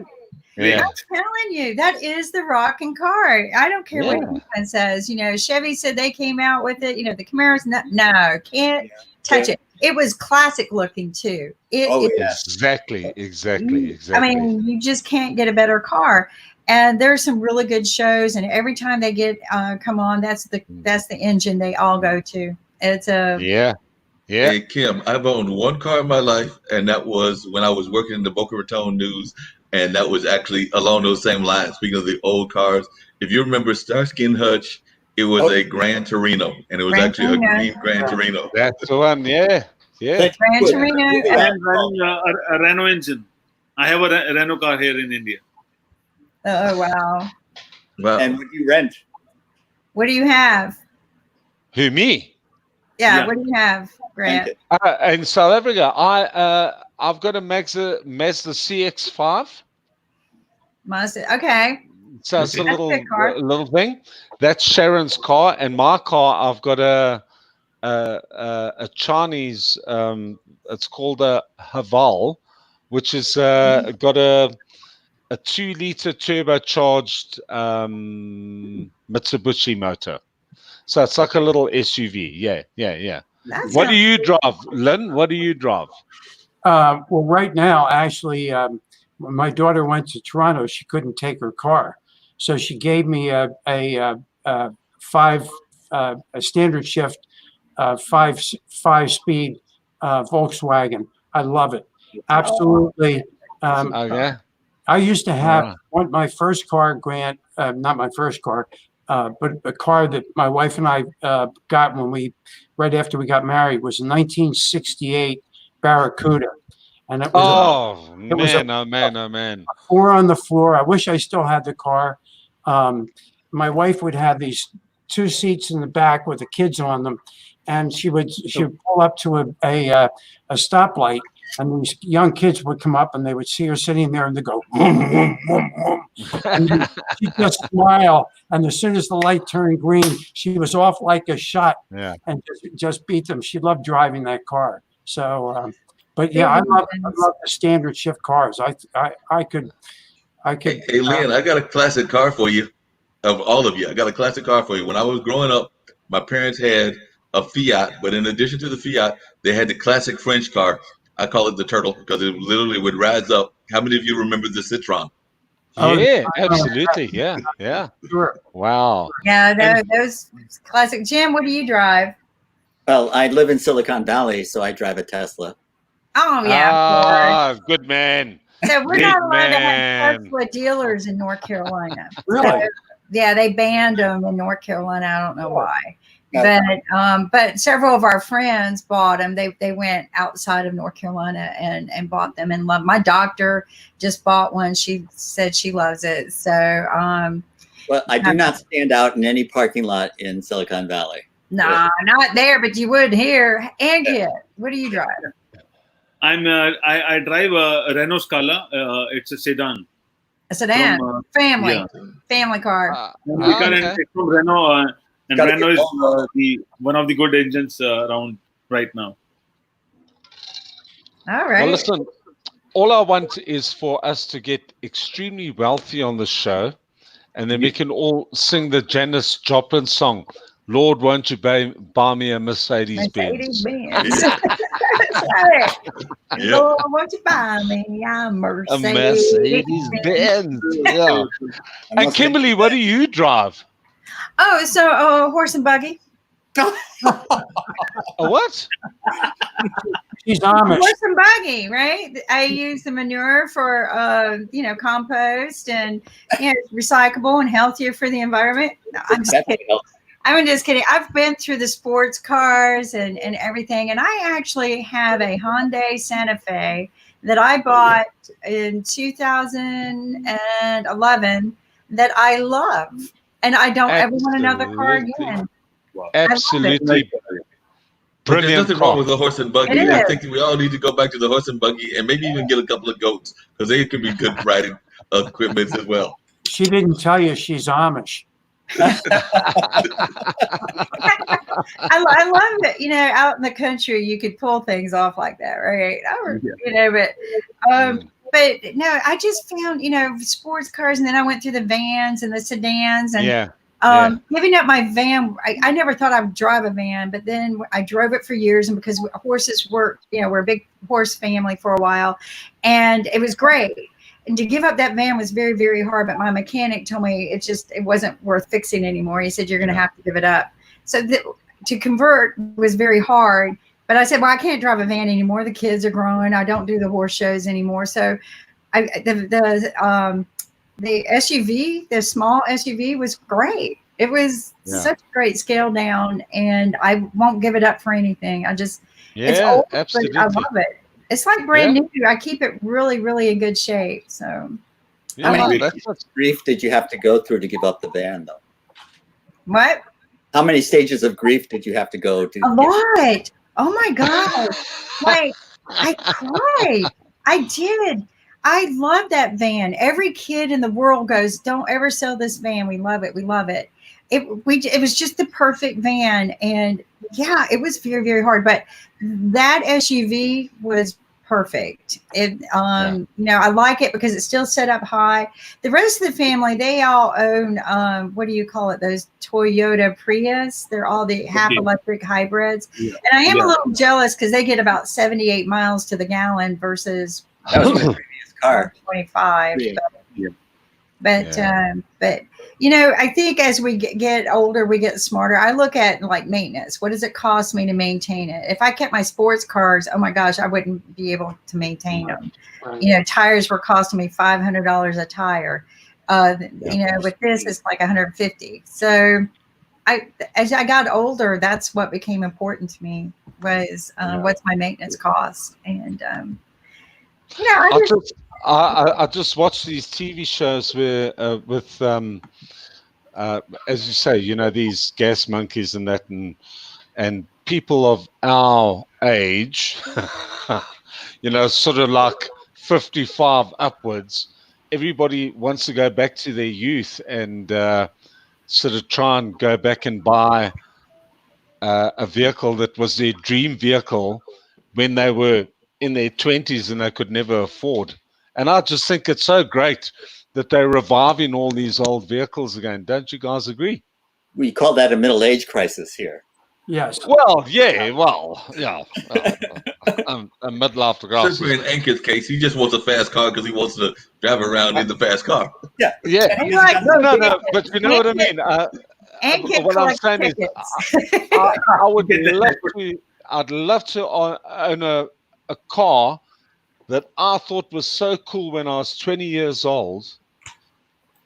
Yeah. I'm telling you, that is the rocking car. I don't care what anyone says. You know, Chevy said they came out with it. You know, the Camaros, no, can't touch it. It was classic looking too. Exactly. I mean, you just can't get a better car. And there's some really good shows, and every time they get come on, that's the engine they all go to. It's a Hey Kim, I've owned one car in my life, and that was when I was working in the Boca Raton News, and that was actually along those same lines. Speaking of the old cars, if you remember Starsky and Hutch, it was a Gran Torino, and it was Gran actually Torino. a green Gran Torino. That's the one. Yeah. Gran Torino. I'm running a Renault engine. I have a Renault car here in India. Oh wow! And what do you rent? What do you have? Who, me? Yeah. What do you have, Grant? In South Africa, I've got a Mazda CX-5. Mazda. Okay. So it's a That's little good car. little thing. That's Sharon's car, and my car, I've got a Chinese. It's called a Haval, which is got a 2-liter turbocharged Mitsubishi motor. So it's like a little SUV. Yeah. What do you drive, Lynn? What do you drive? Well, right now, actually, when my daughter went to Toronto, she couldn't take her car, so she gave me a standard shift, five speed Volkswagen. I love it, absolutely. I used to have my first car, Grant, not my first car, but a car that my wife and I got right after we got married was a 1968 Barracuda. And it was oh man. 4 on the floor. I wish I still had the car. My wife would have these 2 seats in the back with the kids on them. And she would pull up to a stoplight, and these young kids would come up and they would see her sitting there and they go, vroom, vroom, vroom, vroom. And she'd just smile. And as soon as the light turned green, she was off like a shot and just beat them. She loved driving that car. So, but yeah, I love the standard shift cars. I could. Hey, Lynn, I got a classic car for you, of all of you. I got a classic car for you. When I was growing up, my parents had a Fiat, but in addition to the Fiat, they had the classic French car. I call it the Turtle because it literally would rise up. How many of you remember the Citroen? Yeah, absolutely. Yeah. Sure. Wow. Yeah, those classic. Jim, what do you drive? Well, I live in Silicon Valley, so I drive a Tesla. Oh yeah. Good man. So we're not allowed to have Tesla dealers in North Carolina. Really? So, yeah, they banned them in North Carolina. I don't know why. But several of our friends bought them. They went outside of North Carolina and bought them and loved. My doctor just bought one. She said she loves it. So well, I do not stand out in any parking lot in Silicon Valley. Nah, not there, but you would here. And Kit, what do you drive? I drive a Renault Scala. It's a sedan. A sedan, family car. It's from Renault. And Renault is one of the good engines around right now. All right. Well, listen, all I want is for us to get extremely wealthy on the show, and then we can all sing the Janis Joplin song, Lord, won't you buy me a Mercedes-Benz? Lord, won't you buy me a Mercedes-Benz? Yeah. And Kimberly, what do you drive? Oh, so a horse and buggy. A what? She's Amish. Horse and buggy, right? I use the manure for, compost and recyclable and healthier for the environment. No, I'm just kidding. I'm just kidding. I've been through the sports cars and everything, and I actually have a Hyundai Santa Fe that I bought in 2011 that I love. And I don't ever want another car again. Absolutely. But there's nothing wrong with the horse and buggy. I think we all need to go back to the horse and buggy and maybe even get a couple of goats because they can be good riding equipment as well. She didn't tell you she's Amish. I love that, out in the country, you could pull things off like that, right? But no, I just found, sports cars, and then I went through the vans and the sedans, and giving up my van. I never thought I would drive a van, but then I drove it for years, and because horses were, we're a big horse family for a while, and it was great. And to give up that van was very, very hard. But my mechanic told me it wasn't worth fixing anymore. He said, you're going to have to give it up. So to convert was very hard. But I said, well, I can't drive a van anymore. The kids are growing. I don't do the horse shows anymore. So the SUV, the small SUV was great. It was such a great scale down, and I won't give it up for anything. It's old, absolutely. but I love it. It's like brand new. I keep it really, really in good shape. So, how many grief did you have to go through to give up the van, though? What? How many stages of grief did you have to go to? A lot. Oh my God! Like I cried. I did. I love that van. Every kid in the world goes, "Don't ever sell this van. We love it. We love it." It was just the perfect van, and yeah, it was very, very hard, but that SUV was perfect. I like it because it's still set up high. The rest of the family, they all own what do you call it? Those Toyota Prius. They're all the half electric hybrids, and I am a little jealous because they get about 78 miles to the gallon versus that was my previous car 25. But I think as we get older, we get smarter. I look at like maintenance. What does it cost me to maintain it? If I kept my sports cars, oh my gosh, I wouldn't be able to maintain them. Right. Tires were costing me $500 a tire. With this, it's like $150. So as I got older, that's what became important to me was what's my maintenance cost. And, I just watch these TV shows where with as you say, these gas monkeys and that, and people of our age, sort of like 55 upwards, everybody wants to go back to their youth and sort of try and go back and buy a vehicle that was their dream vehicle when they were in their 20s and they could never afford. And I just think it's so great that they're reviving all these old vehicles again. Don't you guys agree? We call that a middle age crisis here. Yes. Well, yeah. A midlife crisis. Especially in Anker's case, he just wants a fast car because he wants to drive around in the fast car. Yeah. No. But you know what I mean. What I'm saying is, I would love to. I'd love to own a car that I thought was so cool when I was 20 years old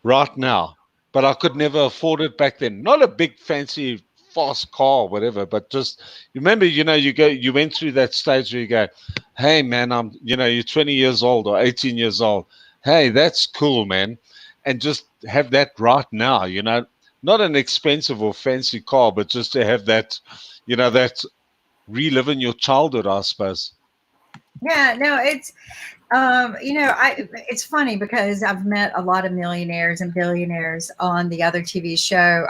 right now, but I could never afford it back then. Not a big fancy fast car or whatever, but just remember, you went through that stage where you go, hey man, you're 20 years old or 18 years old. Hey, that's cool, man. And just have that right now, not an expensive or fancy car, but just to have that, that reliving your childhood, I suppose. Yeah, no, it's, it's funny because I've met a lot of millionaires and billionaires on the other TV show.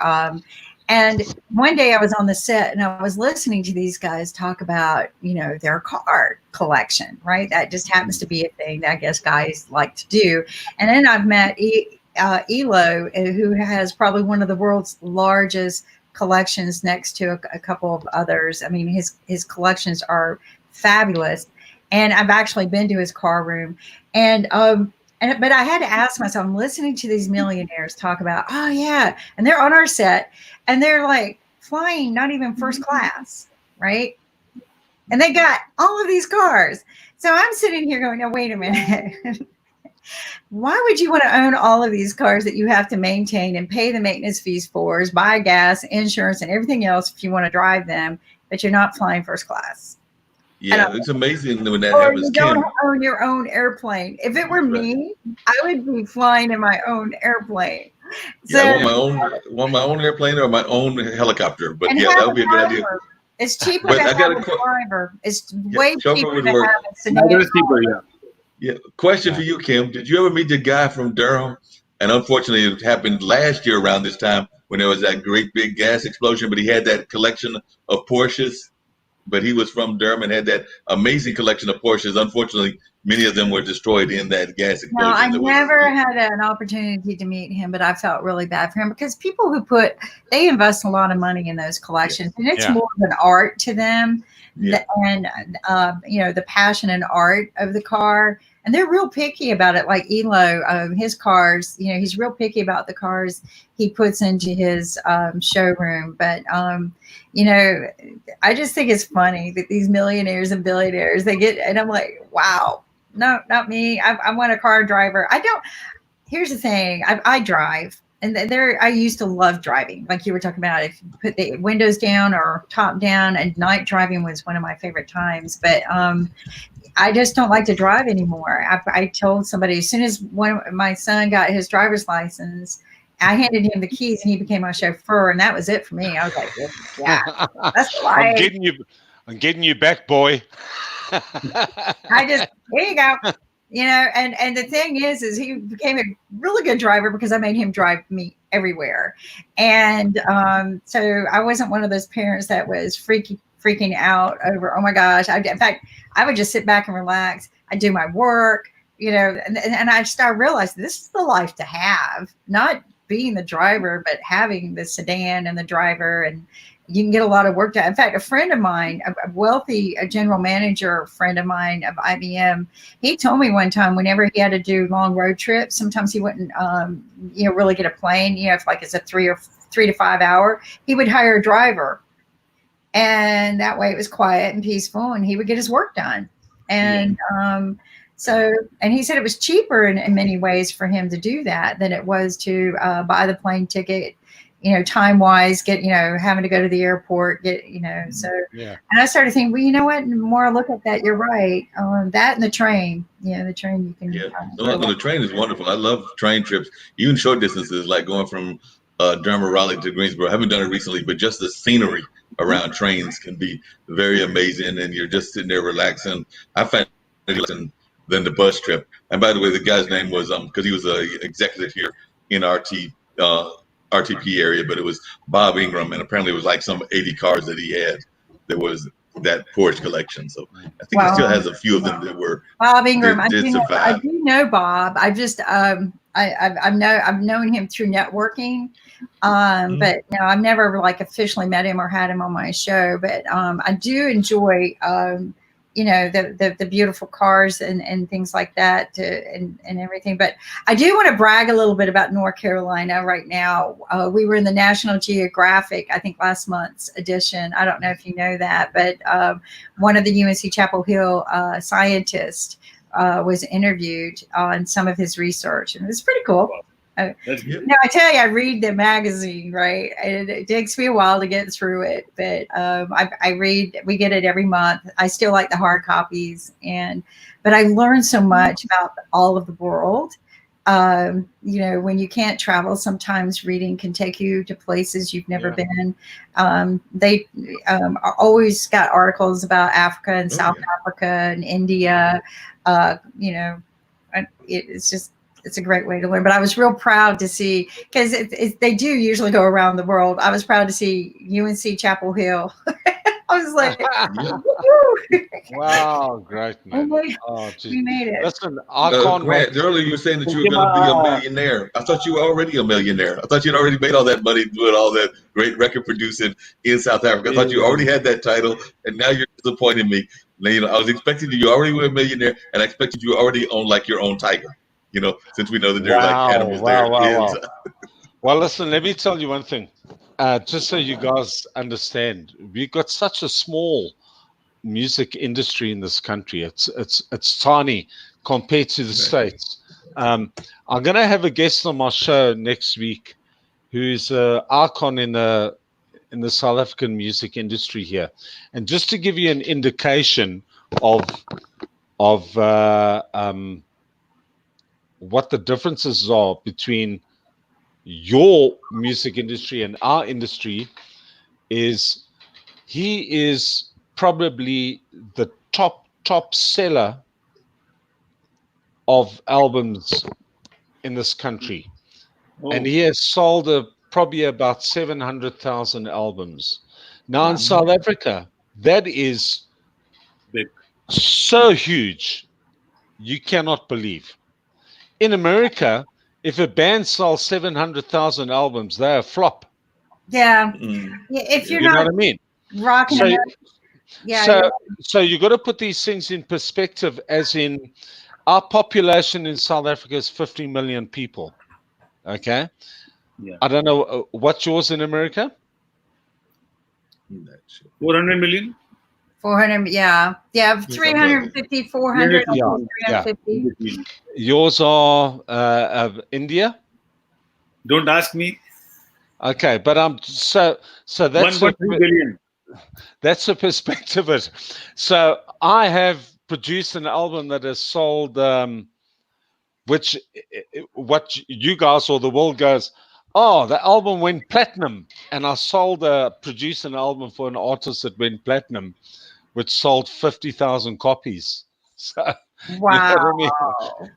And one day I was on the set and I was listening to these guys talk about, their car collection, right? That just happens to be a thing that I guess guys like to do. And then I've met Elo, who has probably one of the world's largest collections next to a couple of others. I mean, his collections are fabulous. And I've actually been to his car room, but I had to ask myself, I'm listening to these millionaires talk about, oh yeah, and they're on our set, and they're like flying, not even first class, right? And they got all of these cars. So I'm sitting here going, no, wait a minute. Why would you want to own all of these cars that you have to maintain and pay the maintenance fees for, buy gas, insurance, and everything else if you want to drive them, but you're not flying first class? Yeah, it's amazing when that or happens. You don't own your own airplane. If it were me, I would be flying in my own airplane. So, I want my own airplane or my own helicopter. But yeah, that would be a good idea. It's cheaper to have a driver. It's way cheaper to have a sedan. Yeah. Question for you, Kim. Did you ever meet the guy from Durham? And unfortunately, it happened last year around this time when there was that great big gas explosion, but he had that collection of Porsches. But he was from Durham and had that amazing collection of Porsches. Unfortunately, many of them were destroyed in that gas No, I explosion. never had an opportunity to meet him, but I felt really bad for him because people who they invest a lot of money in those collections, and it's more of an art to them, and the passion and art of the car, and they're real picky about it. Like Elo, his cars, he's real picky about the cars he puts into his showroom. But I just think it's funny that these millionaires and billionaires and I'm like, wow. No, not me. I want a car driver. Here's the thing. I drive, and I used to love driving. Like you were talking about, if you put the windows down or top down, and night driving was one of my favorite times. But I just don't like to drive anymore. I told somebody as soon as my son got his driver's license, I handed him the keys, and he became my chauffeur, and that was it for me. I was like, yeah, that's life. I'm getting you back, boy. Here you go. And the thing is he became a really good driver because I made him drive me everywhere. And so I wasn't one of those parents that was freaking out over, oh my gosh. In fact, I would just sit back and relax. I do my work, and I realized this is the life to have, not being the driver, but having the sedan and the driver, and you can get a lot of work done. In fact, a friend of mine, a wealthy general manager friend of mine of IBM, he told me one time whenever he had to do long road trips, sometimes he wouldn't, really get a plane, if it's a 3 to 5 hour, he would hire a driver. And that way it was quiet and peaceful, and he would get his work done. And and he said it was cheaper in many ways for him to do that than it was to buy the plane ticket, time wise, having to go to the airport, and I started thinking, well, you know what? The more I look at that, you're right. That and the train, the train you can. The train is wonderful. I love train trips, even short distances, like going from Durham or Raleigh to Greensboro. I haven't done it recently, but just the scenery around trains can be very amazing, and you're just sitting there relaxing. I find it than the bus trip. And by the way, the guy's name was because he was an executive here in RTP area, but it was Bob Ingram, and apparently it was like some 80 cars that he had. There was that Porsche collection, so I think he still has a few of them that were Bob Ingram. I do know Bob. I just I've known him through networking, but I've never officially met him or had him on my show. But I do enjoy the beautiful cars and things like that and everything. But I do want to brag a little bit about North Carolina right now. We were in the National Geographic, I think last month's edition. I don't know if you know that, but one of the UNC Chapel Hill scientists was interviewed on some of his research, and it was pretty cool. That's good. I tell you, I read the magazine, right? And it takes me a while to get through it, but I read. We get it every month. I still like the hard copies, but I learned so much about all of the world. When you can't travel, sometimes reading can take you to places you've never been. They are always got articles about Africa and South Africa and India. It's a great way to learn. But I was real proud to see, because they do usually go around the world. I was proud to see UNC Chapel Hill. I was like, wow, great, man. We made it. Listen, I can't Grant, earlier you were saying that you were going to be a millionaire. I thought you were already a millionaire. I thought you'd already made all that money doing all that great record producing in South Africa. I thought you already had that title, and now you're disappointing me. I was expecting you already were a millionaire, and I expected you already own your own tiger. Since we know that there are animals there. Wow. Well, listen, let me tell you one thing. Just so you guys understand, we've got such a small music industry in this country. It's tiny compared to the States. I'm going to have a guest on my show next week who's an icon in the South African music industry here. And just to give you an indication of what the differences are between your music industry and our industry, is he is probably the top seller of albums in this country. And he has sold probably about 700,000 albums. Now in South Africa, that is Big. so huge, you cannot believe. In America, if a band sells 700,000 albums, they're a flop. Yeah. Mm. Yeah, if you're You know not what I mean? rocking So, America, yeah. so you got to put these things in perspective, as in our population in South Africa is 50 million people. Okay. Yeah. I don't know what's yours in America. 400 million. 400, yeah. 350, 400, Yeah, 350. Yours are of India. Don't ask me. Okay, but so that's 1.3 billion. That's a perspective of it. So I have produced an album that has sold, which what you guys or the world goes, oh, the album went platinum, and I produced an album for an artist that went platinum, which sold 50,000 copies. So wow. You know what I mean?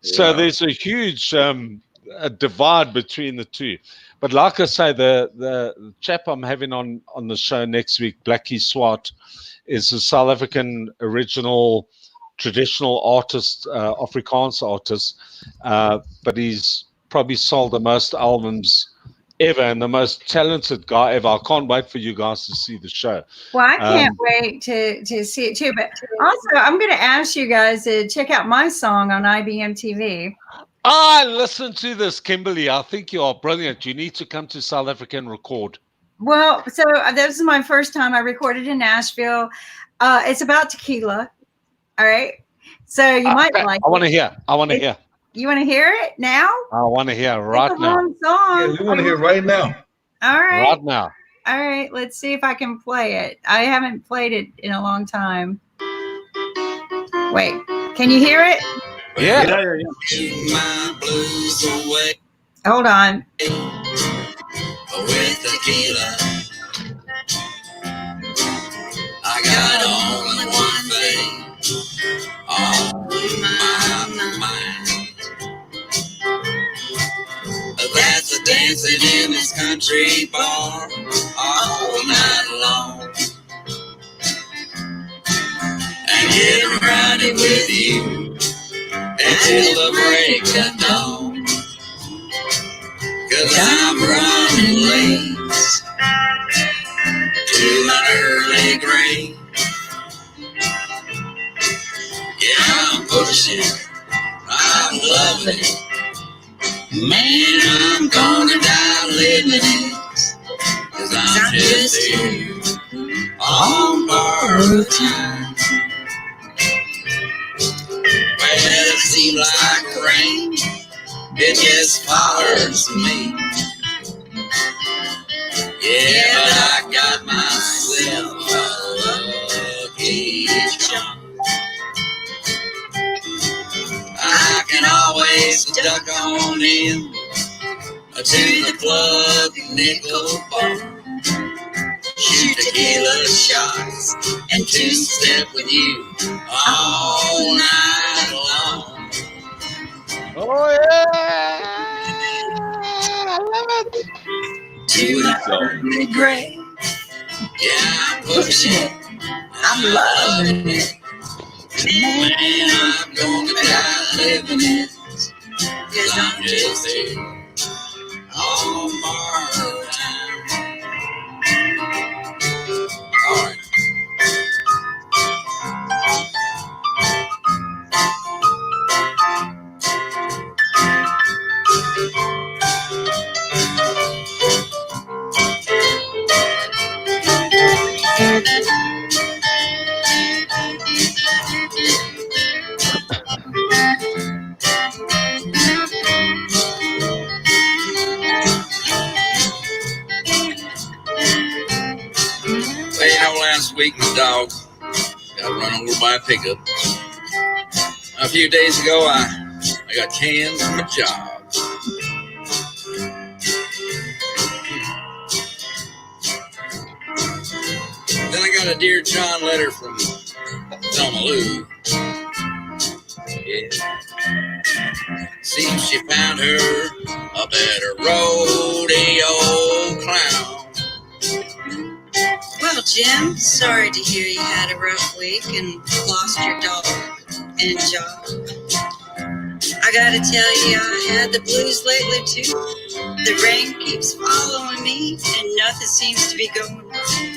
So there's a huge a divide between the two. But like I say, the chap I'm having on the show next week, Blackie Swart, is a South African original traditional artist, Afrikaans artist, but he's probably sold the most albums ever and the most talented guy ever. I can't wait for you guys to see the show. Well, I can't wait to see it too. But also, I'm going to ask you guys to check out my song on IBM TV. Listen to this, Kimberly. I think you are brilliant. You need to come to South Africa and record. Well, so this is my first time I recorded in Nashville. It's about tequila. All right. So you might like I want to hear. I want to hear. You want to hear it now? I want to hear right it's a now. long song. Yeah, we want to hear right now. All right. Right now. All right. Let's see if I can play it. I haven't played it in a long time. Wait. Can you hear it? Yeah. My blues away Hold on. with tequila. I got only one thing on my mind. That's a dancing in this country bar all night long. And getting rowdy with you until the break of dawn. 'Cause I'm running late to my early grave. Yeah, I'm pushing, I'm loving it. Man, I'm gonna die living it. 'Cause I'm just here on borrowed time. Well, it seems like rain, it just follows me. Yeah, but I got myself a lucky charm. I can always duck on in to the plug nickel bar. Shoot tequila shots and two-step with you all night long. Oh yeah, I love it. To the early grave. Yeah, I'm pushing it. I'm loving it. Man, I'm gonna die living it. 'Cause I'm just here on borrowed time. All right. Well, you know, last week my dog got run over by a pickup. A few days ago, I got canned from a job. Then I got a Dear John letter from Thelma Lou. Yeah. Seems she found her a better rodeo clown. Well, Jim, sorry to hear you had a rough week and lost your dog and job. I gotta tell you, I had the blues lately too. The rain keeps following me and nothing seems to be going right.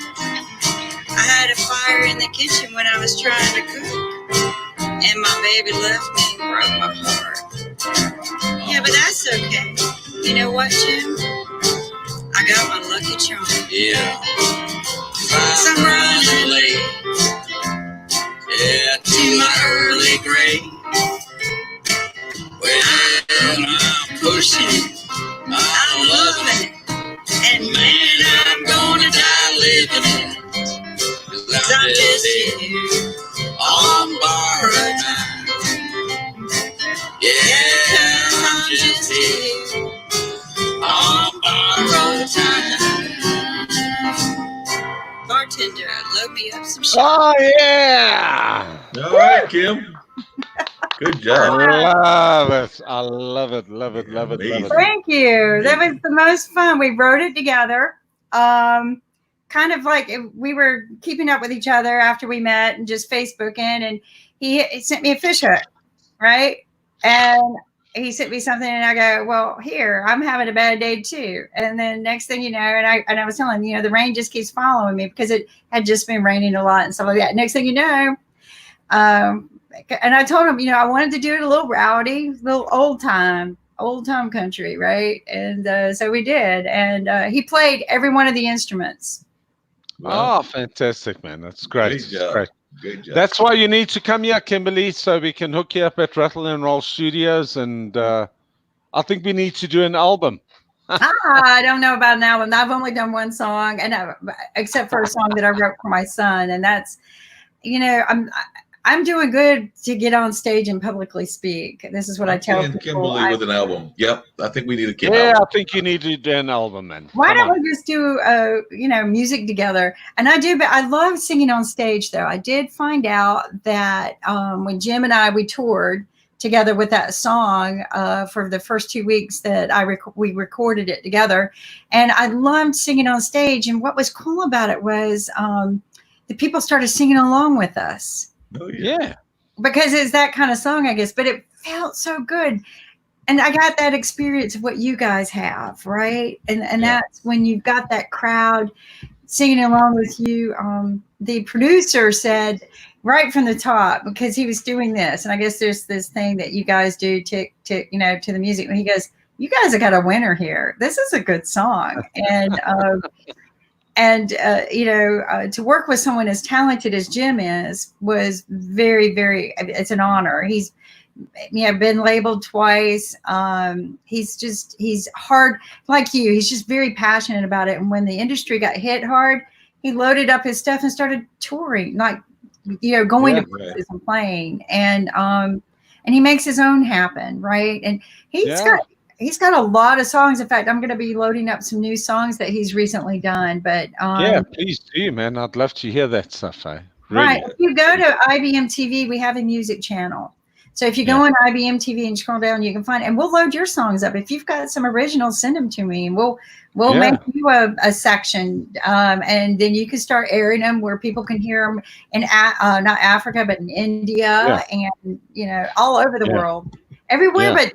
I had a fire in the kitchen when I was trying to cook, and my baby left me and broke my heart. Yeah, but that's okay. You know what, Jim? I got my lucky charm. Yeah. So I'm running late. Yeah, to my early grave. Well, I'm pushing, I'm loving it, and man, I'm gonna die living it. 'Cause I'm just here on borrowed time. Yeah, I'm just here on borrowed time. Bartender, load me up some shots. Oh yeah! All right, Kim. Good job. Love it. I love it. Love it. Love it. Love it. Thank you. That was the most fun. We wrote it together. Kind of like we were keeping up with each other after we met and just Facebooking. And he sent me a fish hook, right? And he sent me something, and I go, "Well, here, I'm having a bad day too." And then next thing you know, and I was telling him, you know, the rain just keeps following me because it had just been raining a lot and stuff like that. Next thing you know, and I told him, you know, I wanted to do it a little rowdy, a little old time country, right? And so we did, and he played every one of the instruments. Oh, fantastic, man. That's great. Great job. Great. Good job. That's why you need to come here, Kimberly, so we can hook you up at Rattle and Roll Studios. And I think we need to do an album. I don't know about an album. I've only done one song, and except for a song that I wrote for my son, and that's, you know, I'm doing good to get on stage and publicly speak. This is what I tell people. Kimberly with an album. Yep, I think we need a Kim Yeah, album. I think you need to do an album, man. Why Come don't on. we just do, you know, music together? And I do, but I love singing on stage, though. I did find out that when Jim and we toured together with that song for the first 2 weeks that we recorded it together, and I loved singing on stage. And what was cool about it was the people started singing along with us. Oh, yeah. Because it's that kind of song, I guess, but it felt so good. And I got that experience of what you guys have, right? And that's when you've got that crowd singing along with you. The producer said right from the top, because he was doing this, and I guess there's this thing that you guys do to you know, to the music. He goes, "You guys have got a winner here. This is a good song." And you know, to work with someone as talented as Jim was very, very. It's an honor. He's, you know, been labeled twice. He's hard like you. He's just very passionate about it. And when the industry got hit hard, he loaded up his stuff and started touring, like, you know, going to places and playing. And he makes his own happen, right? And he's got a lot of songs. In fact, I'm going to be loading up some new songs that he's recently done. But yeah, please do, man. I'd love to hear that stuff. Really. Right. If you go to IBM TV, we have a music channel. So if you go on IBM TV and scroll down, you can find, and we'll load your songs up. If you've got some originals, send them to me, and we'll make you a section, and then you can start airing them where people can hear them in not Africa, but in India, and you know, all over the world, everywhere. But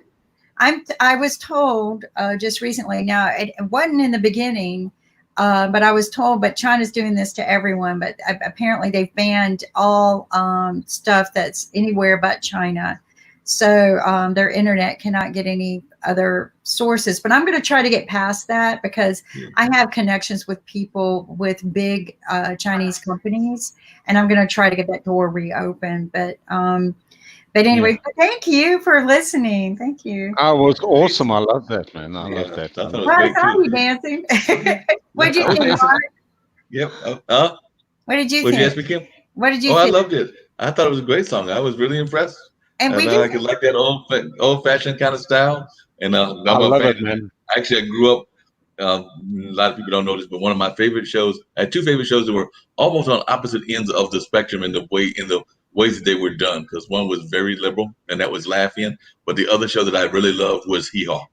I was told just recently. Now it wasn't in the beginning. But I was told, but China's doing this to everyone, but apparently they've banned all stuff that's anywhere but China. So their internet cannot get any other sources. But I'm going to try to get past that because I have connections with people with big Chinese companies, and I'm going to try to get that door reopened. But anyway, thank you for listening. Thank you. Oh, it was awesome. I love that, man. I love that. I saw you dancing. What did you think, Mark? Yep. What did you think? think? You ask me, Kim? What did you think? I loved it. I thought it was a great song. I was really impressed. And we I like that old-fashioned kind of style. And I'm a fan. Man. Actually, I grew up. A lot of people don't know this, but one of my favorite shows. I had two favorite shows that were almost on opposite ends of the spectrum in the ways that they were done. Because one was very liberal, and that was Laugh In, but the other show that I really loved was Hee Haw.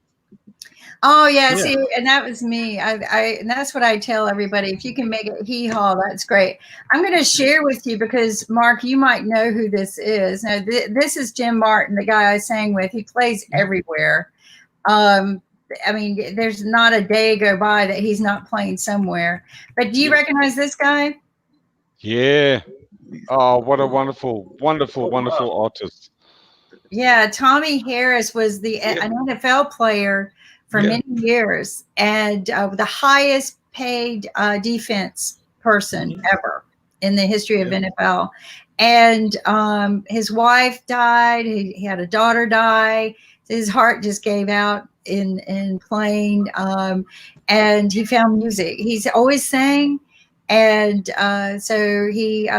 Oh yeah, see, and that was me. And that's what I tell everybody. If you can make it hee haw, that's great. I'm going to share with you because Mark, you might know who this is. Now, this is Jim Martin, the guy I sang with. He plays everywhere. I mean, there's not a day go by that he's not playing somewhere. But do you recognize this guy? Yeah. Oh, what a wonderful, wonderful, wonderful artist. Yeah, Tommy Harris was an NFL player for many years and the highest paid defense person ever in the history of NFL. And his wife died. He had a daughter die. His heart just gave out in playing. And he found music. He's always sang. And so he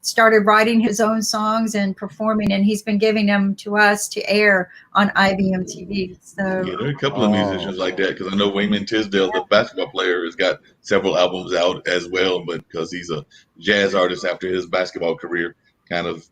started writing his own songs and performing, and he's been giving them to us to air on IBM TV. So Yeah, there are a couple of musicians like that because I know Wayman Tisdale, the basketball player, has got several albums out as well. But because he's a jazz artist after his basketball career kind of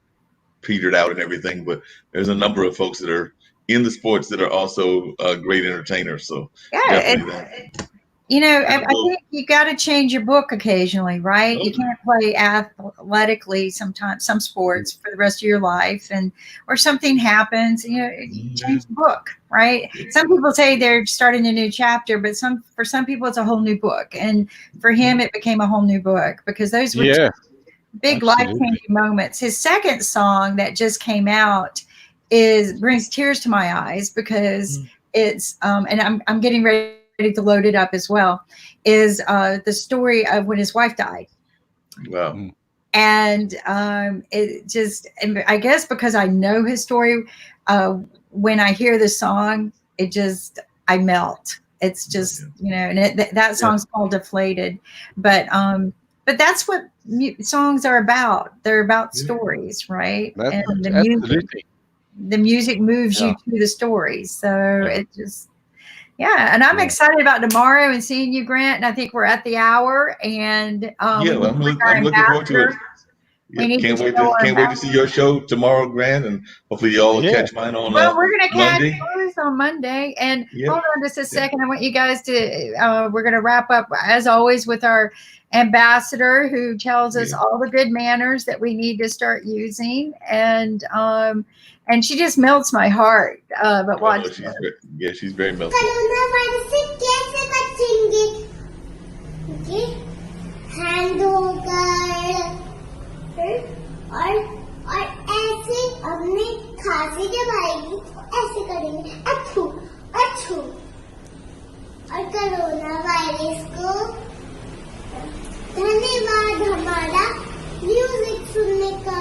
petered out and everything, but there's a number of folks that are in the sports that are also great entertainers. So definitely that. You know, I think you got to change your book occasionally, right? You can't play athletically sometimes, some sports for the rest of your life, and or something happens, you know, you change the book, right? Some people say they're starting a new chapter, but for some people it's a whole new book, and for him it became a whole new book because those were big life-changing moments. His second song that just came out brings tears to my eyes because it's and I'm getting ready to load it up as well, is the story of when his wife died. Wow. And it just, and I guess because I know his story, when I hear the song, I melt. It's just, you know, and that song's called Deflated. But that's what songs are about. They're about stories, right? And the music moves you to the story. So it just, and I'm excited about tomorrow and seeing you, Grant. And I think we're at the hour. And I'm looking forward to it. Can't wait to see your show tomorrow, Grant, and hopefully y'all will catch mine on we're gonna catch Monday. yours on Monday. And hold on just a second. I want you guys to. We're gonna wrap up as always with our ambassador who tells us all the good manners that we need to start using. And she just melts my heart. But watch. She's very melting. Hand होकर और ऐसे अपने खांसी जब आएगी तो ऐसे करेंगे अच्छू अच्छू और कोरोना वायरस को धन्यवाद हमारा म्यूजिक सुनने का.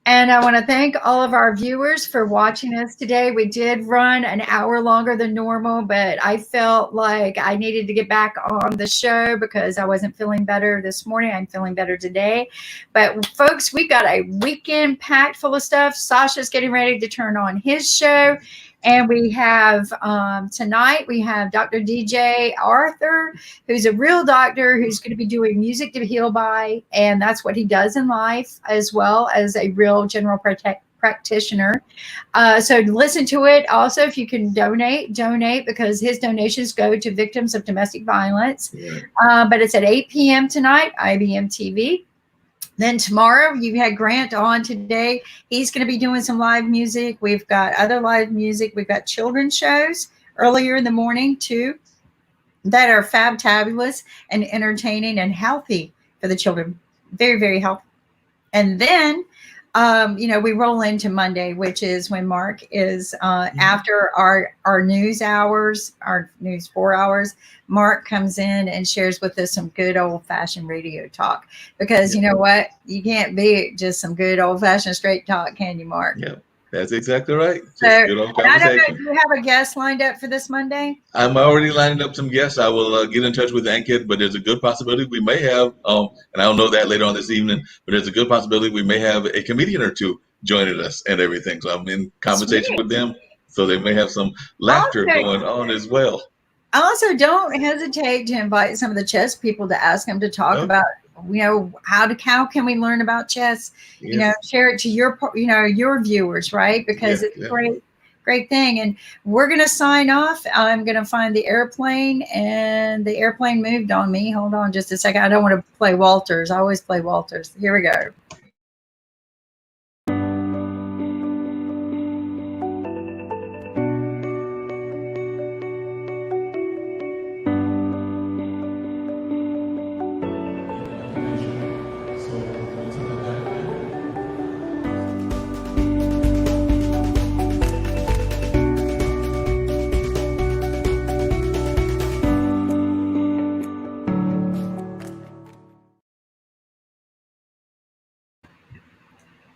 And I want to thank all of our viewers for watching us today. We did run an hour longer than normal, but I felt like I needed to get back on the show because I wasn't feeling better this morning. I'm feeling better today. But folks, we got a weekend packed full of stuff. Sasha's getting ready to turn on his show. And we have tonight, we have Dr. DJ Arthur, who's a real doctor who's going to be doing music to heal by. And that's what he does in life, as well as a real general practitioner. So listen to it. Also, if you can donate because his donations go to victims of domestic violence. But it's at 8 p.m. tonight, IBM TV. Then tomorrow, you had Grant on today. He's going to be doing some live music. We've got other live music. We've got children's shows earlier in the morning, too, that are fabulous and entertaining and healthy for the children. Very, very healthy. And then, we roll into Monday, which is when Mark is after our news hours, our news 4 hours. Mark comes in and shares with us some good old fashioned radio talk because you know what? You can't beat just some good old fashioned straight talk, can you, Mark? Yeah, that's exactly right. Just So, good old I don't know, conversation. do you have a guest lined up for this Monday? I'm already lining up some guests. I will get in touch with Ankit, but there's a good possibility we may have, and I'll know that later on this evening, but there's a good possibility we may have a comedian or two joining us and everything. So I'm in conversation with them, so they may have some laughter going on as well. Also, don't hesitate to invite some of the chess people to ask them to talk about how can we learn about chess? Yes. Share it to your viewers, right? Because it's great thing. And we're going to sign off. I'm going to find the airplane, and the airplane moved on me. Hold on just a second. I don't want to play Walters. I always play Walters. Here we go.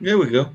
There we go.